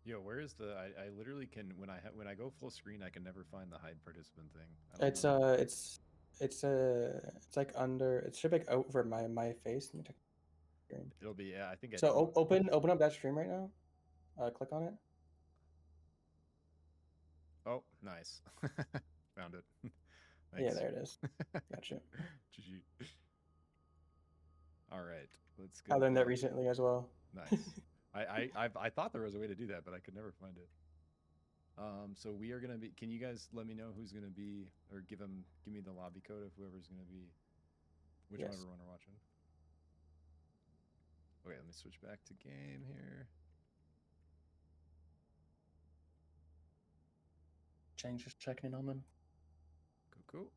Yo, where is the? I literally can when I go full screen, I can never find the hide participant thing. I don't It's know. it's like under. It should be like over my face. Let me check the screen. It'll be I think. So open up that stream right now. Click on it. Oh, nice. Found it. Yeah, Thanks. there it is. Gotcha. GG. All right, let's go. I learned that recently as well. Nice. I thought there was a way to do that, but I could never find it. So we are gonna be. Can you guys let me know who's gonna be, or give me the lobby code of whoever's gonna be, whichever Yes. one we're watching. Okay, let me switch back to game here. Jane's just checking in on them. Cool.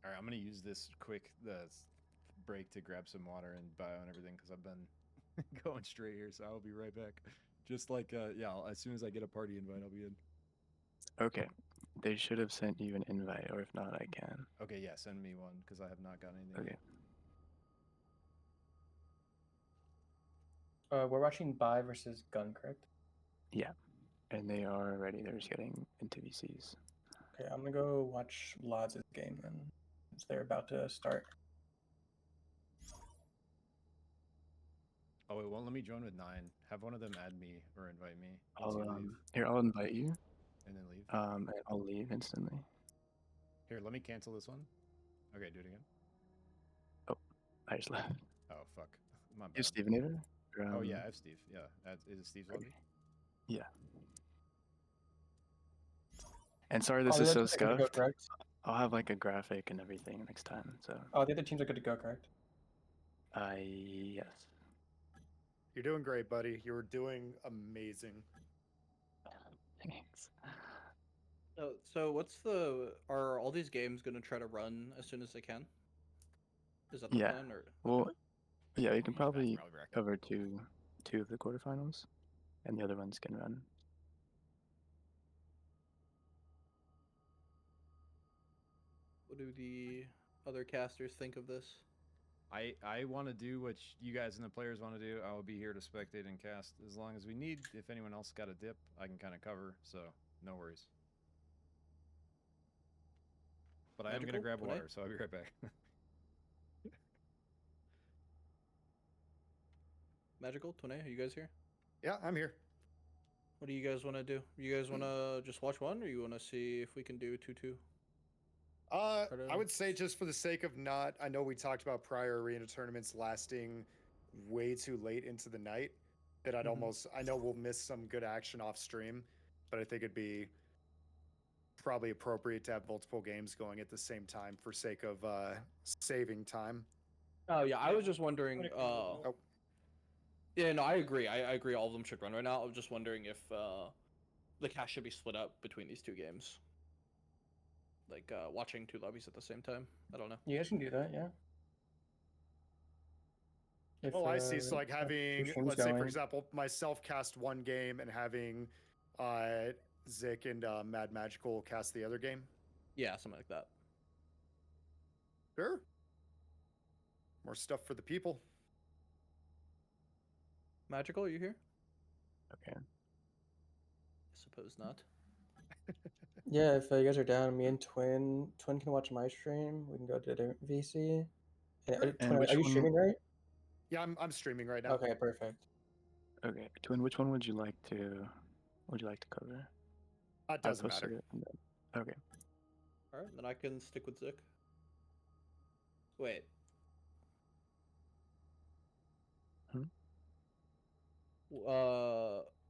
All right, I'm gonna use this quick break to grab some water and bio and everything because I've been going straight here. So I'll be right back. Just like yeah, as soon as I get a party invite, I'll be in. Okay. They should have sent you an invite, or if not, I can. Okay, yeah, send me one because I have not gotten anything. Okay. Yet. We're watching Bai versus Gun, correct? Yeah. And they are ready. They're just getting into VCs. Okay, I'm gonna go watch Lods' game then. Since they're about to start. Oh, it won't let me join with 9. Have one of them add me or invite me. I'll once you leave, here. I'll invite you. and then leave. And I'll leave instantly. Here, let me cancel this one. Okay, do it again. Oh, I just left. Oh, fuck. My You bad. Stevenator? Oh, yeah, I have Steve. Yeah. Is it Steve's lobby? Yeah. And sorry, Oh, this the is other so teams are good to go, scuffed. correct? I'll have like a graphic and everything next time. So, Oh, the other teams are good to go, correct? yes. You're doing great, buddy. You're doing amazing. Thanks. So are all these games gonna try to run as soon as they can? Is that the Yeah. plan or? Well, yeah, you can Use probably I'll be back. cover two of the quarterfinals, and the other ones can run. What do the other casters think of this? I want to do what you guys and the players want to do. I will be here to spectate and cast as long as we need. If anyone else got a dip, I can kind of cover, so no worries. But I am going to Magical? grab Tonight? water, so I'll be right back. Magical, Tune, are you guys here? Yeah, I'm here. What do you guys want to do? You guys want to just watch one, or you want to see if we can do 2-2? I would say just for the sake of not, I know we talked about prior arena tournaments lasting way too late into the night, that I'd almost, I know we'll miss some good action off stream, but I think it'd be probably appropriate to have multiple games going at the same time for sake of saving time. Oh yeah, I was just wondering. Oh. Yeah, no, I agree. I agree. All of them should run right now. I was just wondering if the cash should be split up between these two games. Like watching two lobbies at the same time. I don't know. You guys can do that, yeah. If, Oh, I see. So like two having, streams let's say for going. example, myself cast one game and having Zik and MadMagical cast the other game. Yeah, something like that. Sure. More stuff for the people. Magical, are you here? Okay. I suppose not. Yeah, if you guys are down, me and Twin can watch my stream. We can go to a different VC. And, Sure. And Twin, which are you one- streaming right? Yeah, I'm streaming right now. Okay, perfect. Okay, Twin, which one would you like to cover? It I doesn't posted matter. it and then- Okay. All right, then I can stick with Zik. Wait.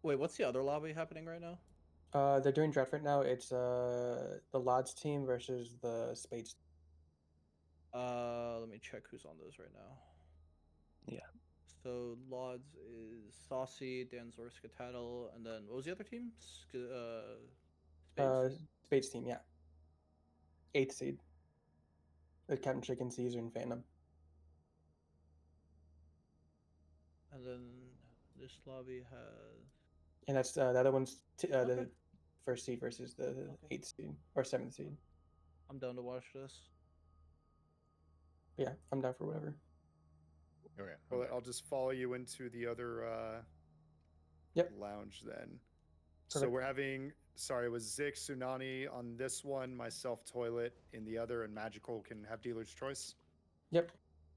Wait, what's the other lobby happening right now? They're doing draft right now. It's the Lods team versus the Spades. Let me check who's on those right now. Yeah. So Lods is Saucy, Dan Zorska Tattle, and then what was the other team? Spades. Spades team, yeah. 8th seed. With Captain Chicken, Caesar, and Phantom. And then this lobby has. And that's the other one's Okay. the first seed versus the 8th seed or 7th seed. I'm down to watch this. Yeah, I'm down for whatever. Okay. Well, I'll just follow you into the other Yep. lounge then. So Perfect. we're having, sorry, it was Zik, Tsunani on this one, myself, Toilet in the other, and Magical can have dealer's choice. Yep.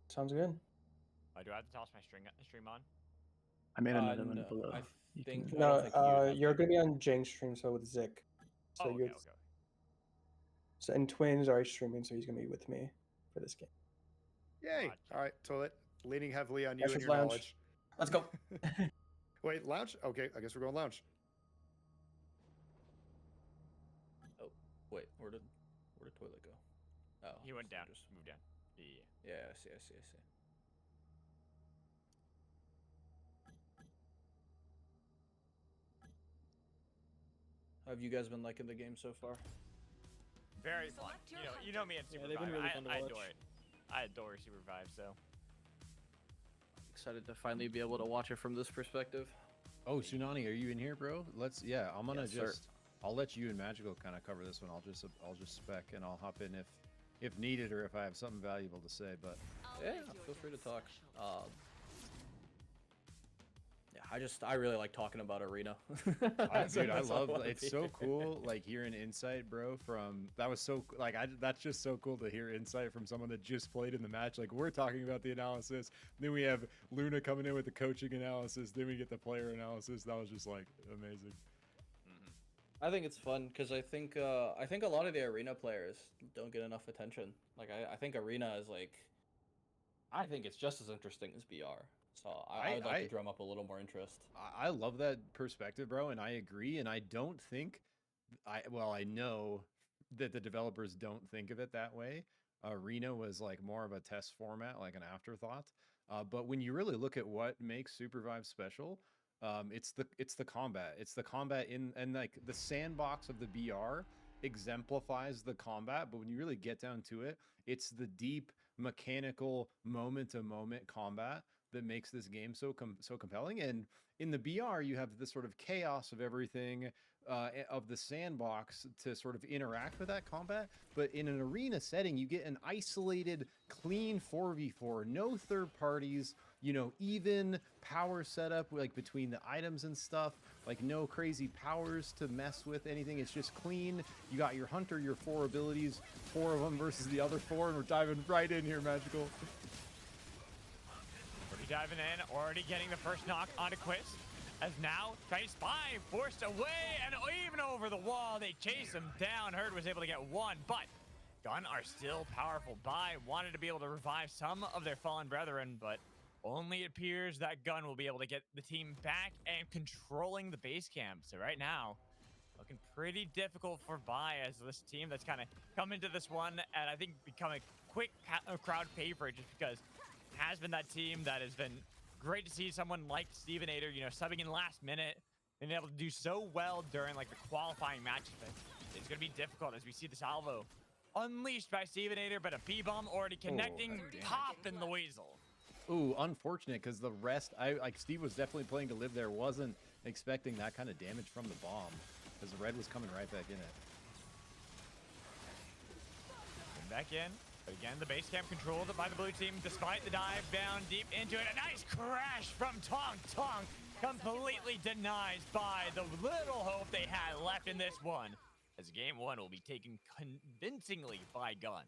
Sounds good. Do I have to toss my stream on? I made another one no, below. I You think- can- I don't No, think you have you're to. gonna be on Jang's stream, so with Zik. So Oh, okay, you're okay. so and Twins are streaming, so he's gonna be with me for this game. Yay! Gotcha. All right, Toilet, leaning heavily on you and Asher's your lounge. knowledge. Let's go. Wait, lounge? Okay, I guess we're going lounge. Wait, where did Toilet go? Oh, He went so down. just- Moved down. Yeah. Yeah, I see. How have you guys been liking the game so far? Very fun. Select your You know me and Yeah, Supervive. they've been really fun to I watch. adore it. I adore Supervive. So Excited to finally be able to watch it from this perspective. Oh, Tsunani, are you in here, bro? Yeah, I'm gonna Yes, sir. I'll let you and Magical kind of cover this one. I'll just spec and I'll hop in if needed or if I have something valuable to say. But I'll Yeah, make you feel free to again talk. special. Yeah, I really like talking about Arena. dude, I That's all love wanna it's be. so cool like hearing insight, bro, from that was so like that's just so cool to hear insight from someone that just played in the match. Like we're talking about the analysis, then we have Luna coming in with the coaching analysis, then we get the player analysis. That was just like amazing. I think it's fun because I think a lot of the Arena players don't get enough attention. Like I think Arena is like, I think it's just as interesting as BR. So I would like to drum up a little more interest. I love that perspective, bro, and I agree. And I don't think, I know that the developers don't think of it that way. Arena was like more of a test format, like an afterthought. But when you really look at what makes SuperVive special, it's the combat. It's the combat and like the sandbox of the BR exemplifies the combat. But when you really get down to it, it's the deep mechanical moment to moment combat that makes this game so compelling. And in the BR, you have this sort of chaos of everything of the sandbox to sort of interact with that combat. But in an arena setting, you get an isolated, clean 4v4, no third parties, even power setup like between the items and stuff, like no crazy powers to mess with anything. It's just clean. You got your hunter, your 4 abilities, 4 of them versus the other 4, and we're diving right in here, Magical. already diving in, already getting the first knock onto Quiz. As now, Chinese Spy forced away and even over the wall. They chase him down. Herd was able to get one, but Gun are still powerful. Bai wanted to be able to revive some of their fallen brethren, but only appears that Gun will be able to get the team back and controlling the base camp. So right now, looking pretty difficult for Bai as this team that's kind of come into this one and I think become a quick crowd favorite just because it has been that team that has been great to see someone like Stevenator, subbing in last minute, being able to do so well during like the qualifying matches. But it's going to be difficult as we see the salvo unleashed by Stevenator, but a B-bomb already connecting, popping the weasel. Ooh, unfortunate because the rest, Steve was definitely playing to live there. Wasn't expecting that kind of damage from the bomb because the red was coming right back in it. And back in. But again, the base camp controlled by the blue team despite the dive down deep into it. A nice crash from Tong Tong, completely denied by the little hope they had left in this one. As game one will be taken convincingly by Gun.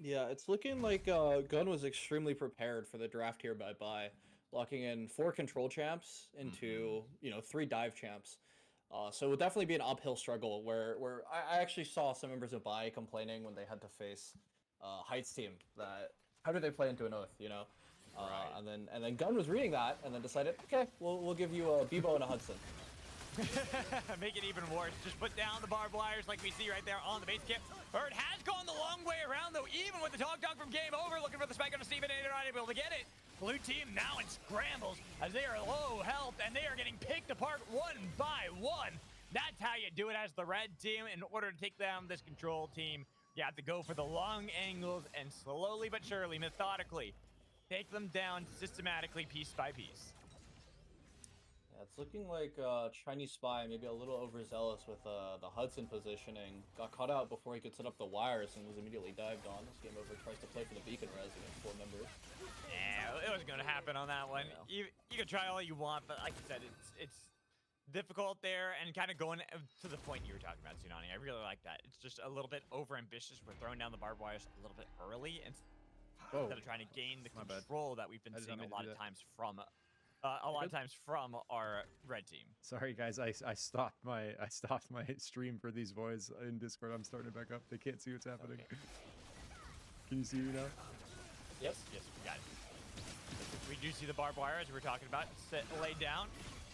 Yeah, it's looking like Gun was extremely prepared for the draft here by Bai, locking in 4 control champs into 3 dive champs. So it would definitely be an uphill struggle where I actually saw some members of Bai complaining when they had to face Heights team that how do they play into an oath, Right. and then Gun was reading that and then decided, okay, we'll give you a Bebo and a Hudson. Make it even worse. Just put down the barbed wires like we see right there on the base camp. Herd has gone the long way around, though, even with the Dog from Game Over, looking for the spike on Stevenator, not able to get it. Blue team now in scrambles as they are low health, and they are getting picked apart one by one. That's how you do it as the red team. In order to take down this control team, you have to go for the long angles and slowly but surely, methodically, take them down systematically, piece by piece. Yeah, it's looking like Chinese Spy, maybe a little overzealous with the Hudson positioning. Got caught out before he could set up the wires and was immediately dived on. This game over tries to play for the beacon res against 4 members. Yeah, it was going to happen on that one. Yeah. You can try all you want, but like I said, it's difficult there and kind of going to the point you were talking about, Tsunani. I really like that. It's just a little bit overambitious. We're throwing down the barbed wires a little bit early instead of trying to gain the control that we've been seeing a lot of times from our red team. Sorry guys, I stopped my stream for these boys in Discord. I'm starting it back up. They can't see what's happening. Okay. Can you see me now? Yes, we got it. We do see the barbed wire as we were talking about laid down.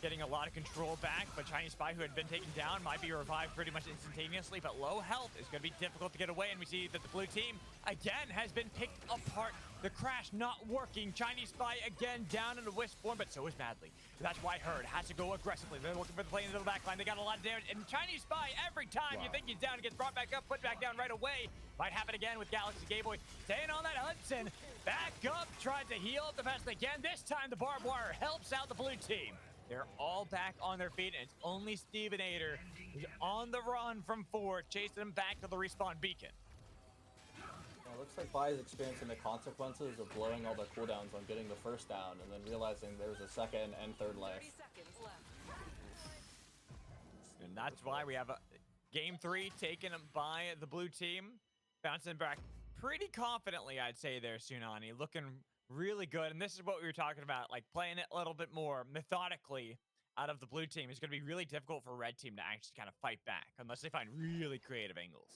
getting a lot of control back, but Chinese Spy, who had been taken down, might be revived pretty much instantaneously, but low health is going to be difficult to get away, and we see that the blue team, again, has been picked apart. The crash not working. Chinese Spy, again, down in the wisp form, but so is Madly. That's why Herd has to go aggressively. They're looking for the play into the backline. They got a lot of damage, and Chinese Spy, every time you think he's down, gets brought back up, put back down right away. Might happen again with Galaxy Gameboy. Staying on that Hudson. Back up, tries to heal up the best they can. This time, the barbed wire helps out the blue team. They're all back on their feet, and it's only Stevenator who's on the run from 4, chasing them back to the respawn beacon. It looks like Bai is experiencing the consequences of blowing all their cooldowns on getting the first down and then realizing there's a second and third 30 life. seconds left. And that's why we have a game 3 taken by the blue team. Bouncing back pretty confidently, I'd say there, Tsunani. Looking really good, and this is what we were talking about, like playing it a little bit more methodically out of the blue team is going to be really difficult for red team to actually kind of fight back unless they find really creative angles.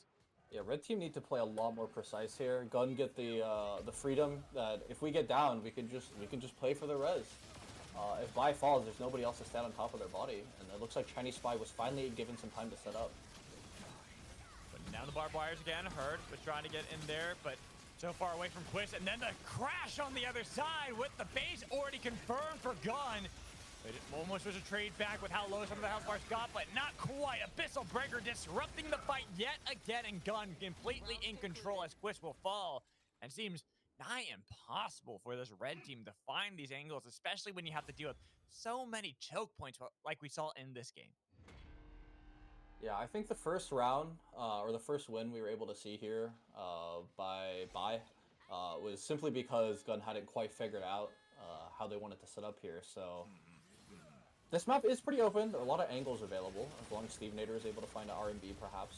Yeah, red team need to play a lot more precise here. Gun get the freedom that if we get down, we can just play for the res. If Bai falls, there's nobody else to stand on top of their body, and it looks like Chinese Spy was finally given some time to set up. But now the barbed wires again. Herd was trying to get in there, but so far away from Quist, and then the crash on the other side with the base already confirmed for Gun. It almost was a trade back with how low some of the health bars got, but not quite. Abyssal Breaker disrupting the fight yet again, and Gun completely in control as Quist will fall. And seems nigh impossible for this red team to find these angles, especially when you have to deal with so many choke points like we saw in this game. Yeah, I think the first round, or the first win we were able to see here by Bai was simply because Gun hadn't quite figured out how they wanted to set up here. So this map is pretty open. There are a lot of angles available, as long as Stevenator is able to find an R&B perhaps.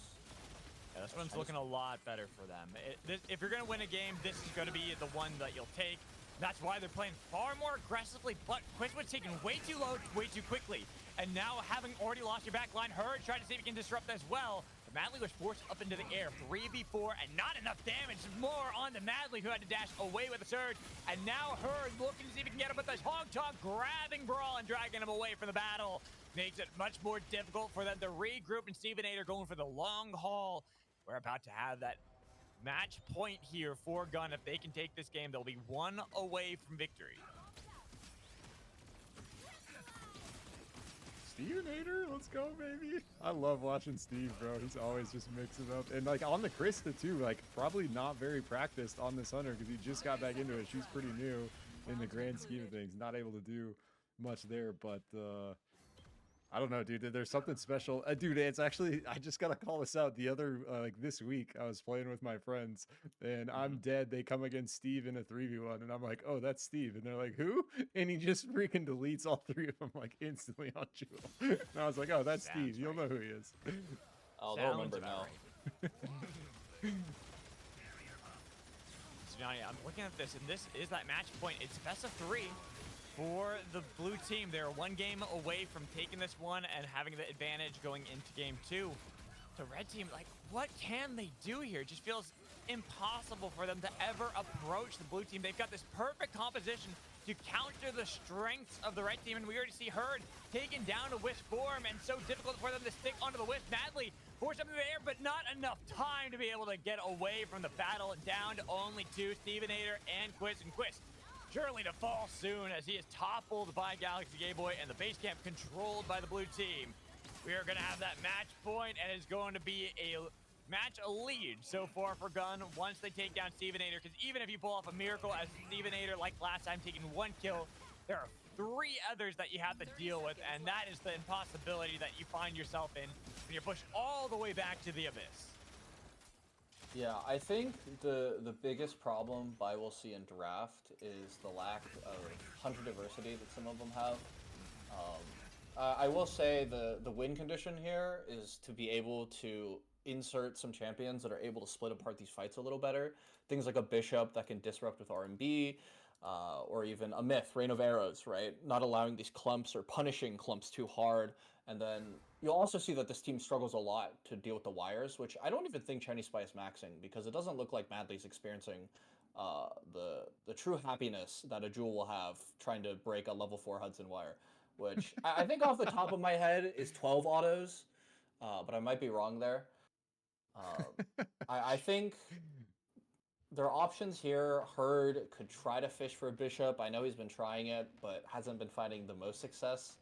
Yeah, this one's looking a lot better for them. If you're going to win a game, this is going to be the one that you'll take. That's why they're playing far more aggressively, but Quist was taken way too low, way too quickly. And now, having already lost your back line, Herd trying to see if he can disrupt as well. But Madly was forced up into the air, 3v4, and not enough damage. More on to Madly, who had to dash away with the surge. And now Herd looking to see if he can get him with this Hog Talk, grabbing Brawl and dragging him away from the battle. Makes it much more difficult for them to regroup, and Stevenator going for the long haul. We're about to have that match point here for Gun. If they can take this game, they'll be 1 away from victory. Stevenator, let's go, baby. I love watching Steve, bro. He's always just mixing up. And, like, on the Krista, too, like, probably not very practiced on this Hunter because he just got back into it. She's pretty new in the grand scheme of things. Not able to do much there, but I don't know, dude. There's something special. Dude, it's actually, I just got to call this out. The other, like, this week, I was playing with my friends, and I'm dead. They come against Steve in a 3v1, and I'm like, oh, that's Steve. And they're like, who? And he just freaking deletes all 3 of them, like, instantly on Jewel. And I was like, oh, that's Steve. You'll know who he is. Oh, they'll remember now. Tsunani, I'm looking at this, and this is that match point. It's best of 3. For the blue team, they're 1 game away from taking this one and having the advantage going into game 2. The red team, like, what can they do here? It just feels impossible for them to ever approach the blue team. They've got this perfect composition to counter the strengths of the red team, and we already see Herd taken down to Wisp form, and so difficult for them to stick onto the Wisp. Madly forced up in the air, but not enough time to be able to get away from the battle, down to only 2, Stevenator and Quist. And Quist surely to fall soon as he is toppled by Galaxy Gameboy and the base camp controlled by the blue team. We are going to have that match point, and it's going to be a match lead so far for Gun once they take down Stevenator, because even if you pull off a miracle as Stevenator, like last time, taking 1 kill, there are 3 others that you have to deal with, and that is the impossibility that you find yourself in when you're pushed all the way back to the abyss. Yeah, I think the biggest problem Bai will see in draft is the lack of hunter diversity that some of them have. I will say the win condition here is to be able to insert some champions that are able to split apart these fights a little better. Things like a Bishop that can disrupt with R&B, or even a Myth, Rain of Arrows, right? Not allowing these clumps or punishing clumps too hard. And then you'll also see that this team struggles a lot to deal with the wires, which I don't even think Chinese Spy is maxing, because it doesn't look like Madly's experiencing the true happiness that a Jewel will have trying to break a level 4 Hudson wire. which I think off the top of my head is 12 autos, but I might be wrong there. I think there are options here. Herd could try to fish for a bishop. I know he's been trying it, but hasn't been finding the most success.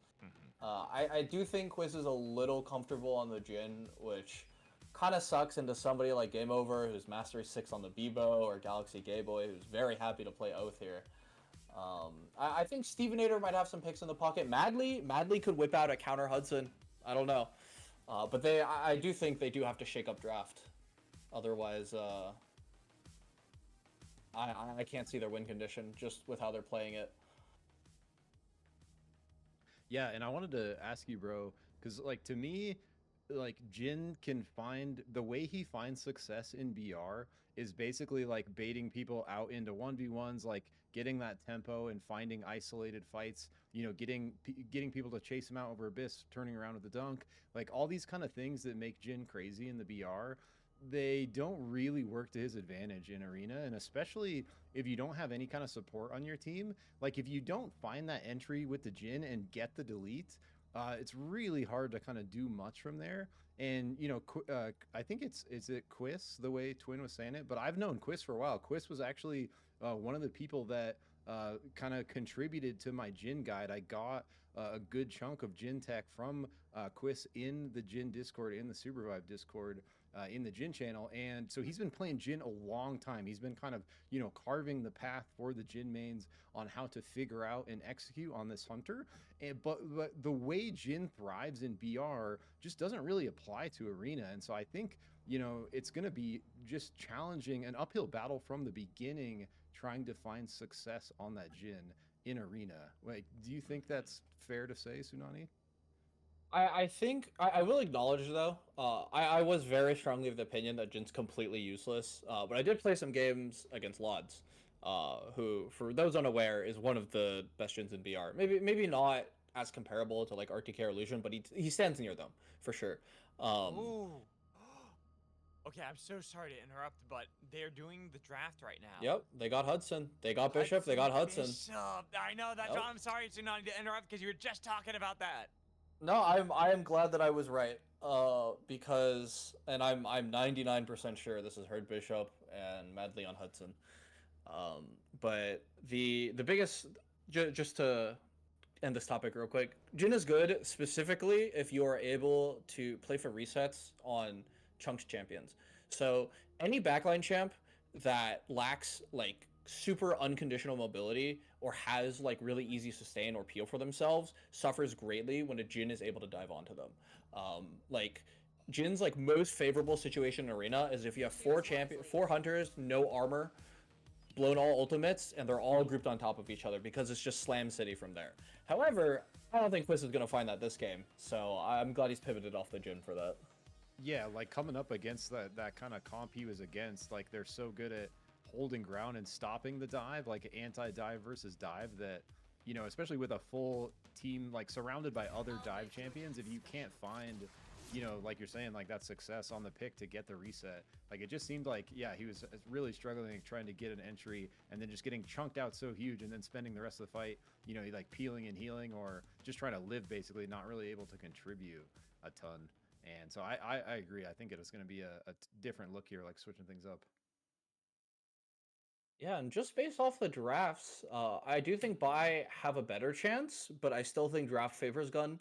I do think Quiz is a little comfortable on the Jhin, which kind of sucks into somebody like Game Over, who's Mastery 6 on the Bebo, or Galaxy Gayboy, who's very happy to play Oath here. I think Stevenator might have some picks in the pocket. Madly could whip out a counter Hudson. I don't know. But I do think they do have to shake up draft. Otherwise, I can't see their win condition just with how they're playing it. Yeah, and I wanted to ask you, bro, because like to me, like Jhin can find the way he finds success in BR is basically like baiting people out into 1v1s, like getting that tempo and finding isolated fights, you know, getting people to chase him out over Abyss, turning around with the dunk, like all these kind of things that make Jhin crazy in the BR. They don't really work to his advantage in Arena, and especially if you don't have any kind of support on your team. Like if you don't find that entry with the Jhin and get the delete, it's really hard to kind of do much from there. And you know, I think is it Quiz, the way Twin was saying it, but I've known Quiz for a while. Quiz was actually one of the people that kind of contributed to my Jhin guide. I got a good chunk of Jhin tech from Quiz in the Jhin Discord, in the SUPERVIVE Discord, in the Jhin channel. And so he's been playing Jhin a long time. He's been kind of, you know, carving the path for the Jhin mains on how to figure out and execute on this hunter. But the way Jhin thrives in BR just doesn't really apply to Arena. And so I think, you know, it's going to be just challenging, an uphill battle from the beginning, trying to find success on that Jhin in Arena. Like, do you think that's fair to say, Tsunani? I think I will acknowledge though. I was very strongly of the opinion that Jin's completely useless. But I did play some games against Lods, who, for those unaware, is one of the best Jins in BR. Maybe not as comparable to like RTK or Illusion, but he stands near them for sure. Ooh. Okay, I'm so sorry to interrupt, but they're doing the draft right now. Yep, they got Hudson. They got Bishop. They got Hudson. Bishop. I know that's why I'm sorry, Tsunani, to interrupt because you were just talking about that. No, I am glad that I was right. Because, and I'm 99% sure this is Herd Bishop and Madly on Hudson. But the biggest, just to end this topic real quick, Jhin is good specifically if you are able to play for resets on Chunks champions. So any backline champ that lacks like super unconditional mobility or has like really easy sustain or peel for themselves suffers greatly when a Jhin is able to dive onto them. Like Jin's like most favorable situation in Arena is if you have four hunters, no armor, blown all ultimates, and they're all grouped on top of each other because it's just slam city from there. However, I don't think Quiz is gonna find that this game, so I'm glad he's pivoted off the Jhin for that. Yeah, like coming up against that kind of comp he was against, like they're so good at holding ground and stopping the dive, like anti-dive versus dive, that, you know, especially with a full team like surrounded by other dive champions, if you can't find, you know, like you're saying, like that success on the pick to get the reset, like it just seemed like, yeah, he was really struggling trying to get an entry and then just getting chunked out so huge and then spending the rest of the fight, you know, like peeling and healing or just trying to live, basically not really able to contribute a ton. And so I agree. I think it is going to be a different look here, like switching things up. Yeah, and just based off the drafts, I do think Bai have a better chance, but I still think draft favors Gun,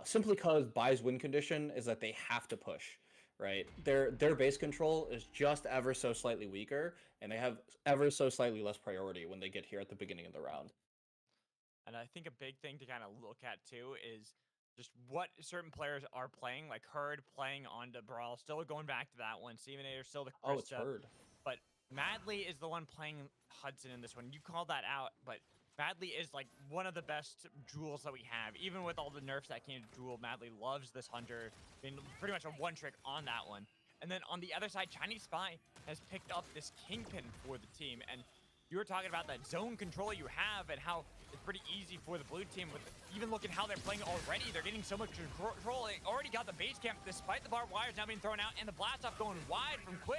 simply because Bai's win condition is that they have to push, right? Their base control is just ever so slightly weaker, and they have ever so slightly less priority when they get here at the beginning of the round. And I think a big thing to kind of look at too is just what certain players are playing, like Herd playing on the Brawl, still going back to that one. Stevenator still the Oh, it's Herd. But Madly is the one playing Hudson in this one. You called that out, but Madly is like one of the best jewels that we have. Even with all the nerfs that came to Jewel, Madly loves this hunter. Being pretty much a one trick on that one. And then on the other side, Chinese Spy has picked up this Kingpin for the team. And you were talking about that zone control you have and how it's pretty easy for the blue team. With even look at how they're playing already. They're getting so much control. They already got the base camp despite the barbed wires now being thrown out and the blast off going wide from Quiz.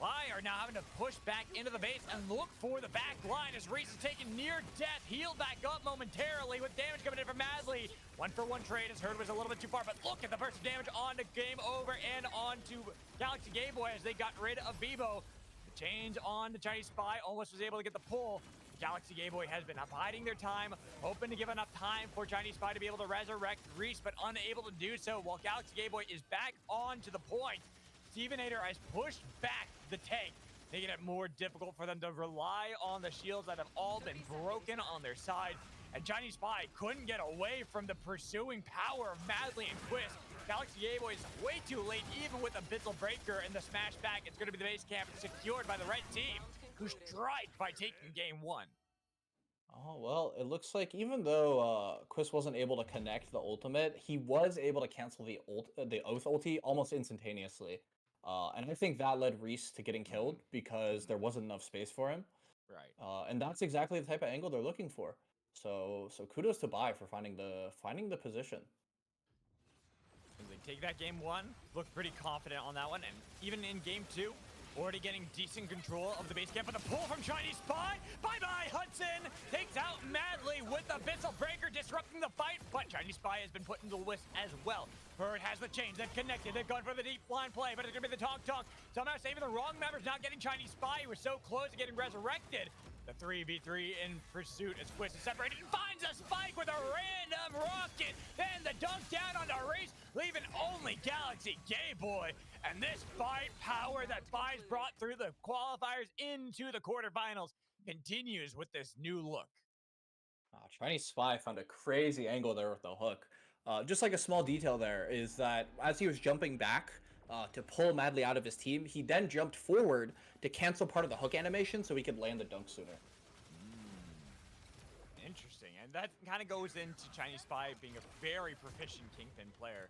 Spy are now having to push back into the base and look for the back line as Reese is taken near death, healed back up momentarily with damage coming in from Madly. 1-for-1 trade as Herd was a little bit too far, but look at the burst of damage onto Game Over and onto Galaxy Game Boy as they got rid of Bebo. The change on the Chinese Spy almost was able to get the pull. Galaxy Game Boy has been abiding their time, hoping to give enough time for Chinese Spy to be able to resurrect Reese, but unable to do so while Galaxy Game Boy is back on to the point. Stevenator has pushed back the tank, making it more difficult for them to rely on the shields that have all been broken on their side. And Chinese Spy couldn't get away from the pursuing power of Madly and Quist. Galaxy Game Boy is way too late, even with a Bizzle Breaker and the smash back. It's going to be the base camp secured by the red team, who strike by taking game 1. Oh, well, it looks like even though Quist wasn't able to connect the ultimate, he was able to cancel the Oath ulti almost instantaneously. And I think that led Reese to getting killed because there wasn't enough space for him. Right. And that's exactly the type of angle they're looking for. So kudos to Bai for finding the position. And they take that game 1, look pretty confident on that one, and even in game 2, already getting decent control of the base camp, but the pull from Chinese Spy. Bye-bye, Hudson takes out Madly with the Bizzle Breaker, disrupting the fight, but Chinese Spy has been put into the wisp as well. Bird has the chains, they've connected, they've gone for the deep line play, but it's gonna be the Tonk, somehow saving the wrong members, not getting Chinese Spy, who was so close to getting resurrected. The 3v3 in pursuit as Quist is separated and finds a spike with a random rocket. Then the dunk down on the Reese, leaving only Galaxy Game Boy. And this fight power that Spy's brought through the qualifiers into the quarterfinals continues with this new look. Chinese Spy found a crazy angle there with the hook. Just like a small detail there is that as he was jumping back to pull Madly out of his team, he then jumped forward to cancel part of the hook animation so he could land the dunk sooner. Interesting, and that kind of goes into Chinese Spy being a very proficient Kingpin player.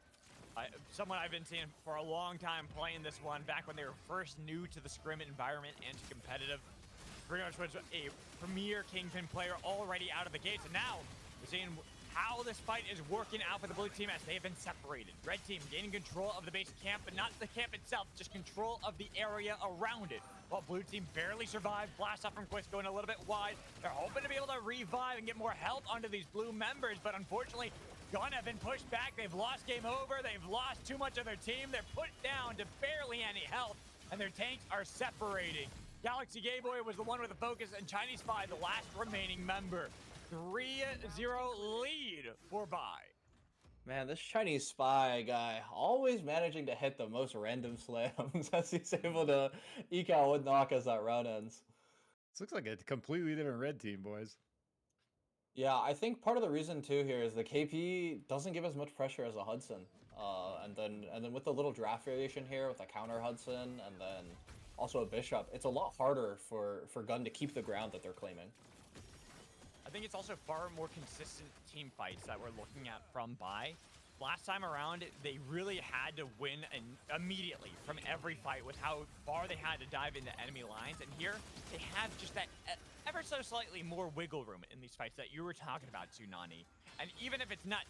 Someone I've been seeing for a long time playing this one back when they were first new to the scrim environment and to competitive. Pretty much was a premier Kingpin player already out of the gates, and now we're seeing how this fight is working out for the blue team as they have been separated. Red team gaining control of the base camp, but not the camp itself, just control of the area around it. While blue team barely survived, blast off from Quist going a little bit wide. They're hoping to be able to revive and get more health onto these blue members, but unfortunately, Gun have been pushed back. They've lost game over. They've lost too much of their team. They're put down to barely any health, and their tanks are separating. Galaxy Game Boy was the one with the focus, and Chinese Spy, the last remaining member. 3-0 lead for Bai. Man, this Chinese Spy guy always managing to hit the most random slams as he's able to eke out what knockas that round ends. This looks like a completely different red team, boys. Yeah, I think part of the reason too here is the KP doesn't give as much pressure as a Hudson. And then with the little draft variation here with a counter Hudson and then also a Bishop, it's a lot harder for Gun to keep the ground that they're claiming. I think it's also far more consistent team fights that we're looking at from Bai. Last time around, they really had to win immediately from every fight with how far they had to dive into enemy lines. And here, they have just that ever so slightly more wiggle room in these fights that you were talking about, Tsunani. And even if it's not,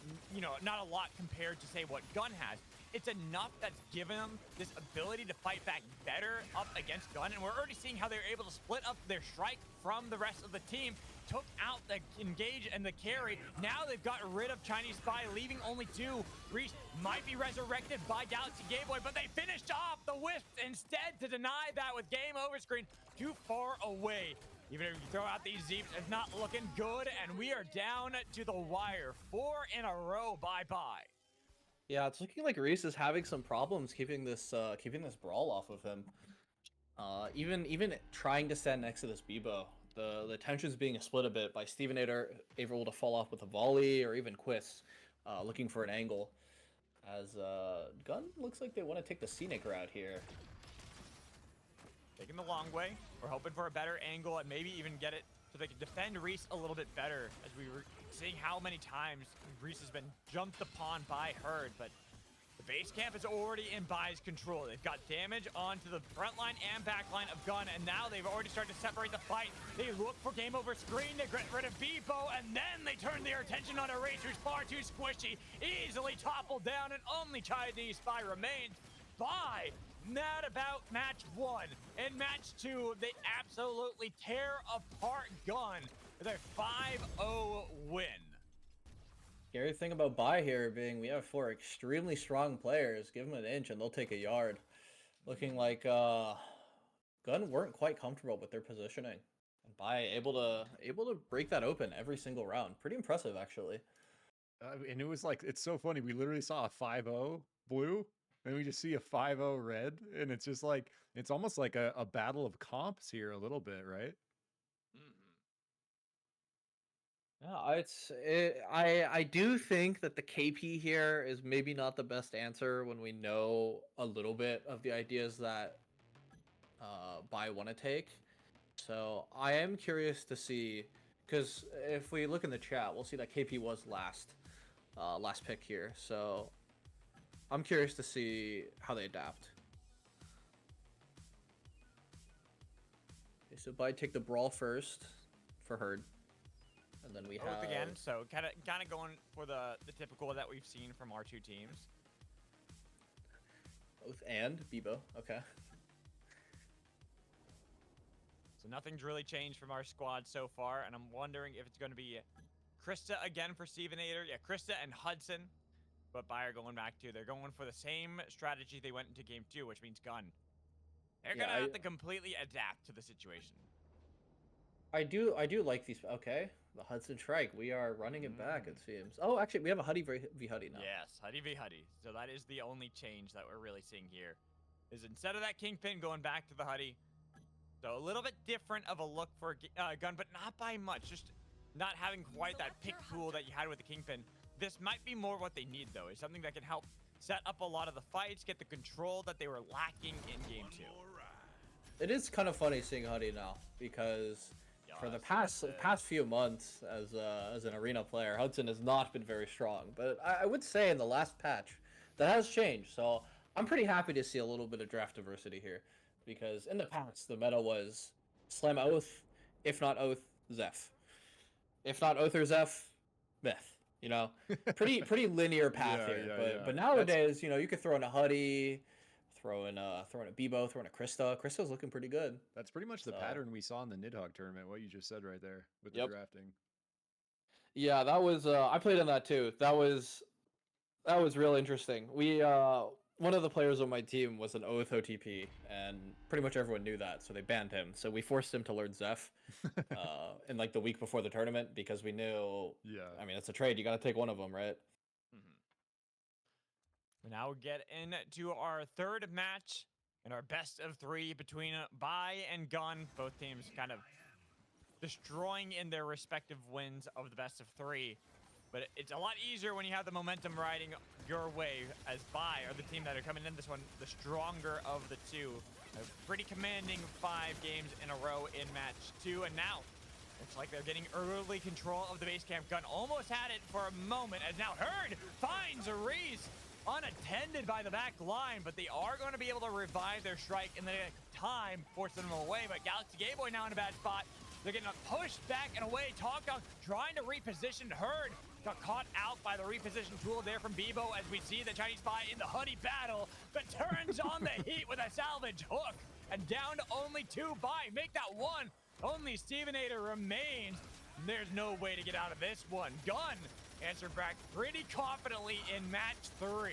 not a lot compared to, say, what Gun has, it's enough that's given them this ability to fight back better up against Gun. And we're already seeing how they're able to split up their strike from the rest of the team, took out the engage and the carry. Now they've got rid of Chinese Spy, leaving only 2. Reese might be resurrected by Galaxy Game Boy, but they finished off the Wisp instead to deny that with game over screen too far away. Even if you throw out these Zeeps, it's not looking good, and we are down to the wire. 4 in a row, bye-bye. Yeah, it's looking like Reese is having some problems keeping this brawl off of him. Even trying to stand next to this Bebo, the tension's being split a bit by Stevenator able to fall off with a volley, or even Quist looking for an angle. As Gun looks like they want to take the scenic route here. Taking the long way. We're hoping for a better angle and maybe even get it so they can defend Reese a little bit better, as we were seeing how many times Reese has been jumped upon by Herd, but the base camp is already in Bai's control. They've got damage onto the front line and back line of Gun, and now they've already started to separate the fight. They look for game over screen to get rid of Bebo, and then they turn their attention on a Reese who's far too squishy, easily toppled down, and only Chinese Spy remains. Bai mad about match 1. In match 2, they absolutely tear apart Gun with a 5-0 win. Scary thing about bye here being we have 4 extremely strong players. Give them an inch and they'll take a yard. Looking like Gun weren't quite comfortable with their positioning. And bye able to break that open every single round. Pretty impressive actually. And it was like, it's so funny. We literally saw a 5-0 blue, and we just see a 5-0 red, and it's just like, it's almost like a battle of comps here a little bit, right? Yeah, I do think that the KP here is maybe not the best answer when we know a little bit of the ideas that Bai want to take. So I am curious to see, because if we look in the chat, we'll see that KP was last pick here. So I'm curious to see how they adapt. Okay, so Bai take the brawl first for Herd. And then we have again, so kind of going for the typical that we've seen from our two teams. Oath and Bebo. Okay. So nothing's really changed from our squad so far, and I'm wondering if it's going to be Krista again for Stevenator. Yeah, Krista and Hudson. But Bayer going back to, they're going for the same strategy they went into game 2, which means Gun. They're going to have to completely adapt to the situation. I do like these. Okay, the Hudson Shrike. We are running it back, it seems. Oh, actually, we have a Huddy v Huddy now. Yes, Huddy v Huddy. So that is the only change that we're really seeing here. Is instead of that Kingpin going back to the Huddy, so a little bit different of a look for Gun, but not by much. Just not having quite that pick pool that you had with the Kingpin. This might be more what they need, though. Is something that can help set up a lot of the fights, get the control that they were lacking in game 2. It is kind of funny seeing Huddy now because for the past few months as an arena player, Hudson has not been very strong. But I would say in the last patch, that has changed. So I'm pretty happy to see a little bit of draft diversity here, because in the past the meta was Slam Oath, if not Oath, Zeph, if not Oath or Zeph, Myth. You know, pretty linear path here. But nowadays, you know, you could throw in a Huddy, throw in a Bebo, throw in a Krista. Krista's looking pretty good. That's pretty much the pattern we saw in the Nidhogg tournament. What you just said right there with the drafting. Yeah, that was I played in that too. That was real interesting. We one of the players on my team was an Oath OTP, and pretty much everyone knew that, so they banned him. So we forced him to learn Zeph in like the week before the tournament, because we knew. Yeah. I mean, it's a trade. You got to take one of them, right? Now we get into our third match and our best of 3 between Bai and Gun. Both teams kind of destroying in their respective wins of the best of 3. But it's a lot easier when you have the momentum riding your way, as Bai are the team that are coming in this one the stronger of the two. A pretty commanding 5 games in a row in match 2, and now looks like they're getting early control of the base camp. Gun almost had it for a moment, as now Herd finds a Reese unattended by the back line, but they are going to be able to revive their strike in the time, forcing them away. But Galaxy Gameboy now in a bad spot. They're getting pushed back and away. Talkdog trying to reposition Herd. Got caught out by the reposition tool there from Bebo, as we see the Chinese Spy in the Huddy battle, but turns on the heat with a salvage hook. And down to only 2 Bai. Make that 1. Only Stevenator remains. There's no way to get out of this one. Gun answered back pretty confidently in match 3.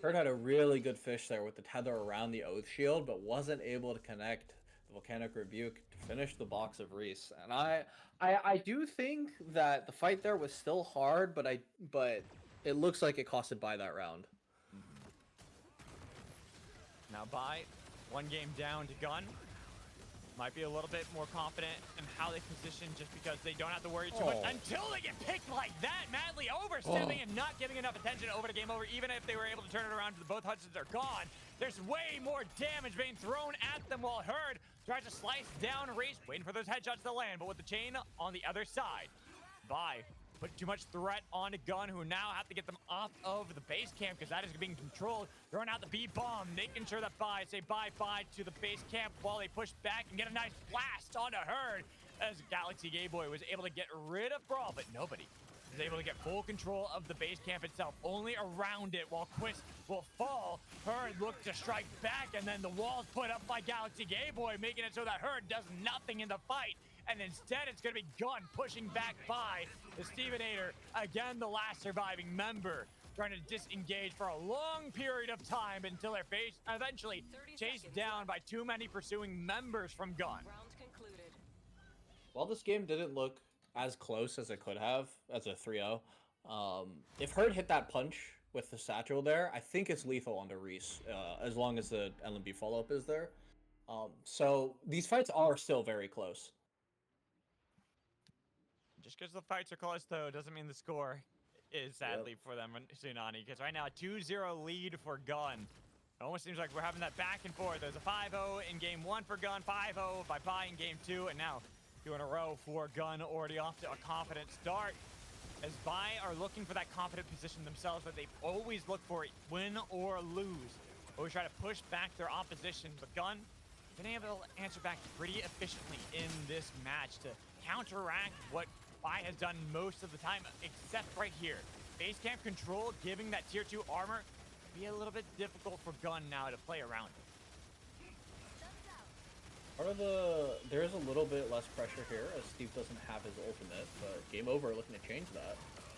Herd had a really good fish there with the tether around the Oath Shield, but wasn't able to connect the Volcanic Rebuke to finish the box of Reese. And I do think that the fight there was still hard, but it looks like it costed Bai that round. Now Bai, 1 game down to Gun. Might be a little bit more confident in how they position, just because they don't have to worry too much until they get picked like that. Madly overstepping and not giving enough attention over to game over. Even if they were able to turn it around, both Hudsons are gone. There's way more damage being thrown at them, while Herd tries to slice down Reese, waiting for those headshots to land, but with the chain on the other side. Bai put too much threat on a Gun, who now have to get them off of the base camp, because that is being controlled. Throwing out the B-bomb, making sure that Bai say bye-bye to the base camp while they push back and get a nice blast onto Herd, as Galaxy Gameboy was able to get rid of Brawl, but nobody is able to get full control of the base camp itself, only around it, while Quist will fall. Herd looks to strike back, and then the wall's put up by Galaxy Gameboy, making it so that Herd does nothing in the fight. And instead, it's going to be Gun pushing back by the Stevenator. Again, the last surviving member, trying to disengage for a long period of time until they're eventually chased down by too many pursuing members from Gun. Round concluded. While this game didn't look as close as it could have as a 3-0, if Herd hit that punch with the satchel there, I think it's lethal onto Reese, as long as the LMB follow-up is there. So these fights are still very close. Just because the fights are close, though, doesn't mean the score is sadly for them, Tsunani. Because right now, a 2-0 lead for Gun. It almost seems like we're having that back and forth. There's a 5-0 in game 1 for Gun, 5-0 by Pi in game 2, and now 2 in a row for Gun, already off to a confident start. As Pi are looking for that confident position themselves that they've always looked for, win or lose. Always try to push back their opposition, but Gun been able to answer back pretty efficiently in this match to counteract what Pi has done most of the time, except right here. Base camp control, giving that tier 2 armor, be a little bit difficult for Gun now to play around it. Part of there is a little bit less pressure here as Steve doesn't have his ultimate, but Game Over looking to change that.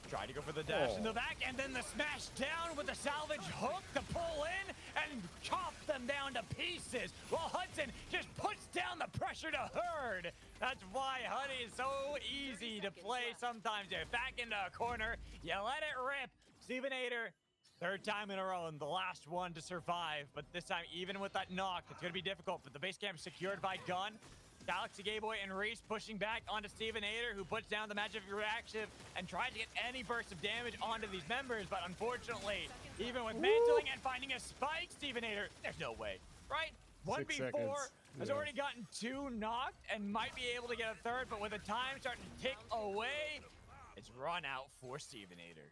Try to go for the dash in the back, and then the smash down with the salvage hook to pull in and chop them down to pieces, while Hudson just puts down the pressure to Herd. That's why Huddy is so easy to play sometimes. You're back into a corner, you let it rip. Stevenator, third time in a row, and the last one to survive, but this time, even with that knock, it's going to be difficult, but the base camp secured by Gun. Galaxy Gameboy and Reese pushing back onto Stevenator, who puts down the magic reactive and tries to get any burst of damage onto these members, but unfortunately, even with mantling and finding a spike, Stevenator, there's no way, right? 1v4 has already gotten 2 knocked and might be able to get a third, but with the time starting to tick away, it's run out for Stevenator.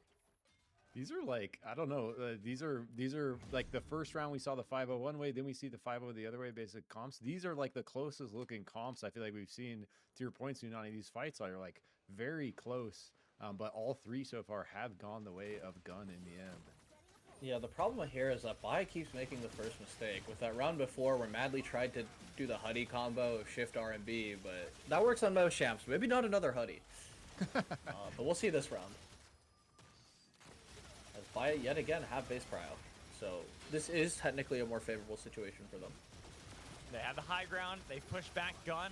These are like, I don't know. These are like the first round we saw the 5-0 one way, then we see the 5-0 the other way, basic comps. These are like the closest looking comps I feel like we've seen. To your point, Tsunani, these fights are like very close, but all 3 so far have gone the way of Gun in the end. Yeah, the problem here is that Bai keeps making the first mistake. With that round before where Madly tried to do the Huddy combo of shift RMB, but that works on most champs. Maybe not another Huddy. But we'll see this round. As Bai yet again have base prio. So this is technically a more favorable situation for them. They have the high ground, they push back Gun,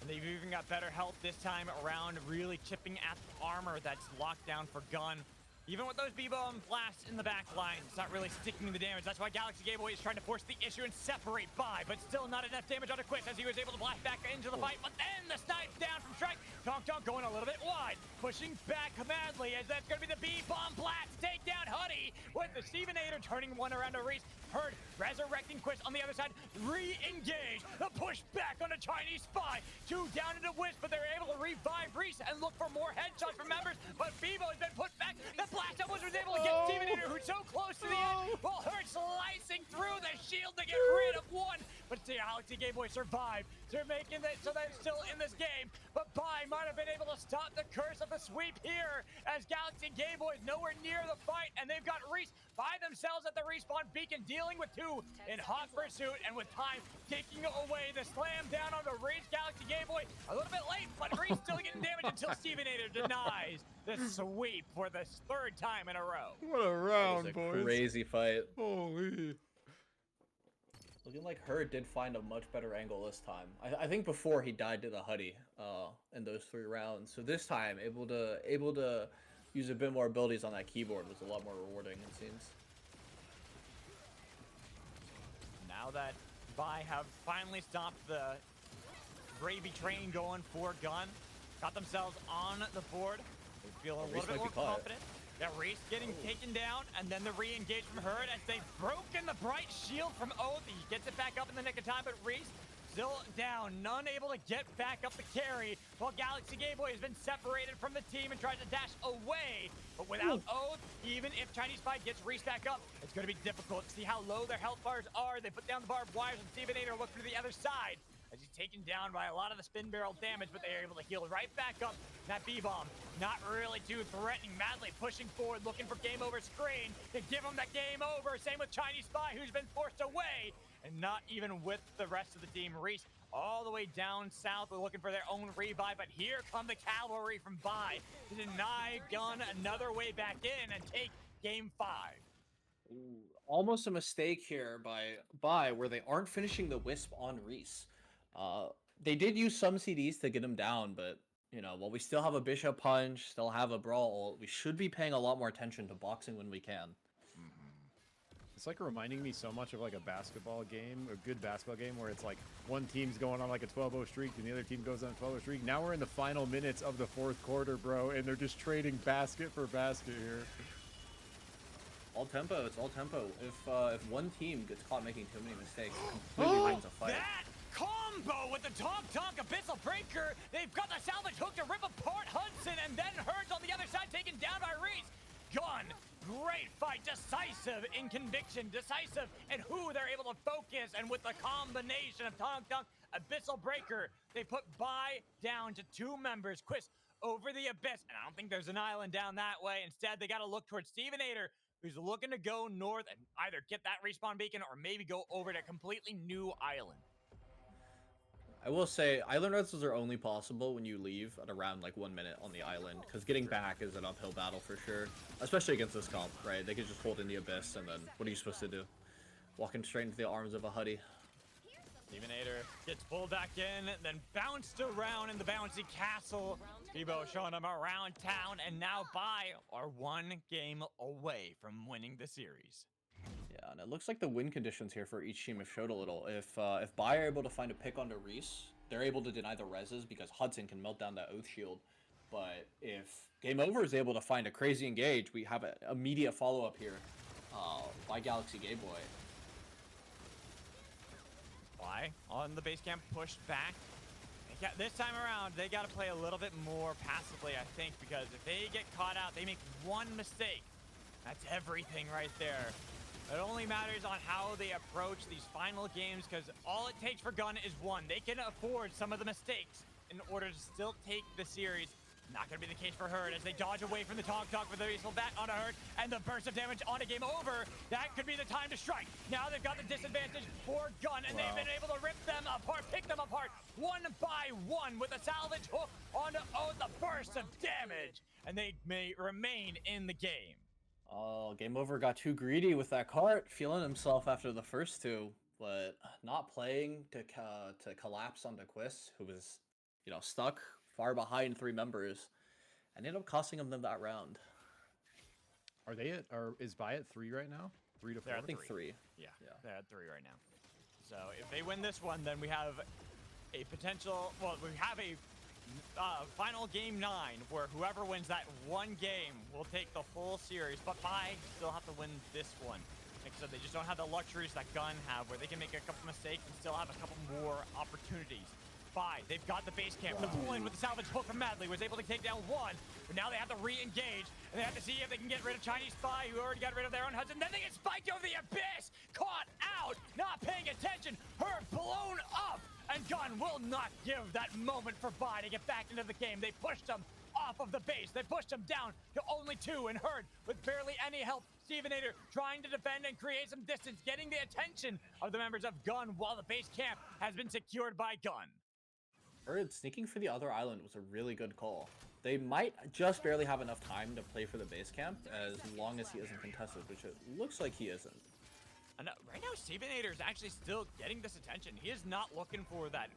and they've even got better health this time around, really chipping at the armor that's locked down for Gun. Even with those B-bomb blasts in the back line, it's not really sticking the damage. That's why Galaxy Gameboy is trying to force the issue and separate Bai, but still not enough damage on a Quist as he was able to blast back into the fight. But then the snipe down from Strike. Tonk going a little bit wide, pushing back madly as that's going to be the B-bomb blast to take down Huddy with the Stevenator turning one around to Reese. Herd resurrecting Quist on the other side, re-engage, the push back on a Chinese spy. 2 down into Wisp, but they're able to revive Reese and look for more headshots from members, but Bevo has been put back. The blast up was able to get Stevenator, who's so close to the edge, while Herd slicing through the shield to get rid of one. But Galaxy Gameboy survived. They're making it so they're still in this game, but Bai might have been able to stop the curse of the sweep here as Galaxy Gameboy is nowhere near the fight, and they've got Reese by themselves at the respawn beacon, dealing with 2 in hot pursuit, and with time taking away the slam down on the Reese. Galaxy Gameboy a little bit late, but Reese still getting damage until Stevenator denies the sweep for the 3rd time in a row. What a round, That was a boys. crazy fight. Holy. Looking like Herd did find a much better angle this time. I think before he died to the Huddy in those 3 rounds. So this time, able to use a bit more abilities on that keyboard was a lot more rewarding, it seems. Now that Bai have finally stopped the gravy train going for Gun, got themselves on the board, they feel a little bit more confident. Yeah, Reese getting taken down, and then the re-engage from Herd as they've broken the bright shield from Oath. He gets it back up in the nick of time, but Reese still down, none able to get back up the carry, while Galaxy Gameboy has been separated from the team and tries to dash away. But without Oath, even if Chinese Spy gets Reese back up, it's going to be difficult to see how low their health bars are. They put down the barbed wires, and Stevenator looking to the other side as he's taken down by a lot of the spin barrel damage, but they are able to heal right back up. That B-bomb, not really too threatening. Madly pushing forward, looking for game over screen to give him that game over. Same with Chinese Spy, who's been forced away, and not even with the rest of the team. Reese all the way down south, we're looking for their own revive, but here come the cavalry from Bai to deny Gun another way back in and take game 5. Ooh, almost a mistake here by where they aren't finishing the Wisp on Reese. They did use some CDs to get him down, but you know, while we still have a Bishop Punch, still have a Brawl, we should be paying a lot more attention to boxing when we can. It's like reminding me so much of like a basketball game, a good basketball game where it's like one team's going on like a 12-0 streak and the other team goes on a 12-0 streak. Now we're in the final minutes of the 4th quarter, bro, and they're just trading basket for basket here. All tempo, it's all tempo. If one team gets caught making too many mistakes, it completely wins a fight. That combo with the Tonk Abyssal Breaker. They've got the salvage hook to rip apart Hudson, and then Hurts on the other side taken down by Reese. Gun, great fight, decisive in conviction, decisive in who they're able to focus, and with the combination of Tonk, Abyssal Breaker, they put Bai down to 2 members. Quiz over the Abyss, and I don't think there's an island down that way. Instead, they got to look towards Stevenator, who's looking to go north and either get that respawn beacon or maybe go over to a completely new island. I will say, island runs are only possible when you leave at around like 1 minute on the island, because getting back is an uphill battle for sure, especially against this comp, right? They could just hold in the Abyss, and then what are you supposed to do? Walking straight into the arms of a Huddy. Stevenator gets pulled back in, then bounced around in the bouncy castle. Debo showing them around town, and now Bai are 1 game away from winning the series. Yeah, and it looks like the win conditions here for each team have showed a little. If Bai are able to find a pick onto Reese, they're able to deny the reses because Hudson can melt down that Oath Shield. But if Game Over is able to find a crazy engage, we have an immediate follow-up here by Galaxy Gay Boy. Bai on the base camp, pushed back. This time around, they got to play a little bit more passively, I think, because if they get caught out, they make 1 mistake. That's everything right there. It only matters on how they approach these final games, because all it takes for Gun is 1. They can afford some of the mistakes in order to still take the series. Not going to be the case for Herd as they dodge away from the Tonk with the useful bat onto Herd, and the burst of damage on a Game Over. That could be the time to strike. Now they've got the disadvantage for Gun, and they've been able to rip them apart, pick them apart, 1 by 1 with a salvage hook onto the burst of damage, and they may remain in the game. Oh, Game Over got too greedy with that cart, feeling himself after the first 2, but not playing to collapse onto Quiz, who was, you know, stuck far behind 3 members, and ended up costing them that round. Are they at, or is Bai at 3 right now? 3 to 4? They're I at think 3. 3. Yeah, they're at 3 right now. So if they win this one, then we have a potential, well, we have a final game 9 where whoever wins that 1 game will take the full series, but Bai still have to win this one. Like I said, they just don't have the luxuries that Gun have, where they can make a couple mistakes and still have a couple more opportunities. Bai, they've got the base camp. The pull in with the salvage hook from Madly was able to take down 1, but now they have to re-engage, and they have to see if they can get rid of Chinese Spy, who already got rid of their own Hudson. Then they get spiked over the Abyss, caught out, not paying attention, Her blown up, and Gun will not give that moment for Bai to get back into the game. They pushed him off of the base. They pushed him down to only 2, and Herd with barely any help. Stevenator trying to defend and create some distance, getting the attention of the members of Gun while the base camp has been secured by Gun. Herd sneaking for the other island was a really good call. They might just barely have enough time to play for the base camp as long as he isn't contested, which it looks like he isn't. And right now, Stevenator is actually still getting this attention. He is not looking for that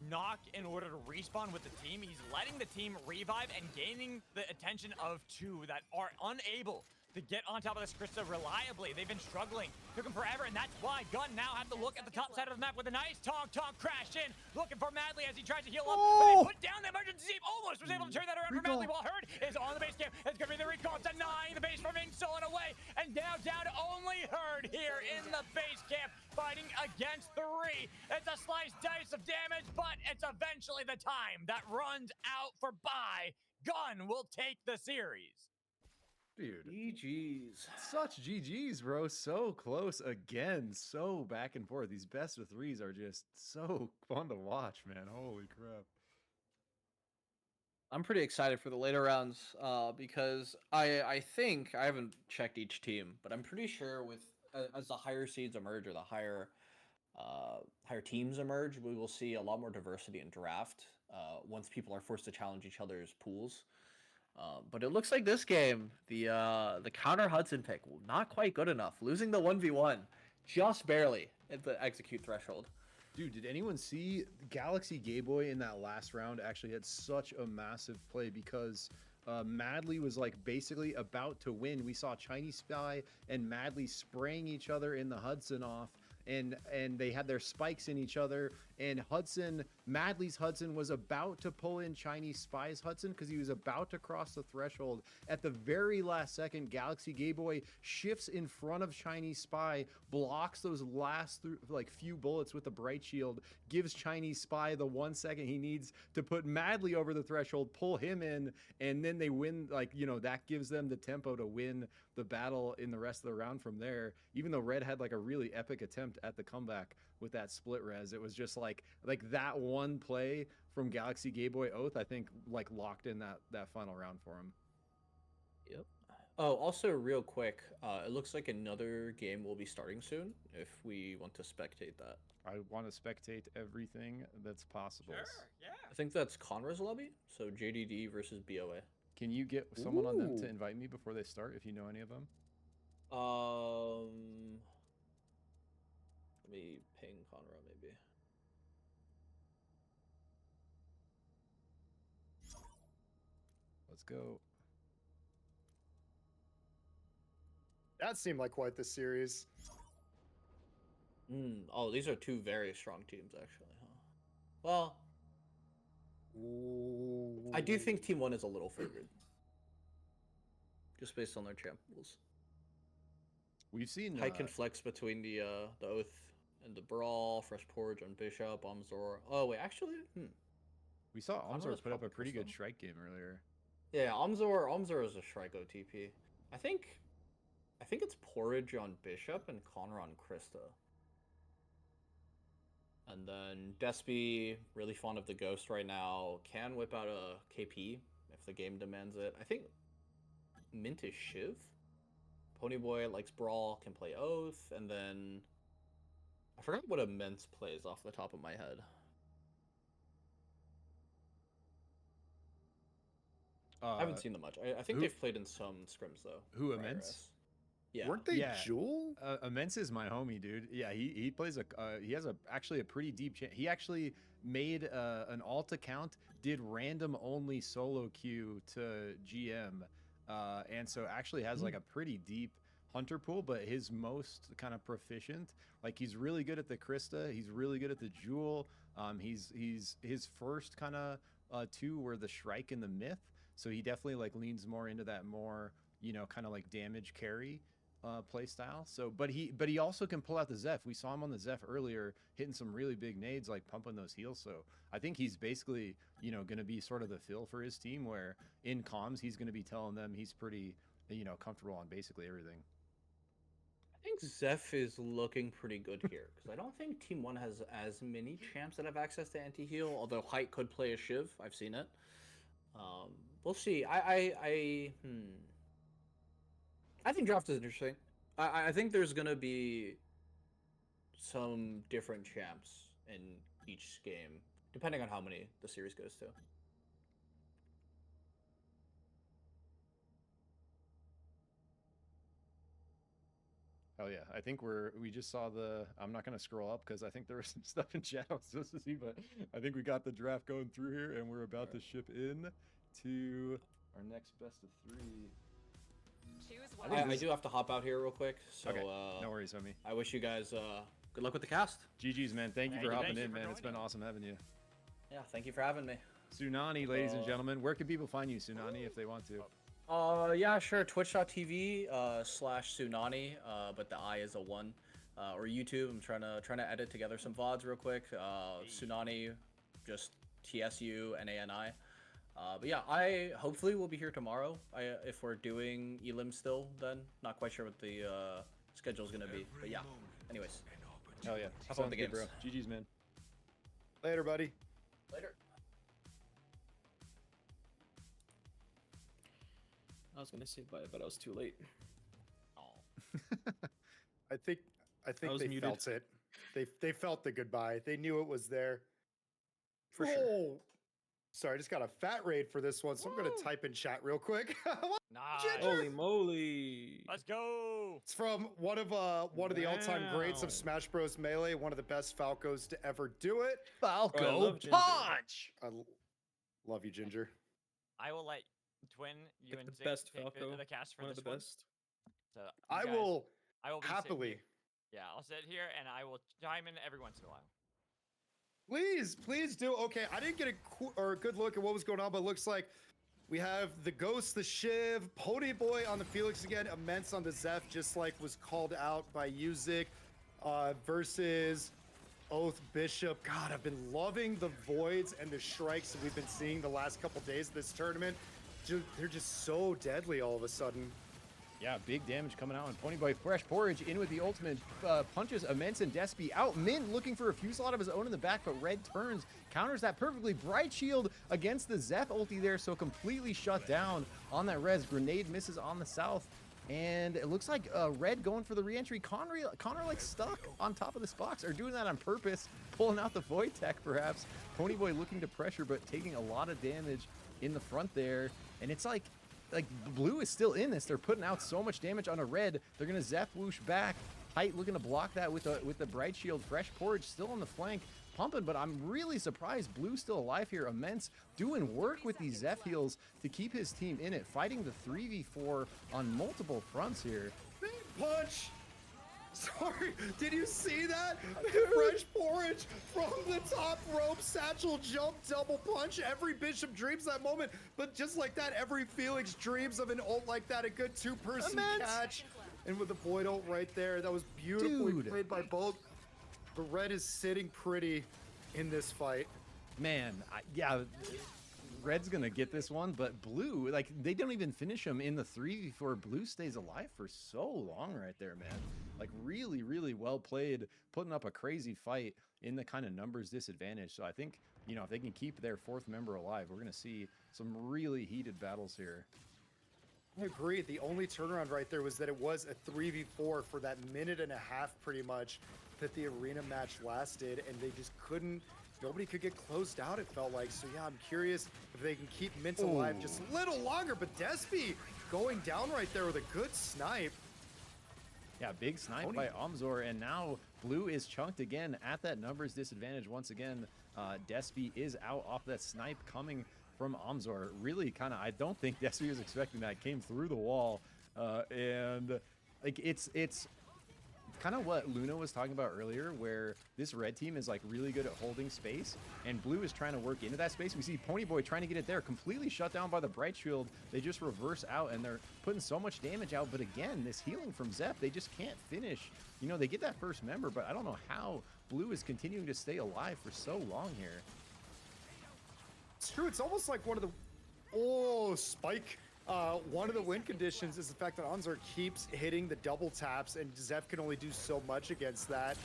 knock in order to respawn with the team. He's letting the team revive and gaining the attention of 2 that are unable to get on top of this Krista reliably. They've been struggling. Took him forever, and that's why Gun now have to look at the top side of the map with a nice Tonk crash in, looking for Madly as he tries to heal up, but they put down the emergency. Almost was able to turn that around for Madly while Herd is on the base camp. It's going to be the recall, denying the base from being stolen away, and now down to only Herd here in the base camp, fighting against 3. It's a slice dice of damage, but it's eventually the time that runs out for Bai. Gun will take the series. Dude, GG's. such GG's, bro. So close again. So back and forth. These best of threes are just so fun to watch, man. Holy crap. I'm pretty excited for the later rounds because I think I haven't checked each team, but I'm pretty sure with as the higher seeds emerge or the higher teams emerge, we will see a lot more diversity in draft once people are forced to challenge each other's pools. But it looks like this game, the counter Hudson pick, not quite good enough, losing the 1v1 just barely at the execute threshold. Dude, did anyone see Galaxy Gay Boy in that last round actually had such a massive play because Madly was like basically about to win. We saw Chinese Spy and Madly spraying each other in the Hudson off, and they had their spikes in each other, and Madly's Hudson was about to pull in Chinese Spy's Hudson because he was about to cross the threshold. At the very last second, Galaxy Gay Boy shifts in front of Chinese Spy, blocks those last few bullets with the bright shield, gives Chinese Spy the 1 second he needs to put Madly over the threshold, pull him in, and then they win. That gives them the tempo to win the battle in the rest of the round from there. Even though Red had like a really epic attempt at the comeback with that split res, it was just like that one play from Galaxy Gay Boy Oath, I think like locked in that final round for him. Yep. Oh, also real quick, it looks like another game will be starting soon if we want to spectate that. I want to spectate everything that's possible. Sure, yeah. I think that's Conrad's lobby, so JDD versus BOA. Can you get someone on them to Ooh. invite me before they start if you know any of them? Let me ping Conrad maybe. Let's go. That seemed like quite the series. Oh, these are two very strong teams actually, huh? Well, I do think Team 1 is a little favored. Just based on their champ rules. We've seen Height can flex between the Oath and the Brawl, Fresh Porridge on Bishop, Omzor. Oh wait, actually, we saw Conrad's Omzor put up a probably pretty good custom. strike game earlier. Yeah, Omzor is a Shrike OTP. I think it's Porridge on Bishop and Connor on Krista. And then Despy, really fond of the Ghost right now, can whip out a KP if the game demands it. I think Mint is Shiv. Ponyboy likes Brawl, can play Oath, and then I forgot what Immense plays off the top of my head. I haven't seen them much. I think they've played in some scrims though. Who, Immense? Yeah. Weren't they Yeah. Jewel? Immense is my homie, dude. Yeah, he plays he has actually a pretty deep he actually made an alt account, did random only solo queue to GM, and so actually has like a pretty deep hunter pool, but his most kind of proficient, like he's really good at the Krista, he's really good at the Jewel. He's his first kind of two were the Shrike and the Myth, so he definitely like leans more into that more kind of like damage carry play style. So but he also can pull out the Zeph. We saw him on the Zeph earlier hitting some really big nades, like pumping those heals. So I think he's basically going to be sort of the fill for his team, where in comms he's going to be telling them he's pretty comfortable on basically everything. I think Zeph is looking pretty good here because I don't think Team 1 has as many champs that have access to anti-heal, although Height could play a Shiv. I've seen it. We'll see. I think draft is interesting. I think there's gonna be some different champs in each game, depending on how many the series goes to. Oh yeah, I think we just saw I'm not gonna scroll up because I think there was some stuff in chat I was supposed to see, but I think we got the draft going through here, and we're about to ship in to our next best of 3. Choose I do have to hop out here real quick, so Okay, no worries, homie. I wish you guys good luck with the cast. GG's, man. Thank you Thank for you, hopping thank you in, for man. It's been joining. awesome having you. Yeah, thank you for having me. Tsunani, ladies and gentlemen. Where can people find you, Tsunani, if they want to? Yeah, sure. Twitch.tv /Tsunani, but the I is a 1. Or YouTube. I'm trying to edit together some VODs real quick. Tsunani, just TSUNANI. But yeah, I hopefully will be here tomorrow. If we're doing Elim still, then not quite sure what the schedule is gonna be. But yeah, anyways, Hell yeah. have fun with the Sounds good, games. bro. GG's, man. Later, buddy. Later. I was gonna say bye, but I was too late. I think was they muted. felt it. They felt the goodbye. They knew it was there. For sure. Oh, sorry, I just got a fat raid for this one, so I'm gonna type in chat real quick. Nice. Holy moly! Let's go. It's from one of the all-time greats Wow. of Smash Bros. Melee, one of the best Falcos to ever do it. Falco love Ginger. punch. Love you, Ginger. I will let Twin, you Like and the Zig best take Falco, the cast for One of this the one. best. So you I guys- will I will be sitting happily. here- Yeah, I'll sit here and I will chime in every once in a while. Please do. Okay, I didn't get a good look at what was going on, but it looks like we have the Ghost, the Shiv, Ponyboy on the Felix again, Immense on the Zeph, just like was called out by Yuzik, versus Oath Bishop. God, I've been loving the Voids and the Shrikes that we've been seeing the last couple days of this tournament. They're just so deadly all of a sudden. Yeah, big damage coming out on Ponyboy. Fresh Porridge in with the ultimate, punches Immense and Despy out. Mint looking for a few slot of his own in the back, but Red turns, counters that perfectly. Bright Shield against the Zeph ulti there, so completely shut down on that res. Grenade misses on the south, and it looks like Red going for the re-entry. Connor like stuck on top of this box, or doing that on purpose, pulling out the Void Tech perhaps. Ponyboy looking to pressure, but taking a lot of damage in the front there, and it's like Blue is still in this. They're putting out so much damage on a Red. They're gonna Zeph whoosh back. Height looking to block that with the Bright Shield. Fresh Porridge still on the flank, pumping, but I'm really surprised Blue's still alive here. Immense doing work with these Zeph heals to keep his team in it, fighting the 3v4 on multiple fronts here. Big punch! Sorry, did you see that? Fresh Porridge from the top rope, satchel jump, double punch. Every Bishop dreams that moment, but just like that, every Felix dreams of an ult like that, a good two-person Immense. catch. And with the Void ult right there, that was beautifully Dude. played by both. The Red is sitting pretty in this fight. Man, yeah, Red's gonna get this one, but Blue, like, they don't even finish him in the 3v4. Blue stays alive for so long right there, man. Like, really, really well played, putting up a crazy fight in the kind of numbers disadvantage. So I think, you know, if they can keep their fourth member alive, we're gonna see some really heated battles here. I agree. The only turnaround right there was that it was a 3v4 for that minute and a half, pretty much, that the arena match lasted, and they just couldn't. Nobody could get closed out, it felt like. So yeah, I'm curious if they can keep Mint alive just a little longer. But Despy going down right there with a good snipe. Yeah, big snipe by Omzor, and now Blue is chunked again at that numbers disadvantage once again. Despy is out off that snipe coming from Omzor. Really kind of, I don't think Despy was expecting that. Came through the wall, and like it's kind of what Luna was talking about earlier, where this Red team is like really good at holding space, and Blue is trying to work into that space. We see Ponyboy trying to get it there, completely shut down by the Bright Shield. They just reverse out, and they're putting so much damage out. But again, this healing from Zeph, they just can't finish. You know, they get that first member, but I don't know how Blue is continuing to stay alive for so long here. It's true. It's almost like one of the spike. One of the win conditions is the fact that Onzor keeps hitting the double taps, and Zeph can only do so much against that.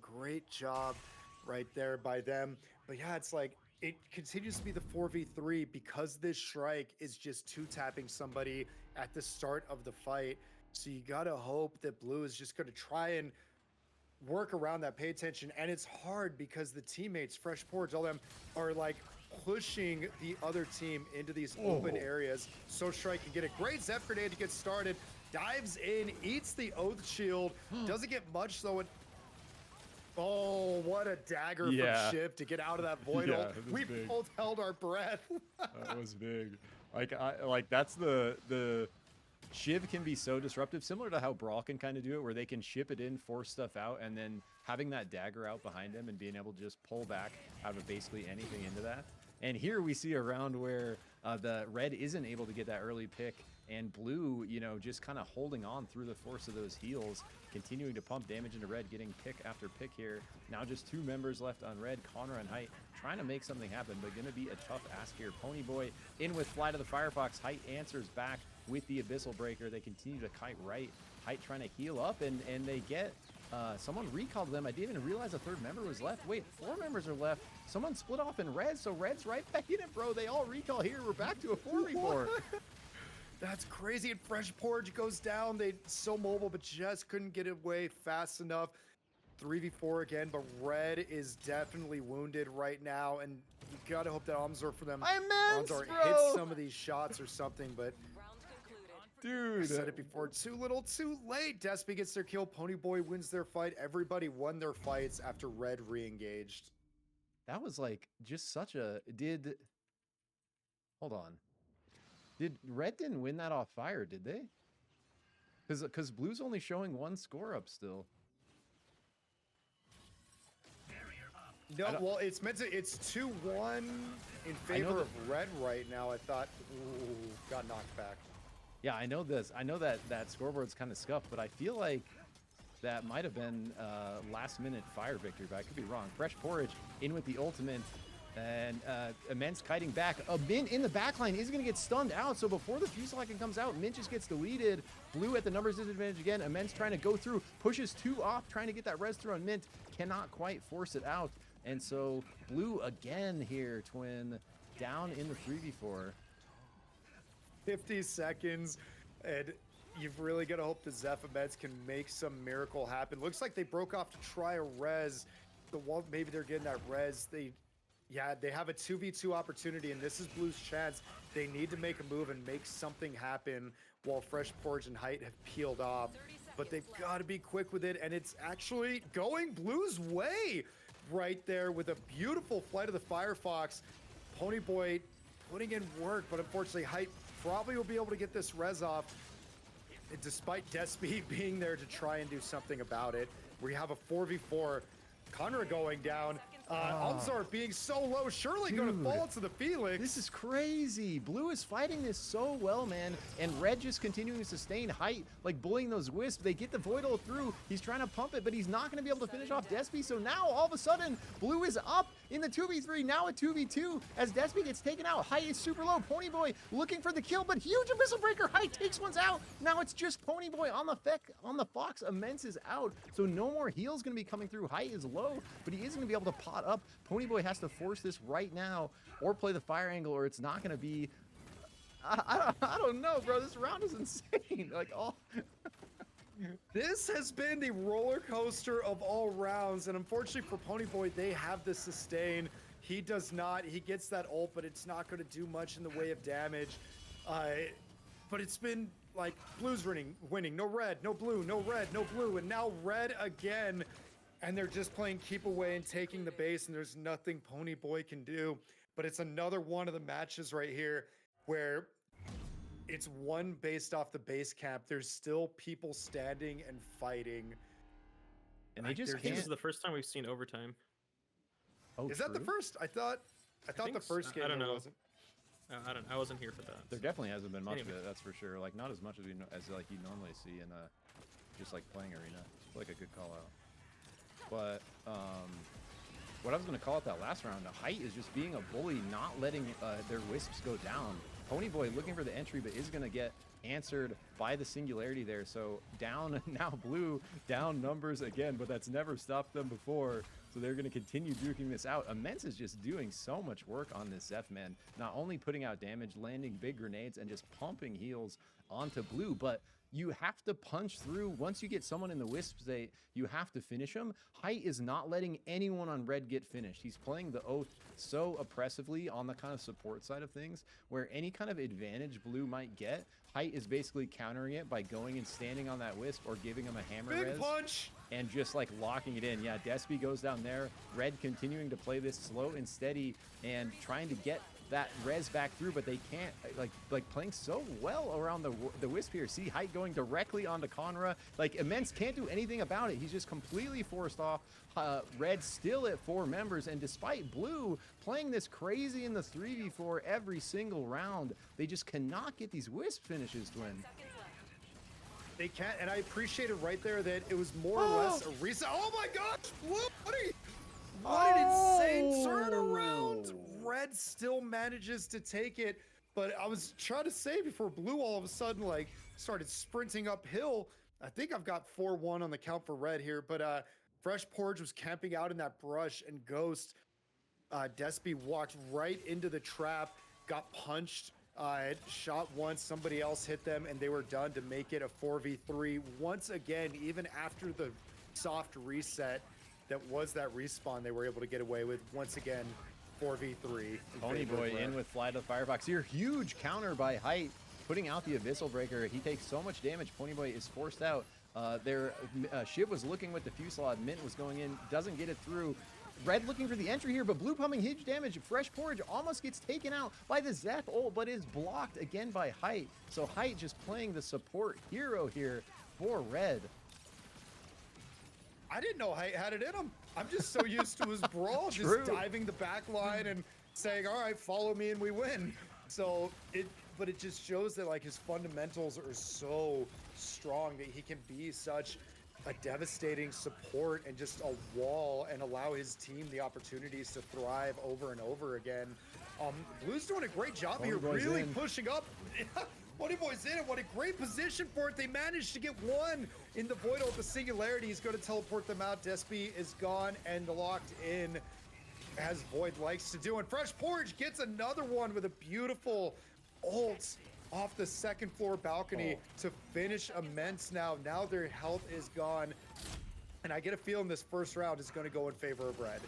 Great job right there by them. But yeah, it's like it continues to be the 4v3 because this Shrike is just two-tapping somebody at the start of the fight. So you gotta hope that Blue is just gonna try and work around that, pay attention. And it's hard because the teammates, Fresh Porridge, all them, are like pushing the other team into these open areas so Shrike can get a great Zeph grenade to get started. Dives in, eats the Oath Shield. Doesn't get much though. Oh, what a dagger from Shiv to get out of that Void ult. We both held our breath. That was big. Like that's the Shiv can be so disruptive, similar to how Brawl can kind of do it, where they can ship it in, force stuff out, and then having that dagger out behind them and being able to just pull back out of basically anything into that. And here we see a round where the Red isn't able to get that early pick And Blue, you know, just kind of holding on through the force of those heals, continuing to pump damage into Red, getting pick after pick here. Now just 2 members left on Red, Connor and Height, trying to make something happen, but going to be a tough ask here. Ponyboy in with Fly to the Firefox. Height answers back with the Abyssal Breaker. They continue to kite right. Height trying to heal up, and they get someone recalled them. I didn't even realize a 3rd member was left. Wait, 4 members are left. Someone split off in Red, so Red's right back in it, bro. They all recall here. We're back to a 4v4. That's crazy. And Fresh Porridge goes down. They so mobile, but just couldn't get away fast enough. 3v4 again, but Red is definitely wounded right now, and you gotta hope that Omzor for them. Omzor hits some of these shots or something, but Dude, I said it before, too little, too late. Despy gets their kill. Ponyboy wins their fight. Everybody won their fights after Red re-engaged. that was like just such a hold on. Did Red didn't win that off fire, did they? Because Blue's only showing 1 score up still. No, well, it's meant to. It's 2-1 in favor of Red right now. I thought, ooh, got knocked back. Yeah, I know this. I know that scoreboard's kind of scuffed, but I feel like that might have been last-minute fire victory, but I could be wrong. Fresh Porridge in with the ultimate, and Immense kiting back. Mint in the backline is going to get stunned out, so before the Fuselagan comes out, Mint just gets deleted. Blue at the numbers disadvantage again. Immense trying to go through, pushes 2 off, trying to get that res through on Mint. Cannot quite force it out. And so Blue again here, Twin, down in the 3v4. 50 seconds, and you've really got to hope the Zephyr Meds can make some miracle happen. Looks like they broke off to try a res. Maybe they're getting that res. They have a 2v2 opportunity, and this is Blue's chance. They need to make a move and make something happen while Fresh Porridge and Height have peeled off. But they've got to be quick with it, and it's actually going Blue's way right there with a beautiful Flight of the Firefox. Ponyboy putting in work, but unfortunately Height probably will be able to get this res off, despite Despy being there to try and do something about it. We have a 4v4. Conra going down. Omzor being so low, surely going to fall to the Felix. This is crazy. Blue is fighting this so well, man. And Red just continuing to sustain Height, like bullying those Wisps. They get the Voidal through. He's trying to pump it, but he's not going to be able to finish off Despy. So now, all of a sudden, Blue is up in the 2v3, now a 2v2. As Despy gets taken out, Height is super low. Ponyboy looking for the kill, but huge Abyssal Breaker. Height takes one's out. Now it's just Ponyboy on the Fox. Immense is out. So no more heals going to be coming through. Height is low, but he is going to be able to pot up. Ponyboy has to force this right now or play the fire angle, or it's not going to be... I don't know, bro. This round is insane. Like, all... This has been the roller coaster of all rounds, and unfortunately for Ponyboy, they have the sustain. He does not. He gets that ult, but it's not going to do much in the way of damage. But it's been like Blue's winning. No red, no blue, no red, no blue, and now red again. And they're just playing keep away and taking the base, and there's nothing Ponyboy can do. But it's another one of the matches right here where it's one based off the base camp. There's still people standing and fighting. And they just This can't... is the first time we've seen overtime. Oh, Is that the true? first? I thought think the first game I don't know. wasn't. I wasn't here for that. There definitely hasn't been much Anyway. of it, that's for sure. Like, not as much as like you normally see in just like playing arena. It's like a good call out. But what I was going to call it that last round, Height is just being a bully, not letting their Wisps go down. Ponyboy looking for the entry, but is going to get answered by the Singularity there. So down now Blue, down numbers again, but that's never stopped them before. So they're going to continue duking this out. Immense is just doing so much work on this Zeph, man. Not only putting out damage, landing big grenades, and just pumping heals onto Blue, but you have to punch through. Once you get someone in the Wisp state, you have to finish them. Height is not letting anyone on Red get finished. He's playing the Oath so oppressively on the kind of support side of things, where any kind of advantage Blue might get, Height is basically countering it by going and standing on that Wisp or giving him a hammer Big res punch! and just like locking it in. Yeah, Despy goes down there. Red continuing to play this slow and steady and trying to get that res back through, but they can't, like playing so well around the Wisp here. See Height going directly onto Conra. Like, Immense can't do anything about it. He's just completely forced off. Red still at 4 members, and despite Blue playing this crazy in the 3v4 every single round, they just cannot get these Wisp finishes, Twin. They can't, and I appreciate it right there that it was more or less a reset. Oh my gosh, Blue, what an insane turnaround. Red still manages to take it, but I was trying to say before Blue all of a sudden like started sprinting uphill. I think I've got 4-1 on the count for Red here, but Fresh Porridge was camping out in that brush, and Ghost, Despy walked right into the trap, got punched, shot once, somebody else hit them, and they were done to make it a 4v3 once again. Even after the soft reset that was that respawn, they were able to get away with once again 4v3. Ponyboy in with Fly to the Firefox here. Huge counter by Height, putting out the Abyssal Breaker. He takes so much damage. Ponyboy is forced out. Their Shiv was looking with the Fusillade. Mint was going in, doesn't get it through. Red looking for the entry here, but Blue pumping huge damage. Fresh Porridge almost gets taken out by the Zeph ult, but is blocked again by Height. So Height just playing the support hero here for Red. I didn't know Height had it in him. I'm just so used to his brawl, just diving the back line and saying, all right, follow me and we win. So but it just shows that like his fundamentals are so strong that he can be such a devastating support and just a wall and allow his team the opportunities to thrive over and over again. Blue's doing a great job here, really pushing up. Ponyboy's in it. What a great position for it. They managed to get one in the Void ult. The Singularity is going to teleport them out. Despy is gone and locked in, as Void likes to do. And Fresh Porridge gets another one with a beautiful ult off the second floor balcony to finish Immense now. Now their health is gone. And I get a feeling this first round is going to go in favor of Red.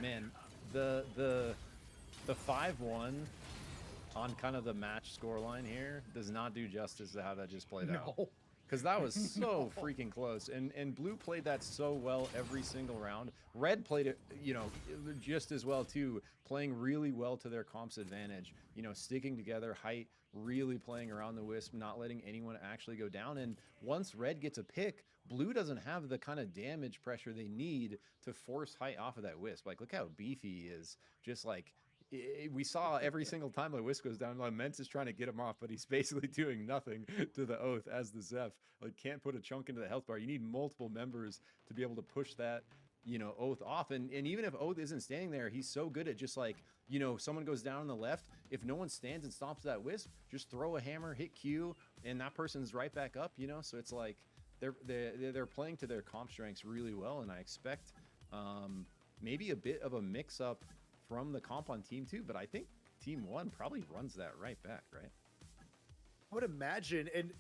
Man, the 5-1 on kind of the match scoreline here does not do justice to how that just played out. Because that was so freaking close. And Blue played that so well every single round. Red played it, you know, just as well too, playing really well to their comp's advantage. You know, sticking together, Height really playing around the Wisp, not letting anyone actually go down. And once Red gets a pick, Blue doesn't have the kind of damage pressure they need to force Height off of that Wisp. Like, look how beefy he is. Just like, we saw every single time the Wisp goes down, Immense is trying to get him off, but he's basically doing nothing to the Oath as the Zeph. Like, can't put a chunk into the health bar. You need multiple members to be able to push that, you know, Oath off. And even if Oath isn't standing there, he's so good at just like, you know, someone goes down on the left, if no one stands and stops that Wisp, just throw a hammer, hit Q, and that person's right back up, you know? So it's like they're playing to their comp strengths really well, and I expect maybe a bit of a mix-up from the comp on Team 2, but I think Team 1 probably runs that right back, right? I would imagine, and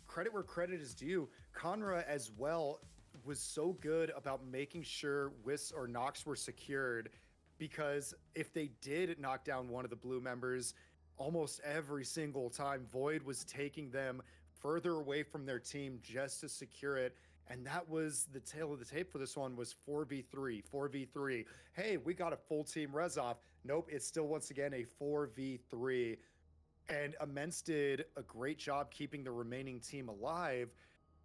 credit where credit is due, Conra as well was so good about making sure Wisps or Nox were secured, because if they did knock down one of the Blue members, almost every single time Void was taking them further away from their team just to secure it. And that was the tail of the tape for this one, was 4v3. Hey, we got a full team res off. Nope, it's still once again a 4v3. And Immense did a great job keeping the remaining team alive.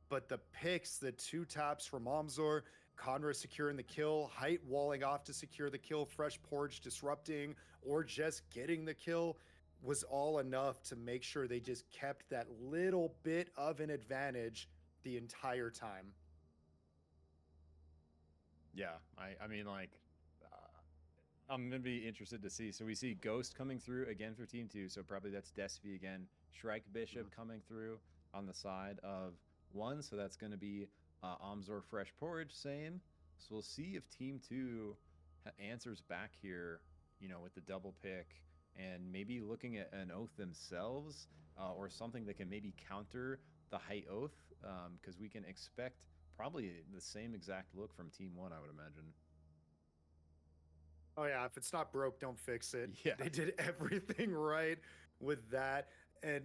But the picks, the 2 taps from Omzor, Conra securing the kill, Height walling off to secure the kill, Fresh Porridge disrupting, or just getting the kill, was all enough to make sure they just kept that little bit of an advantage the entire time. Yeah, I mean, like, I'm gonna be interested to see. So we see Ghost coming through again for Team 2, so probably that's Despy again. Shrike Bishop coming through on the side of 1, so that's gonna be Omzor Fresh Porridge, same. So we'll see if Team 2 answers back here, you know, with the double pick, and maybe looking at an Oath themselves, or something that can maybe counter the Height Oath, because we can expect probably the same exact look from Team 1, I would imagine. Oh yeah, if it's not broke, don't fix it. Yeah. They did everything right with that. And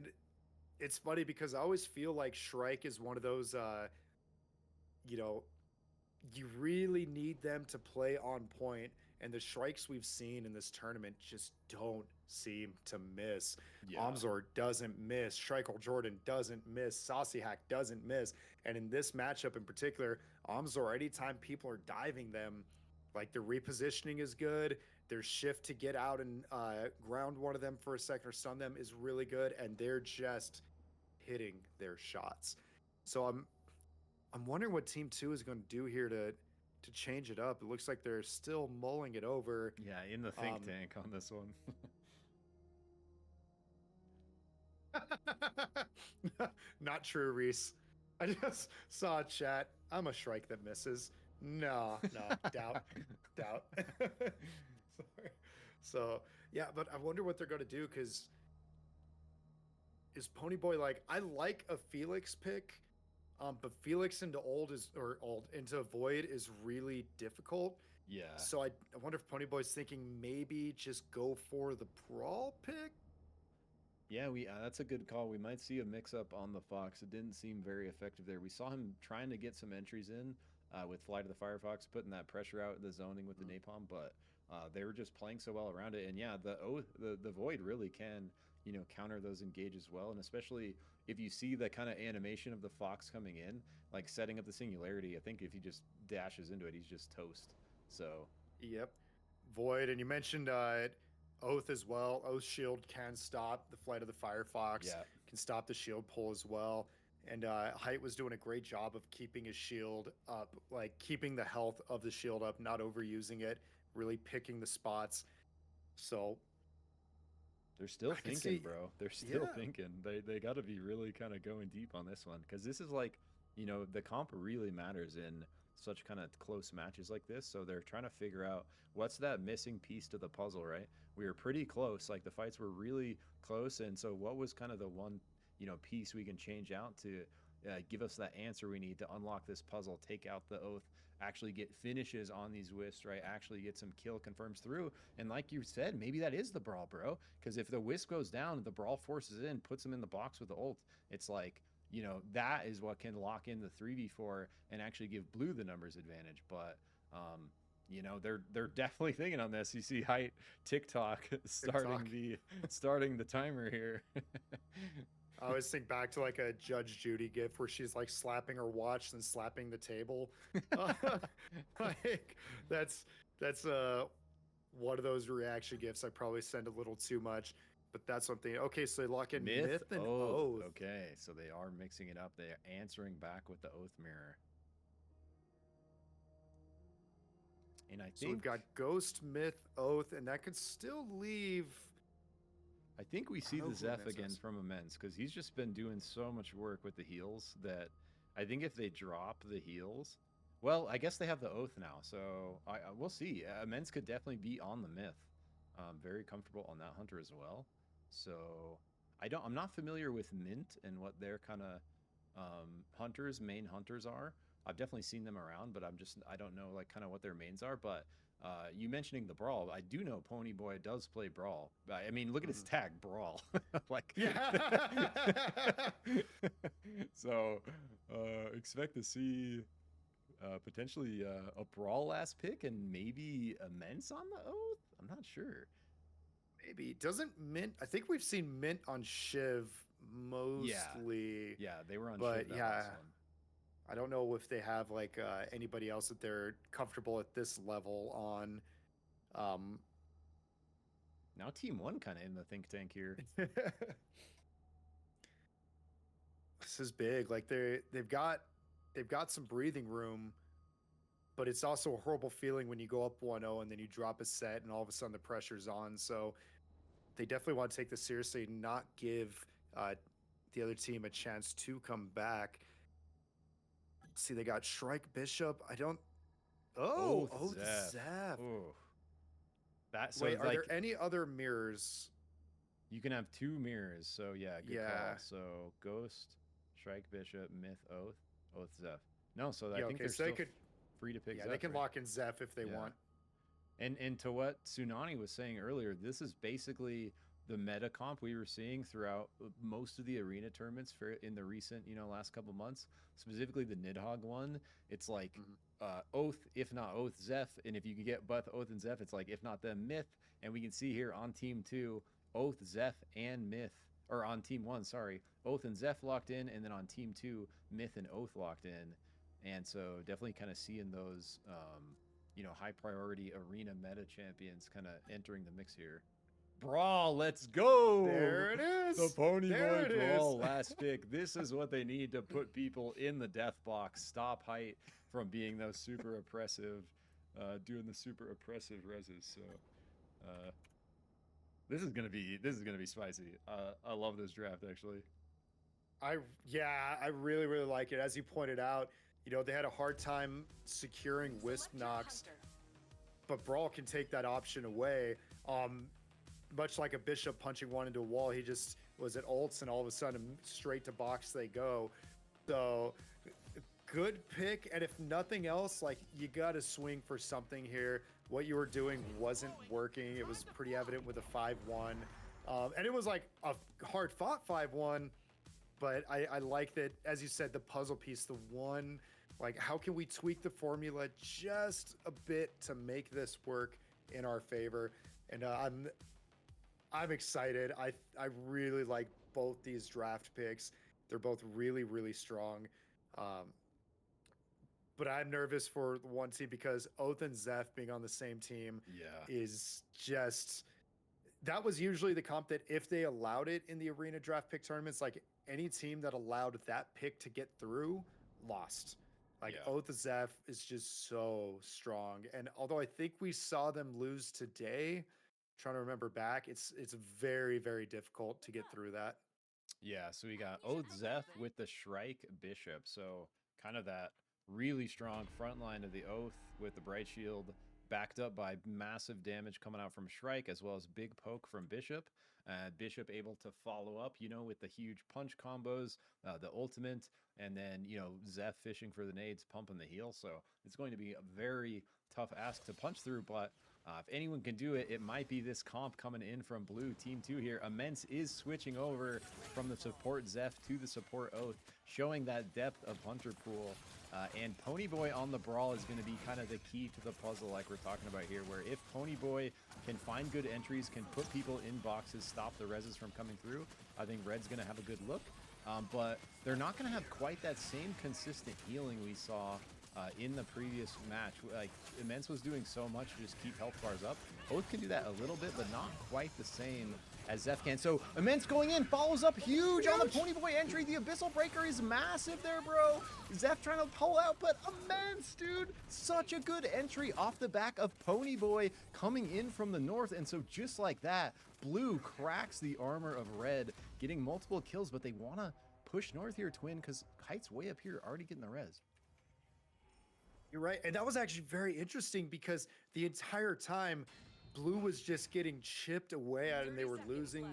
it's funny because I always feel like Shrike is one of those, you know, you really need them to play on point and the strikes we've seen in this tournament just don't seem to miss. Yeah. Omzor doesn't miss. Strikel Jordan doesn't miss. Saucy Hack doesn't miss. And in this matchup in particular, Omzor, anytime people are diving them, like their repositioning is good. Their shift to get out and ground one of them for a second or stun them is really good. And they're just hitting their shots. So I'm wondering what Team 2 is going to do here to change it up. It looks like they're still mulling it over. Yeah, in the think tank on this one. Not true, Reese. I just saw a chat. I'm a strike that misses. No, doubt. Sorry. So, yeah, but I wonder what they're going to do, because is Ponyboy like, I like a Felix pick, but Felix into into Void is really difficult. Yeah. So I wonder if Ponyboy's thinking maybe just go for the Brawl pick. Yeah, that's a good call. We might see a mix-up on the Fox. It didn't seem very effective there. We saw him trying to get some entries in with Fly to the Firefox, putting that pressure out, the zoning with the napalm, but they were just playing so well around it. And yeah, the Void really can, counter those engages well. And especially if you see the kind of animation of the Fox coming in, like setting up the Singularity, I think if he just dashes into it, he's just toast. So. Yep. Void, and you mentioned Oath as well. Oath shield can stop the Flight of the Firefox. Yeah. Can stop the shield pull as well. And Height was doing a great job of keeping his shield up, like keeping the health of the shield up, not overusing it, really picking the spots. So they're still thinking, bro. They're still Yeah. thinking. They got to be really kind of going deep on this one, because this is like, the comp really matters in such kind of close matches like this. So they're trying to figure out what's that missing piece to the puzzle, right? We were pretty close. Like the fights were really close, and so what was kind of the one piece we can change out to give us that answer we need to unlock this puzzle, take out the Oath, actually get finishes on these Wisps, right? Actually get some kill confirms through. And like you said, maybe that is the Brawl, bro. Because if the Wisp goes down, the Brawl forces in, puts them in the box with the ult. It's like, that is what can lock in the 3v4 and actually give blue the numbers advantage. But they're definitely thinking on this. You see Height TikTok starting the timer here. I always think back to like a Judge Judy gif where she's like slapping her watch and slapping the table. Like that's one of those reaction gifs I probably send a little too much, but that's something. Okay, so they lock in Myth and Oath. Okay, so they are mixing it up. They are answering back with the Oath mirror. And I think So we've got Ghost, Myth, Oath, and that could still leave. I think we see the know who Zeph Immense again is. from Immense, because he's just been doing so much work with the heals that I think if they drop the heals, well, I guess they have the Oath now, so we'll see. Immense could definitely be on the Myth. Very comfortable on that Hunter as well. So I'm not familiar with Mint and what their kind of main hunters are. I've definitely seen them around, but I don't know like kind of what their mains are. But you mentioning the Brawl, I do know Ponyboy does play Brawl. I mean, look at his tag, Brawl. Like, Yeah. So expect to see potentially a Brawl last pick and maybe Immense on the Oath. I'm not sure. Maybe doesn't Mint. I think we've seen Mint on Shiv mostly. Yeah, they were on. But Shiv that yeah, last one. I don't know if they have like anybody else that they're comfortable at this level on. Now Team 1 kind of in the think tank here. This is big. Like they've got some breathing room, but it's also a horrible feeling when you go up 1-0 and then you drop a set and all of a sudden the pressure's on. So they definitely want to take this seriously and not give the other team a chance to come back. See, they got Shrike Bishop. Oath Zeph. Ooh. That so Wait, it's are like there any other mirrors? you can have 2 mirrors. So yeah, good Yeah. call. So Ghost, Shrike Bishop, Myth, Oath Zeph. No, so I Yeah, think okay, they're so still they could. free to pick. Yeah, Zeph, they can right? lock in Zeph if they Yeah. want. And to what Tsunani was saying earlier, this is basically the meta comp we were seeing throughout most of the arena tournaments in the recent, last couple months, specifically the Nidhogg one. It's like Oath, if not Oath, Zeph. And if you can get both Oath and Zeph, it's like, if not them, Myth. And we can see here on team 2, Oath, Zeph, and Myth. Or on team 1, sorry. Oath and Zeph locked in. And then on team 2, Myth and Oath locked in. And so definitely kind of seeing those, you know, high priority arena meta champions kind of entering the mix here. Brawl, let's go! There it is. The Pony There Boy it Brawl is. last pick. This is what they need to put people in the death box. Stop height from being those super oppressive, doing the super oppressive reses. So, this is gonna be spicy. I love this draft actually. I really like it. As you pointed out, you know, they had a hard time securing Wisp knocks, but Brawl can take that option away. Much like a Bishop punching one into a wall, he just was at ults and all of a sudden straight to box they go. So good pick. And if nothing else, like, you got to swing for something here. What you were doing wasn't working. It was pretty evident with a 5-1. And it was like a hard fought 5-1. But I like that, as you said, the puzzle piece, the one, like, how can we tweak the formula just a bit to make this work in our favor? And I'm excited. I really like both these draft picks. They're both really strong. But I'm nervous for one team because Oath and Zeph being on the same team is just, that was usually the comp that if they allowed it in the arena draft pick tournaments, like any team that allowed that pick to get through lost. Like Oath and Zeph is just so strong. And although I think we saw them lose today, trying to remember back, it's very difficult to get through that. Yeah, so we got Oath Zeph with the Shrike Bishop. So kind of that really strong front line of the Oath with the Bright Shield, backed up by massive damage coming out from Shrike, as well as big poke from Bishop. Bishop able to follow up, you know, with the huge punch combos, the ultimate, and then, you know, Zeph fishing for the nades, pumping the heal. So it's going to be a very tough ask to punch through, but if anyone can do it, it might be this comp coming in from blue. Team 2 here. Immense is switching over from the support Zeph to the support Oath, showing that depth of hunter pool. And Ponyboy on the Brawl is going to be kind of the key to the puzzle, like we're talking about here, where if Ponyboy can find good entries, can put people in boxes, stop the reses from coming through, I think Red's going to have a good look. But they're not going to have quite that same consistent healing we saw in the previous match. Like, Immense was doing so much to just keep health bars up. Oath can do that a little bit, but not quite the same as Zeph can. So Immense going in, follows up huge on the Ponyboy entry. The Abyssal Breaker is massive there, bro. Zeph trying to pull out, but Immense, dude, such a good entry off the back of Ponyboy coming in from the north. And so just like that, blue cracks the armor of red, getting multiple kills, but they want to push north here, Twin, because Kite's way up here already getting the res. You're right. And that was actually very interesting because the entire time blue was just getting chipped away at, and they were losing.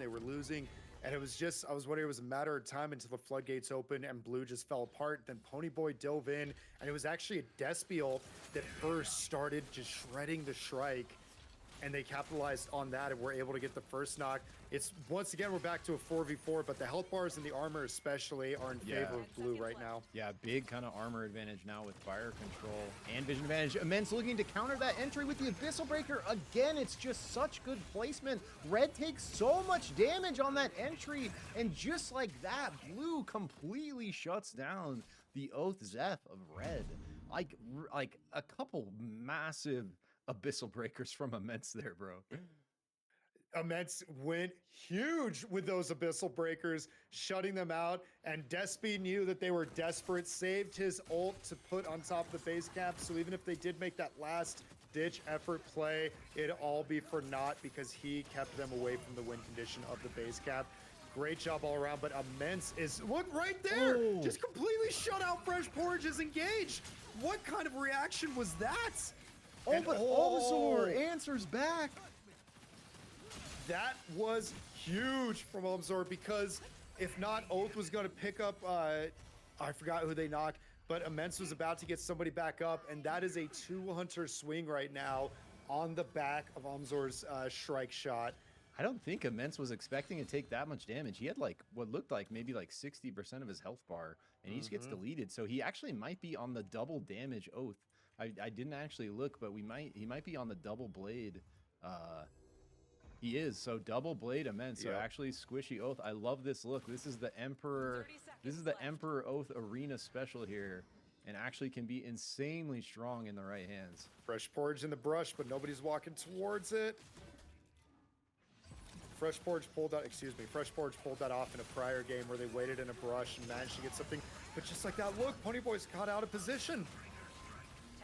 And it was just, I was wondering, it was a matter of time until the floodgates opened and blue just fell apart. Then Ponyboy dove in, and it was actually a Despy ult that first started just shredding the Shrike. And they capitalized on that and were able to get the first knock. It's, once again, we're back to a 4v4, but the health bars and the armor especially are in favor of blue right now. Yeah, big kind of armor advantage now with fire control and vision advantage. Immense looking to counter that entry with the Abyssal Breaker. Again, it's just such good placement. Red takes so much damage on that entry, and just like that, blue completely shuts down the Oath Zeph of red. Like a couple massive Abyssal Breakers from Immense there, bro. Immense went huge with those Abyssal Breakers, shutting them out, and Despy knew that they were desperate, saved his ult to put on top of the base cap, so even if they did make that last ditch effort play, it'd all be for naught because he kept them away from the win condition of the base cap. Great job all around, but Immense is, look right there, just completely shut out Fresh Porridge's engaged. What kind of reaction was that? Oh, but Omzor answers back. That was huge from Omzor because if not, Oath was going to pick up, I forgot who they knocked, but Immense was about to get somebody back up, and that is a 2-hunter swing right now on the back of Omzor's Shrike shot. I don't think Immense was expecting to take that much damage. He had like what looked like maybe like 60% of his health bar, and he just gets deleted. So he actually might be on the double damage Oath I didn't actually look, but he might be on the double blade. He is. So double blade immense. So Yep. actually squishy oath. I love this look. This is the Emperor. 30 seconds This is the left. Emperor Oath Arena special here, and actually can be insanely strong in the right hands. Fresh porridge in the brush, but nobody's walking towards it. Fresh porridge pulled that off in a prior game where they waited in a brush and managed to get something. But just like that look, Ponyboy's caught out of position.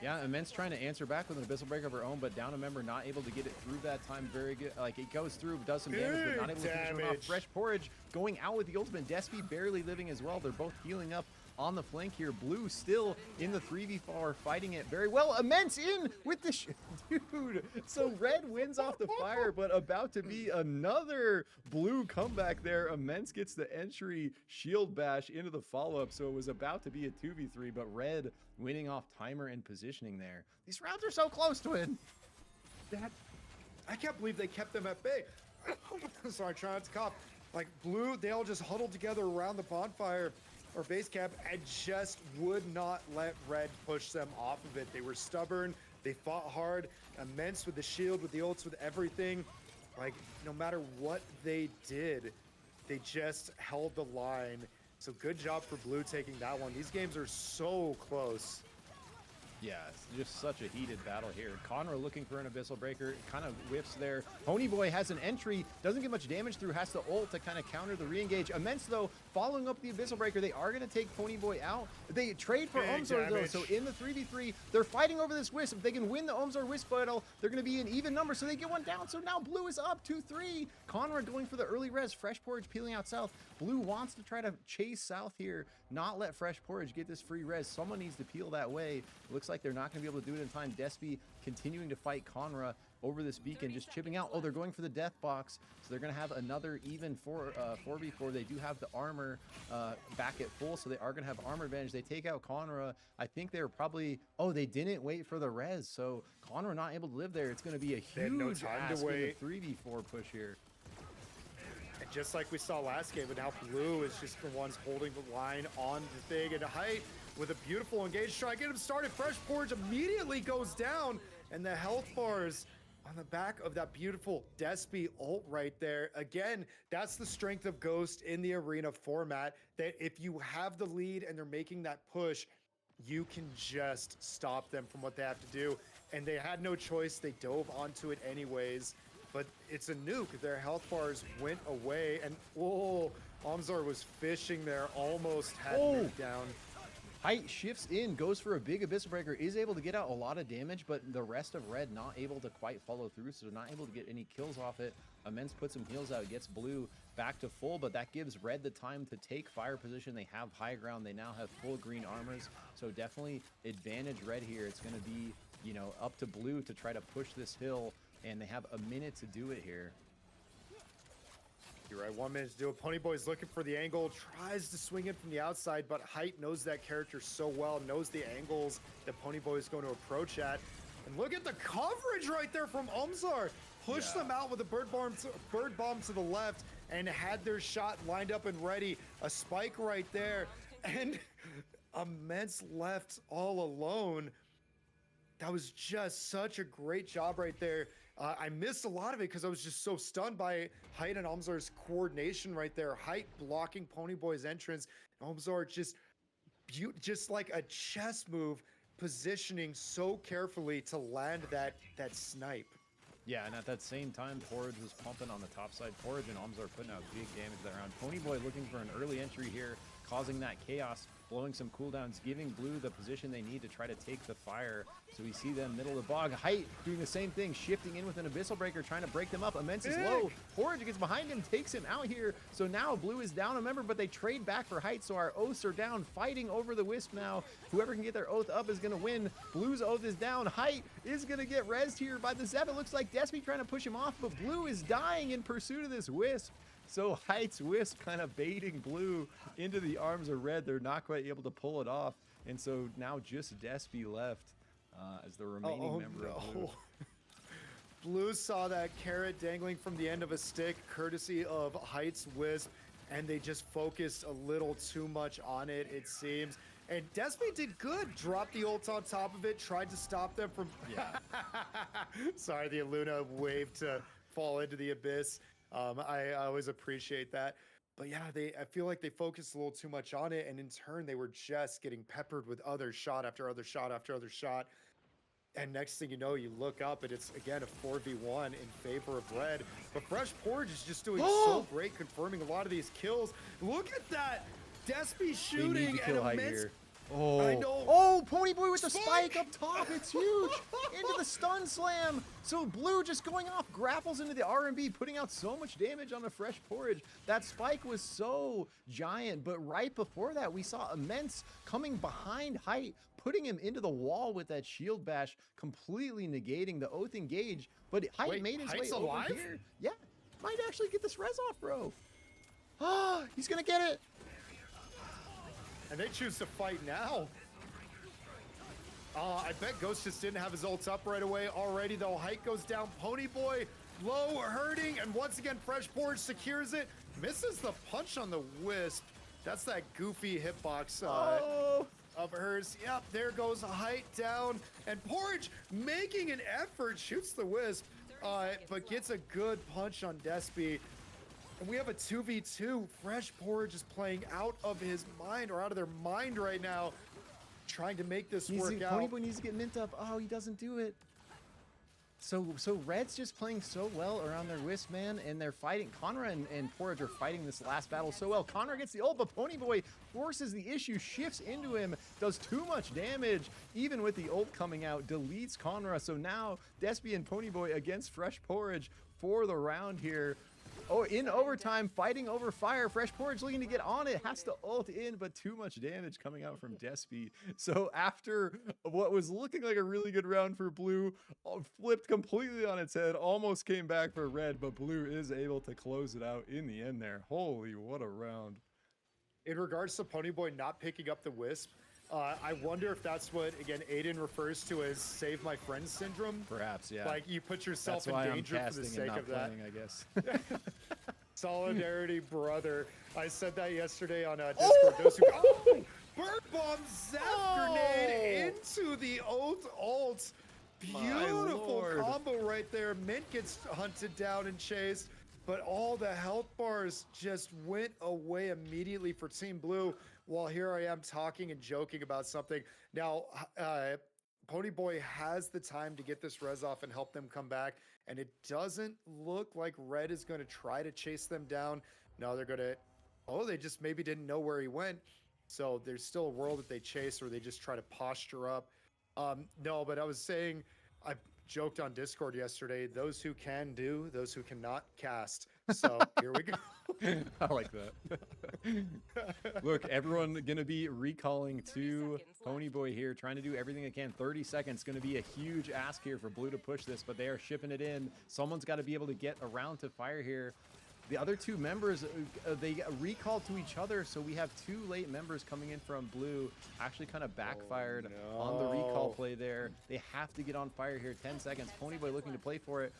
Yeah, Immense trying to answer back with an Abyssal Break of her own, but down a member not able to get it through that time. Very good. Like, it goes through, does some damage, but not able to finish one off. Damage. Fresh Porridge going out with the ultimate. Despy barely living as well. They're both healing up on the flank here. Blue still in the 3v4, fighting it very well. Immense in with the dude. So Red wins off the fire, but about to be another Blue comeback there. Immense gets the entry shield bash into the follow-up, so it was about to be a 2v3, but Red winning off timer and positioning there. These rounds are so close to win. I can't believe they kept them at bay. Sorry, trying not to cough. Like Blue, they all just huddled together around the bonfire or base camp and just would not let Red push them off of it. They were stubborn. They fought hard. Immense with the shield, with the ults, with everything. Like, no matter what they did, they just held the line. So good job for Blue taking that one. These games are so close. Yeah, it's just such a heated battle here. Conra looking for an Abyssal Breaker, kind of whiffs there. Ponyboy has an entry, doesn't get much damage through, has to ult to kind of counter the re-engage. Immense, though, following up the Abyssal Breaker, they are going to take Ponyboy out. They trade for Big Omzor, though, damage. so in the 3v3, they're fighting over this Wisp. If they can win the Omzor Wisp battle, they're going to be an even number, so they get one down. So now Blue is up 2-3. Conra going for the early res. Fresh Porridge peeling out south. Blue wants to try to chase south here, not let Fresh Porridge get this free res. Someone needs to peel that way. Looks like they're not going to be able to do it in time. Despy continuing to fight Conra over this beacon, just chipping out. Oh, they're going for the death box, so they're going to have another even 4v4. They do have the armor back at full, so they are going to have armor advantage. They take out Conra. I think they were probably, oh, they didn't wait for the res, so Conra not able to live there. It's going to be a They had no huge time to ask in the wait. 3v4 push here. And just like we saw last game, but now Blue is just the ones holding the line on the thing. And Height with a beautiful engage try, get him started. Fresh Porridge immediately goes down, and the health bars on the back of that beautiful Despy ult right there. Again, that's the strength of Ghost in the arena format, that if you have the lead and they're making that push, you can just stop them from what they have to do. And they had no choice. They dove onto it anyways. But it's a nuke. Their health bars went away. And, whoa, Omzor was fishing there. Almost had nuked down. Height shifts in, goes for a big Abyssal Breaker, is able to get out a lot of damage, but the rest of Red not able to quite follow through, so they're not able to get any kills off it. Immense puts some heals out, gets Blue back to full, but that gives Red the time to take fire position. They have high ground. They now have full green armors, so definitely advantage Red here. It's going to be, you know, up to Blue to try to push this hill, and they have a minute to do it here. You're right, 1 minute to do it. Ponyboy's looking for the angle, tries to swing it from the outside, but Height knows that character so well, knows the angles that Ponyboy is going to approach at. And look at the coverage right there from Omzar. Pushed them out with a bird bomb to the left and had their shot lined up and ready. A spike right there. And Immense left all alone. That was just such a great job right there. I missed a lot of it because I was just so stunned by Height and Omzar's coordination right there. Height blocking Ponyboy's entrance. Omzar just like a chess move, positioning so carefully to land that snipe. Yeah, and at that same time, Porridge was pumping on the top side. Porridge and Omzar putting out big damage that round. Ponyboy looking for an early entry here, causing that chaos, blowing some cooldowns, giving Blue the position they need to try to take the fire. So we see them middle of the bog. Height doing the same thing, shifting in with an Abyssal Breaker, trying to break them up. Immense is low. Porridge gets behind him, takes him out here. So now Blue is down a member, but they trade back for Height. So our oaths are down, fighting over the Wisp now. Whoever can get their oath up is going to win. Blue's oath is down. Height is going to get rezzed here by the Zeb. It looks like Despy trying to push him off, but Blue is dying in pursuit of this Wisp. So Height's Wisp kind of baiting Blue into the arms of Red. They're not quite able to pull it off. And so now just Despy left as the remaining member of Blue. Blue saw that carrot dangling from the end of a stick, courtesy of Height's Wisp, and they just focused a little too much on it, it seems. And Despy did good. Dropped the ult on top of it, tried to stop them from... Yeah. Sorry, the Luna wave to fall into the abyss. I always appreciate that. But yeah, I feel like they focused a little too much on it, and in turn, they were just getting peppered with other shot after other shot after other shot. And next thing you know, you look up and it's, again, a 4v1 in favor of red. But Fresh Porridge is just doing so great, confirming a lot of these kills. Look at that! Despy They need shooting to and kill Height immense... here. Oh, I know. Oh, Ponyboy with the spike up top. It's huge. Into the stun slam. So Blue just going off, grapples into the R&B, putting out so much damage on the Fresh Porridge. That spike was so giant, but right before that, we saw Immense coming behind Height, putting him into the wall with that shield bash, completely negating the Oath engage. But Height Wait, made his Height's way alive? over here. Yeah, might actually get this res off, bro. Ah, he's gonna get it. And they choose to fight now. I bet Ghost just didn't have his ults up right away already, though. Height goes down. Ponyboy low, hurting, and once again, Fresh Porridge secures it. Misses the punch on the Wisp. That's that goofy hitbox of hers. Yep, there goes Height down. And Porridge making an effort, shoots the Wisp, but gets a good punch on Despy. And we have a 2v2. Fresh Porridge is playing out of his mind, or out of their mind right now, trying to make this work out. Ponyboy needs to get mint up. Oh, he doesn't do it. So Red's just playing so well around their Wisp, man, and they're fighting. Conra and Porridge are fighting this last battle so well. Conra gets the ult, but Ponyboy forces the issue, shifts into him, does too much damage, even with the ult coming out, deletes Conra. So now Despy and Ponyboy against Fresh Porridge for the round here. Oh, in overtime, fighting over fire. Fresh Porridge looking to get on it, has to ult in, but too much damage coming out from Despy. So after what was looking like a really good round for Blue, flipped completely on its head, almost came back for Red, but Blue is able to close it out in the end there. Holy, what a round. In regards to Ponyboy not picking up the Wisp, I wonder if that's what, again, Aiden refers to as save my friend syndrome. Perhaps, yeah. Like, you put yourself That's why in I'm danger for the casting sake and not of that. playing, I guess. Solidarity, brother. I said that yesterday on Discord. Those who Bird Bomb Zap Grenade into the Oath ult. Beautiful combo right there. Mint gets hunted down and chased, but all the health bars just went away immediately for Team Blue. While here I am talking and joking about something. Now, Ponyboy has the time to get this res off and help them come back, and it doesn't look like Red is going to try to chase them down. No, they're going to... Oh, they just maybe didn't know where he went. So there's still a world that they chase, or they just try to posture up. No, but I was saying, I joked on Discord yesterday, those who can do, those who cannot cast. So here we go. I like that. Look, everyone gonna be recalling to Ponyboy here, trying to do everything they can. 30 seconds gonna be a huge ask here for Blue to push this, but they are shipping it in. Someone's got to be able to get around to fire here. The other two members, they recall to each other, so we have two late members coming in from Blue. Actually kind of backfired on the recall play there. They have to get on fire here. 10 seconds. Ponyboy looking to play for it.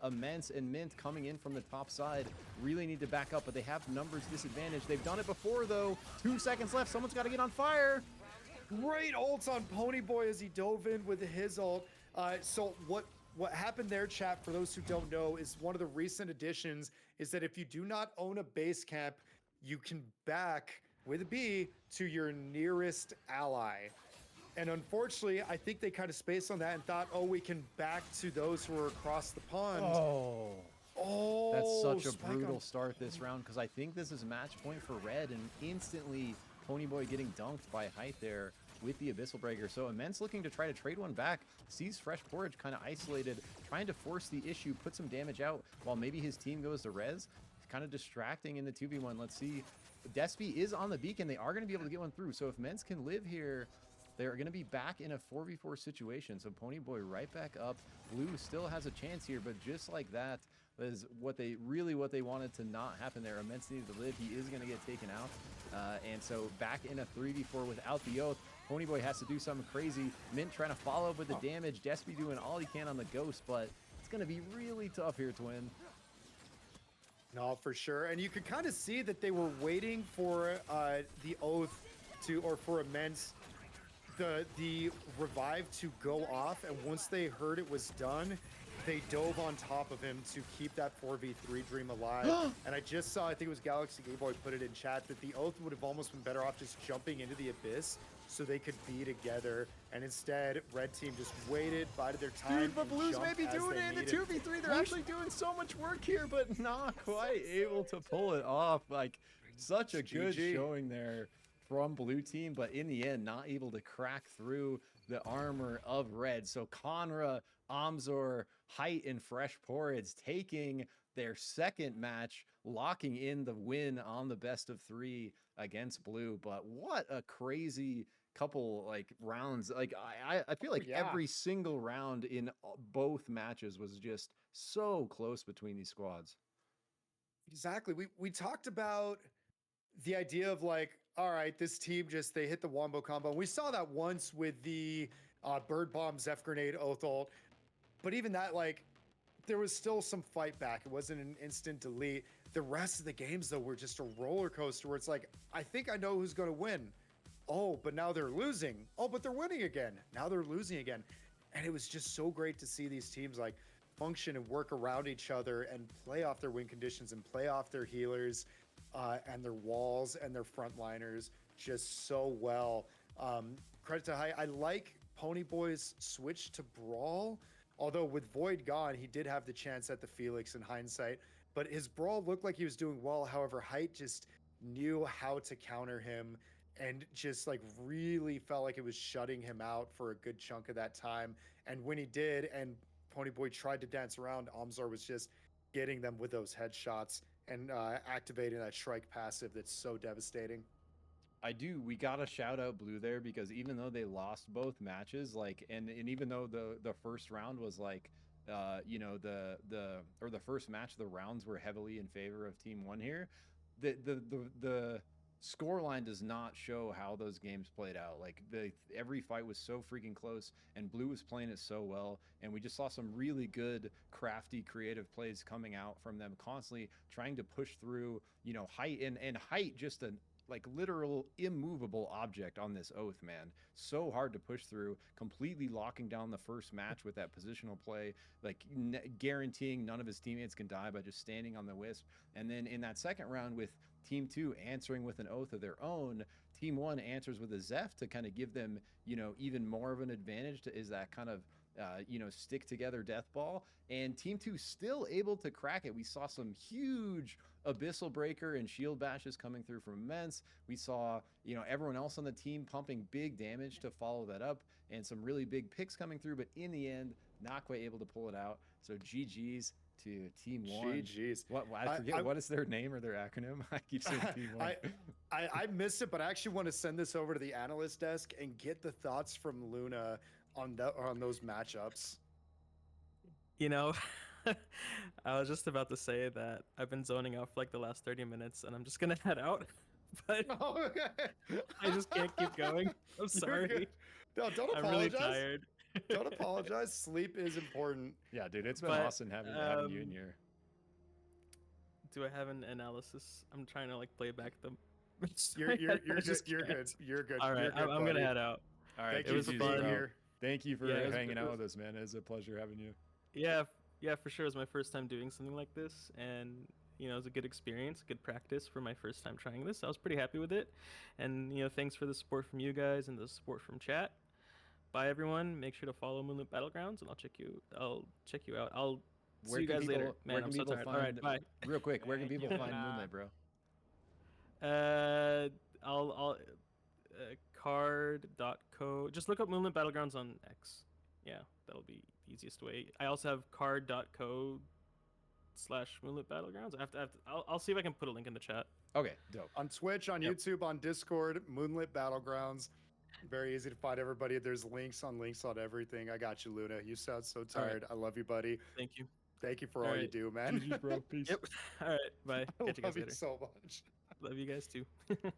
Immense and Mint coming in from the top side. Really need to back up, but they have numbers disadvantage. They've done it before, though. 2 seconds left. Someone's got to get on fire. Great ults on Ponyboy as he dove in with his ult. So what happened there, chat, for those who don't know, is one of the recent additions is that if you do not own a base camp, you can back with a B to your nearest ally. And unfortunately, I think they kind of spaced on that and thought, oh, we can back to those who are across the pond. Oh, That's such a brutal start this round, because I think this is match point for Red, and instantly Ponyboy getting dunked by Height there with the Abyssal Breaker. So Immense looking to try to trade one back, sees Fresh Porridge kind of isolated, trying to force the issue, put some damage out while maybe his team goes to res. Kind of distracting in the 2v1. Let's see. Despy is on the beacon. They are going to be able to get one through. So if Immense can live here, they're going to be back in a 4v4 situation. So Ponyboy right back up. Blue still has a chance here, but just like that is what they wanted to not happen there. Immense needed to live. He is going to get taken out. And so back in a 3v4 without the Oath. Ponyboy has to do something crazy. Mint trying to follow up with the damage. Despy doing all he can on the Ghost, but it's going to be really tough here, Twin. No, for sure. And you could kind of see that they were waiting for the Oath or for Immense, the revive to go off, and once they heard it was done, they dove on top of him to keep that 4v3 dream alive. And I just saw, I think it was Galaxy Game Boy put it in chat, that the Oath would have almost been better off just jumping into the abyss so they could be together. And instead, red team just waited, bided their time. Dude, but and Blues jumped may be as doing they it in the needed. 2v3. They're actually doing so much work here, but not quite able to pull it off. Like, such a good GG. showing there from blue team, but in the end, not able to crack through the armor of red. So Conra, Amzor, Height, and Fresh Porridge taking their second match, locking in the win on the best of 3 against blue. But what a crazy couple like rounds. Like I feel like Yeah. every single round in both matches was just so close between these squads. Exactly. We talked about the idea of like, all right, this team just, they hit the wombo combo. We saw that once with the Bird Bomb, Zeph Grenade, Oath Ult. But even that, like, there was still some fight back. It wasn't an instant delete. The rest of the games, though, were just a roller coaster where it's like, I think I know who's going to win. Oh, but now they're losing. Oh, but they're winning again. Now they're losing again. And it was just so great to see these teams like function and work around each other and play off their win conditions and play off their healers and their walls and their frontliners just so well. Credit to High. I like Ponyboy's switch to Brawl. Although with Void gone, he did have the chance at the Felix in hindsight. But his Brawl looked like he was doing well. However, Height just knew how to counter him and just like really felt like it was shutting him out for a good chunk of that time. And when he did, and Ponyboy tried to dance around, Amzar was just getting them with those headshots and activating that Shrike passive that's so devastating. We gotta shout out blue there, because even though they lost both matches, like and even though the first round was like you know, the first match, the rounds were heavily in favor of team 1 here, the score line does not show how those games played out. Like every fight was so freaking close, and blue was playing it so well, and we just saw some really good, crafty, creative plays coming out from them, constantly trying to push through, you know, Height and Height, just a like literal immovable object on this Oath, man. So hard to push through, completely locking down the first match with that positional play, like guaranteeing none of his teammates can die by just standing on the wisp. And then in that second round, with team 2 answering with an Oath of their own, team 1 answers with a Zeph to kind of give them, you know, even more of an advantage to, is that kind of you know, stick together death ball, and team 2 still able to crack it. We saw some huge Abyssal Breaker and shield bashes coming through from Immense. We saw, you know, everyone else on the team pumping big damage to follow that up, and some really big picks coming through, but in the end, not quite able to pull it out. So GG's to team 1. GG's. I forget what is their name or their acronym. I keep saying team 1. I missed it, but I actually want to send this over to the analyst desk and get the thoughts from Luna on those matchups. You know, I was just about to say that I've been zoning out for like the last 30 minutes and I'm just gonna head out. But I just can't keep going. I'm sorry. No, don't apologize. I'm really tired. Don't apologize. Sleep is important. Yeah, dude, it's been But, awesome having you in here. Do I have an analysis? I'm trying to like play back the. You're good. Just You're can't. good. You're good. All right, You're good, I'm buddy. gonna head out. All right, Thank you for GG's, being bro. here. Thank you for Yeah, it was- hanging it out was- with us, man. It was a pleasure having you. Yeah, for sure. It was my first time doing something like this, and you know, it was a good experience, good practice for my first time trying this. I was pretty happy with it, and you know, thanks for the support from you guys and the support from chat. Bye, everyone. Make sure to follow Moonlit Battlegrounds, and I'll check you out. I'll see you guys later. Man, I'm so tired. All right, bye. Real quick, where can Thank people you, find Luna. Moonlit, bro? I'll card.co. Just look up Moonlit Battlegrounds on X. Yeah, that'll be the easiest way. I also have card.co/Moonlit Battlegrounds. I'll see if I can put a link in the chat. Okay, dope. On Twitch, on Yep. YouTube, on Discord, Moonlit Battlegrounds. Very easy to find everybody. There's links on everything. I got you, Luna. You sound so tired. I love you, buddy. Thank you. Thank you for All all you right. do, man. GG, bro. Peace. Yep. All right. Bye. I Catch you guys love you later. so much. Love you guys too. Bye.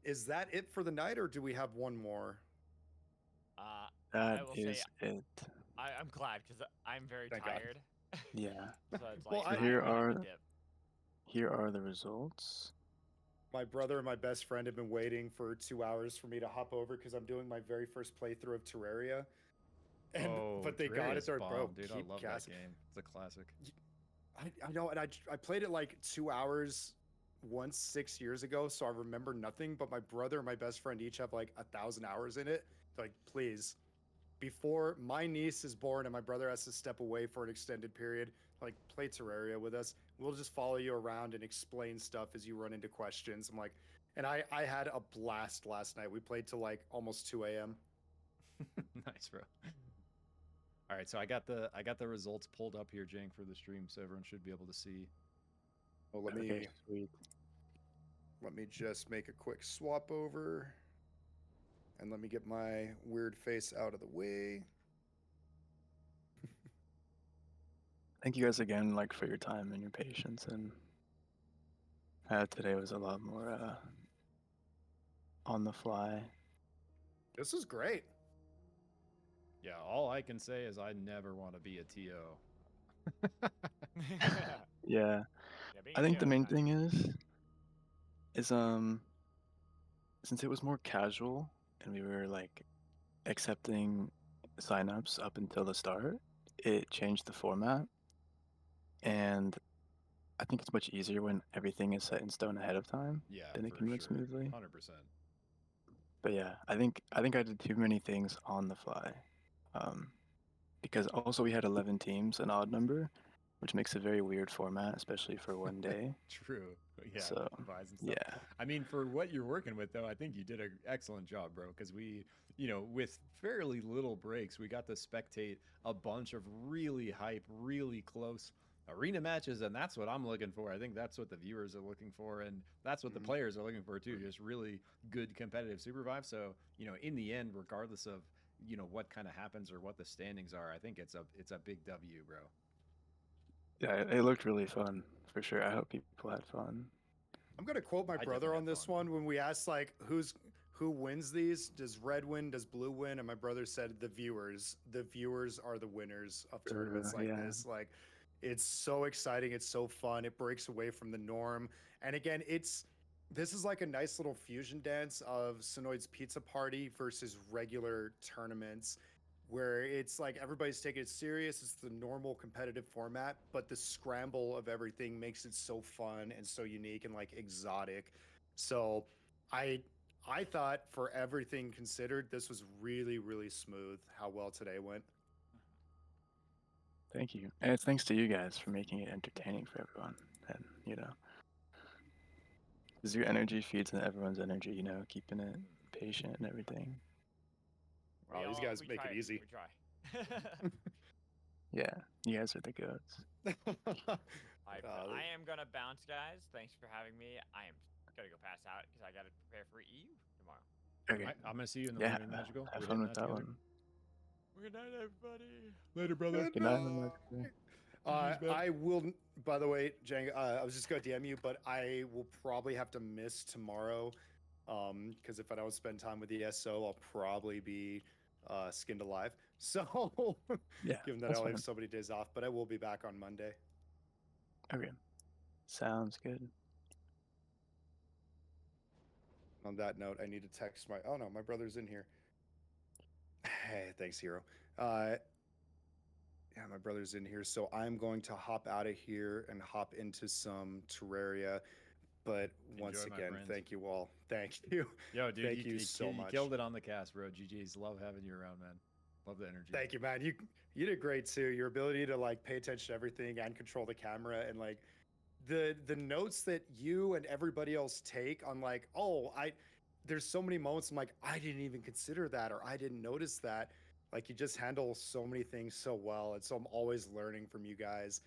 Is that it for the night, or do we have one more? That will is say- it. I'm glad because I'm very Thank God. tired. Yeah. So it's Well, like, I- Here I'm gonna have are- to dip. Here are the results. My brother and my best friend have been waiting for 2 hours for me to hop over because I'm doing my very first playthrough of Terraria. And but they got it. Terraria's They're bomb, bro. dude. I Keep love that casting. game. It's a classic. I know, and I played it like 2 hours once 6 years ago, so I remember nothing. But my brother and my best friend each have like 1,000 hours in it. Like, please, before my niece is born and my brother has to step away for an extended period, like play Terraria with us. We'll just follow you around and explain stuff as you run into questions. I'm like, and I had a blast last night. We played till like almost 2 a.m. Nice, bro. All right, so I got the results pulled up here, Jang, for the stream, so everyone should be able to see. Well, let Okay, me sweet. just make a quick swap over, and let me get my weird face out of the way. Thank you guys again, like for your time and your patience. And today was a lot more on the fly. This is great. Yeah, all I can say is I never want to be a TO. Yeah, being I a think the TO main nice. thing is since it was more casual and we were like accepting signups up until the start, it changed the format. And I think it's much easier when everything is set in stone ahead of time. Yeah, Then it for can run sure. smoothly. 100%. But yeah, I think I did too many things on the fly, because also we had 11 teams, an odd number, which makes a very weird format, especially for one day. True. Yeah, So, buys and stuff. yeah. I mean, for what you're working with, though, I think you did an excellent job, bro. Because we, with fairly little breaks, we got to spectate a bunch of really hype, really close arena matches, and that's what I'm looking for. I think that's what the viewers are looking for, and that's what the players are looking for too. Just really good competitive SUPERVIVE. So, in the end, regardless of what kind of happens or what the standings are, I think it's a big W, bro. Yeah, it looked really fun for sure. I hope people had fun. I'm gonna quote my I brother definitely on had this fun. one when we asked like who wins these? Does red win? Does blue win? And my brother said the viewers. The viewers are the winners of tournaments like yeah. this. Like, it's so exciting. It's so fun. It breaks away from the norm. And again, this is like a nice little fusion dance of Sonoid's Pizza Party versus regular tournaments, where it's like everybody's taking it serious. It's the normal competitive format, but the scramble of everything makes it so fun and so unique and like exotic. So I thought, for everything considered, this was really, really smooth how well today went. Thank you. And it's thanks to you guys for making it entertaining for everyone. And, because your energy feeds into everyone's energy, keeping it patient and everything. Wow, these guys make it easy. We try. Yeah, you guys are the goats. I am gonna bounce, guys. Thanks for having me. I am gonna go pass out because I gotta prepare for EU tomorrow. Okay. I'm gonna see you in the morning, Magical. Have We're fun hitting with that together. one. Good night, everybody. Later, brother. Good night, Magical. I will, by the way, Jang, I was just going to DM you, but I will probably have to miss tomorrow, because if I don't spend time with the SO, I'll probably be skinned alive. So, Yeah, given that that's I only fine. have so many days off, but I will be back on Monday. Okay. Sounds good. On that note, I need to text my, oh no, my brother's in here. Hey, thanks, Hero. Yeah, my brother's in here, so I'm going to hop out of here and hop into some Terraria. But once Enjoy, my again, friend. thank you all. Thank you. Yo, dude, Thank you so much. You killed it on the cast, bro. GG's. Love having you around, man. Love the energy. Thank you, man. You did great too. Your ability to like pay attention to everything and control the camera, and like the notes that you and everybody else take on like, there's so many moments I'm like, I didn't even consider that, or I didn't notice that. Like, you just handle so many things so well, and so I'm always learning from you guys,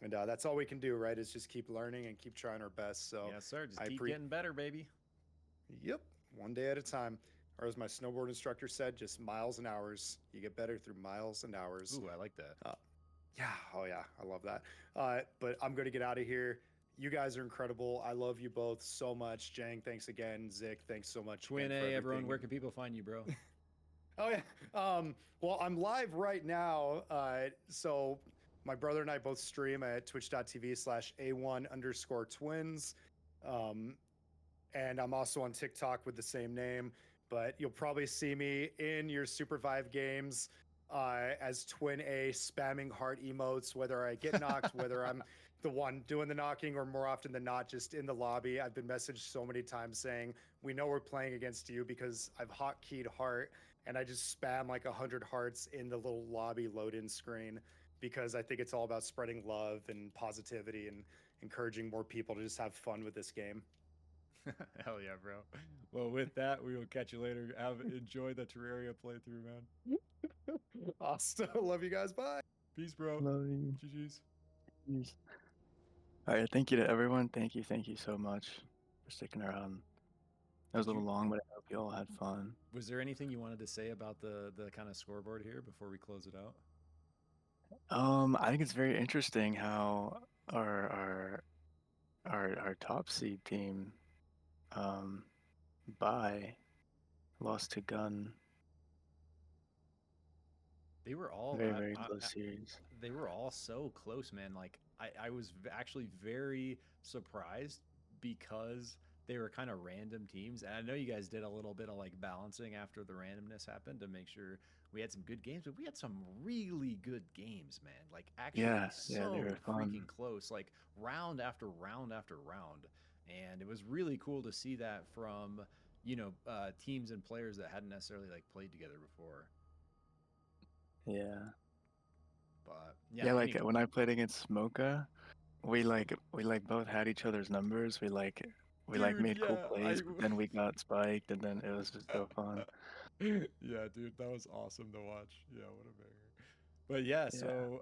and that's all we can do, right? Is just keep learning and keep trying our best. So yes, sir. Just keep getting better, baby. Yep, one day at a time. Or as my snowboard instructor said, just miles and hours. You get better through miles and hours. Ooh, I like that. Yeah, oh yeah, I love that. But I'm gonna get out of here. You guys are incredible. I love you both so much. Jang, thanks again. Zick, thanks so much. Twin again for A, everyone. everything. Where can people find you, bro? Oh yeah. Well, I'm live right now. So my brother and I both stream at twitch.tv/A1_twins. and I'm also on TikTok with the same name. But you'll probably see me in your SUPERVIVE games as Twin A spamming heart emotes, whether I get knocked, whether I'm the one doing the knocking, or more often than not, just in the lobby. I've been messaged so many times saying, we know we're playing against you because I've hotkeyed heart and I just spam like 100 hearts in the little lobby load-in screen because I think it's all about spreading love and positivity and encouraging more people to just have fun with this game. Hell yeah, bro. Well, with that, we will catch you later. Enjoy the Terraria playthrough, man. Awesome. Love you guys. Bye. Peace, bro. Love you. GG's. Jeez. All right, thank you to everyone. Thank you so much for sticking around. That was a Did little you- long, but I hope you all had fun. Was there anything you wanted to say about the kind of scoreboard here before we close it out? I think it's very interesting how our top seed team, by lost to Gun. They were all Very close series. they were all so close, man. Like I was actually very surprised because they were kind of random teams. And I know you guys did a little bit of like balancing after the randomness happened to make sure we had some good games, but we had some really good games, man. Like actually Yeah, so they were fun. freaking close, like round after round after round. And it was really cool to see that from, teams and players that hadn't necessarily like played together before. Yeah. But Yeah, like anyway. when I played against Smoka, we both had each other's numbers. We Dude, made cool yeah, plays, but then we got spiked, and then it was just so fun. Yeah, dude, that was awesome to watch. Yeah, what a banger. But yeah, so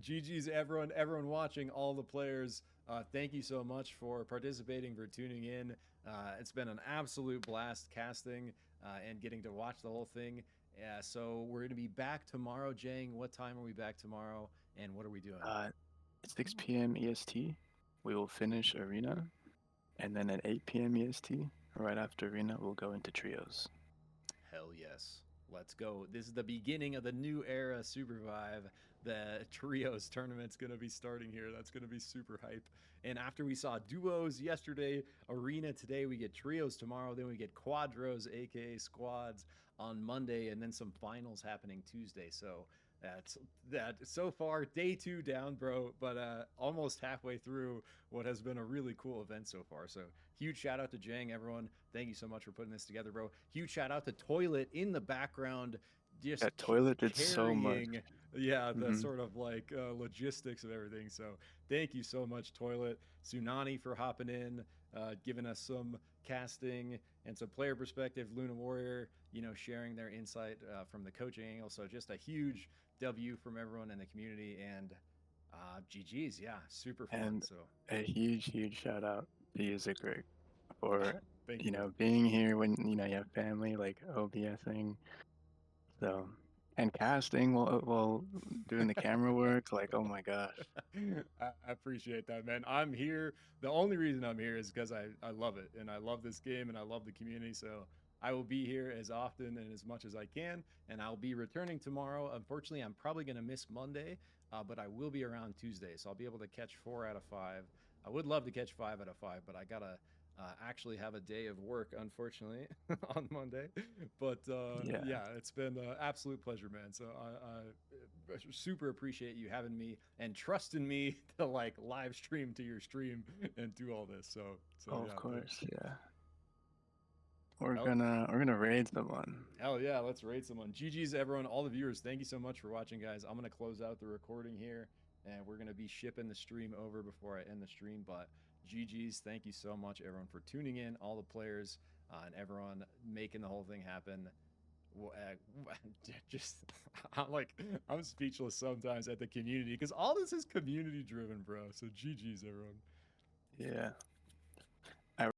GG's everyone watching, all the players. Thank you so much for participating, for tuning in. It's been an absolute blast casting and getting to watch the whole thing. Yeah, so we're gonna be back tomorrow, Jang. What time are we back tomorrow, and what are we doing? At 6 p.m. EST, we will finish Arena, and then at 8 p.m. EST, right after Arena, we'll go into trios. Hell yes. Let's go. This is the beginning of the new era SUPERVIVE. The trios tournament's going to be starting here. That's going to be super hype. And after we saw duos yesterday, arena today, we get trios tomorrow. Then we get quadros, aka squads, on Monday, and then some finals happening Tuesday. So that's that. So far, day 2 down, bro, but almost halfway through what has been a really cool event so far. So huge shout out to Jang, everyone. Thank you so much for putting this together, bro. Huge shout out to Toilet in the background. Just That Toilet did so much. Yeah, the sort of like logistics of everything. So thank you so much, Toilet. Tsunani for hopping in, giving us some casting and some player perspective. Luna Warrior, sharing their insight from the coaching angle. So just a huge W from everyone in the community, and GG's, yeah, super fun. And so a huge shout out to you, Zikrig, for thank you. being here when you have family, like OBSing. So, and casting while doing the camera work, like, oh my gosh. I appreciate that, man. I'm here. The only reason I'm here is because I love it, and I love this game, and I love the community. So I will be here as often and as much as I can, and I'll be returning tomorrow. Unfortunately, I'm probably going to miss Monday, but I will be around Tuesday, so I'll be able to catch 4 out of 5. I would love to catch 5 out of 5, but I gotta actually have a day of work, unfortunately, on Monday. But yeah, it's been an absolute pleasure, man. So I super appreciate you having me and trusting me to like live stream to your stream and do all this. So Oh, yeah, of course, yeah. We're gonna raid someone. Hell yeah, let's raid someone. GG's everyone, all the viewers. Thank you so much for watching, guys. I'm gonna close out the recording here, and we're gonna be shipping the stream over before I end the stream. But GG's, thank you so much, everyone, for tuning in, all the players, and everyone making the whole thing happen. Just I'm speechless sometimes at the community, because all this is community driven, bro. So GG's, everyone. Yeah.